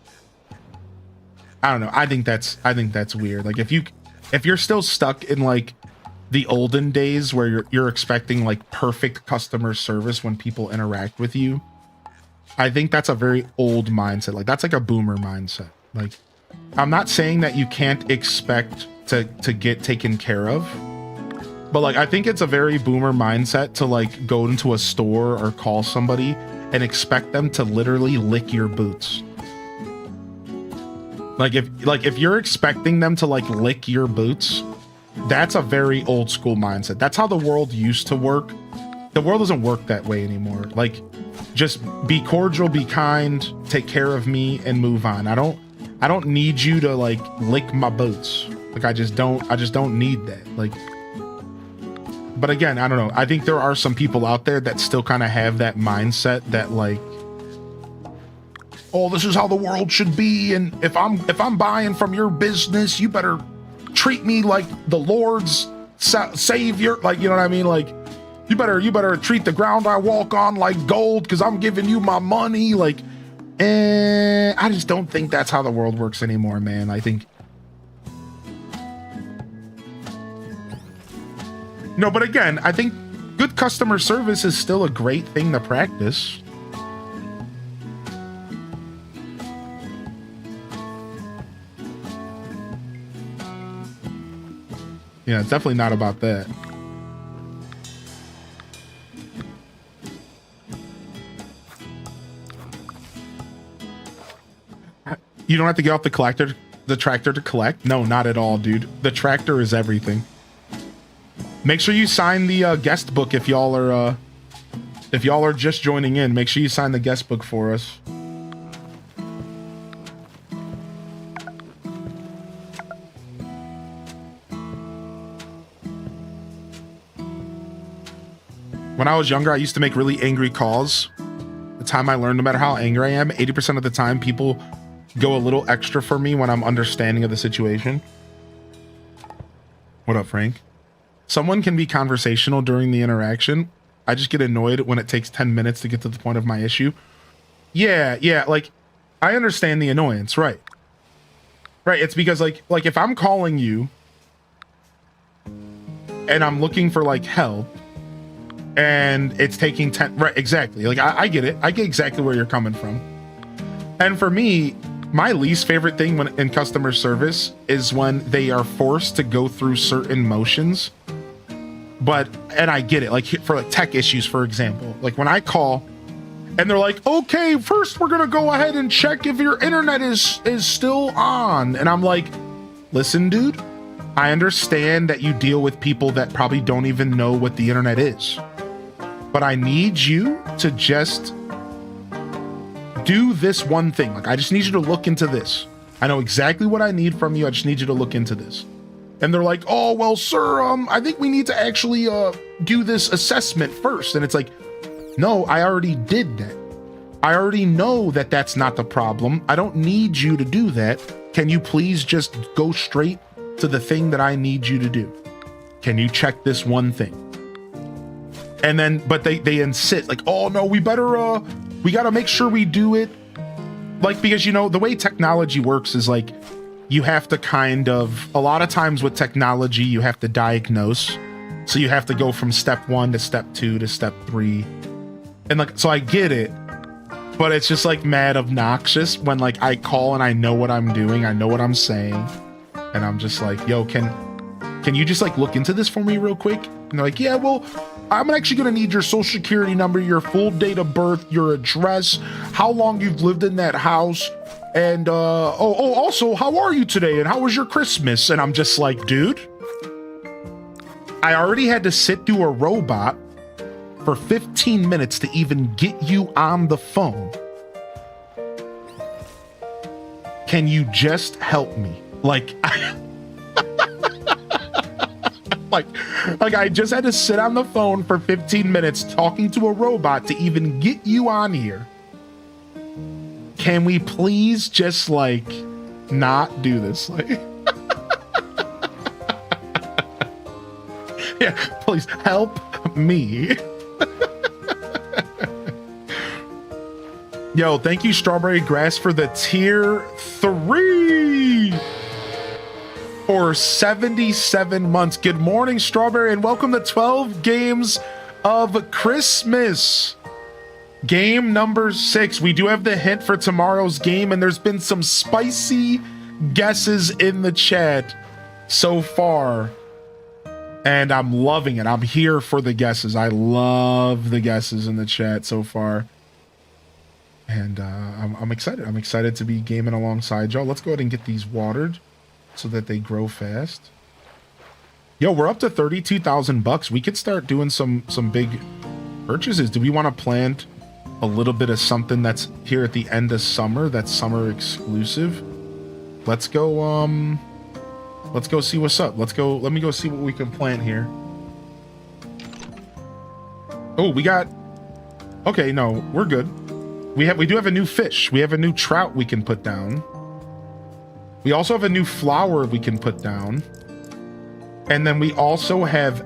I don't know. I think that's weird. Like, if you're still stuck in like the olden days where you're expecting like perfect customer service when people interact with you, I think that's a very old mindset. Like, that's like a boomer mindset. Like, I'm not saying that you can't expect to get taken care of, but like, I think it's a very boomer mindset to like go into a store or call somebody and expect them to literally lick your boots. Like, if you're expecting them to like lick your boots, that's a very old school mindset. That's how the world used to work. The world doesn't work that way anymore. Like, just be cordial, be kind, take care of me, and move on. I don't need you to like lick my boots. Like, I just don't need that. Like, but again, I don't know. I think there are some people out there that still kind of have that mindset that like, oh, this is how the world should be, and if I'm buying from your business, you better treat me like the Lord's savior. Like, you know what I mean? Like, you better treat the ground I walk on like gold because I'm giving you my money. Like, I just don't think that's how the world works anymore, man. I think. No, but again, I think good customer service is still a great thing to practice. Yeah, it's definitely not about that. You don't have to get off the tractor to collect? No, not at all, dude. The tractor is everything. Make sure you sign the guest book if y'all are just joining in. Make sure you sign the guest book for us. When I was younger, I used to make really angry calls. The time I learned, no matter how angry I am, 80% of the time people go a little extra for me when I'm understanding of the situation. What up, Frank? Someone can be conversational during the interaction. I just get annoyed when it takes 10 minutes to get to the point of my issue. Yeah, like, I understand the annoyance, right? Right, it's because, like if I'm calling you and I'm looking for, like, help, and it's taking 10, right, exactly. Like, I get it. I get exactly where you're coming from. And for me, my least favorite thing when in customer service is when they are forced to go through certain motions. And I get it, like for like tech issues, for example, like when I call and they're like, okay, first we're gonna go ahead and check if your internet is still on. And I'm like, listen, dude, I understand that you deal with people that probably don't even know what the internet is, but I need you to just do this one thing. Like, I just need you to look into this. I know exactly what I need from you. I just need you to look into this. And they're like, oh, well, sir, I think we need to actually do this assessment first. And it's like, no, I already did that. I already know that that's not the problem. I don't need you to do that. Can you please just go straight to the thing that I need you to do? Can you check this one thing? And then, but they insist, like, oh, no, we got to make sure we do it. Like, because, you know, the way technology works is like, you have to kind of, a lot of times with technology, you have to diagnose. So you have to go from step 1 to step 2 to step 3. And like, so I get it, but it's just like mad obnoxious when like I call and I know what I'm doing. I know what I'm saying. And I'm just like, yo, can you just like look into this for me real quick? And they're like, yeah, well, I'm actually going to need your social security number, your full date of birth, your address, how long you've lived in that house. And, also, how are you today? And how was your Christmas? And I'm just like, dude, I already had to sit through a robot for 15 minutes to even get you on the phone. Can you just help me? Like, like I just had to sit on the phone for 15 minutes talking to a robot to even get you on here. Can we please just like not do this? Like, yeah, please help me. Yo, thank you, Strawberry Grass, for the tier 3 for 77 months. Good morning, Strawberry, and welcome to 12 games of Christmas. Game number 6. We do have the hint for tomorrow's game, and there's been some spicy guesses in the chat so far, and I'm loving it. I'm here for the guesses. I love the guesses in the chat so far. And I'm excited. I'm excited to be gaming alongside y'all. Let's go ahead and get these watered so that they grow fast. Yo, we're up to 32,000 bucks. We could start doing some big purchases. Do we want to plant a little bit of something that's here at the end of summer? That's summer exclusive. Let's go see what's up. Let me go see what we can plant here. Oh, we got, okay, no, we're good. We do have a new fish. We have a new trout we can put down. We also have a new flower we can put down. And then we also have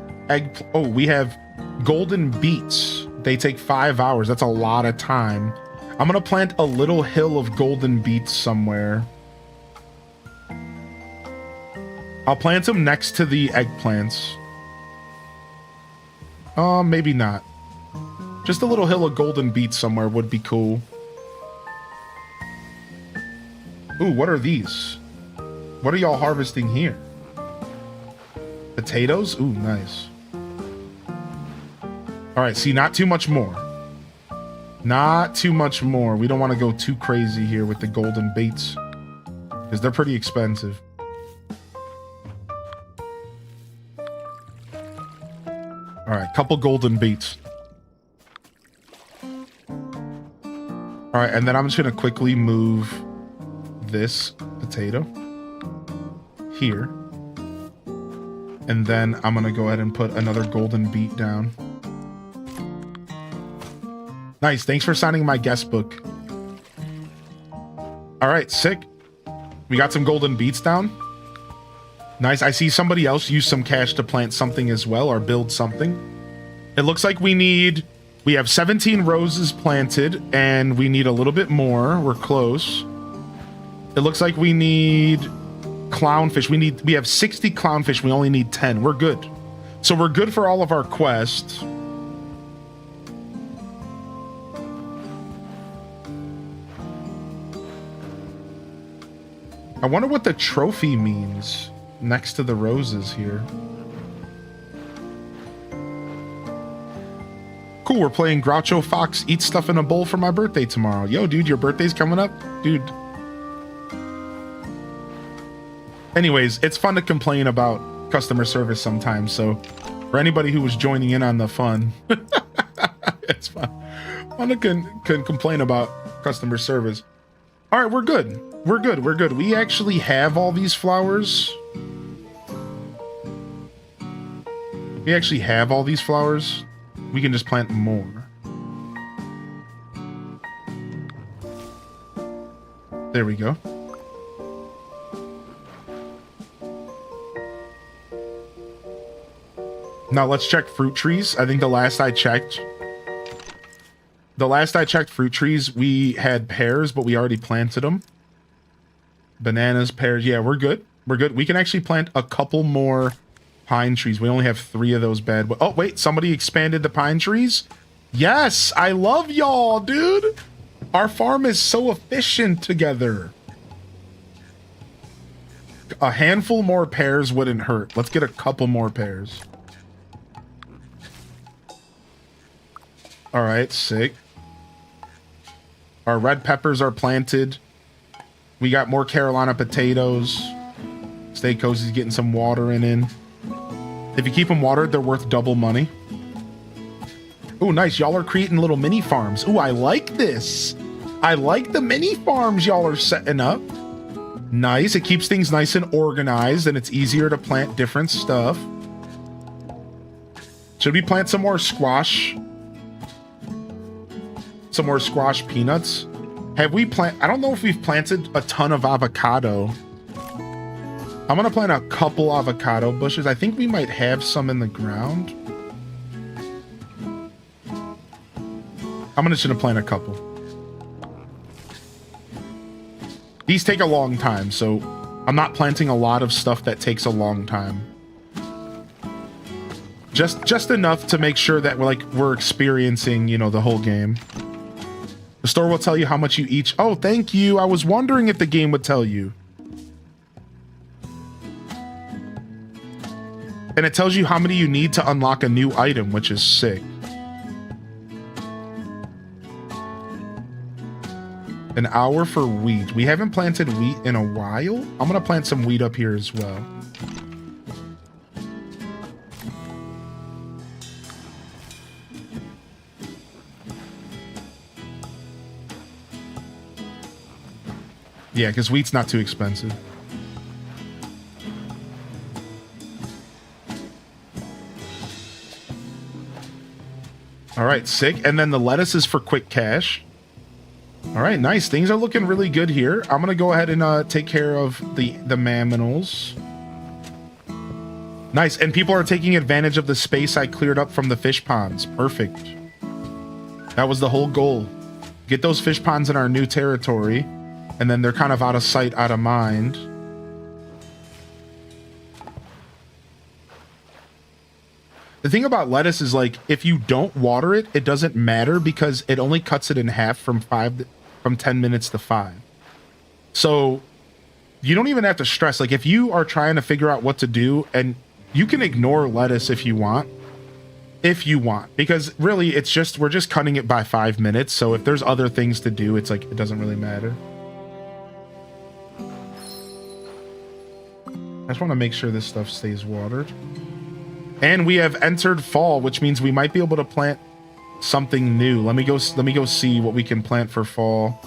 we have golden beets. They take 5 hours. That's a lot of time. I'm gonna plant a little hill of golden beets somewhere. I'll plant them next to the eggplants. Maybe not. Just a little hill of golden beets somewhere would be cool. Ooh, what are these? What are y'all harvesting here? Potatoes? Ooh, nice. All right, see, not too much more. Not too much more. We don't want to go too crazy here with the golden beets because they're pretty expensive. All right, couple golden beets. All right, and then I'm just gonna quickly move this potato here. And then I'm gonna go ahead and put another golden beet down. Nice, thanks for signing my guest book. All right, sick. We got some golden beets down. Nice, I see somebody else use some cash to plant something as well, or build something. It looks like we have 17 roses planted, and we need a little bit more. We're close. It looks like we need clownfish. We have 60 clownfish. We only need 10. We're good. So we're good for all of our quests. I wonder what the trophy means next to the roses here. Cool, we're playing Groucho Fox Eats Stuff in a Bowl for my birthday tomorrow. Yo, dude, your birthday's coming up? Dude. Anyways, it's fun to complain about customer service sometimes, so for anybody who was joining in on the fun, it's fun. Fun to can complain about customer service. All right, we're good. We're good. We're good. We actually have all these flowers. We actually have all these flowers. We can just plant more. There we go. Now let's check fruit trees. I think the last I checked fruit trees, we had pears, but we already planted them. Bananas, pears. Yeah, we're good. We're good. We can actually plant a couple more pine trees. We only have 3 of those bad. Oh, wait, somebody expanded the pine trees? Yes, I love y'all, dude. Our farm is so efficient together. A handful more pears wouldn't hurt. Let's get a couple more pears. All right, sick. Our red peppers are planted. We got more Carolina potatoes. Stay Cozy's getting some watering in. If you keep them watered, they're worth double money. Ooh, nice. Y'all are creating little mini farms. Ooh, I like this. I like the mini farms y'all are setting up. Nice. It keeps things nice and organized, and it's easier to plant different stuff. Should we plant some more squash? Some more squash peanuts? Have we I don't know if we've planted a ton of avocado. I'm gonna plant a couple avocado bushes. I think we might have some in the ground. I'm just gonna plant a couple. These take a long time, so I'm not planting a lot of stuff that takes a long time. Just enough to make sure that we're experiencing, you know, the whole game. The store will tell you how much you each. Oh, thank you. I was wondering if the game would tell you. And it tells you how many you need to unlock a new item, which is sick. An hour for wheat. We haven't planted wheat in a while. I'm gonna plant some wheat up here as well. Yeah, because wheat's not too expensive. All right, sick. And then the lettuce is for quick cash. All right, nice. Things are looking really good here. I'm going to go ahead and take care of the mammals. Nice. And people are taking advantage of the space I cleared up from the fish ponds. Perfect. That was the whole goal. Get those fish ponds in our new territory, and then they're kind of out of sight, out of mind. The thing about lettuce is, like, if you don't water it, it doesn't matter because it only cuts it in half from 10 minutes to 5. So you don't even have to stress. Like, if you are trying to figure out what to do, and you can ignore lettuce if you want, because really it's just, we're just cutting it by 5 minutes. So if there's other things to do, it's like, it doesn't really matter. I just want to make sure this stuff stays watered. And we have entered fall, which means we might be able to plant something new. Let me go see what we can plant for fall.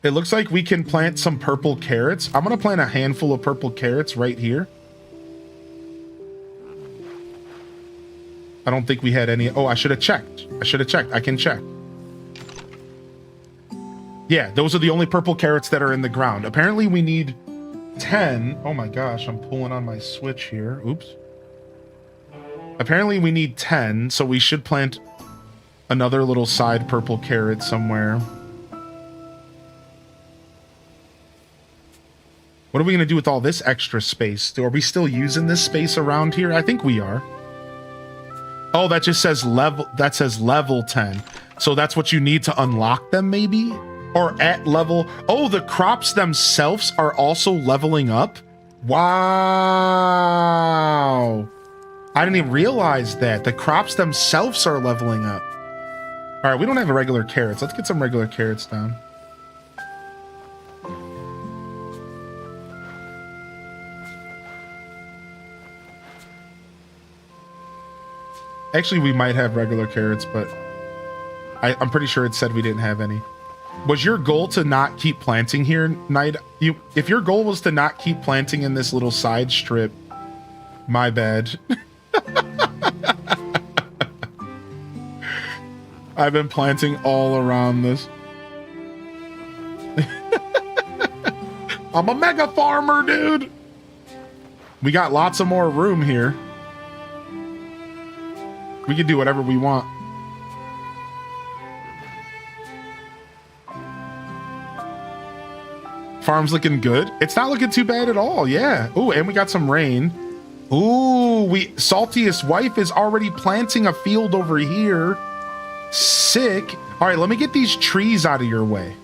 It looks like we can plant some purple carrots. I'm going to plant a handful of purple carrots right here. I don't think we had any. Oh, I should have checked. I can check. Yeah, those are the only purple carrots that are in the ground. Apparently we need 10. Oh my gosh, I'm pulling on my switch here. Oops. Apparently we need 10, so we should plant another little side purple carrot somewhere. What are we going to do with all this extra space? Are we still using this space around here? I think we are. Oh, that just says level. That says level 10. So that's what you need to unlock them, maybe? Or at level. Oh, the crops themselves are also leveling up. Wow. I didn't even realize that. The crops themselves are leveling up. All right, we don't have regular carrots. Let's get some regular carrots down. Actually, we might have regular carrots, but I'm pretty sure it said we didn't have any. Was your goal to not keep planting here, Knight? If your goal was to not keep planting in this little side strip, my bad. I've been planting all around this. I'm a mega farmer, dude. We got lots of more room here. We can do whatever we want. Farm's looking good. It's not looking too bad at all. Yeah. Ooh, and we got some rain. Ooh, Saltiest Wife is already planting a field over here. Sick. All right, let me get these trees out of your way.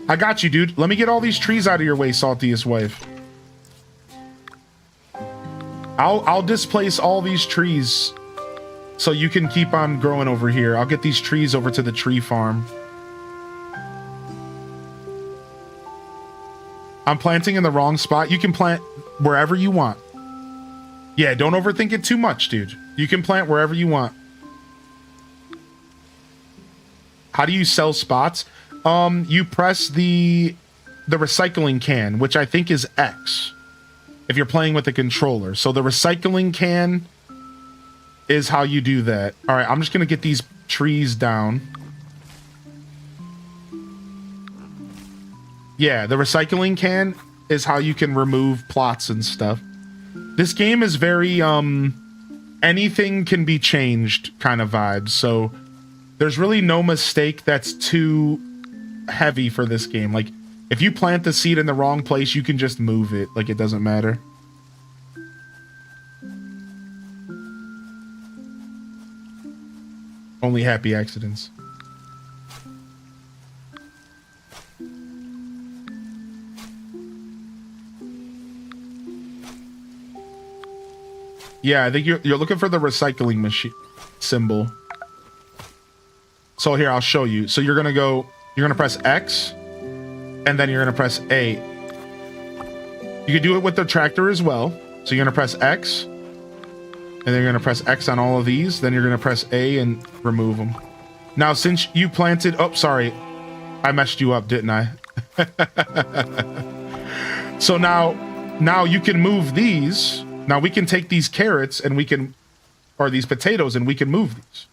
I got you, dude. Let me get all these trees out of your way, Saltiest Wife. I'll displace all these trees so you can keep on growing over here. I'll get these trees over to the tree farm. I'm planting in the wrong spot. You can plant wherever you want. Yeah, don't overthink it too much, dude. You can plant wherever you want. How do you sell spots? You press the the recycling can, which I think is X if you're playing with the controller. So the recycling can is how you do that. All right, I'm just gonna get these trees down. Yeah, the recycling can is how you can remove plots and stuff. This game is very anything can be changed kind of vibes. So there's really no mistake that's too heavy for this game. Like, if you plant the seed in the wrong place, you can just move it. Like, it doesn't matter. Only happy accidents. Yeah, I think you're looking for the recycling machine symbol. So here, I'll show you. So you're gonna press X, and then you're gonna press A. You can do it with the tractor as well. So you're gonna press X, and then you're gonna press X on all of these. Then you're gonna press A and remove them. Now, since you planted, oh, sorry, I messed you up, didn't I? So now you can move these. Now we can take these carrots and we can, or these potatoes, and we can move these.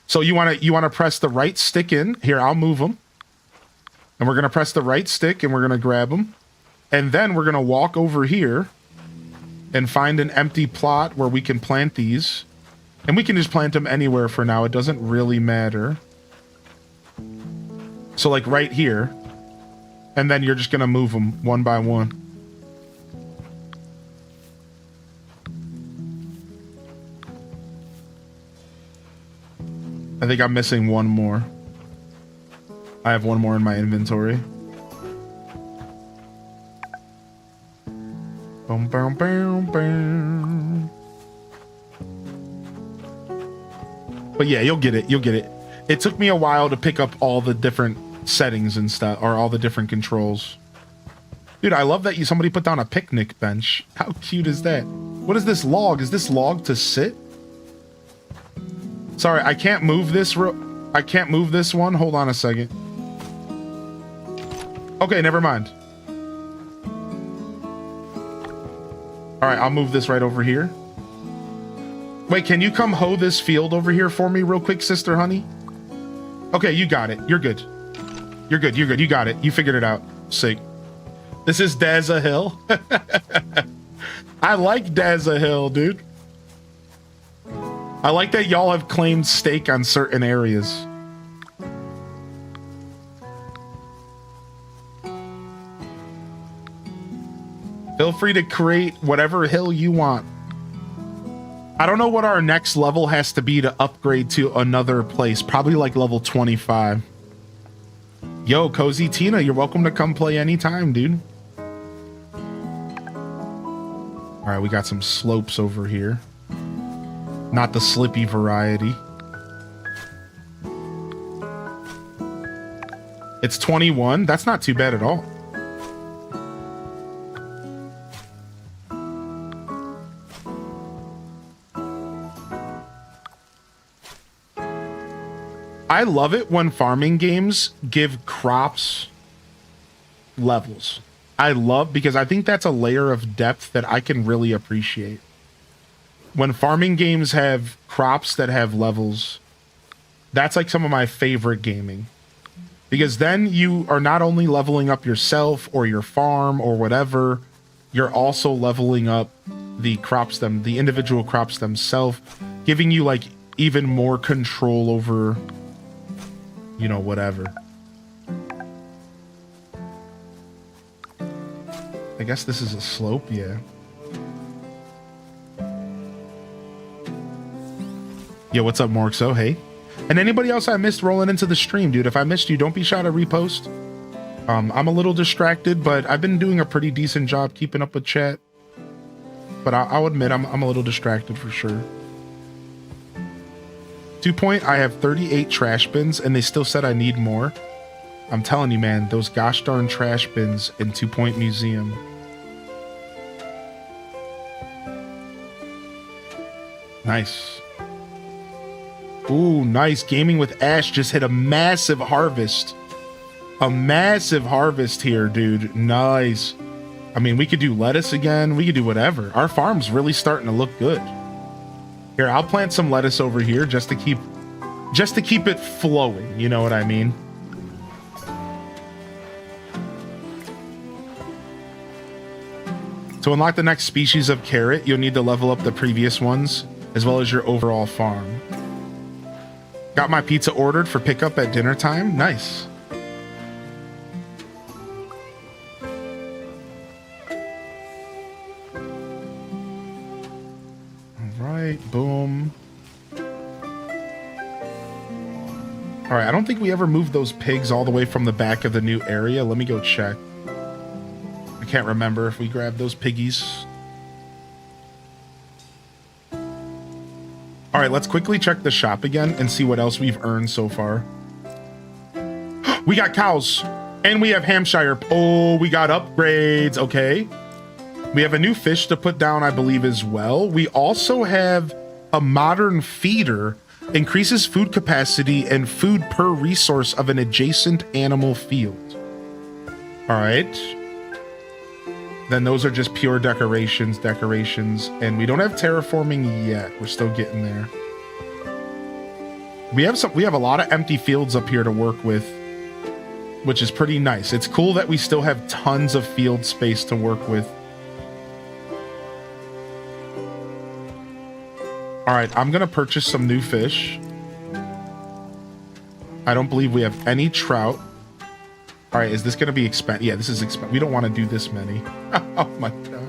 So you wanna press the right stick in. Here, I'll move them. And we're gonna press the right stick and we're gonna grab them. And then we're gonna walk over here and find an empty plot where we can plant these. And we can just plant them anywhere for now. It doesn't really matter. So like right here. And then you're just gonna move them one by one. I think I'm missing one more. I have one more in my inventory. Boom, boom, boom, boom. But yeah, you'll get it. You'll get it. It took me a while to pick up all the different settings and stuff, or all the different controls. Dude, I love that somebody put down a picnic bench. How cute is that? What is this log? Is this log to sit? Sorry, I can't move this. I can't move this one. Hold on a second. Okay, never mind. All right, I'll move this right over here. Wait, can you come hoe this field over here for me real quick, sister honey? Okay, you got it. You're good. You're good. You're good. You got it. You figured it out. Sick. This is Daza Hill. I like Daza Hill, dude. I like that y'all have claimed stake on certain areas. Feel free to create whatever hill you want. I don't know what our next level has to be to upgrade to another place. Probably like level 25. Yo, Cozy Tina, you're welcome to come play anytime, dude. All right, we got some slopes over here. Not the slippy variety. It's 21. That's not too bad at all. I love it when farming games give crops levels. I love, because I think that's a layer of depth that I can really appreciate. When farming games have crops that have levels, that's like some of my favorite gaming. Because then you are not only leveling up yourself or your farm or whatever, you're also leveling up the crops, the individual crops themselves, giving you like even more control over, you know, whatever. I guess this is a slope, yeah. Yo, what's up, Morxo? Hey. And anybody else I missed rolling into the stream, dude, if I missed you, don't be shy to repost. I'm a little distracted, but I've been doing a pretty decent job keeping up with chat. But I'll admit, I'm a little distracted for sure. 2 Point, I have 38 trash bins, and they still said I need more. I'm telling you, man, those gosh darn trash bins in 2 Point Museum. Nice. Ooh, nice. Gaming with Ash just hit a massive harvest. a massive harvest here, dude. Nice. I mean, we could do lettuce again. We could do whatever. Our farm's really starting to look good. Here, I'll plant some lettuce over here just to keep it flowing. You know what I mean? To unlock the next species of carrot, you'll need to level up the previous ones, as well as your overall farm. Got my pizza ordered for pickup at dinner time. Nice. All right, boom. All right, I don't think we ever moved those pigs all the way from the back of the new area. Let me go check. I can't remember if we grabbed those piggies. All right, let's quickly check the shop again and see what else we've earned so far. We got cows and we have Hampshire. Oh, we got upgrades. Okay. We have a new fish to put down, I believe, as well. We also have a modern feeder, increases food capacity and food per resource of an adjacent animal field. All right. Then those are just pure decorations, and we don't have terraforming yet. We're still getting there. We have a lot of empty fields up here to work with, which is pretty nice. It's cool that we still have tons of field space to work with. All right, I'm gonna purchase some new fish. I don't believe we have any trout. All right, is this going to be expensive? Yeah, this is expensive. We don't want to do this many. Oh my god.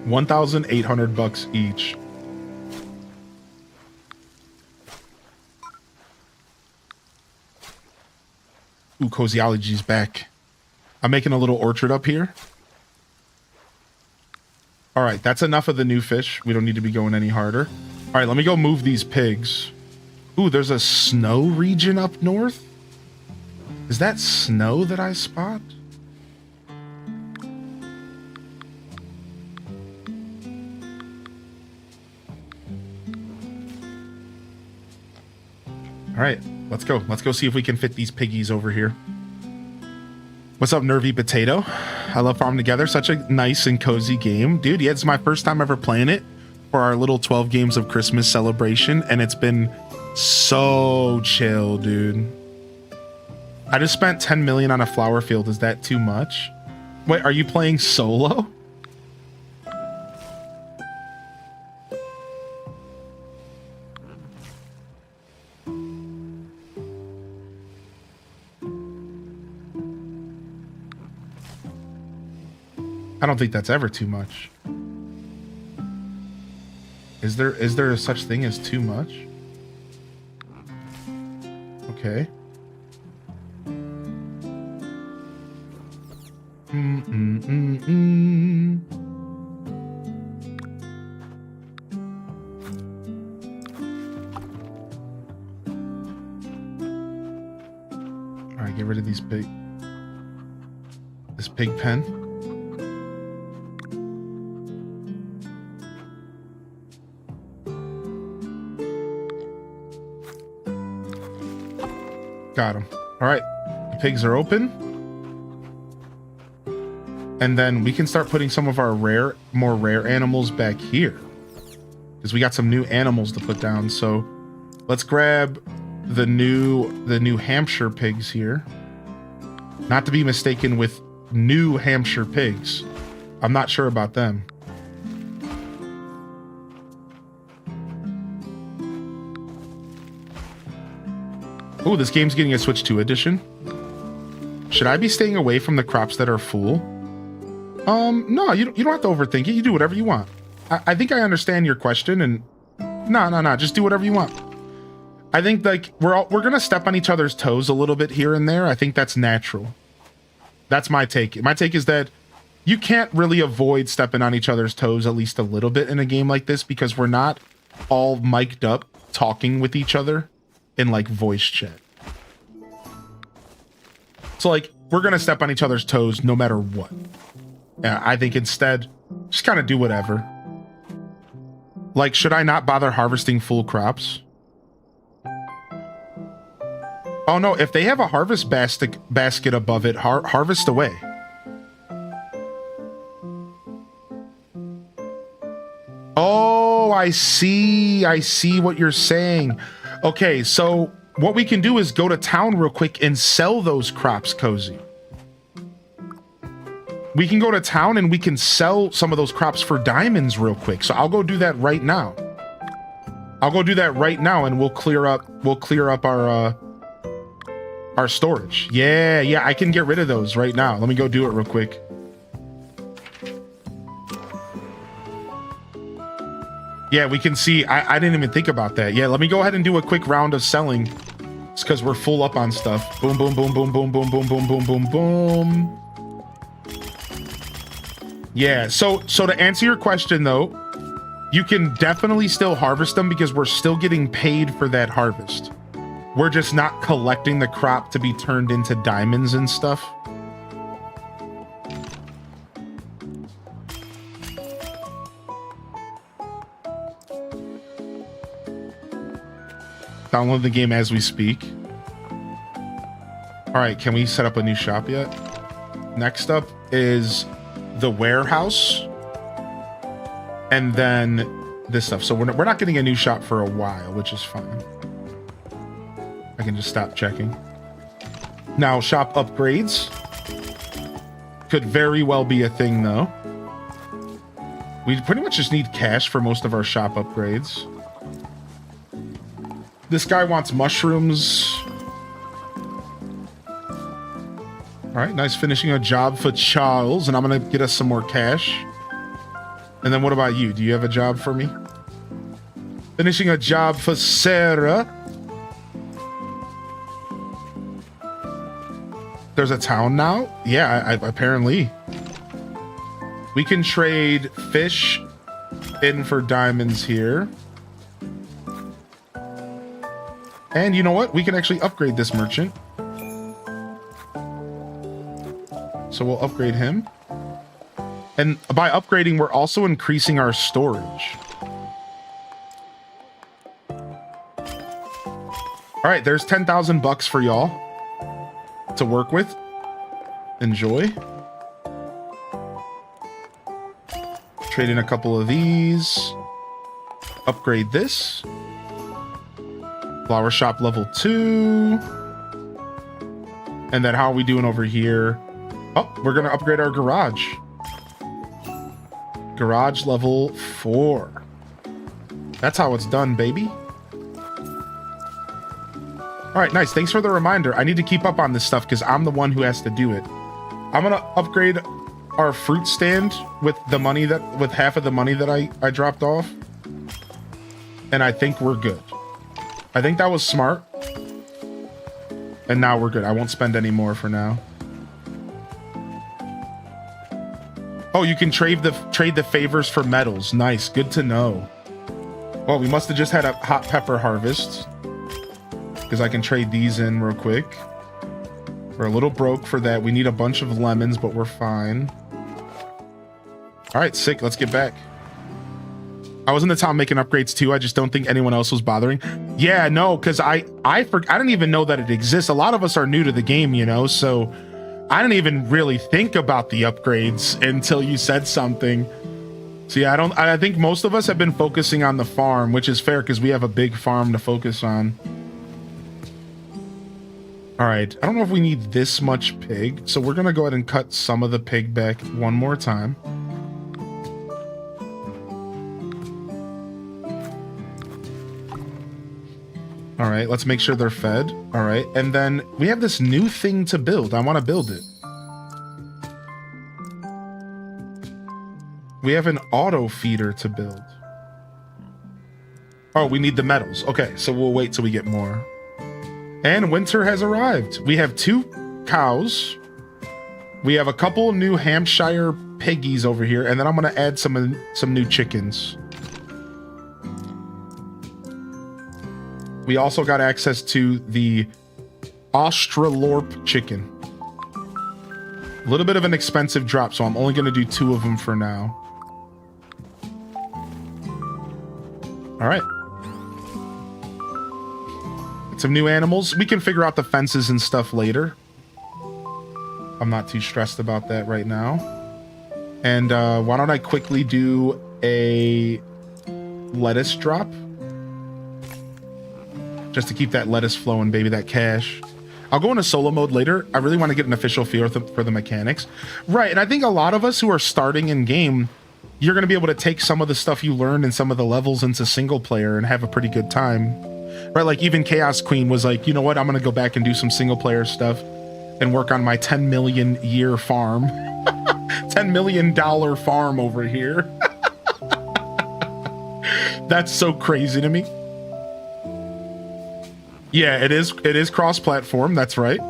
1,800 bucks each. Ooh, Cozyology's back. I'm making a little orchard up here. All right, that's enough of the new fish. We don't need to be going any harder. All right, let me go move these pigs. Ooh, there's a snow region up north? Is that snow that I spot? All right, let's go. Let's go see if we can fit these piggies over here. What's up, Nervy Potato? I love Farm Together. Such a nice and cozy game. Dude, yeah, it's my first time ever playing it for our little 12 games of Christmas celebration, and it's been so chill, dude. I just spent 10 million on a flower field. Is that too much? Wait, are you playing solo? I don't think that's ever too much. Is there such thing as too much? Okay. All right, get rid of this pig pen. Got him. All right, the pigs are open. And then we can start putting some of our more rare animals back here, because we got some new animals to put down. So let's grab the New Hampshire pigs here. Not to be mistaken with New Hampshire pigs. I'm not sure about them. Oh, this game's getting a Switch 2 edition. Should I be staying away from the crops that are full? No, you don't have to overthink it. You do whatever you want. I think I understand your question, and no, just do whatever you want. I think like we're gonna step on each other's toes a little bit here and there. I think that's natural. That's my take. My take is that you can't really avoid stepping on each other's toes at least a little bit in a game like this, because we're not all mic'd up talking with each other in like voice chat. So like we're gonna step on each other's toes no matter what. Yeah, I think instead just kind of do whatever. Like, should I not bother harvesting full crops? Oh no, if they have a harvest basket above it, harvest away. Oh, I see what you're saying. Okay, so what we can do is go to town real quick and sell those crops, Cozy. We can go to town and we can sell some of those crops for diamonds real quick. So I'll go do that right now. I'll go do that right now and we'll clear up our storage. Yeah, I can get rid of those right now. Let me go do it real quick. Yeah, we can see, I didn't even think about that. Yeah, let me go ahead and do a quick round of selling. It's because we're full up on stuff. Boom, boom, boom, boom, boom, boom, boom, boom, boom, boom, boom. Yeah, so to answer your question though, you can definitely still harvest them because we're still getting paid for that harvest. We're just not collecting the crop to be turned into diamonds and stuff. Download the game as we speak. All right, can we set up a new shop yet? Next up is the warehouse. And then this stuff. So we're not getting a new shop for a while, which is fine. I can just stop checking. Now, shop upgrades. Could very well be a thing, though. We pretty much just need cash for most of our shop upgrades. This guy wants mushrooms. All right, nice finishing a job for Charles, and I'm gonna get us some more cash. And then what about you? Do you have a job for me? Finishing a job for Sarah. There's a town now? Yeah, apparently. We can trade fish in for diamonds here. And you know what? We can actually upgrade this merchant. So we'll upgrade him. And by upgrading, we're also increasing our storage. All right, there's 10,000 bucks for y'all to work with. Enjoy. Trade in a couple of these. Upgrade this. Flower shop level 2. And then how are we doing over here? Oh, we're going to upgrade our garage. Garage level 4. That's how it's done, baby. All right, nice. Thanks for the reminder. I need to keep up on this stuff because I'm the one who has to do it. I'm going to upgrade our fruit stand with half of the money that I dropped off. And I think we're good. I think that was smart. And now we're good. I won't spend any more for now. Oh, you can trade the favors for metals. Nice. Good to know. Well, we must have just had a hot pepper harvest. Because I can trade these in real quick. We're a little broke for that. We need a bunch of lemons, but we're fine. All right, sick. Let's get back. I was in the town making upgrades too. I just don't think anyone else was bothering. Yeah, no, because I didn't even know that it exists. A lot of us are new to the game, you know, so I didn't even really think about the upgrades until you said something. So yeah, I think most of us have been focusing on the farm, which is fair because we have a big farm to focus on. All right, I don't know if we need this much pig, so we're gonna go ahead and cut some of the pig back one more time. All right, let's make sure they're fed. All right, and then we have this new thing to build. I want to build it. We have an auto feeder to build. Oh, we need the metals. Okay, so we'll wait till we get more. And winter has arrived. We have 2 cows. We have a couple new Hampshire piggies over here, and then I'm going to add some new chickens. We also got access to the Australorp chicken. A little bit of an expensive drop, so I'm only going to do 2 of them for now. All right. some new animals. We can figure out the fences and stuff later. I'm not too stressed about that right now. And why don't I quickly do a lettuce drop? Just to keep that lettuce flowing, baby, that cash. I'll go into solo mode later. I really want to get an official feel for the mechanics. Right, and I think a lot of us who are starting in game, you're going to be able to take some of the stuff you learned in some of the levels into single player and have a pretty good time. Right, like even Chaos Queen was like, you know what, I'm going to go back and do some single player stuff and work on my 10 million year farm. $10 million farm over here. That's so crazy to me. Yeah, it is cross-platform. That's right.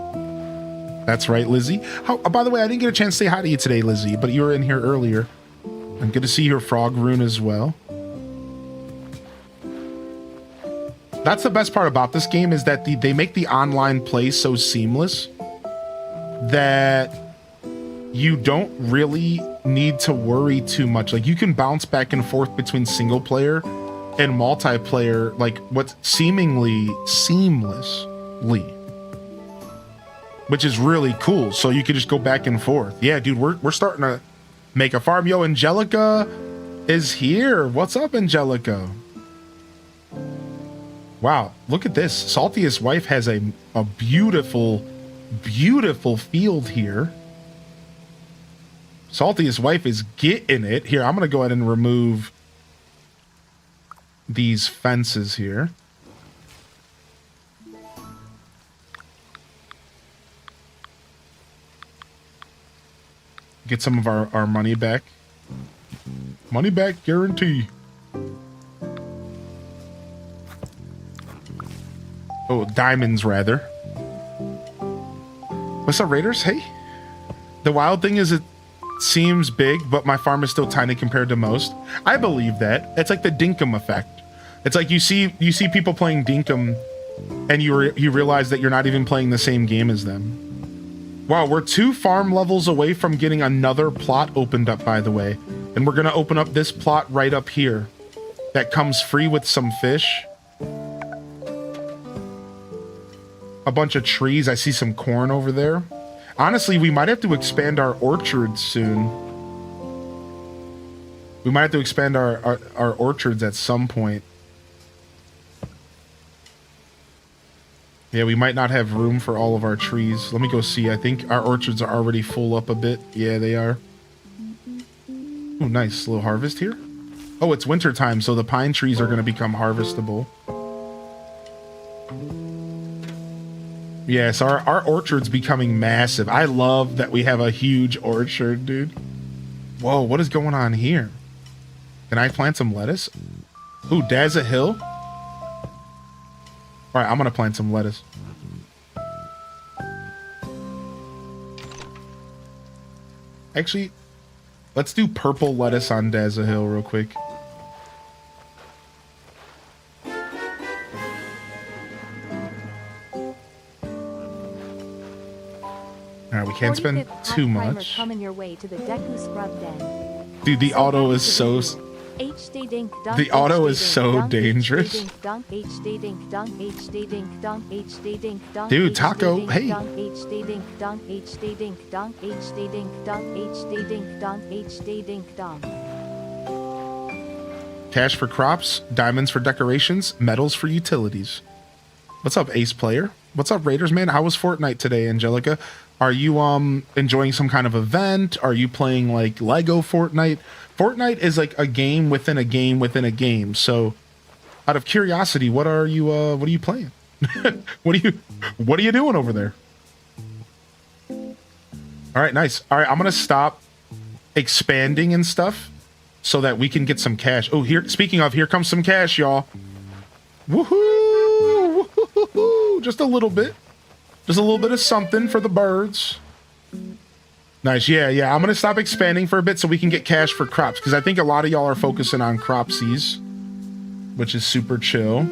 That's right, Lizzie. By the way, I didn't get a chance to say hi to you today, Lizzie, but you were in here earlier. I'm good to see your frog rune as well. That's the best part about this game, is that they make the online play so seamless that you don't really need to worry too much. Like, you can bounce back and forth between single player and multiplayer, like what's seemingly seamlessly, which is really cool. So you can just go back and forth. Yeah, dude, we're starting to make a farm. Yo, Angelica is here. What's up, Angelica? Wow, look at this. Saltiest Wife has a beautiful, beautiful field here. Saltiest Wife is getting it. Here, I'm gonna go ahead and remove these fences here. Get some of our money back. Money back guarantee. Oh, diamonds rather. What's up, Raiders? Hey. The wild thing is, it seems big, but my farm is still tiny compared to most. I believe that. It's like the Dinkum effect. It's like you see people playing Dinkum, and you realize that you're not even playing the same game as them. Wow, we're 2 farm levels away from getting another plot opened up, by the way. And we're gonna open up this plot right up here that comes free with some fish. A bunch of trees. I see some corn over there. Honestly, we might have to expand our orchards soon. We might have to expand our orchards at some point. Yeah, we might not have room for all of our trees. Let me go see. I think our orchards are already full up a bit. Yeah, they are. Oh, nice. Little harvest here. Oh, it's winter time, so the pine trees are going to become harvestable. Yes, our orchard's becoming massive. I love that we have a huge orchard, dude. Whoa, what is going on here? Can I plant some lettuce? Ooh, Daza Hill. All right, I'm going to plant some lettuce. Actually, let's do purple lettuce on Daza Hill real quick. All right, we can't spend too much. Coming your way to the Deku Scrub Den. Dude, the auto is so... The auto is so dangerous. Dude, Taco, hey. Cash for crops, diamonds for decorations, metals for utilities. What's up, Ace Player? What's up, Raiders, man? How was Fortnite today, Angelica? Are you enjoying some kind of event? Are you playing like Lego Fortnite? Fortnite is like a game within a game within a game. So, out of curiosity, what are you playing? what are you doing over there? All right, nice. All right, I'm gonna stop expanding and stuff so that we can get some cash. Oh, here. Speaking of, here comes some cash, y'all. Woohoo! Woohoo! Just a little bit. Just a little bit of something for the birds. Nice. Yeah. I'm going to stop expanding for a bit so we can get cash for crops, because I think a lot of y'all are focusing on cropsies, which is super chill.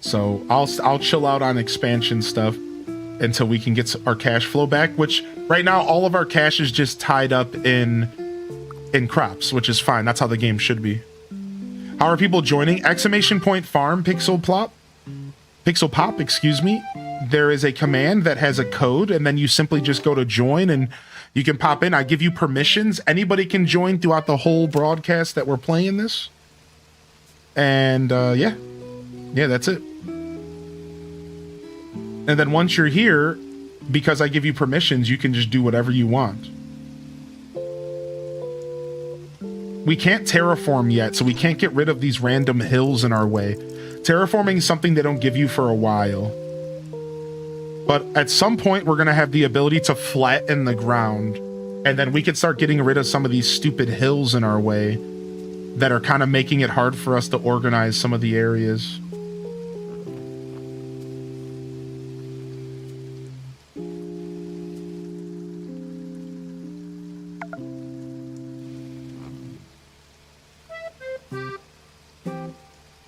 So I'll chill out on expansion stuff until we can get our cash flow back, which right now all of our cash is just tied up in crops, which is fine. That's how the game should be. How are people joining? Exclamation point farm pixel pop, excuse me. There is a command that has a code, and then you simply just go to join and you can pop in. I give you permissions. Anybody can join throughout the whole broadcast that we're playing this. And yeah, that's it. And then once you're here, because I give you permissions, you can just do whatever you want. We can't terraform yet, so we can't get rid of these random hills in our way. Terraforming is something they don't give you for a while. But at some point, we're going to have the ability to flatten the ground. And then we can start getting rid of some of these stupid hills in our way that are kind of making it hard for us to organize some of the areas.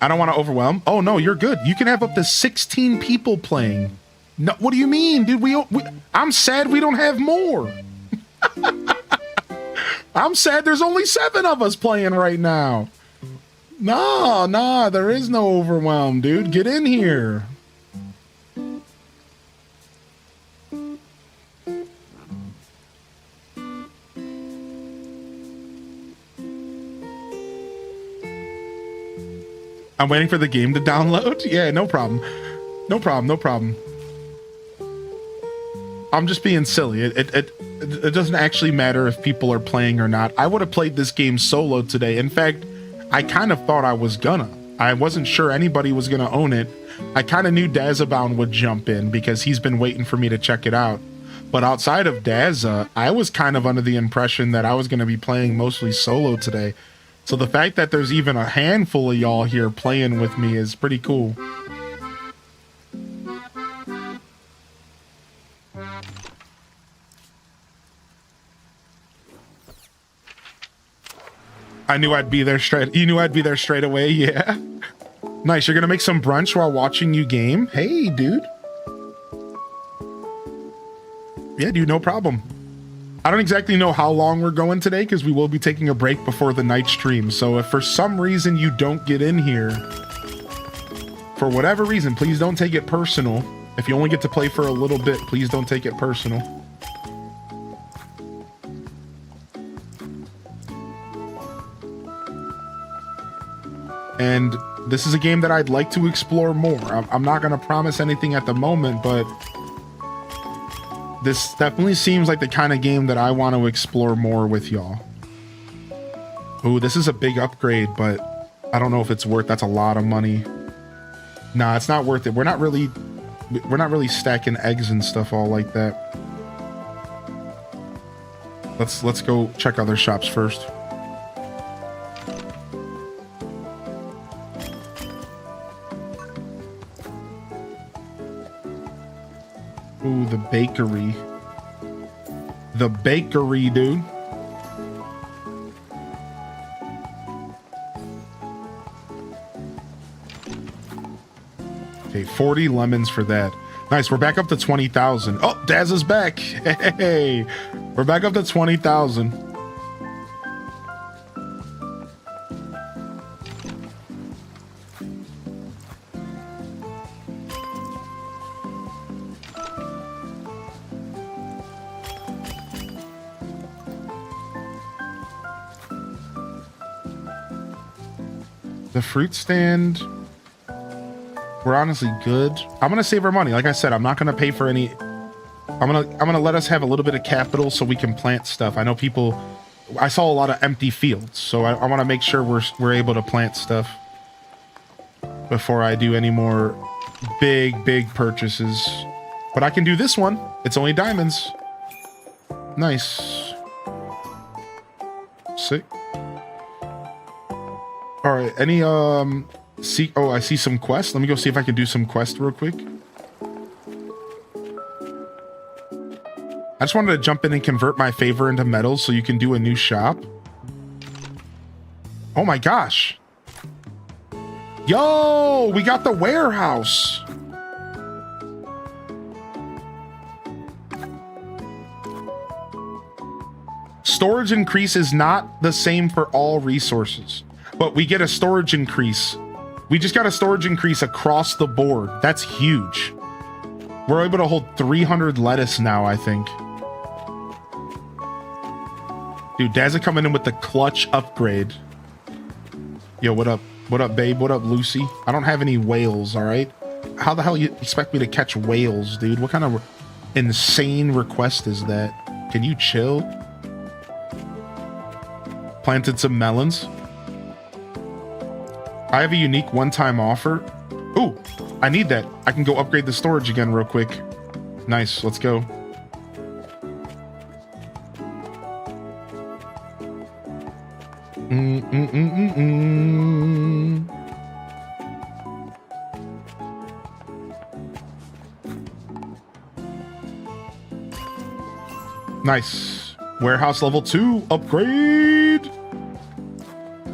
I don't want to overwhelm. Oh, no, you're good. You can have up to 16 people playing. No, what do you mean, dude? I'm sad we don't have more. I'm sad there's only 7 of us playing right now. Nah, there is no overwhelm, dude. Get in here. I'm waiting for the game to download. Yeah, no problem. No problem. I'm just being silly. It doesn't actually matter if people are playing or not. I would have played this game solo today. In fact, I kind of thought I was gonna. I wasn't sure anybody was gonna own it. I kind of knew Dazabound would jump in because he's been waiting for me to check it out. But outside of Daza, I was kind of under the impression that I was gonna be playing mostly solo today. So the fact that there's even a handful of y'all here playing with me is pretty cool. I knew I'd be there straight. You knew I'd be there straight away. Yeah. Nice. You're going to make some brunch while watching you game. Hey, dude. Yeah, dude. No problem. I don't exactly know how long we're going today because we will be taking a break before the night stream. So if for some reason you don't get in here, for whatever reason, please don't take it personal. If you only get to play for a little bit, please don't take it personal. And this is a game that I'd like to explore more. I'm not going to promise anything at the moment, but this definitely seems like the kind of game that I want to explore more with y'all. Ooh, this is a big upgrade, but I don't know if it's worth. That's a lot of money. Nah, it's not worth it. We're not really stacking eggs and stuff all like that. Let's go check other shops first. Ooh, the bakery. The bakery, dude. Okay, 40 lemons for that. Nice, we're back up to 20,000. Oh, Daz is back. Hey, we're back up to 20,000. The fruit stand, we're honestly good. I'm gonna save our money. Like I said, I'm not gonna pay for any. I'm gonna let us have a little bit of capital so we can plant stuff. I know people. I saw a lot of empty fields, so I want to make sure we're able to plant stuff before I do any more big purchases. But I can do this one. It's only diamonds. Nice. Sick. All right, any, I see some quests. Let me go see if I can do some quests real quick. I just wanted to jump in and convert my favor into metals so you can do a new shop. Oh my gosh. Yo, we got the warehouse. Storage increase is not the same for all resources. but we get a storage increase. We just got a storage increase across the board. That's huge. We're able to hold 300 lettuce now, I think. Dude, Dazza coming in with the clutch upgrade. Yo, what up? What up, babe? What up, Lucy? I don't have any whales, all right? How the hell you expect me to catch whales, dude? What kind of insane request is that? Can you chill? Planted some melons. I have a unique one-time offer. Ooh, I need that. I can go upgrade the storage again real quick. Nice, let's go. Nice. Warehouse level 2 upgrade.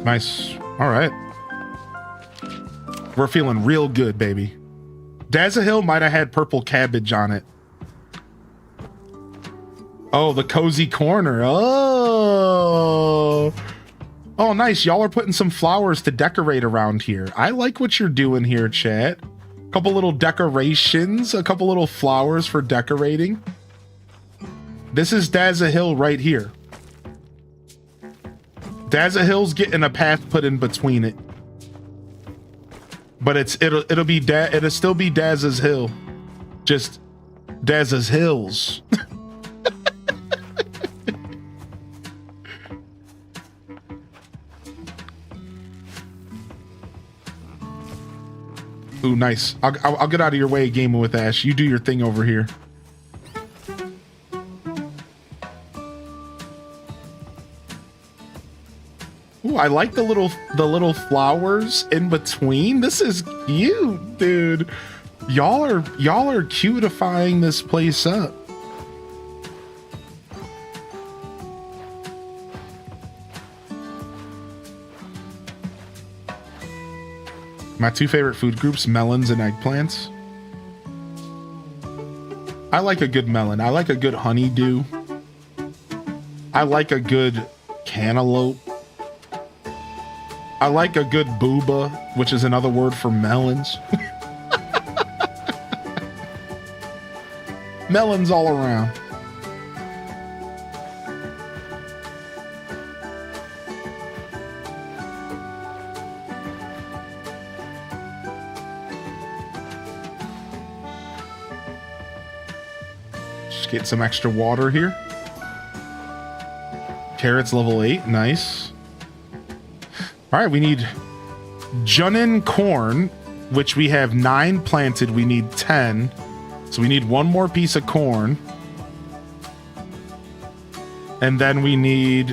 Nice. All right. We're feeling real good, baby. Dazza Hill might have had purple cabbage on it. Oh, the cozy corner. Oh. Oh, nice. Y'all are putting some flowers to decorate around here. I like what you're doing here, chat. A couple little decorations, a couple little flowers for decorating. This is Dazza Hill right here. Dazza Hill's getting a path put in between it. But it'll still be Dazza's Hill. Just Dazza's Hills. Ooh, nice. I'll get out of your way gaming with Ash. You do your thing over here. Ooh, I like the little flowers in between. This is cute, dude. Y'all are cutifying this place up. My two favorite food groups, melons and eggplants. I like a good melon. I like a good honeydew. I like a good cantaloupe. I like a good booba, which is another word for melons. Melons all around. Just get some extra water here. Carrots level 8, nice. All right, we need Junin corn, which we have 9 planted. We need 10. So we need one more piece of corn. And then we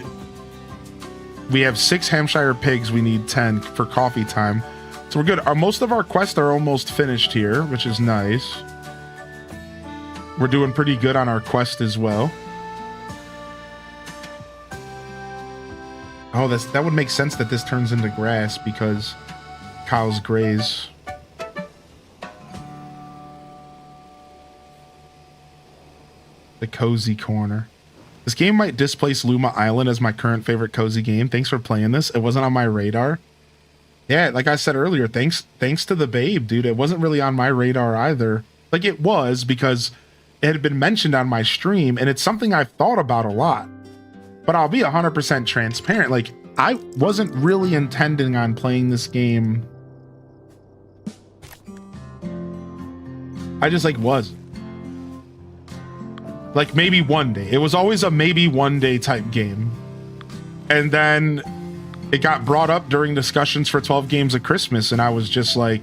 have 6 Hampshire pigs. We need 10 for coffee time. So we're good. Most of our quests are almost finished here, which is nice. We're doing pretty good on our quest as well. Oh, that would make sense that this turns into grass because cows graze. The cozy corner. This game might displace Luma Island as my current favorite cozy game. Thanks for playing this. It wasn't on my radar. Yeah, like I said earlier, thanks to the babe, dude. It wasn't really on my radar either. Like it was because it had been mentioned on my stream and it's something I've thought about a lot. But I'll be 100% transparent. Like, I wasn't really intending on playing this game. I just, was. Like, maybe one day. It was always a maybe one day type game. And then it got brought up during discussions for 12 Games of Christmas. And I was just like,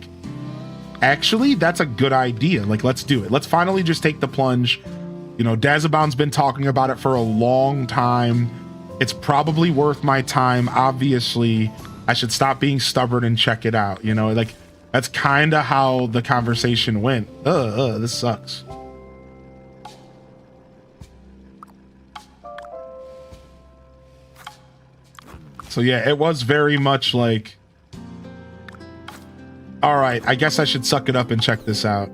actually, that's a good idea. Like, let's do it. Let's finally just take the plunge. You know, Dazzabound's been talking about it for a long time. It's probably worth my time. Obviously, I should stop being stubborn and check it out. You know, like, that's kind of how the conversation went. This sucks. So yeah, it was very much like, all right, I guess I should suck it up and check this out.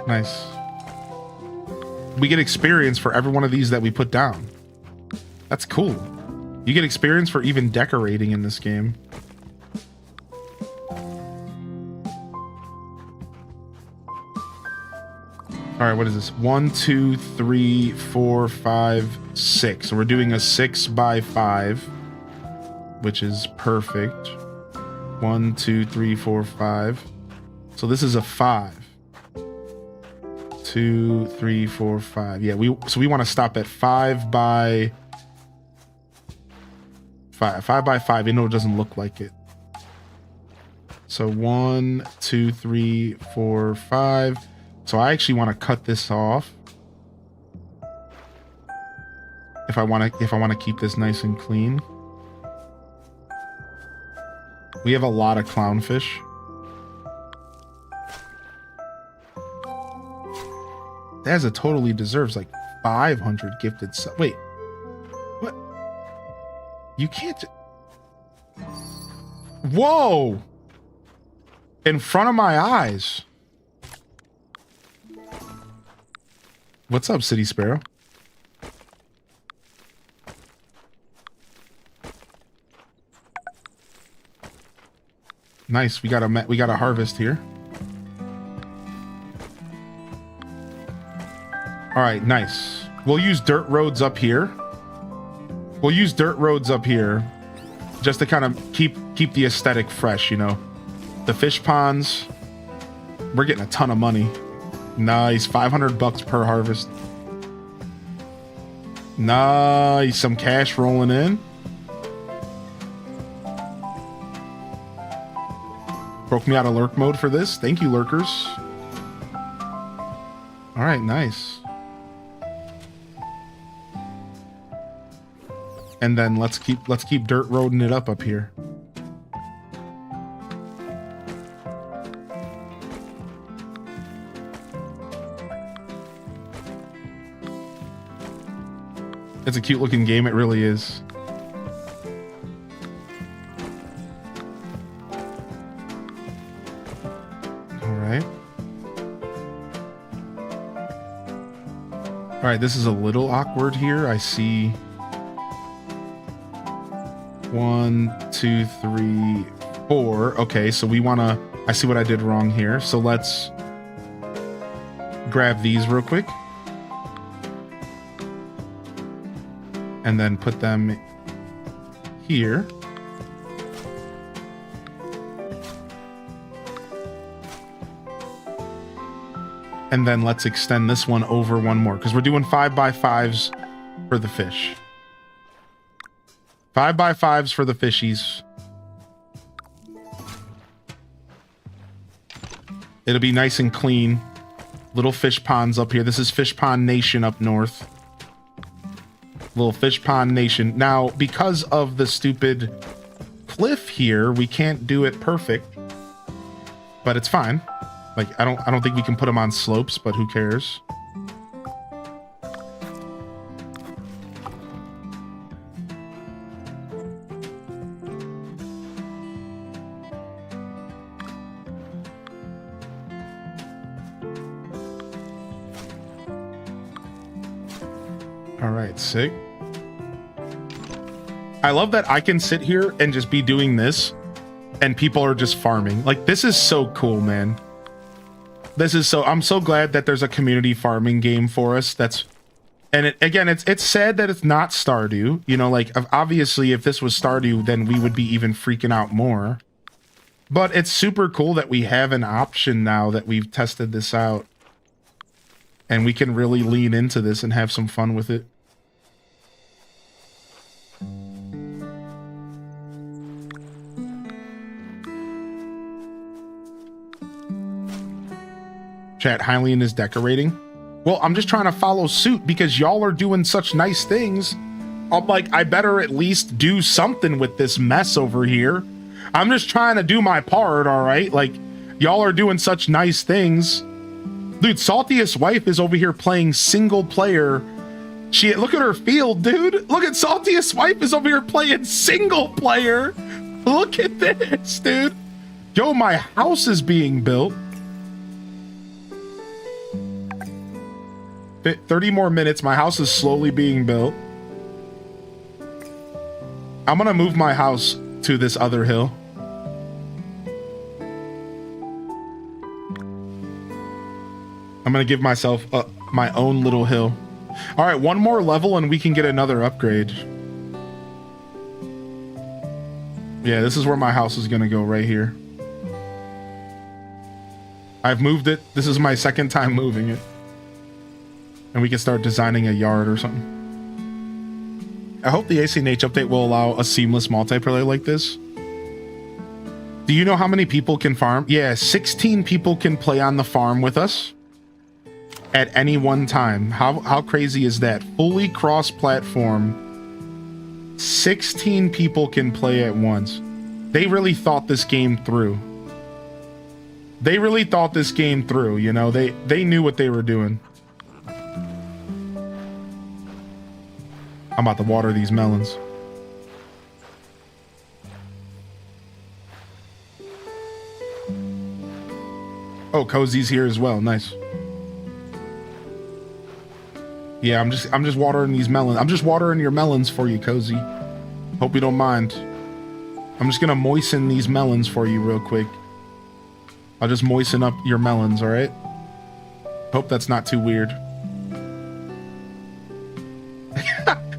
Nice. We get experience for every one of these that we put down. That's cool. You get experience for even decorating in this game. All right, what is this? 1, 2, 3, 4, 5, 6. So we're doing a 6 by 5, which is perfect. 1, 2, 3, 4, 5. So this is a 5. 2, 3, 4, 5. Yeah, we want to stop at 5 by 5. 5 by 5, even though it doesn't look like it. So 1, 2, 3, 4, 5. So I actually want to cut this off. If I want to keep this nice and clean. We have a lot of clownfish. That totally deserves like 500 gifted subs. Wait, what? You can't. Whoa! In front of my eyes. What's up, City Sparrow? Nice. We got a harvest here. All right, nice. We'll use dirt roads up here. We'll use dirt roads up here just to kind of keep the aesthetic fresh, you know. The fish ponds. We're getting a ton of money. Nice. $500 per harvest. Nice. Some cash rolling in. Broke me out of lurk mode for this. Thank you, lurkers. All right, nice. And then let's keep dirt roading it up here. It's a cute looking game, it really is. All right, this is a little awkward here. I see 1, 2, 3, 4. Okay, so we want to, I see what I did wrong here. So let's grab these real quick. And then put them here. And then let's extend this one over one more because we're doing 5x5s for the fish. 5x5s for the fishies. It'll be nice and clean. Little fish ponds up here. This is Fish Pond Nation up north. Little Fish Pond Nation. Now, because of the stupid cliff here, we can't do it perfect. But it's fine. Like, I don't think we can put them on slopes, but who cares? All right, sick. I love that I can sit here and just be doing this and people are just farming. Like, this is so cool, man. This is so, I'm so glad that there's a community farming game for us. And it's sad that it's not Stardew. You know, like, obviously if this was Stardew, then we would be even freaking out more. But it's super cool that we have an option now that we've tested this out. And we can really lean into this and have some fun with it. Chat, Hylian is decorating. Well, I'm just trying to follow suit because y'all are doing such nice things. I'm like, I better at least do something with this mess over here. I'm just trying to do my part, all right? Like, y'all are doing such nice things. Dude, Saltiest Wife is over here playing single player Shit, look at her field, dude. Look at Saltiest Wife is over here playing single player. Look at this, dude. Yo, my house is being built. 30 more minutes. My house is slowly being built. I'm gonna move my house to this other hill. I'm gonna give myself my own little hill. All right, one more level and we can get another upgrade. Yeah, this is where my house is gonna go, right here. I've moved it. This is my second time moving it. And we can start designing a yard or something. I hope the ACNH update will allow a seamless multiplayer like this. Do you know how many people can farm? Yeah, 16 people can play on the farm with us at any one time. How crazy is that? Fully cross-platform. 16 people can play at once. They really thought this game through. They really thought this game through, you know? They knew what they were doing. I'm about to water these melons. Oh, Cozy's here as well. Nice. Yeah, I'm just watering these melons. I'm just watering your melons for you, Cozy. Hope you don't mind. I'm just gonna moisten these melons for you real quick. I'll just moisten up your melons, all right? Hope that's not too weird.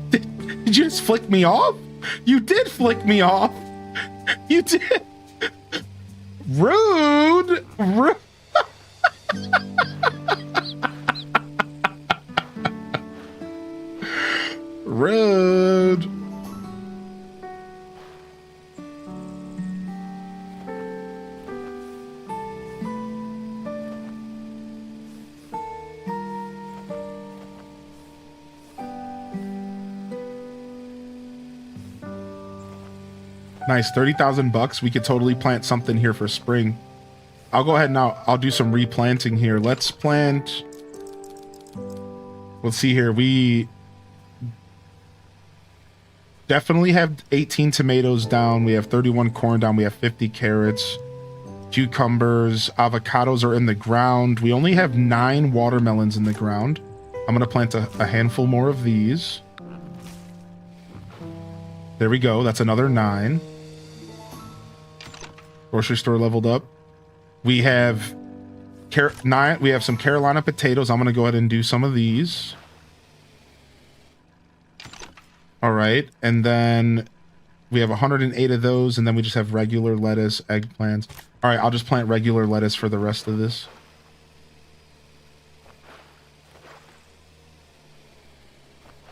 Did you just flick me off? You did flick me off. You did. Rude. Rude. Rude. Nice, 30,000 bucks. We could totally plant something here for spring. I'll go ahead now. I'll do some replanting here. Let's plant. Let's see here. We definitely have 18 tomatoes down. We have 31 corn down. We have 50 carrots, cucumbers, avocados are in the ground. We only have 9 watermelons in the ground. I'm going to plant a handful more of these. There we go. That's another 9. Grocery store leveled up. We have 9. We have some Carolina potatoes. I'm going to go ahead and do some of these. All right. And then we have 108 of those. And then we just have regular lettuce, eggplants. All right. I'll just plant regular lettuce for the rest of this.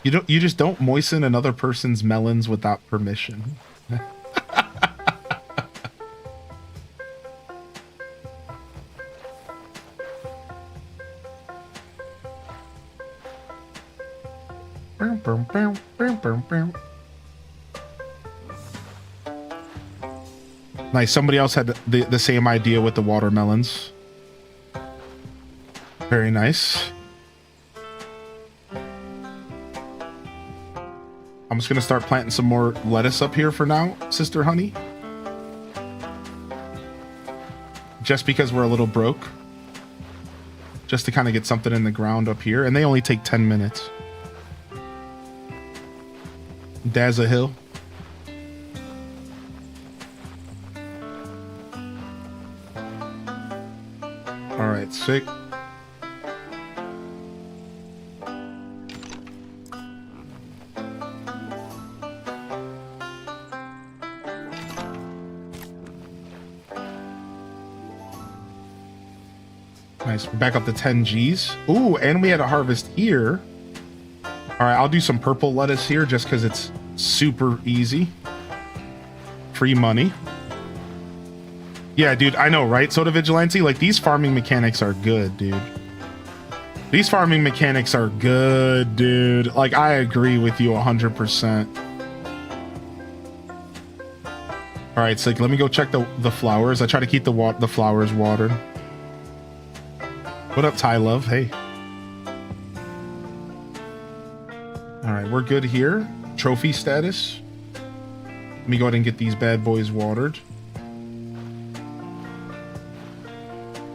You just don't moisten another person's melons without permission. Nice. Somebody else had the same idea with the watermelons. Very nice. I'm just going to start planting some more lettuce up here for now, Sister Honey. Just because we're a little broke. Just to kind of get something in the ground up here. And they only take 10 minutes. Daza Hill. All right, sick. Nice. We're back up to 10 G's. Ooh, and we had a harvest here. All right, I'll do some purple lettuce here just because it's super easy. Free money. Yeah, dude, I know, right? Soda Vigilante, like, these farming mechanics are good, dude. These farming mechanics are good, dude. Like, I agree with you 100%. All right, so let me go check the flowers. I try to keep the flowers watered. What up, Ty Love? Hey. All right, we're good here. Trophy status. Let me go ahead and get these bad boys watered.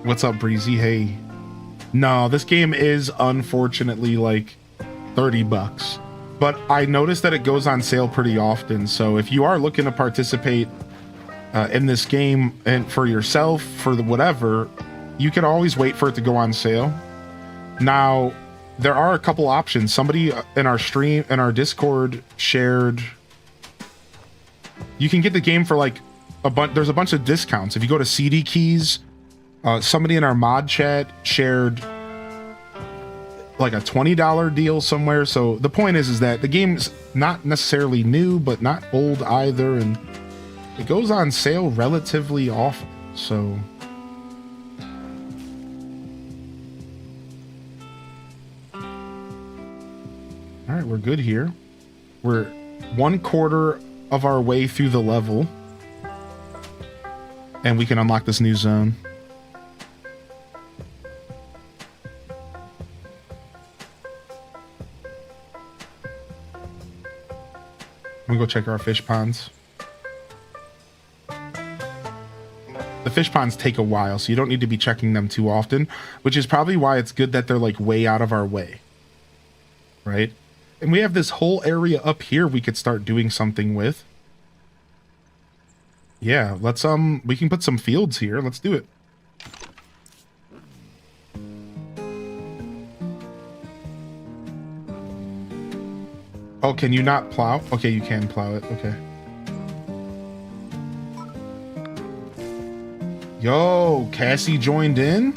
What's up, Breezy? Hey. No, this game is unfortunately like $30. But I noticed that it goes on sale pretty often. So if you are looking to participate in this game and for yourself, for the whatever, you can always wait for it to go on sale. Now, there are a couple options. Somebody in our stream, in our Discord shared, you can get the game for like there's a bunch of discounts. If you go to CD Keys, somebody in our mod chat shared like a $20 deal somewhere. So the point is that the game's not necessarily new, but not old either. And it goes on sale relatively often. So all right, we're good here. We're 1/4 of our way through the level. And we can unlock this new zone. I'm gonna go check our fish ponds. The fish ponds take a while, so you don't need to be checking them too often, which is probably why it's good that they're like way out of our way. Right? And we have this whole area up here we could start doing something with. Yeah, let's we can put some fields here. Let's do it. Oh, can you not plow? Okay, you can plow it. Okay. Yo, Cassie joined in?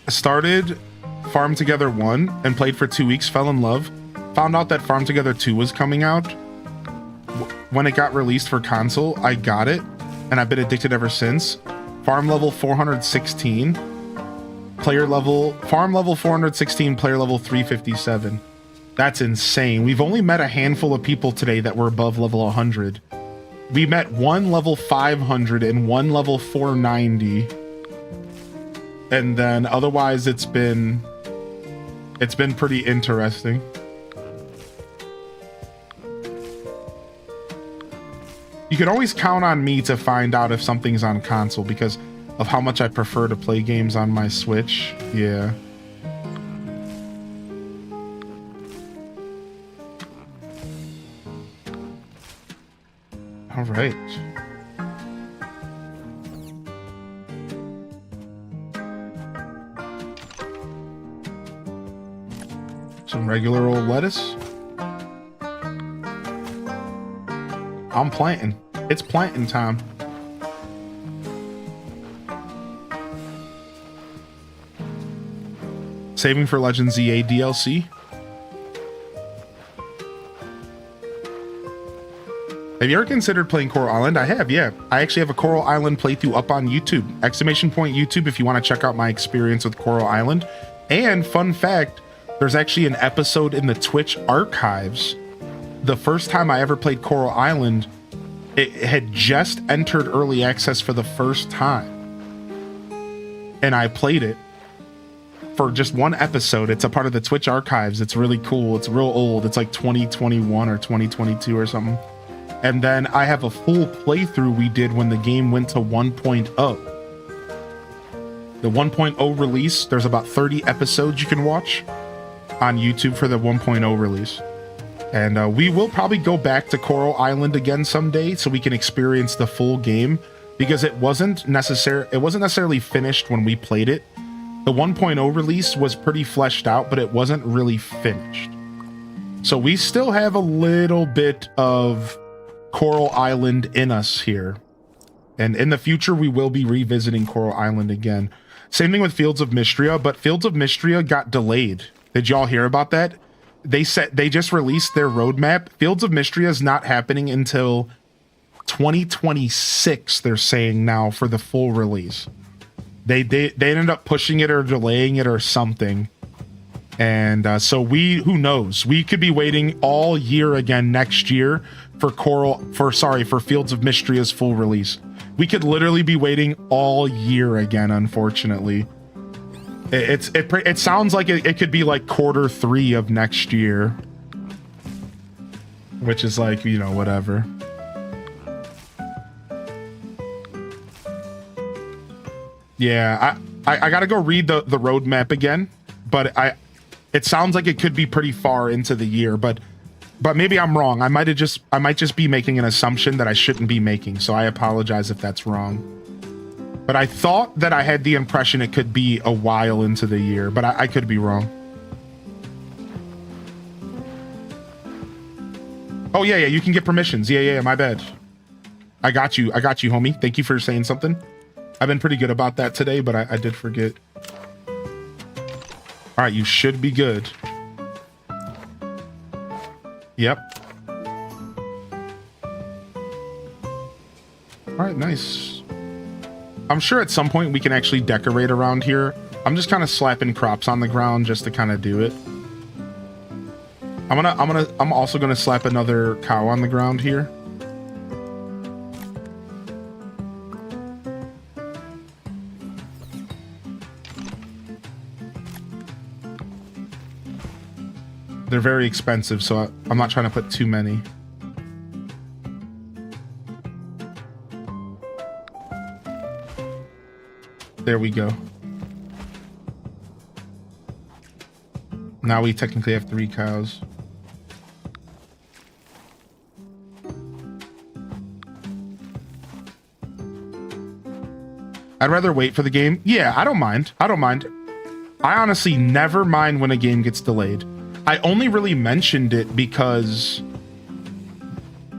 Started Farm Together 1 and played for 2 weeks, fell in love. Found out that Farm Together 2 was coming out. When it got released for console, I got it, and I've been addicted ever since. Farm level 416. Farm level 416, player level 357. That's insane. We've only met a handful of people today that were above level 100. We met one level 500 and one level 490. And then otherwise it's been pretty interesting. You can always count on me to find out if something's on console because of how much I prefer to play games on my Switch. Yeah. All right. Some regular old lettuce. I'm planting. It's planting time. Saving for Legends EA DLC. Have you ever considered playing Coral Island? I have, yeah. I actually have a Coral Island playthrough up on YouTube. !YouTube if you want to check out my experience with Coral Island. And fun fact, there's actually an episode in the Twitch archives. The first time I ever played Coral Island, it had just entered early access for the first time. And I played it for just one episode. It's a part of the Twitch archives. It's really cool. It's real old. It's like 2021 or 2022 or something. And then I have a full playthrough we did when the game went to 1.0. The 1.0 release, there's about 30 episodes you can watch on YouTube for the 1.0 release. And we will probably go back to Coral Island again someday so we can experience the full game because it wasn't necessarily finished when we played it. The 1.0 release was pretty fleshed out, but it wasn't really finished. So we still have a little bit of Coral Island in us here. And in the future, we will be revisiting Coral Island again. Same thing with Fields of Mystria, but Fields of Mystria got delayed. Did y'all hear about that? They just released their roadmap. Fields of Mystria is not happening until 2026, they're saying now, for the full release. They ended up pushing it or delaying it or something. And so who knows? We could be waiting all year again next year for Fields of Mystria's full release. We could literally be waiting all year again, unfortunately. It sounds like it could be like Q3 of next year. Which is like, you know, whatever. Yeah, I gotta go read the roadmap again, but it sounds like it could be pretty far into the year, but maybe I'm wrong. I might just be making an assumption that I shouldn't be making, so I apologize if that's wrong. But I thought that I had the impression it could be a while into the year, but I could be wrong. Oh yeah, you can get permissions. Yeah, my bad. I got you, homie. Thank you for saying something. I've been pretty good about that today, but I did forget. All right, you should be good. Yep. All right, nice. I'm sure at some point we can actually decorate around here. I'm just kind of slapping crops on the ground just to kind of do it. I'm also gonna slap another cow on the ground here. They're very expensive, so I'm not trying to put too many. There we go. Now we technically have 3 cows. I'd rather wait for the game. Yeah, I don't mind. I honestly never mind when a game gets delayed. I only really mentioned it because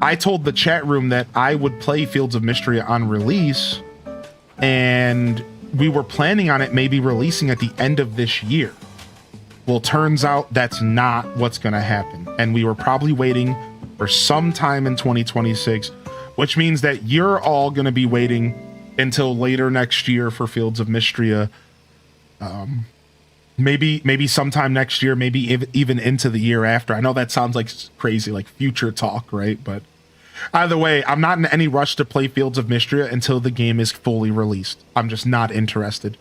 I told the chat room that I would play Fields of Mystery on release, and we were planning on it maybe releasing at the end of this year. Well, turns out that's not what's going to happen, and we were probably waiting for some time in 2026, which means that you're all going to be waiting until later next year for Fields of Mystria. Maybe sometime next year, maybe even into the year after. I know that sounds like crazy, like future talk, right? But either way, I'm not in any rush to play Fields of Mystria until the game is fully released. I'm just not interested.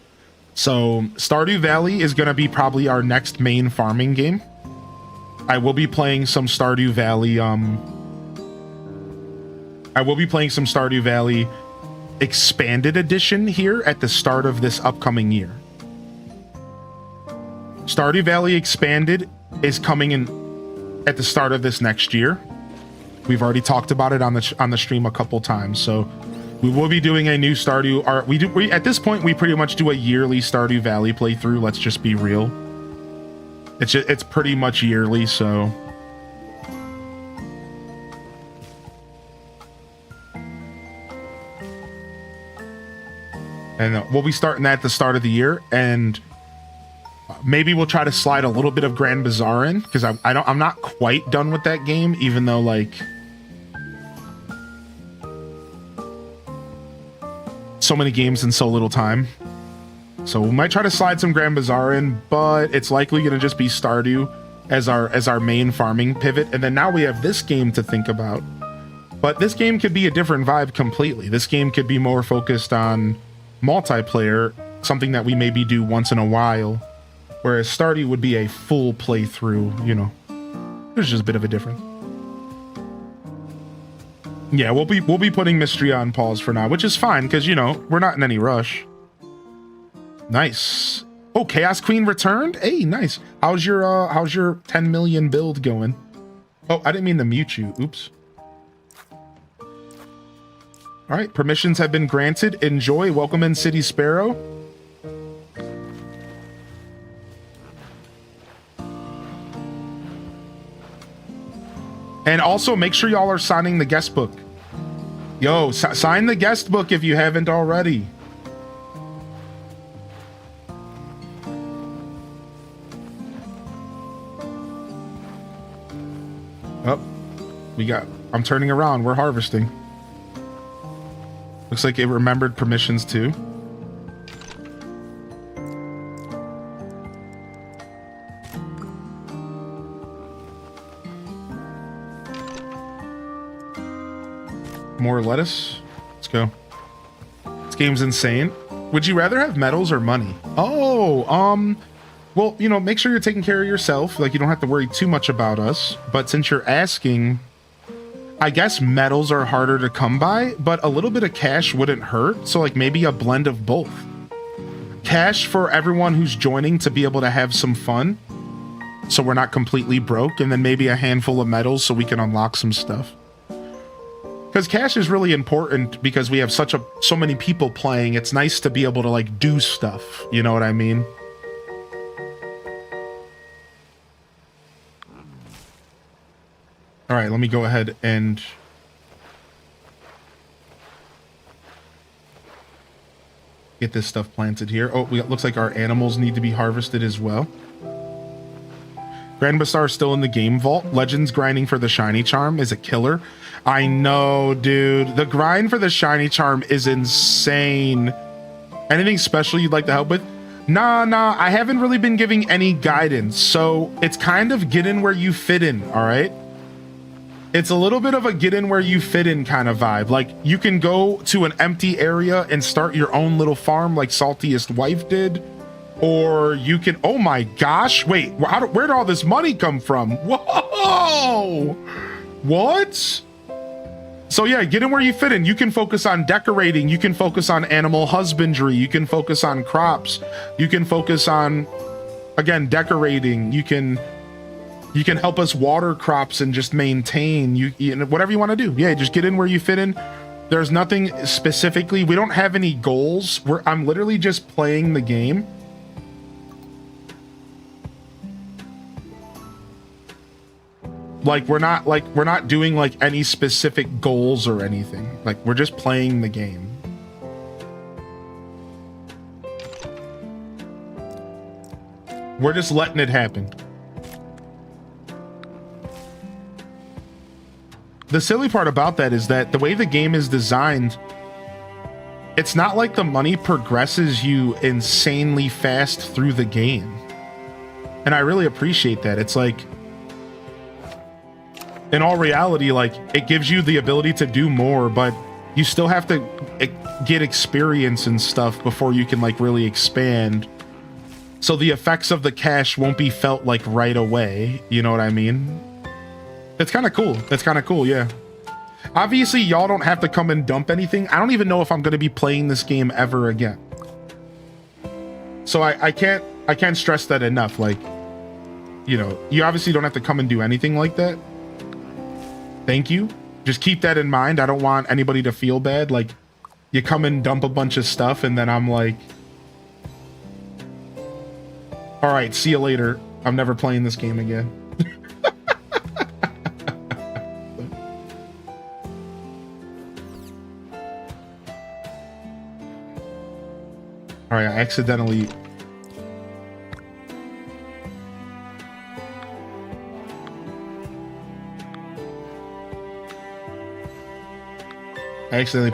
So Stardew Valley is going to be probably our next main farming game. I will be playing some Stardew Valley Expanded Edition here at the start of this upcoming year. Stardew Valley Expanded is coming in at the start of this next year. We've already talked about it on the stream a couple times, so we will be doing a new Stardew. We at this point we pretty much do a yearly Stardew Valley playthrough. Let's just be real. It's pretty much yearly, so. And we'll be starting that at the start of the year, and maybe we'll try to slide a little bit of Grand Bazaar in, because I'm not quite done with that game, even though like so many games in so little time. So we might try to slide some Grand Bazaar in, but it's likely going to just be Stardew as our main farming pivot. And then now we have this game to think about. But this game could be a different vibe completely. This game could be more focused on multiplayer, something that we maybe do once in a while, whereas Stardew would be a full playthrough, you know. There's just a bit of a difference. Yeah, we'll be putting Mystery on pause for now, which is fine because, you know, we're not in any rush. Nice. Oh, Chaos Queen returned? Hey, nice. How's your 10 million build going? Oh, I didn't mean to mute you. Oops. All right, permissions have been granted. Enjoy. Welcome in, City Sparrow. And also, make sure y'all are signing the guest book. Yo, sign the guest book if you haven't already. Oh, I'm turning around. We're harvesting. Looks like it remembered permissions too. More lettuce. Let's go. game's insane. Would you rather have medals or money? Oh, well, you know, make sure you're taking care of yourself. Like, you don't have to worry too much about us. But since you're asking, I guess medals are harder to come by, but a little bit of cash wouldn't hurt. So, like, maybe a blend of both. Cash for everyone who's joining to be able to have some fun, so we're not completely broke, and then maybe a handful of medals so we can unlock some stuff. Because cash is really important because we have so many people playing. It's nice to be able to, like, do stuff. You know what I mean? All right, let me go ahead and get this stuff planted here. Oh, looks like our animals need to be harvested as well. Grandmaster is still in the game vault. Legends grinding for the shiny charm is a killer. I know, dude. The grind for the shiny charm is insane. Anything special you'd like to help with? Nah, I haven't really been giving any guidance. So it's kind of get in where you fit in, all right? It's a little bit of a get in where you fit in kind of vibe. Like, you can go to an empty area and start your own little farm like Saltiest Wife did. Or you can, oh my gosh, wait, where'd all this money come from? Whoa! What? So yeah, get in where you fit in. You can focus on decorating. You can focus on animal husbandry. You can focus on crops. You can focus on, again, decorating. You can help us water crops and just maintain. You know, whatever you want to do. Yeah, just get in where you fit in. There's nothing specifically. We don't have any goals. I'm literally just playing the game. Like, we're not doing like any specific goals or anything. Like, we're just playing the game. We're just letting it happen. The silly part about that is that the way the game is designed, it's not like the money progresses you insanely fast through the game. And I really appreciate that. It's like, in all reality, like, it gives you the ability to do more, but you still have to get experience and stuff before you can, like, really expand. So the effects of the cash won't be felt, like, right away. You know what I mean? It's kind of cool. That's kind of cool, yeah. Obviously, y'all don't have to come and dump anything. I don't even know if I'm going to be playing this game ever again. So I can't stress that enough. Like, you know, you obviously don't have to come and do anything like that. Thank you. Just keep that in mind. I don't want anybody to feel bad. Like, you come and dump a bunch of stuff and then I'm like, all right, see you later. I'm never playing this game again. All right, I accidentally...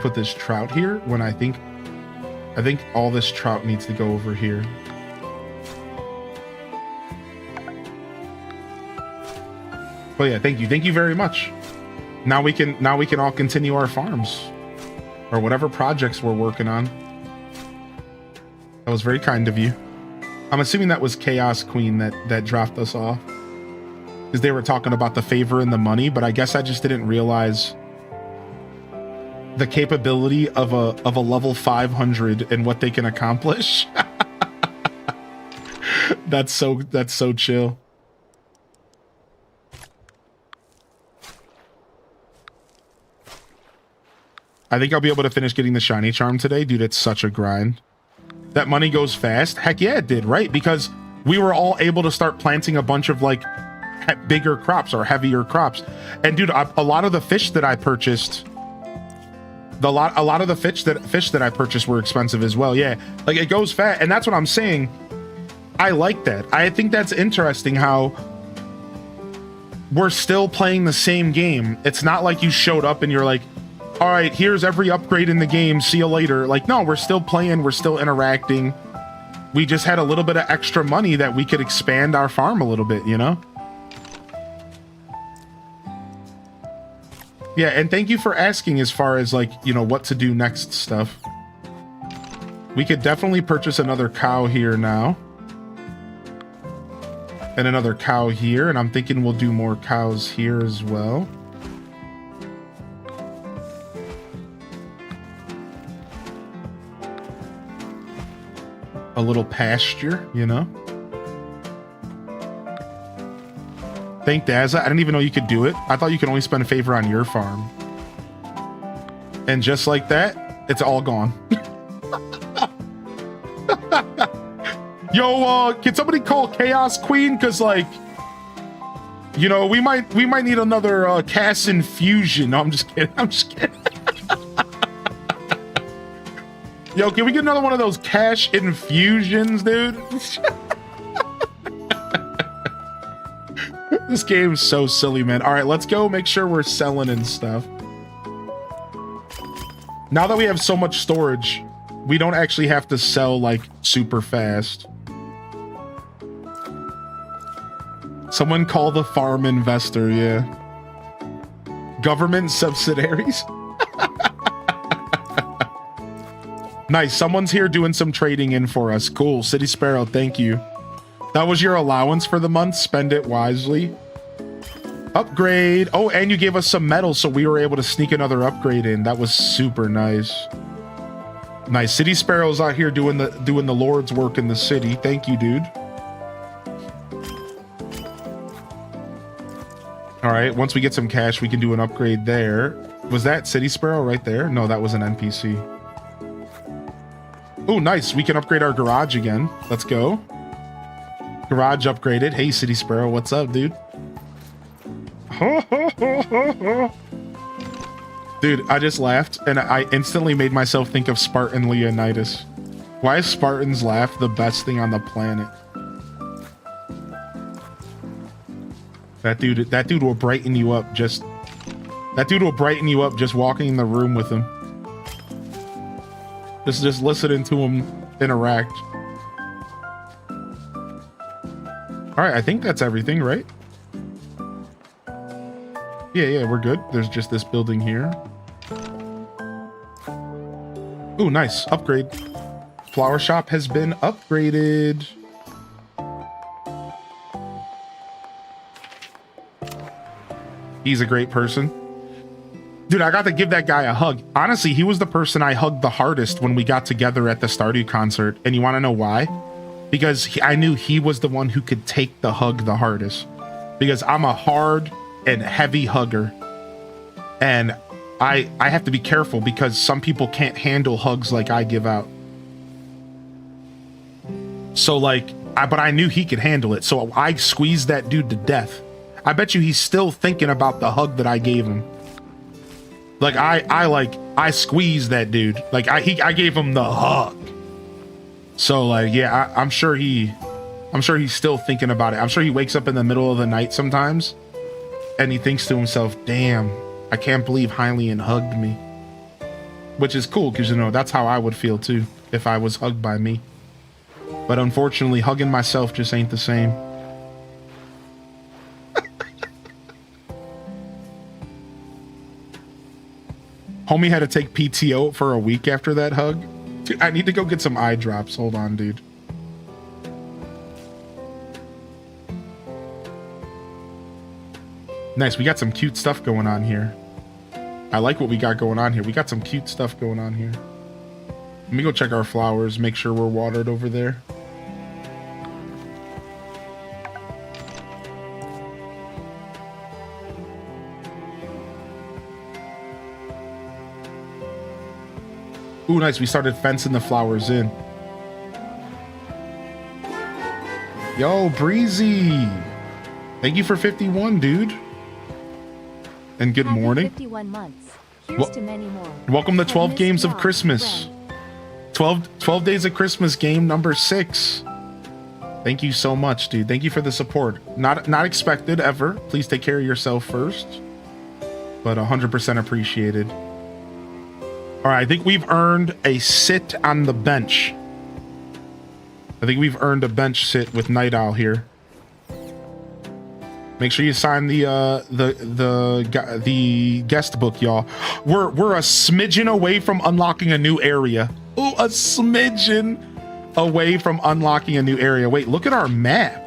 put this trout here when I think all this trout needs to go over here. But yeah, thank you very much. Now we can all continue our farms or whatever projects we're working on. That was very kind of you. I'm assuming that was Chaos Queen that dropped us off, because they were talking about the favor and the money, but I guess I just didn't realize the capability of a level 500 and what they can accomplish. That's so chill. I think I'll be able to finish getting the shiny charm today. Dude, it's such a grind. That money goes fast. Heck yeah, it did, right? Because we were all able to start planting a bunch of like bigger crops or heavier crops. And dude, a lot of the fish that I purchased, a lot of the fish that I purchased were expensive as well. Yeah, like it goes fast, and that's what I'm saying. I like that. I think that's interesting how we're still playing the same game. It's not like you showed up and you're like, all right, here's every upgrade in the game, see you later. Like, no, we're still playing, we're still interacting. We just had a little bit of extra money that we could expand our farm a little bit, you know? Yeah, and thank you for asking as far as like, you know, what to do next stuff. We could definitely purchase another cow here now. And another cow here. And I'm thinking we'll do more cows here as well. A little pasture, you know? Thank Dazza. I didn't even know you could do it. I thought you could only spend a favor on your farm. And just like that, it's all gone. Yo, can somebody call Chaos Queen? Cause like, you know, we might need another cash infusion. No, I'm just kidding. I'm just kidding. Yo, can we get another one of those cash infusions, dude? This game's so silly, man. All right, let's go make sure we're selling and stuff. Now that we have so much storage, we don't actually have to sell like super fast. Someone call the farm investor, yeah. Government subsidiaries. Nice, someone's here doing some trading in for us. Cool, City Sparrow, thank you. That was your allowance for the month. Spend it wisely. Upgrade. Oh, and you gave us some metal, so we were able to sneak another upgrade in. That was super nice. Nice. City Sparrow's out here doing the Lord's work in the city. Thank you, dude. All right, once we get some cash, we can do an upgrade there. Was that City Sparrow right there? No, that was an NPC. Oh, nice. We can upgrade our garage again. Let's go. Garage upgraded. Hey, City Sparrow, what's up, dude? Dude, I just laughed and I instantly made myself think of Spartan Leonidas. Why is Spartan's laugh the best thing on the planet? That dude will brighten you up just walking in the room with him. Just listening to him interact. All right, I think that's everything, right? Yeah, we're good. There's just this building here. Ooh, nice. Upgrade. Flower shop has been upgraded. He's a great person. Dude, I got to give that guy a hug. Honestly, he was the person I hugged the hardest when we got together at the Stardew concert. And you want to know why? Because I knew he was the one who could take the hug the hardest. Because I'm a hard and heavy hugger. And I have to be careful because some people can't handle hugs like I give out. So like, but I knew he could handle it. So I squeezed that dude to death. I bet you he's still thinking about the hug that I gave him. Like I squeezed that dude. Like I gave him the hug. So like, yeah, I'm sure he's still thinking about it. I'm sure he wakes up in the middle of the night sometimes and he thinks to himself, damn, I can't believe Hylian hugged me. Which is cool because, you know, that's how I would feel too if I was hugged by me. But unfortunately, hugging myself just ain't the same. Homie had to take PTO for a week after that hug. Dude, I need to go get some eye drops. Hold on, dude. Nice, we got some cute stuff going on here. I like what we got going on here. We got some cute stuff going on here. Let me go check our flowers, make sure we're watered over there. Ooh, nice. We started fencing the flowers in. Yo, Breezy. Thank you for 51, dude. And good morning. 51 months. Here's to many more. Welcome to 12 games of Christmas. 12 days of Christmas, game number 6. Thank you so much, dude. Thank you for the support. Not expected ever. Please take care of yourself first. But 100% appreciated. All right, I think we've earned a sit on the bench. I think we've earned a bench sit with Night Owl here. Make sure you sign the guest book, y'all. We're a smidgen away from unlocking a new area. Ooh, a smidgen away from unlocking a new area. Wait, look at our map.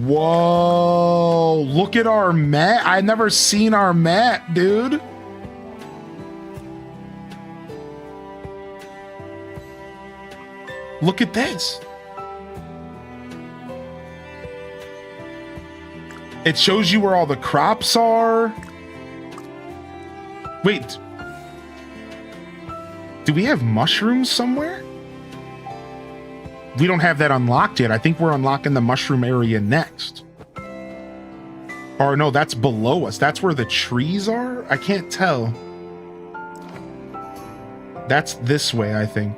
Whoa, look at our map. I never seen our map, dude. Look at this. It shows you where all the crops are. Wait. Do we have mushrooms somewhere? We don't have that unlocked yet. I think we're unlocking the mushroom area next. Or no, that's below us. That's where the trees are? I can't tell. That's this way, I think.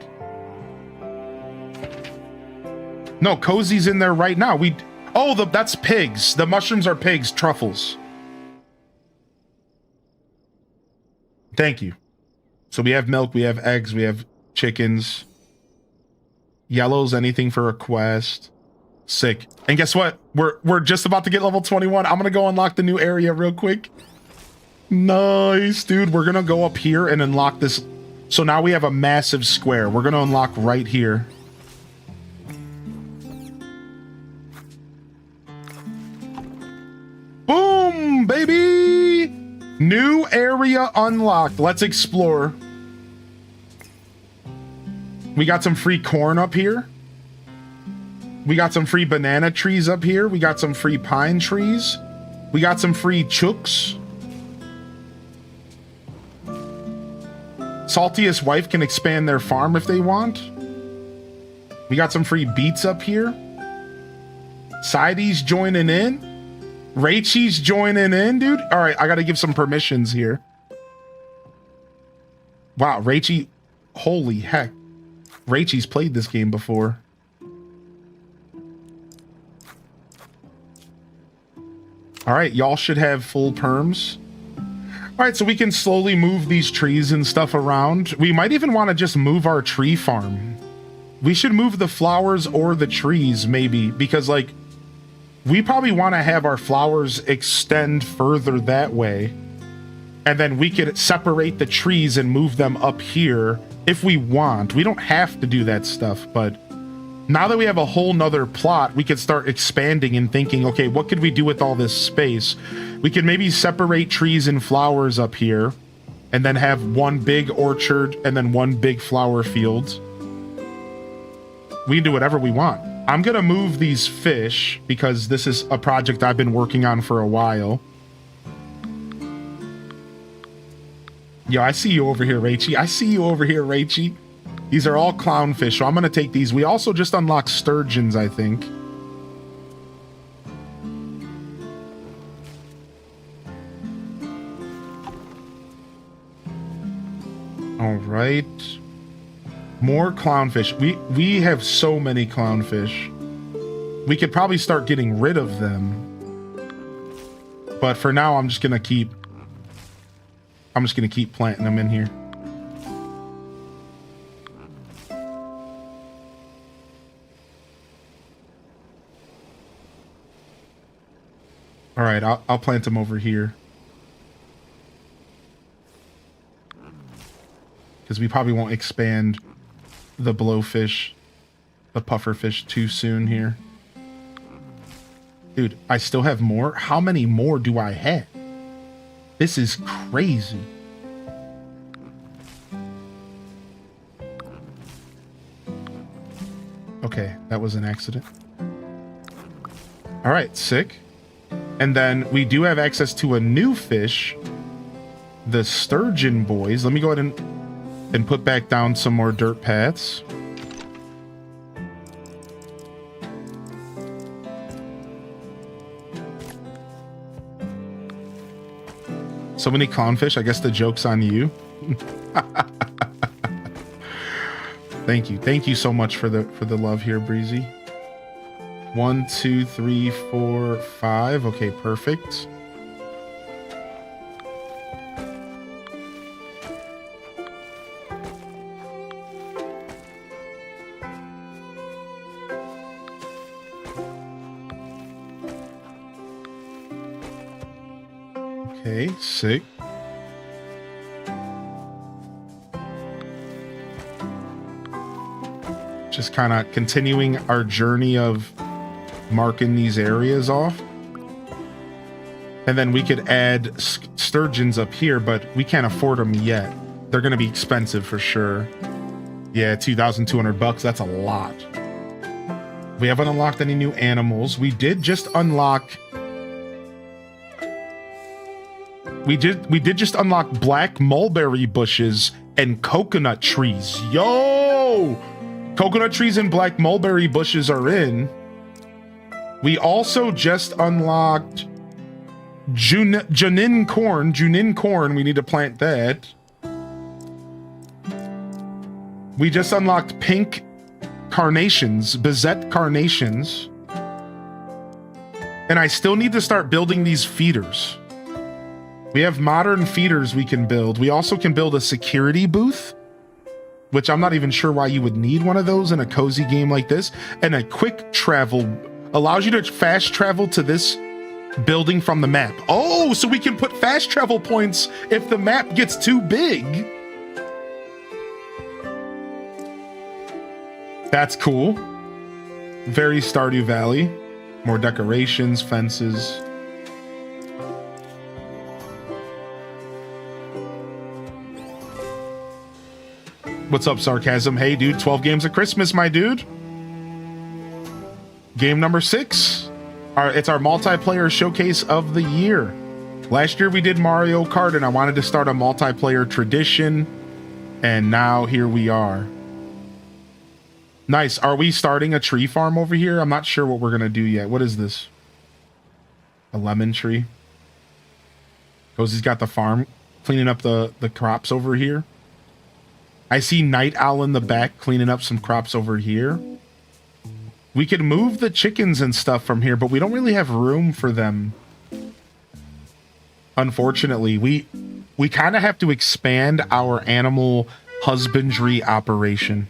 No, Cozy's in there right now. Oh, that's pigs. The mushrooms are pigs, truffles. Thank you. So we have milk, we have eggs, we have chickens. Yellow's anything for a quest. Sick. And guess what? We're just about to get level 21. I'm gonna go unlock the new area real quick. Nice, dude. We're gonna go up here and unlock this. So now we have a massive square. We're gonna unlock right here. Boom, baby! New area unlocked. Let's explore. We got some free corn up here. We got some free banana trees up here. We got some free pine trees. We got some free chooks. Saltiest Wife can expand their farm if they want. We got some free beets up here. Sidey's joining in. Rachel's joining in, dude. All right, I got to give some permissions here. Wow, Rachel. Holy heck. Rachel's played this game before. All right, y'all should have full perms. All right, so we can slowly move these trees and stuff around. We might even want to just move our tree farm. We should move the flowers or the trees, maybe, because, like, we probably want to have our flowers extend further that way. And then we could separate the trees and move them up here if we want. We don't have to do that stuff, but now that we have a whole nother plot, we could start expanding and thinking, okay, what could we do with all this space? We could maybe separate trees and flowers up here and then have one big orchard and then one big flower field. We can do whatever we want. I'm going to move these fish because this is a project I've been working on for a while. Yo, I see you over here, Rachie. I see you over here, Rachie. These are all clownfish, so I'm going to take these. We also just unlocked sturgeons, I think. All right. More clownfish. We have so many clownfish. We could probably start getting rid of them. But for now, I'm just going to keep planting them in here. All right, I'll plant them over here. Because we probably won't expand the blowfish, the pufferfish too soon here. Dude, I still have more? How many more do I have? This is crazy. Okay, that was an accident. All right, sick. And then we do have access to a new fish, the sturgeon boys. Let me go ahead and put back down some more dirt paths. So many clownfish. I guess the joke's on you. Thank you. Thank you so much for the love here, Breezy. 1, 2, 3, 4, 5. Okay, perfect. Okay, sick. Just kind of continuing our journey of marking these areas off. And then we could add sturgeons up here, but we can't afford them yet. They're going to be expensive for sure. Yeah, 2,200 bucks. That's a lot. We haven't unlocked any new animals. We did just unlock... We did just unlock black mulberry bushes and coconut trees. Yo! Coconut trees and black mulberry bushes are in. We also just unlocked Junin corn. Junin corn. We need to plant that. We just unlocked pink carnations, Bizette carnations. And I still need to start building these feeders. We have modern feeders we can build. We also can build a security booth, which I'm not even sure why you would need one of those in a cozy game like this. And a quick travel allows you to fast travel to this building from the map. Oh, so we can put fast travel points if the map gets too big. That's cool. Very Stardew Valley. More decorations, fences. What's up, Sarcasm? Hey, dude, 12 games of Christmas, my dude. Game number 6. It's our multiplayer showcase of the year. Last year we did Mario Kart, and I wanted to start a multiplayer tradition, and now here we are. Nice. Are we starting a tree farm over here? I'm not sure what we're gonna do yet. What is this? A lemon tree. Cozy's got the farm cleaning up the crops over here. I see Night Owl in the back cleaning up some crops over here. We could move the chickens and stuff from here, but we don't really have room for them. Unfortunately, we kind of have to expand our animal husbandry operation.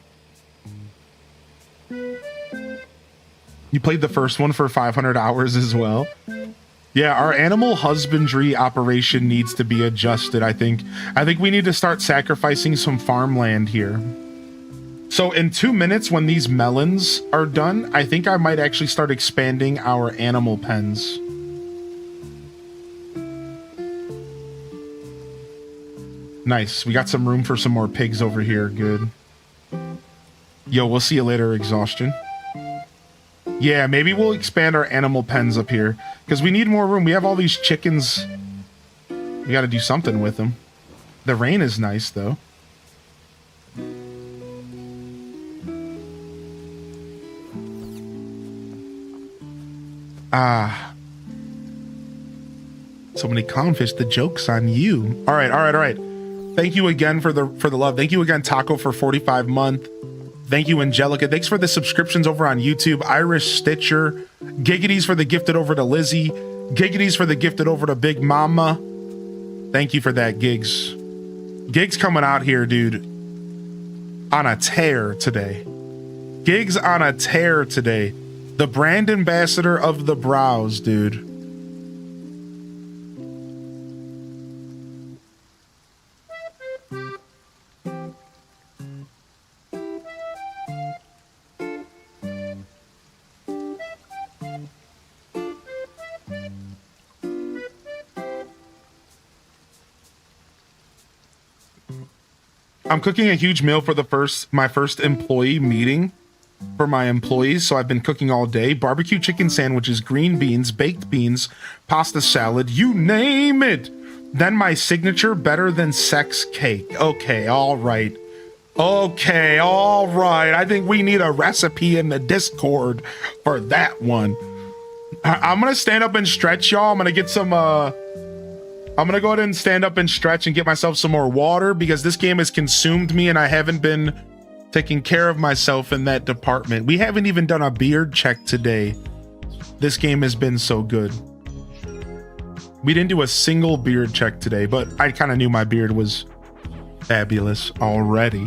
You played the first one for 500 hours as well? Yeah, our animal husbandry operation needs to be adjusted, I think. I think we need to start sacrificing some farmland here. So in 2 minutes, when these melons are done, I think I might actually start expanding our animal pens. Nice. We got some room for some more pigs over here. Good. Yo, we'll see you later, Exhaustion. Yeah, maybe we'll expand our animal pens up here because we need more room. We have all these chickens. We got to do something with them. The rain is nice, though. Ah. So many clownfish. The joke's on you. All right. Thank you again for the love. Thank you again, Taco, for 45 month. Thank you, Angelica. Thanks for the subscriptions over on YouTube. Irish Stitcher. Giggities for the gifted over to Lizzie. Giggities for the gifted over to Big Mama. Thank you for that, Gigs. Gigs coming out here, dude, on a tear today. Gigs on a tear today. The brand ambassador of the brows, dude. I'm cooking a huge meal for my first employee meeting for my employees, so I've been cooking all day. Barbecue chicken sandwiches, green beans, baked beans, pasta salad, you name it. Then my signature better than sex cake. Okay, all right. I think we need a recipe in the Discord for that one. I'm gonna stand up and stretch, y'all. I'm gonna get some I'm gonna go ahead and stand up and stretch and get myself some more water because this game has consumed me and I haven't been taking care of myself in that department. We haven't even done a beard check today. This game has been so good. We didn't do a single beard check today, but I kind of knew my beard was fabulous already.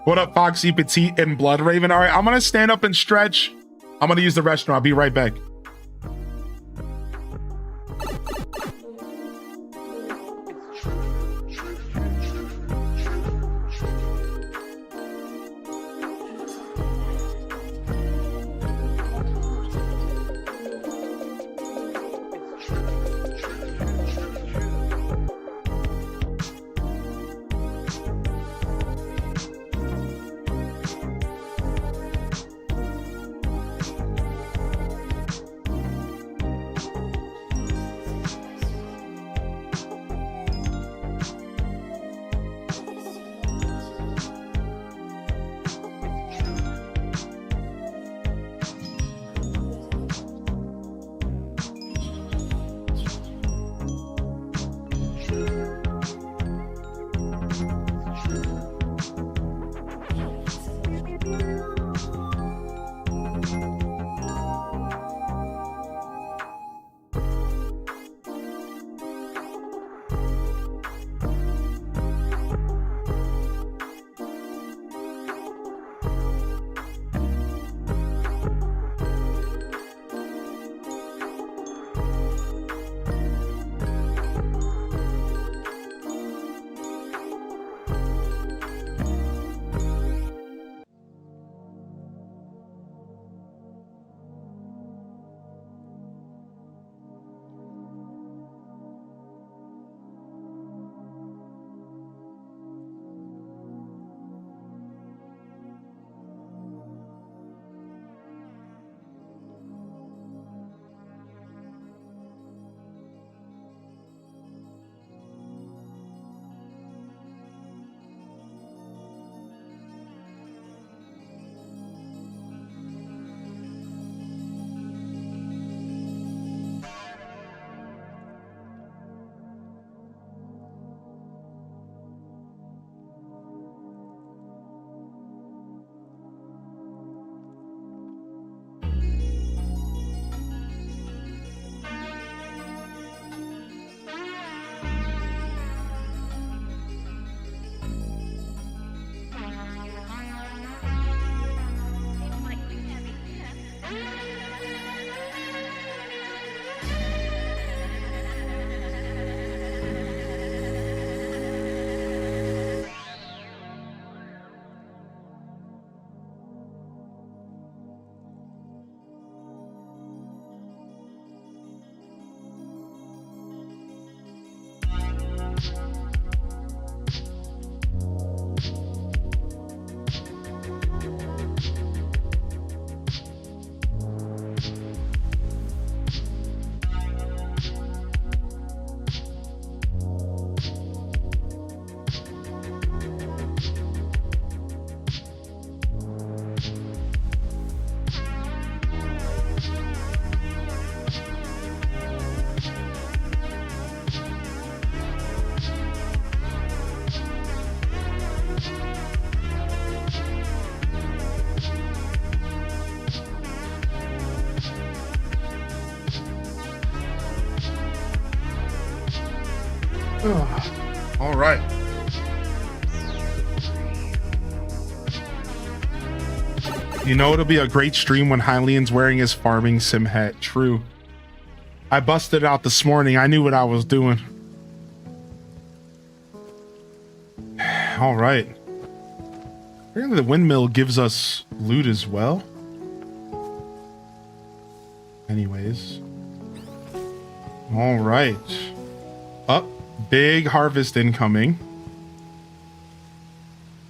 What up, Foxy Petite and Blood Raven? All right, I'm gonna stand up and stretch. I'm gonna use the restroom. I'll be right back. All right. You know it'll be a great stream when Hylian's wearing his farming sim hat. True. I busted out this morning. I knew what I was doing. All right. Apparently the windmill gives us loot as well. Anyways. All right. Up. Big harvest incoming.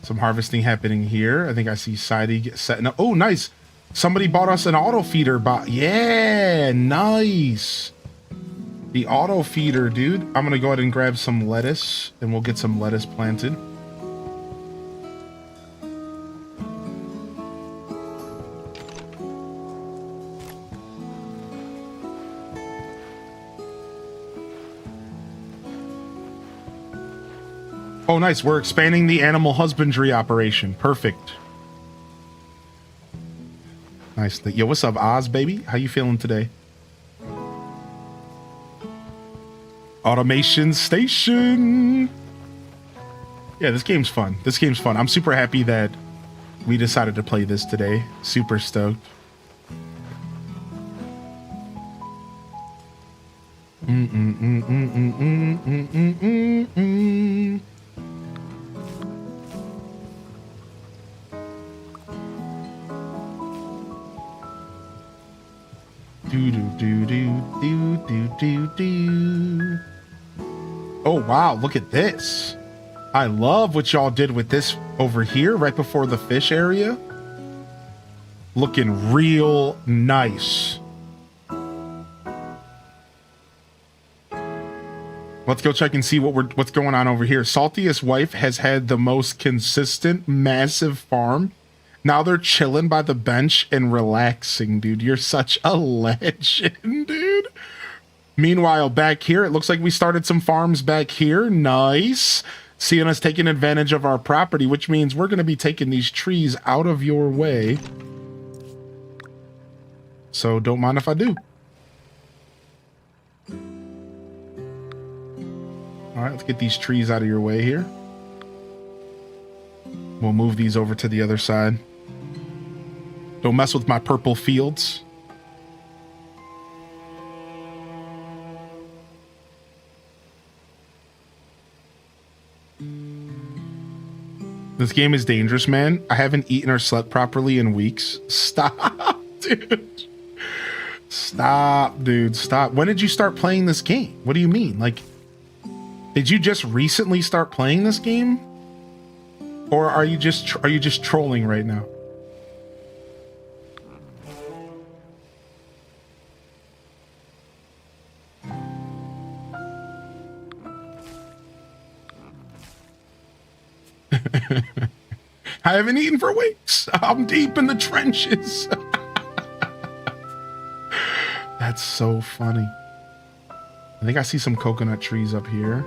Some harvesting happening here. I think I see Sidey setting up. Oh, nice. Somebody bought us an auto feeder bot. Yeah, nice. The auto feeder, dude. I'm going to go ahead and grab some lettuce and we'll get some lettuce planted. Oh, nice. We're expanding the animal husbandry operation. Perfect. Nice. Yo, what's up, Oz, baby? How you feeling today? Automation station. Yeah, this game's fun. This game's fun. I'm super happy that we decided to play this today. Super stoked. Do do do do do do do. Oh wow, look at this. I love what y'all did with this over here right before the fish area. Looking real nice. Let's go check and see what's going on over here. Saltiest Wife has had the most consistent massive farm. Now they're chilling by the bench and relaxing, dude. You're such a legend, dude. Meanwhile, back here, it looks like we started some farms back here. Nice. Seeing us taking advantage of our property, which means we're going to be taking these trees out of your way. So don't mind if I do. All right, let's get these trees out of your way here. We'll move these over to the other side. Don't mess with my purple fields. This game is dangerous, man. I haven't eaten or slept properly in weeks. Stop, dude. Stop, dude. Stop. When did you start playing this game? What do you mean? Like, did you just recently start playing this game? Or are you just trolling right now? I haven't eaten for weeks. I'm deep in the trenches. That's so funny. I think I see some coconut trees up here.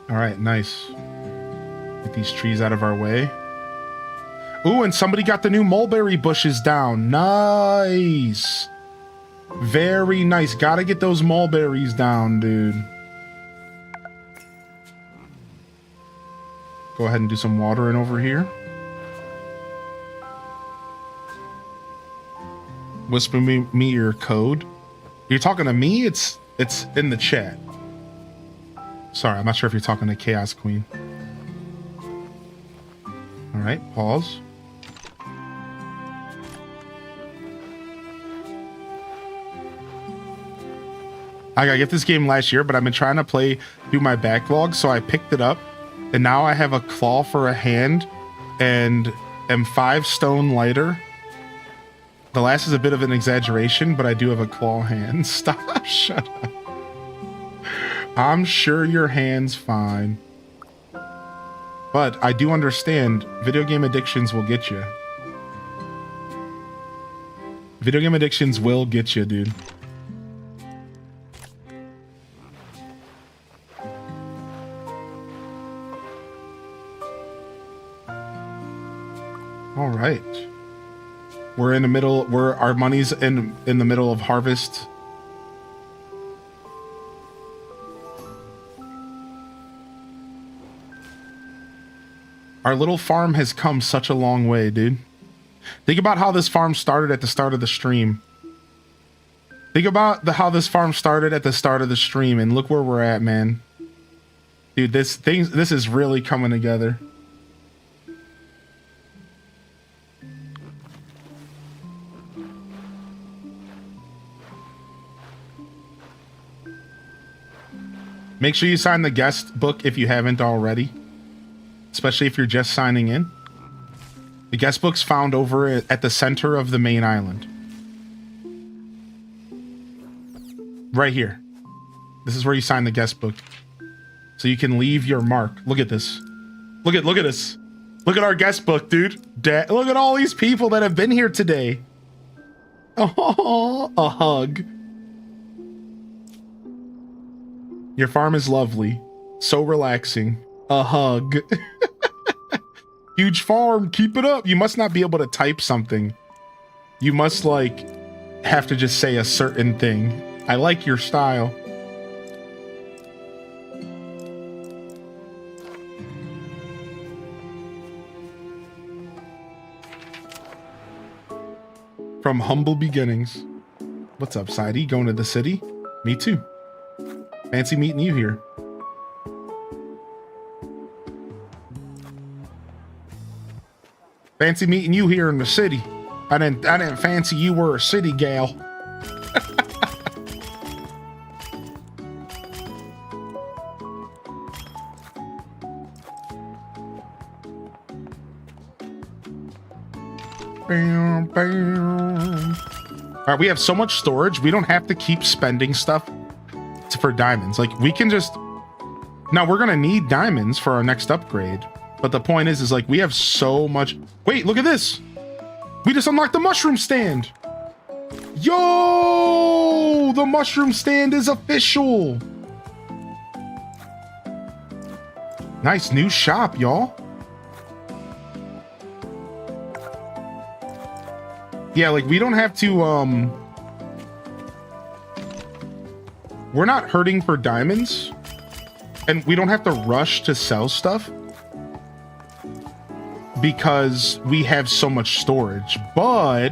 All right, nice. Get these trees out of our way. Ooh, and somebody got the new mulberry bushes down. Nice. Very nice. Gotta get those mulberries down, dude. Go ahead and do some watering over here. Whisper me your code. You're talking to me? It's in the chat. Sorry, I'm not sure if you're talking to Chaos Queen. All right, pause. I got this game last year, but I've been trying to play through my backlog, so I picked it up, and now I have a claw for a hand, and am 5 stone lighter. The last is a bit of an exaggeration, but I do have a claw hand. Stop, shut up. I'm sure your hand's fine. But I do understand video game addictions will get you. Video game addictions will get you, dude. All right. We're in the middle. Our money's in the middle of harvest. Our little farm has come such a long way, dude. Think about how this farm started at the start of the stream. Think about how this farm started at the start of the stream, and look where we're at, man. Dude, this is really coming together. Make sure you sign the guest book if you haven't already. Especially if you're just signing in. The guest book's found over at the center of the main island. Right here. This is where you sign the guest book. So you can leave your mark. Look at this. Look at this. Look at our guest book, dude. Look at all these people that have been here today. Oh, a hug. Your farm is lovely. So relaxing. A hug. Huge farm, keep it up. You must not be able to type something. You must like have to just say a certain thing. I like your style. From humble beginnings. What's up, Sidey? Going to the city? Me too. Fancy meeting you here. Fancy meeting you here in the city. I didn't fancy you were a city gal. Bam, bam. All right, we have so much storage. We don't have to keep spending stuff for diamonds. Like we can just. Now we're gonna need diamonds for our next upgrade. But the point is like we have so much. Wait, look at this. We just unlocked the mushroom stand. Yo, the mushroom stand is official. Nice new shop, y'all. Yeah, like we don't have to, we're not hurting for diamonds and we don't have to rush to sell stuff because we have so much storage. But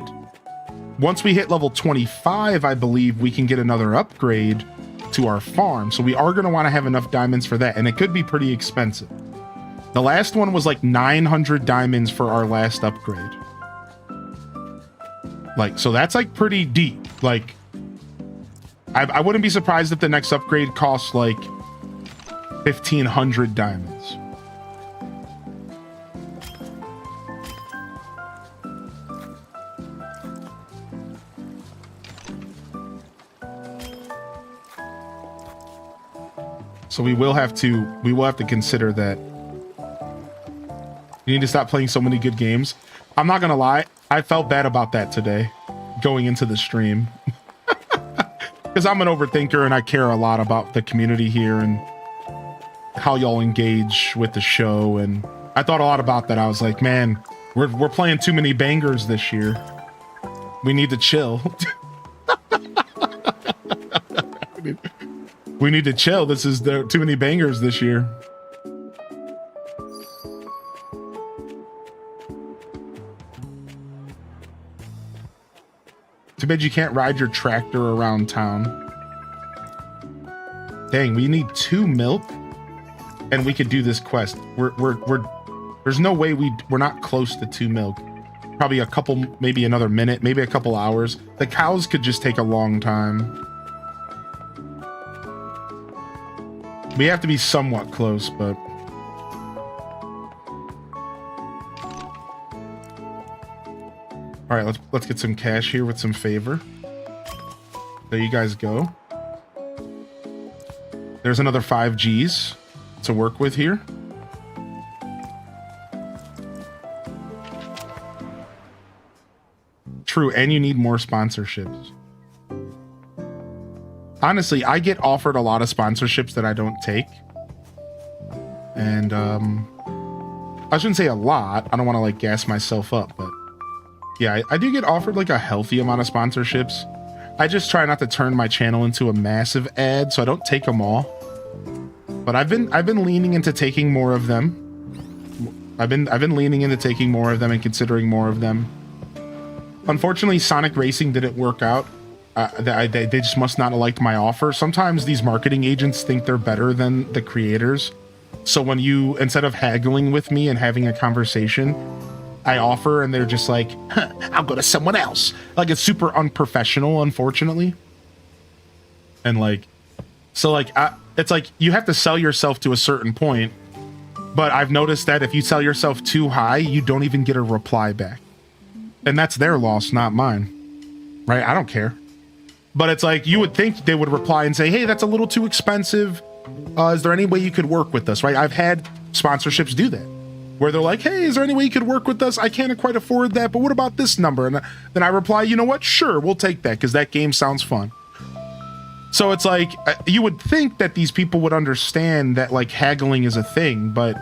once we hit level 25, I believe we can get another upgrade to our farm. So we are going to want to have enough diamonds for that. And it could be pretty expensive. The last one was like 900 diamonds for our last upgrade. Like, so that's like pretty deep. Like, I wouldn't be surprised if the next upgrade costs like 1,500 diamonds. So we will have to consider that. You need to stop playing so many good games. I'm not gonna lie, I felt bad about that today, going into the stream. Because I'm an overthinker and I care a lot about the community here and how y'all engage with the show. And I thought a lot about that. I was like, man, we're playing too many bangers this year. We need to chill. We need to chill. This is too many bangers this year. Too bad you can't ride your tractor around town. Dang, we need 2 milk and we could do this quest. There's no way we're not close to 2 milk. Probably a couple, maybe another minute, maybe a couple hours. The cows could just take a long time. We have to be somewhat close, but all right, let's get some cash here with some favor. There you guys go. There's another 5 G's to work with here. True, and you need more sponsorships. Honestly, I get offered a lot of sponsorships that I don't take. And I shouldn't say a lot. I don't want to like gas myself up, but Yeah, I do get offered like a healthy amount of sponsorships. I just try not to turn my channel into a massive ad, so I don't take them all. But I've been leaning into taking more of them. I've been leaning into taking more of them and considering more of them. Unfortunately, Sonic Racing didn't work out. They just must not have liked my offer. Sometimes these marketing agents think they're better than the creators. So when you, instead of haggling with me and having a conversation, I offer and they're just like, huh, I'll go to someone else. Like, it's super unprofessional, unfortunately. And like, so like, it's like you have to sell yourself to a certain point. But I've noticed that if you sell yourself too high, you don't even get a reply back. And that's their loss, not mine. Right? I don't care. But it's like, you would think they would reply and say, hey, that's a little too expensive. Is there any way you could work with us? Right? I've had sponsorships do that. Where they're like, hey, is there any way you could work with us? I can't quite afford that, but what about this number? And then I reply, you know what? Sure, we'll take that because that game sounds fun. So it's like, you would think that these people would understand that like haggling is a thing, but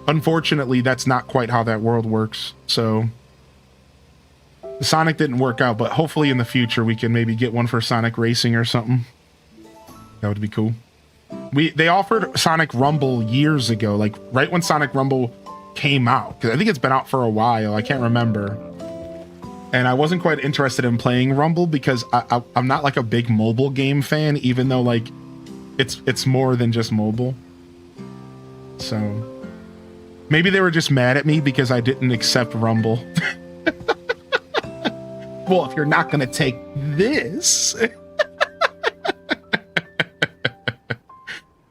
unfortunately that's not quite how that world works. So Sonic didn't work out, but hopefully in the future we can maybe get one for Sonic Racing or something. That would be cool. They offered Sonic Rumble years ago, like right when Sonic Rumble came out, because I think it's been out for a while. I can't remember. And I wasn't quite interested in playing Rumble because I'm not like a big mobile game fan, even though like it's more than just mobile. So maybe they were just mad at me because I didn't accept Rumble. Well, if you're not going to take this.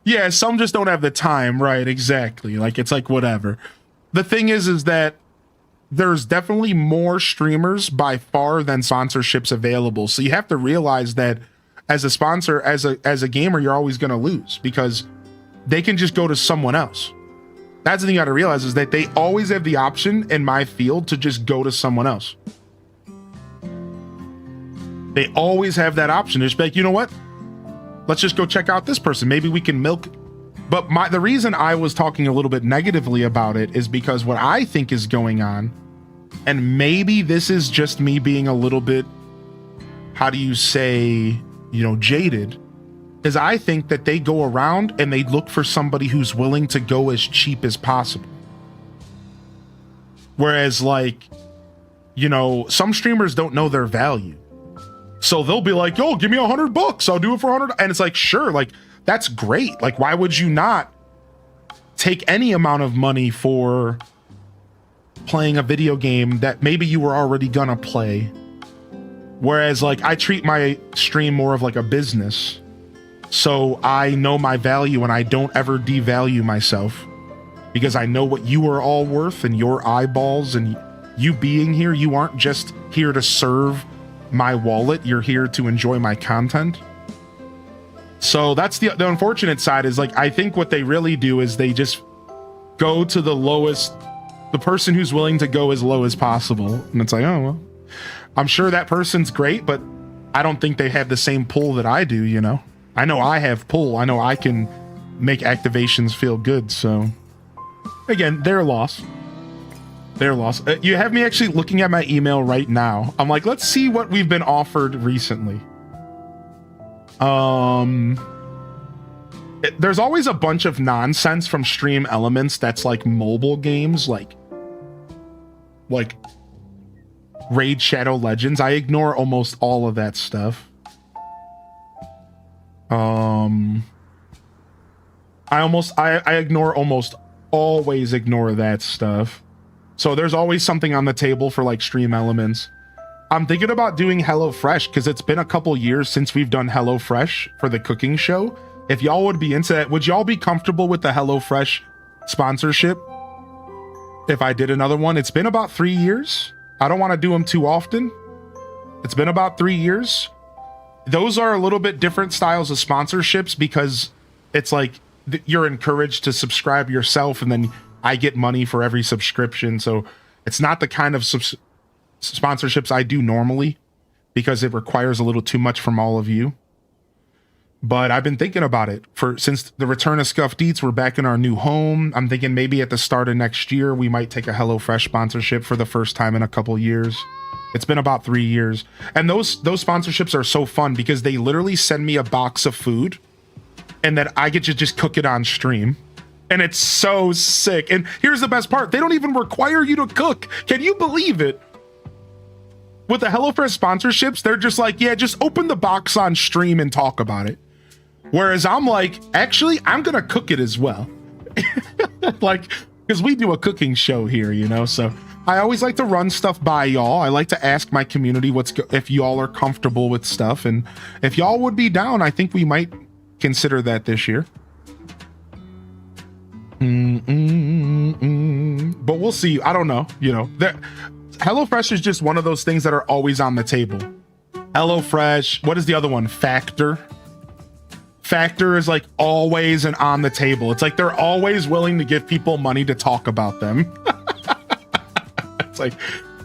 Yeah, some just don't have the time, right? Exactly. Like, it's like, whatever. The thing is that there's definitely more streamers by far than sponsorships available. So you have to realize that as a sponsor, as a gamer, you're always going to lose because they can just go to someone else. That's the thing you got to realize is that they always have the option in my field to just go to someone else. They always have that option. Just be like, you know what? Let's just go check out this person. Maybe we can milk. But the reason I was talking a little bit negatively about it is because what I think is going on, and maybe this is just me being a little bit, how do you say, jaded, is I think that they go around and they look for somebody who's willing to go as cheap as possible. Whereas like, some streamers don't know their value. So they'll be like, yo, give me $100. I'll do it for 100. And it's like, sure, like, that's great. Like, why would you not take any amount of money for playing a video game that maybe you were already gonna play? Whereas, like, I treat my stream more of like a business. So I know my value and I don't ever devalue myself because I know what you are all worth and your eyeballs and you being here. You aren't just here to serve my wallet, you're here to enjoy my content. So that's the unfortunate side is like, I think what they really do is they just go to the lowest, the person who's willing to go as low as possible. And it's like, oh, well, I'm sure that person's great, but I don't think they have the same pull that I do, I know I have pull. I know I can make activations feel good. So again, their loss. Their loss. You have me actually looking at my email right now. I'm like, let's see what we've been offered recently. There's always a bunch of nonsense from Stream Elements that's like mobile games, like Raid Shadow Legends. I ignore almost all of that stuff. I always ignore that stuff. So there's always something on the table for like Stream Elements. I'm thinking about doing HelloFresh because it's been a couple years since we've done HelloFresh for the cooking show. If y'all would be into that, would y'all be comfortable with the HelloFresh sponsorship if I did another one? It's been about 3 years. I don't want to do them too often. It's been about 3 years. Those are a little bit different styles of sponsorships because it's like you're encouraged to subscribe yourself and then I get money for every subscription. So it's not the kind of sponsorships I do normally because it requires a little too much from all of you. But I've been thinking about it since the return of Scuffed Eats. We're back in our new home. I'm thinking maybe at the start of next year, we might take a HelloFresh sponsorship for the first time in a couple years. It's been about 3 years. And those sponsorships are so fun because they literally send me a box of food and that I get to just cook it on stream. And it's so sick. And here's the best part. They don't even require you to cook. Can you believe it? With the HelloFresh sponsorships, they're just like, yeah, just open the box on stream and talk about it. Whereas I'm like, actually, I'm going to cook it as well. Like, because we do a cooking show here, you know? So I always like to run stuff by y'all. I like to ask my community if y'all are comfortable with stuff. And if y'all would be down, I think we might consider that this year. But we'll see. I don't know. You know, HelloFresh is just one of those things that are always on the table. HelloFresh. What is the other one? Factor. Factor is like always and on the table. It's like they're always willing to give people money to talk about them. It's like,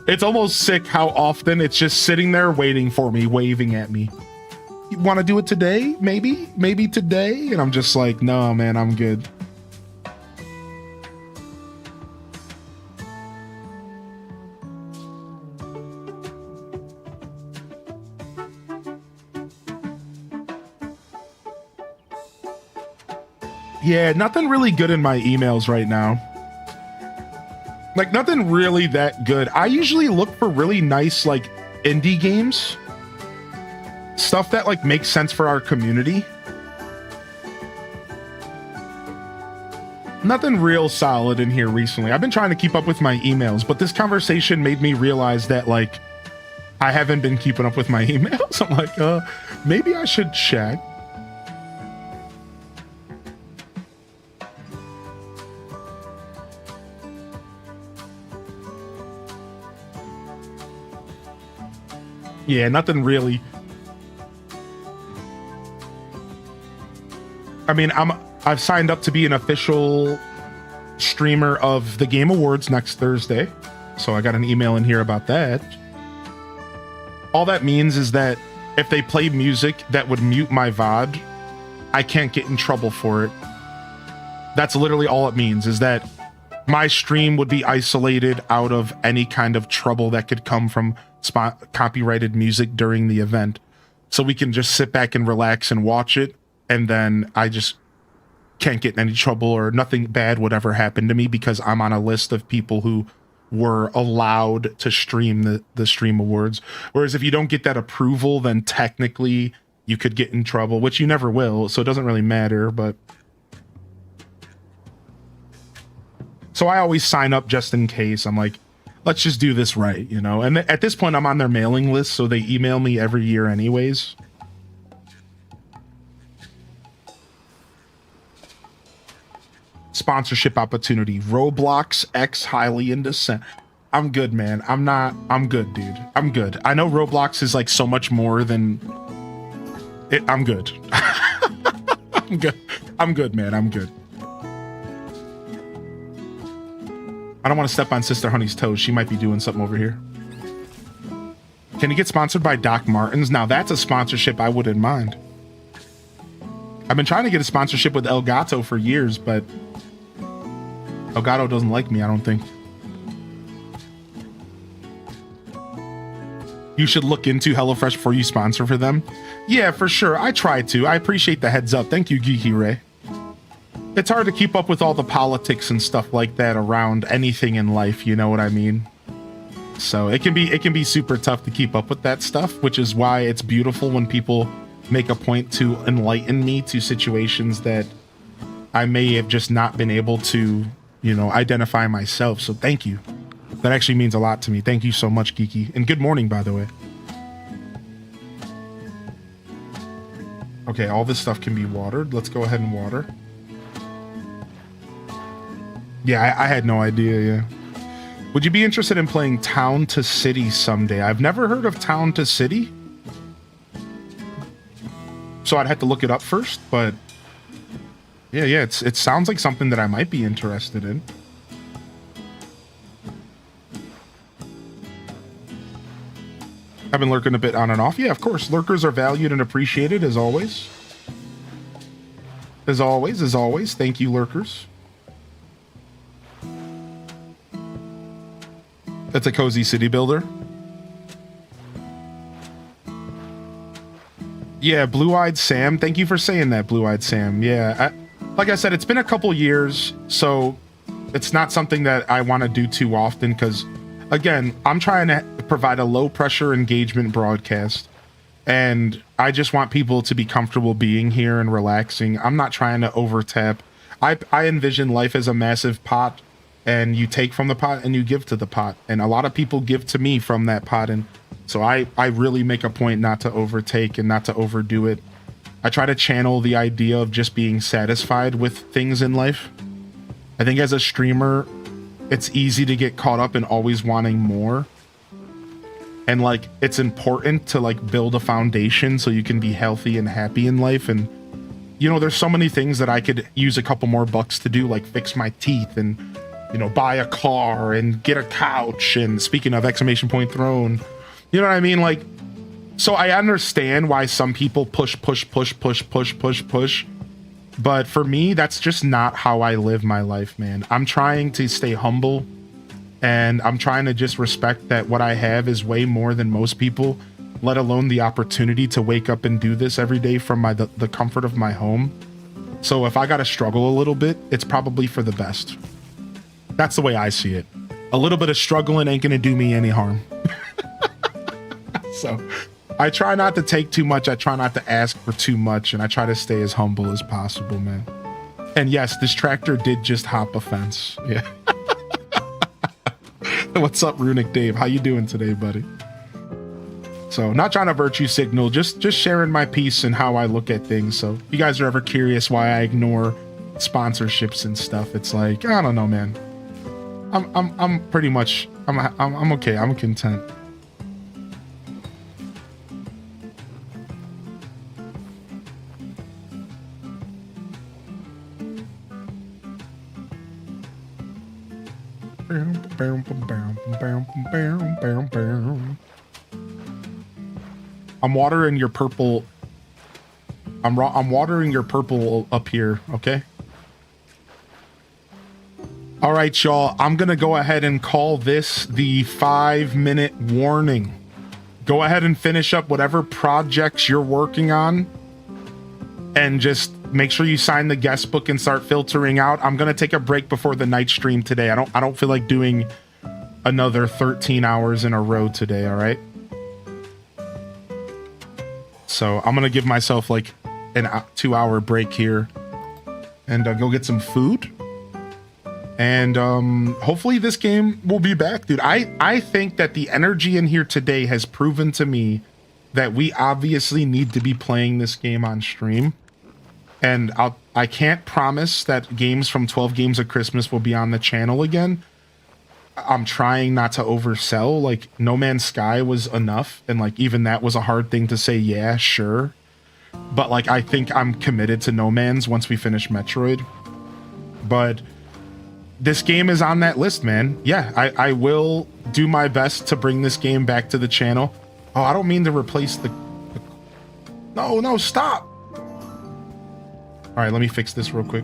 it's almost sick how often it's just sitting there waiting for me, waving at me. You want to do it today? Maybe today? And I'm just like, no, man, I'm good. Yeah, nothing really good in my emails right now. Like, nothing really that good. I usually look for really nice, like, indie games. Stuff that, like, makes sense for our community. Nothing real solid in here recently. I've been trying to keep up with my emails, but this conversation made me realize that, like, I haven't been keeping up with my emails. I'm like, maybe I should check. Yeah, nothing really. I mean, I've signed up to be an official streamer of the Game Awards next Thursday. So I got an email in here about that. All that means is that if they play music that would mute my VOD, I can't get in trouble for it. That's literally all it means, is that my stream would be isolated out of any kind of trouble that could come from copyrighted music during the event. So we can just sit back and relax and watch it, and then I just can't get in any trouble, or nothing bad would ever happen to me because I'm on a list of people who were allowed to stream the Stream Awards. Whereas if you don't get that approval, then technically you could get in trouble, which you never will, so it doesn't really matter. But so I always sign up just in case. I'm like, let's just do this right, you know? And at this point, I'm on their mailing list, so they email me every year anyways. Sponsorship opportunity. Roblox X highly in descent. I'm good, man. I'm good, dude. I'm good. I know Roblox is like so much more than it. I'm good. I'm good. I'm good, man. I'm good. I don't want to step on Sister Honey's toes. She might be doing something over here. Can you get sponsored by Doc Martens? Now that's a sponsorship I wouldn't mind. I've been trying to get a sponsorship with Elgato for years, but Elgato doesn't like me, I don't think. You should look into HelloFresh before you sponsor for them. Yeah, for sure. I try to. I appreciate the heads up. Thank you, Geeky Ray. It's hard to keep up with all the politics and stuff like that around anything in life, you know what I mean? So it can be super tough to keep up with that stuff, which is why it's beautiful when people make a point to enlighten me to situations that I may have just not been able to, you know, identify myself. So thank you. That actually means a lot to me. Thank you so much, Geeky. And good morning, by the way. Okay, all this stuff can be watered. Let's go ahead and water. Yeah, I had no idea, yeah. Would you be interested in playing Town to City someday? I've never heard of Town to City. So I'd have to look it up first, but yeah, it sounds like something that I might be interested in. I've been lurking a bit on and off. Yeah, of course. Lurkers are valued and appreciated, as always. As always, thank you, Lurkers. That's a cozy city builder. Yeah, Blue-Eyed Sam. Thank you for saying that, Blue-Eyed Sam. Yeah, like I said, it's been a couple years, so it's not something that I want to do too often because, again, I'm trying to provide a low-pressure engagement broadcast, and I just want people to be comfortable being here and relaxing. I'm not trying to overtap. I envision life as a massive pot, and you take from the pot and you give to the pot, and a lot of people give to me from that pot, and so I really make a point not to overtake and not to overdo it. I try to channel the idea of just being satisfied with things in life. I think as a streamer, it's easy to get caught up in always wanting more. And like, it's important to like build a foundation so you can be healthy and happy in life. And, you know, there's so many things that I could use a couple more bucks to do, like fix my teeth and, you know, buy a car and get a couch. And speaking of exclamation point throne, you know what I mean? Like, so I understand why some people push. But for me, that's just not how I live my life, man. I'm trying to stay humble, and I'm trying to just respect that what I have is way more than most people, let alone the opportunity to wake up and do this every day from the comfort of my home. So if I gotta struggle a little bit, it's probably for the best. That's the way I see it. A little bit of struggling ain't gonna do me any harm. So I try not to take too much. I try not to ask for too much, and I try to stay as humble as possible, man. And yes, this tractor did just hop a fence. Yeah. What's up, Runic Dave? How you doing today, buddy? So not trying to virtue signal, just sharing my piece and how I look at things. So if you guys are ever curious why I ignore sponsorships and stuff, it's like, I don't know, man. I'm pretty much, I'm okay. I'm content. I'm watering your purple. I'm watering your purple up here, okay? All right, y'all. I'm gonna go ahead and call this the 5-minute warning. Go ahead and finish up whatever projects you're working on, and just make sure you sign the guest book and start filtering out. I'm gonna take a break before the night stream today. I don't feel like doing another 13 hours in a row today. All right. So I'm gonna give myself like an 2-hour break here, and go get some food. And hopefully this game will be back, dude. I think that the energy in here today has proven to me that we obviously need to be playing this game on stream. And I can't promise that games from 12 Games of Christmas will be on the channel again. I'm trying not to oversell. Like, No Man's Sky was enough, and like even that was a hard thing to say, yeah, sure. But like, I think I'm committed to No Man's once we finish Metroid. But this game is on that list, man. Yeah, I will do my best to bring this game back to the channel. Oh, I don't mean to replace the... No, stop! All right, let me fix this real quick.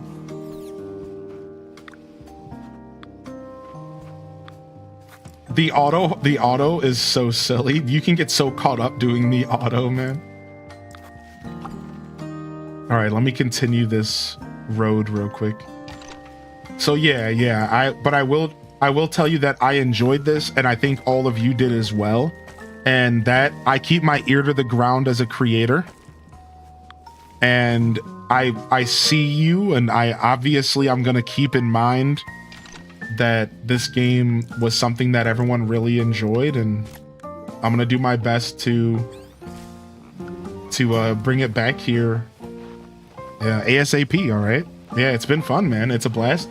The auto is so silly. You can get so caught up doing the auto, man. All right, let me continue this road real quick. So yeah, I will tell you that I enjoyed this, and I think all of you did as well. And that I keep my ear to the ground as a creator. And I see you, and I'm gonna keep in mind that this game was something that everyone really enjoyed, and I'm gonna do my best to bring it back here ASAP. All right, yeah, it's been fun, man. It's a blast.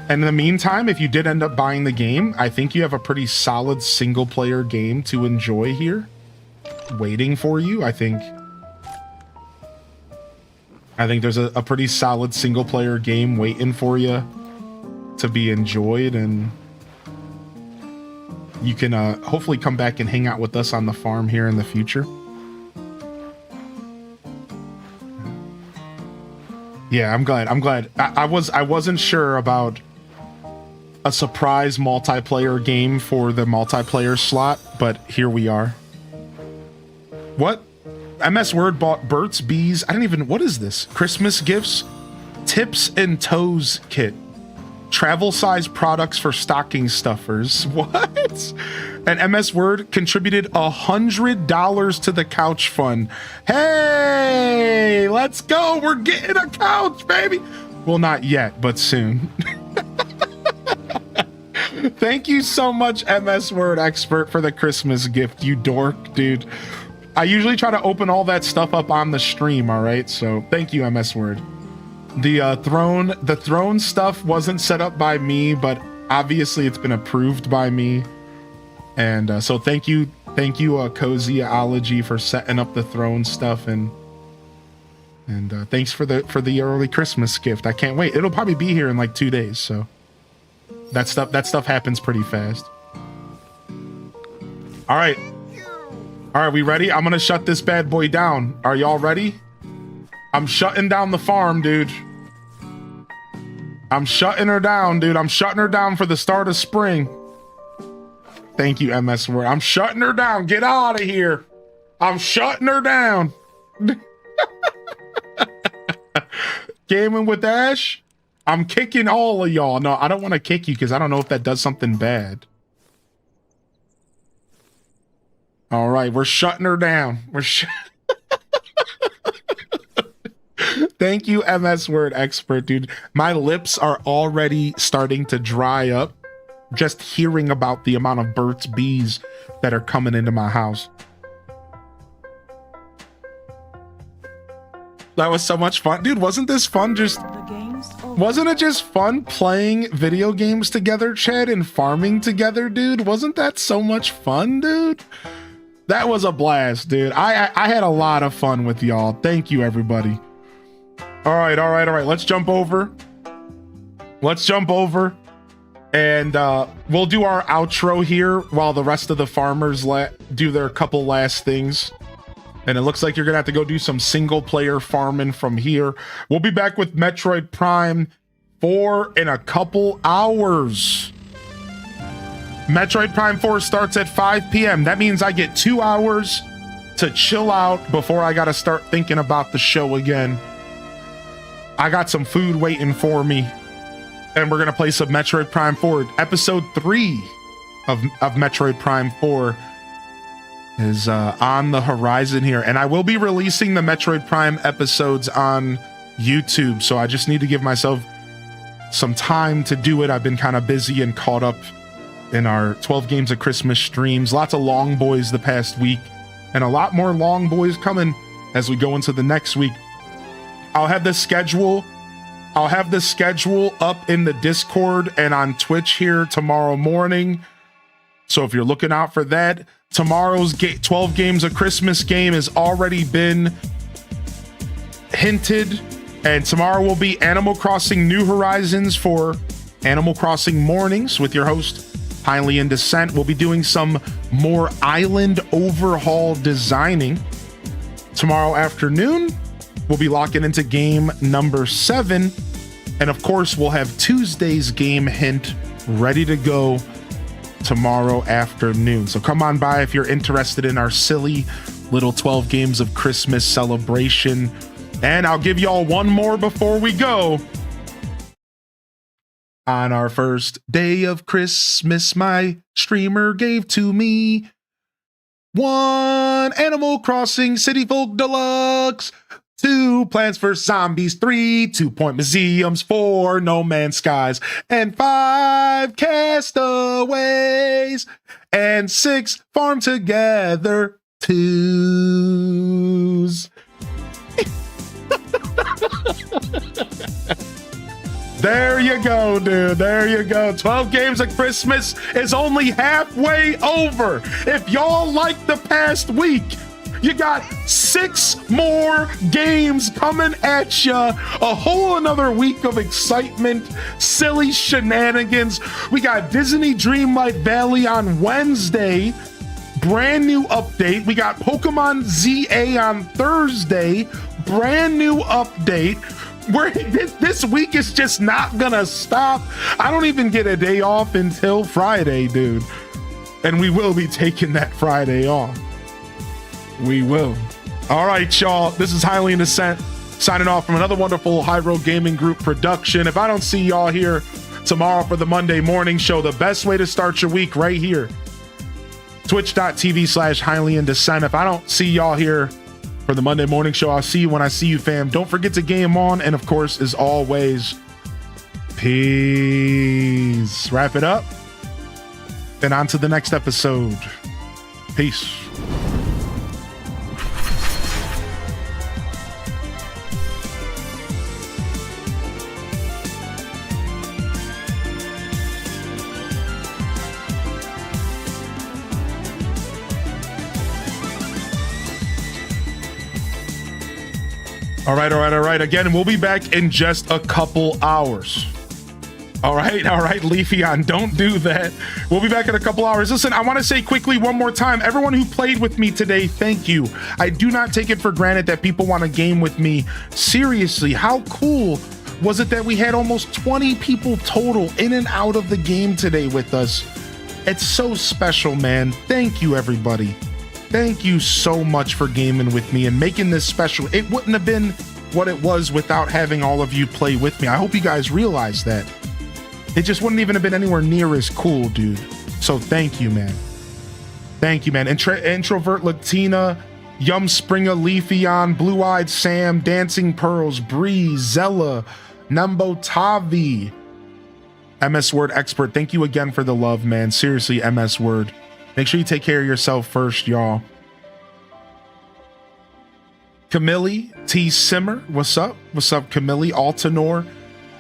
And in the meantime, if you did end up buying the game, I think you have a pretty solid single player game to enjoy here waiting for you. I think there's a pretty solid single player game waiting for you to be enjoyed, and you can hopefully come back and hang out with us on the farm here in the future. Yeah, I'm glad. I wasn't sure about a surprise multiplayer game for the multiplayer slot, but here we are. What? MS Word bought Burt's Bees. I don't even, what is this? Christmas gifts, tips and toes kit, travel size products for stocking stuffers. What? And MS Word contributed $100 to the couch fund. Hey, let's go. We're getting a couch, baby. Well, not yet, but soon. Thank you so much, MS Word Expert, for the Christmas gift, you dork, dude. I usually try to open all that stuff up on the stream, all right? So thank you, MS Word. The throne stuff wasn't set up by me, but obviously it's been approved by me. And so thank you, Cozyology, for setting up the throne stuff, and thanks for the early Christmas gift. I can't wait. It'll probably be here in like 2 days, so that stuff happens pretty fast. All right, we ready? I'm gonna shut this bad boy down. Are y'all ready? I'm shutting down the farm, dude. I'm shutting her down, dude. I'm shutting her down for the start of spring. Thank you, MS Word. I'm shutting her down. Get out of here. I'm shutting her down. Gaming with Ash. I'm kicking all of y'all. No, I don't want to kick you because I don't know if that does something bad. All right, we're shutting her down. Thank you, MS Word Expert, dude. My lips are already starting to dry up just hearing about the amount of Burt's Bees that are coming into my house. That was so much fun. Dude, wasn't this fun? Wasn't it just fun playing video games together, Chad, and farming together, dude? Wasn't that so much fun, dude? That was a blast, dude. I had a lot of fun with y'all. Thank you, everybody. All right. Let's jump over. And we'll do our outro here while the rest of the farmers do their couple last things. And it looks like you're gonna have to go do some single player farming from here. We'll be back with Metroid Prime 4 in a couple hours. Metroid Prime 4 starts at 5 p.m. That means I get 2 hours to chill out before I gotta start thinking about the show again. I got some food waiting for me. And we're gonna play some Metroid Prime 4. Episode 3 of Metroid Prime 4 is on the horizon here. And I will be releasing the Metroid Prime episodes on YouTube. So I just need to give myself some time to do it. I've been kind of busy and caught up in our 12 Games of Christmas streams. Lots of long boys the past week. And a lot more long boys coming as we go into the next week. I'll have the schedule up in the Discord and on Twitch here tomorrow morning. So if you're looking out for that, tomorrow's 12 Games of Christmas game has already been hinted. And tomorrow will be Animal Crossing New Horizons for Animal Crossing Mornings with your host, Highly in Descent. We'll be doing some more island overhaul designing. Tomorrow afternoon, we'll be locking into game number 7. And of course, we'll have Tuesday's game hint ready to go tomorrow afternoon. So come on by if you're interested in our silly little 12 Games of Christmas celebration. And I'll give y'all one more before we go. On our first day of Christmas, my streamer gave to me 1 Animal Crossing City Folk Deluxe, 2 Plants vs. Zombies, 3 2 Point Museums, 4 No Man's Skies, and 5 Castaways, and 6 Farm Together 2s. There you go, dude. There you go. 12 Games of Christmas is only halfway over. If y'all like the past week, you got 6 more games coming at you. A whole another week of excitement, silly shenanigans. We got Disney Dreamlight Valley on Wednesday. Brand new update. We got Pokemon ZA on Thursday. Brand new update. This week is just not gonna stop. I don't even get a day off until Friday, dude. And we will be taking that Friday off. We will. All right, y'all. This is Highly in Descent signing off from another wonderful High Road Gaming Group production. If I don't see y'all here tomorrow for the Monday morning show, the best way to start your week right here, twitch.tv/Highly in Descent. If I don't see y'all here for the Monday morning show, I'll see you when I see you, fam. Don't forget to game on. And of course, as always, peace. Wrap it up. And on to the next episode. Peace. All right. Again, we'll be back in just a couple hours. All right, Leafeon, don't do that. We'll be back in a couple hours. Listen, I want to say quickly one more time, everyone who played with me today, thank you. I do not take it for granted that people want to game with me. Seriously, how cool was it that we had almost 20 people total in and out of the game today with us? It's so special, man. Thank you, everybody. Thank you so much for gaming with me and making this special. It wouldn't have been what it was without having all of you play with me. I hope you guys realize that. It just wouldn't even have been anywhere near as cool, dude. So thank you, man. Thank you, man. Introvert Latina, Yum Springer, Leafeon, Blue Eyed Sam, Dancing Pearls, Bree, Zella, Numbo Tavi, MS Word Expert. Thank you again for the love, man. Seriously, MS Word. Make sure you take care of yourself first, y'all. Camille T. Simmer, what's up? What's up, Camille? Altanor,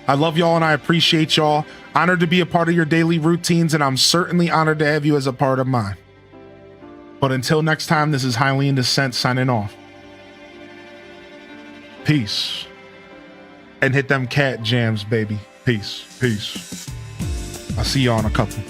I love y'all and I appreciate y'all. Honored to be a part of your daily routines, and I'm certainly honored to have you as a part of mine. But until next time, this is Highly in Descent signing off. Peace. And hit them cat jams, baby. Peace. I'll see y'all in a couple.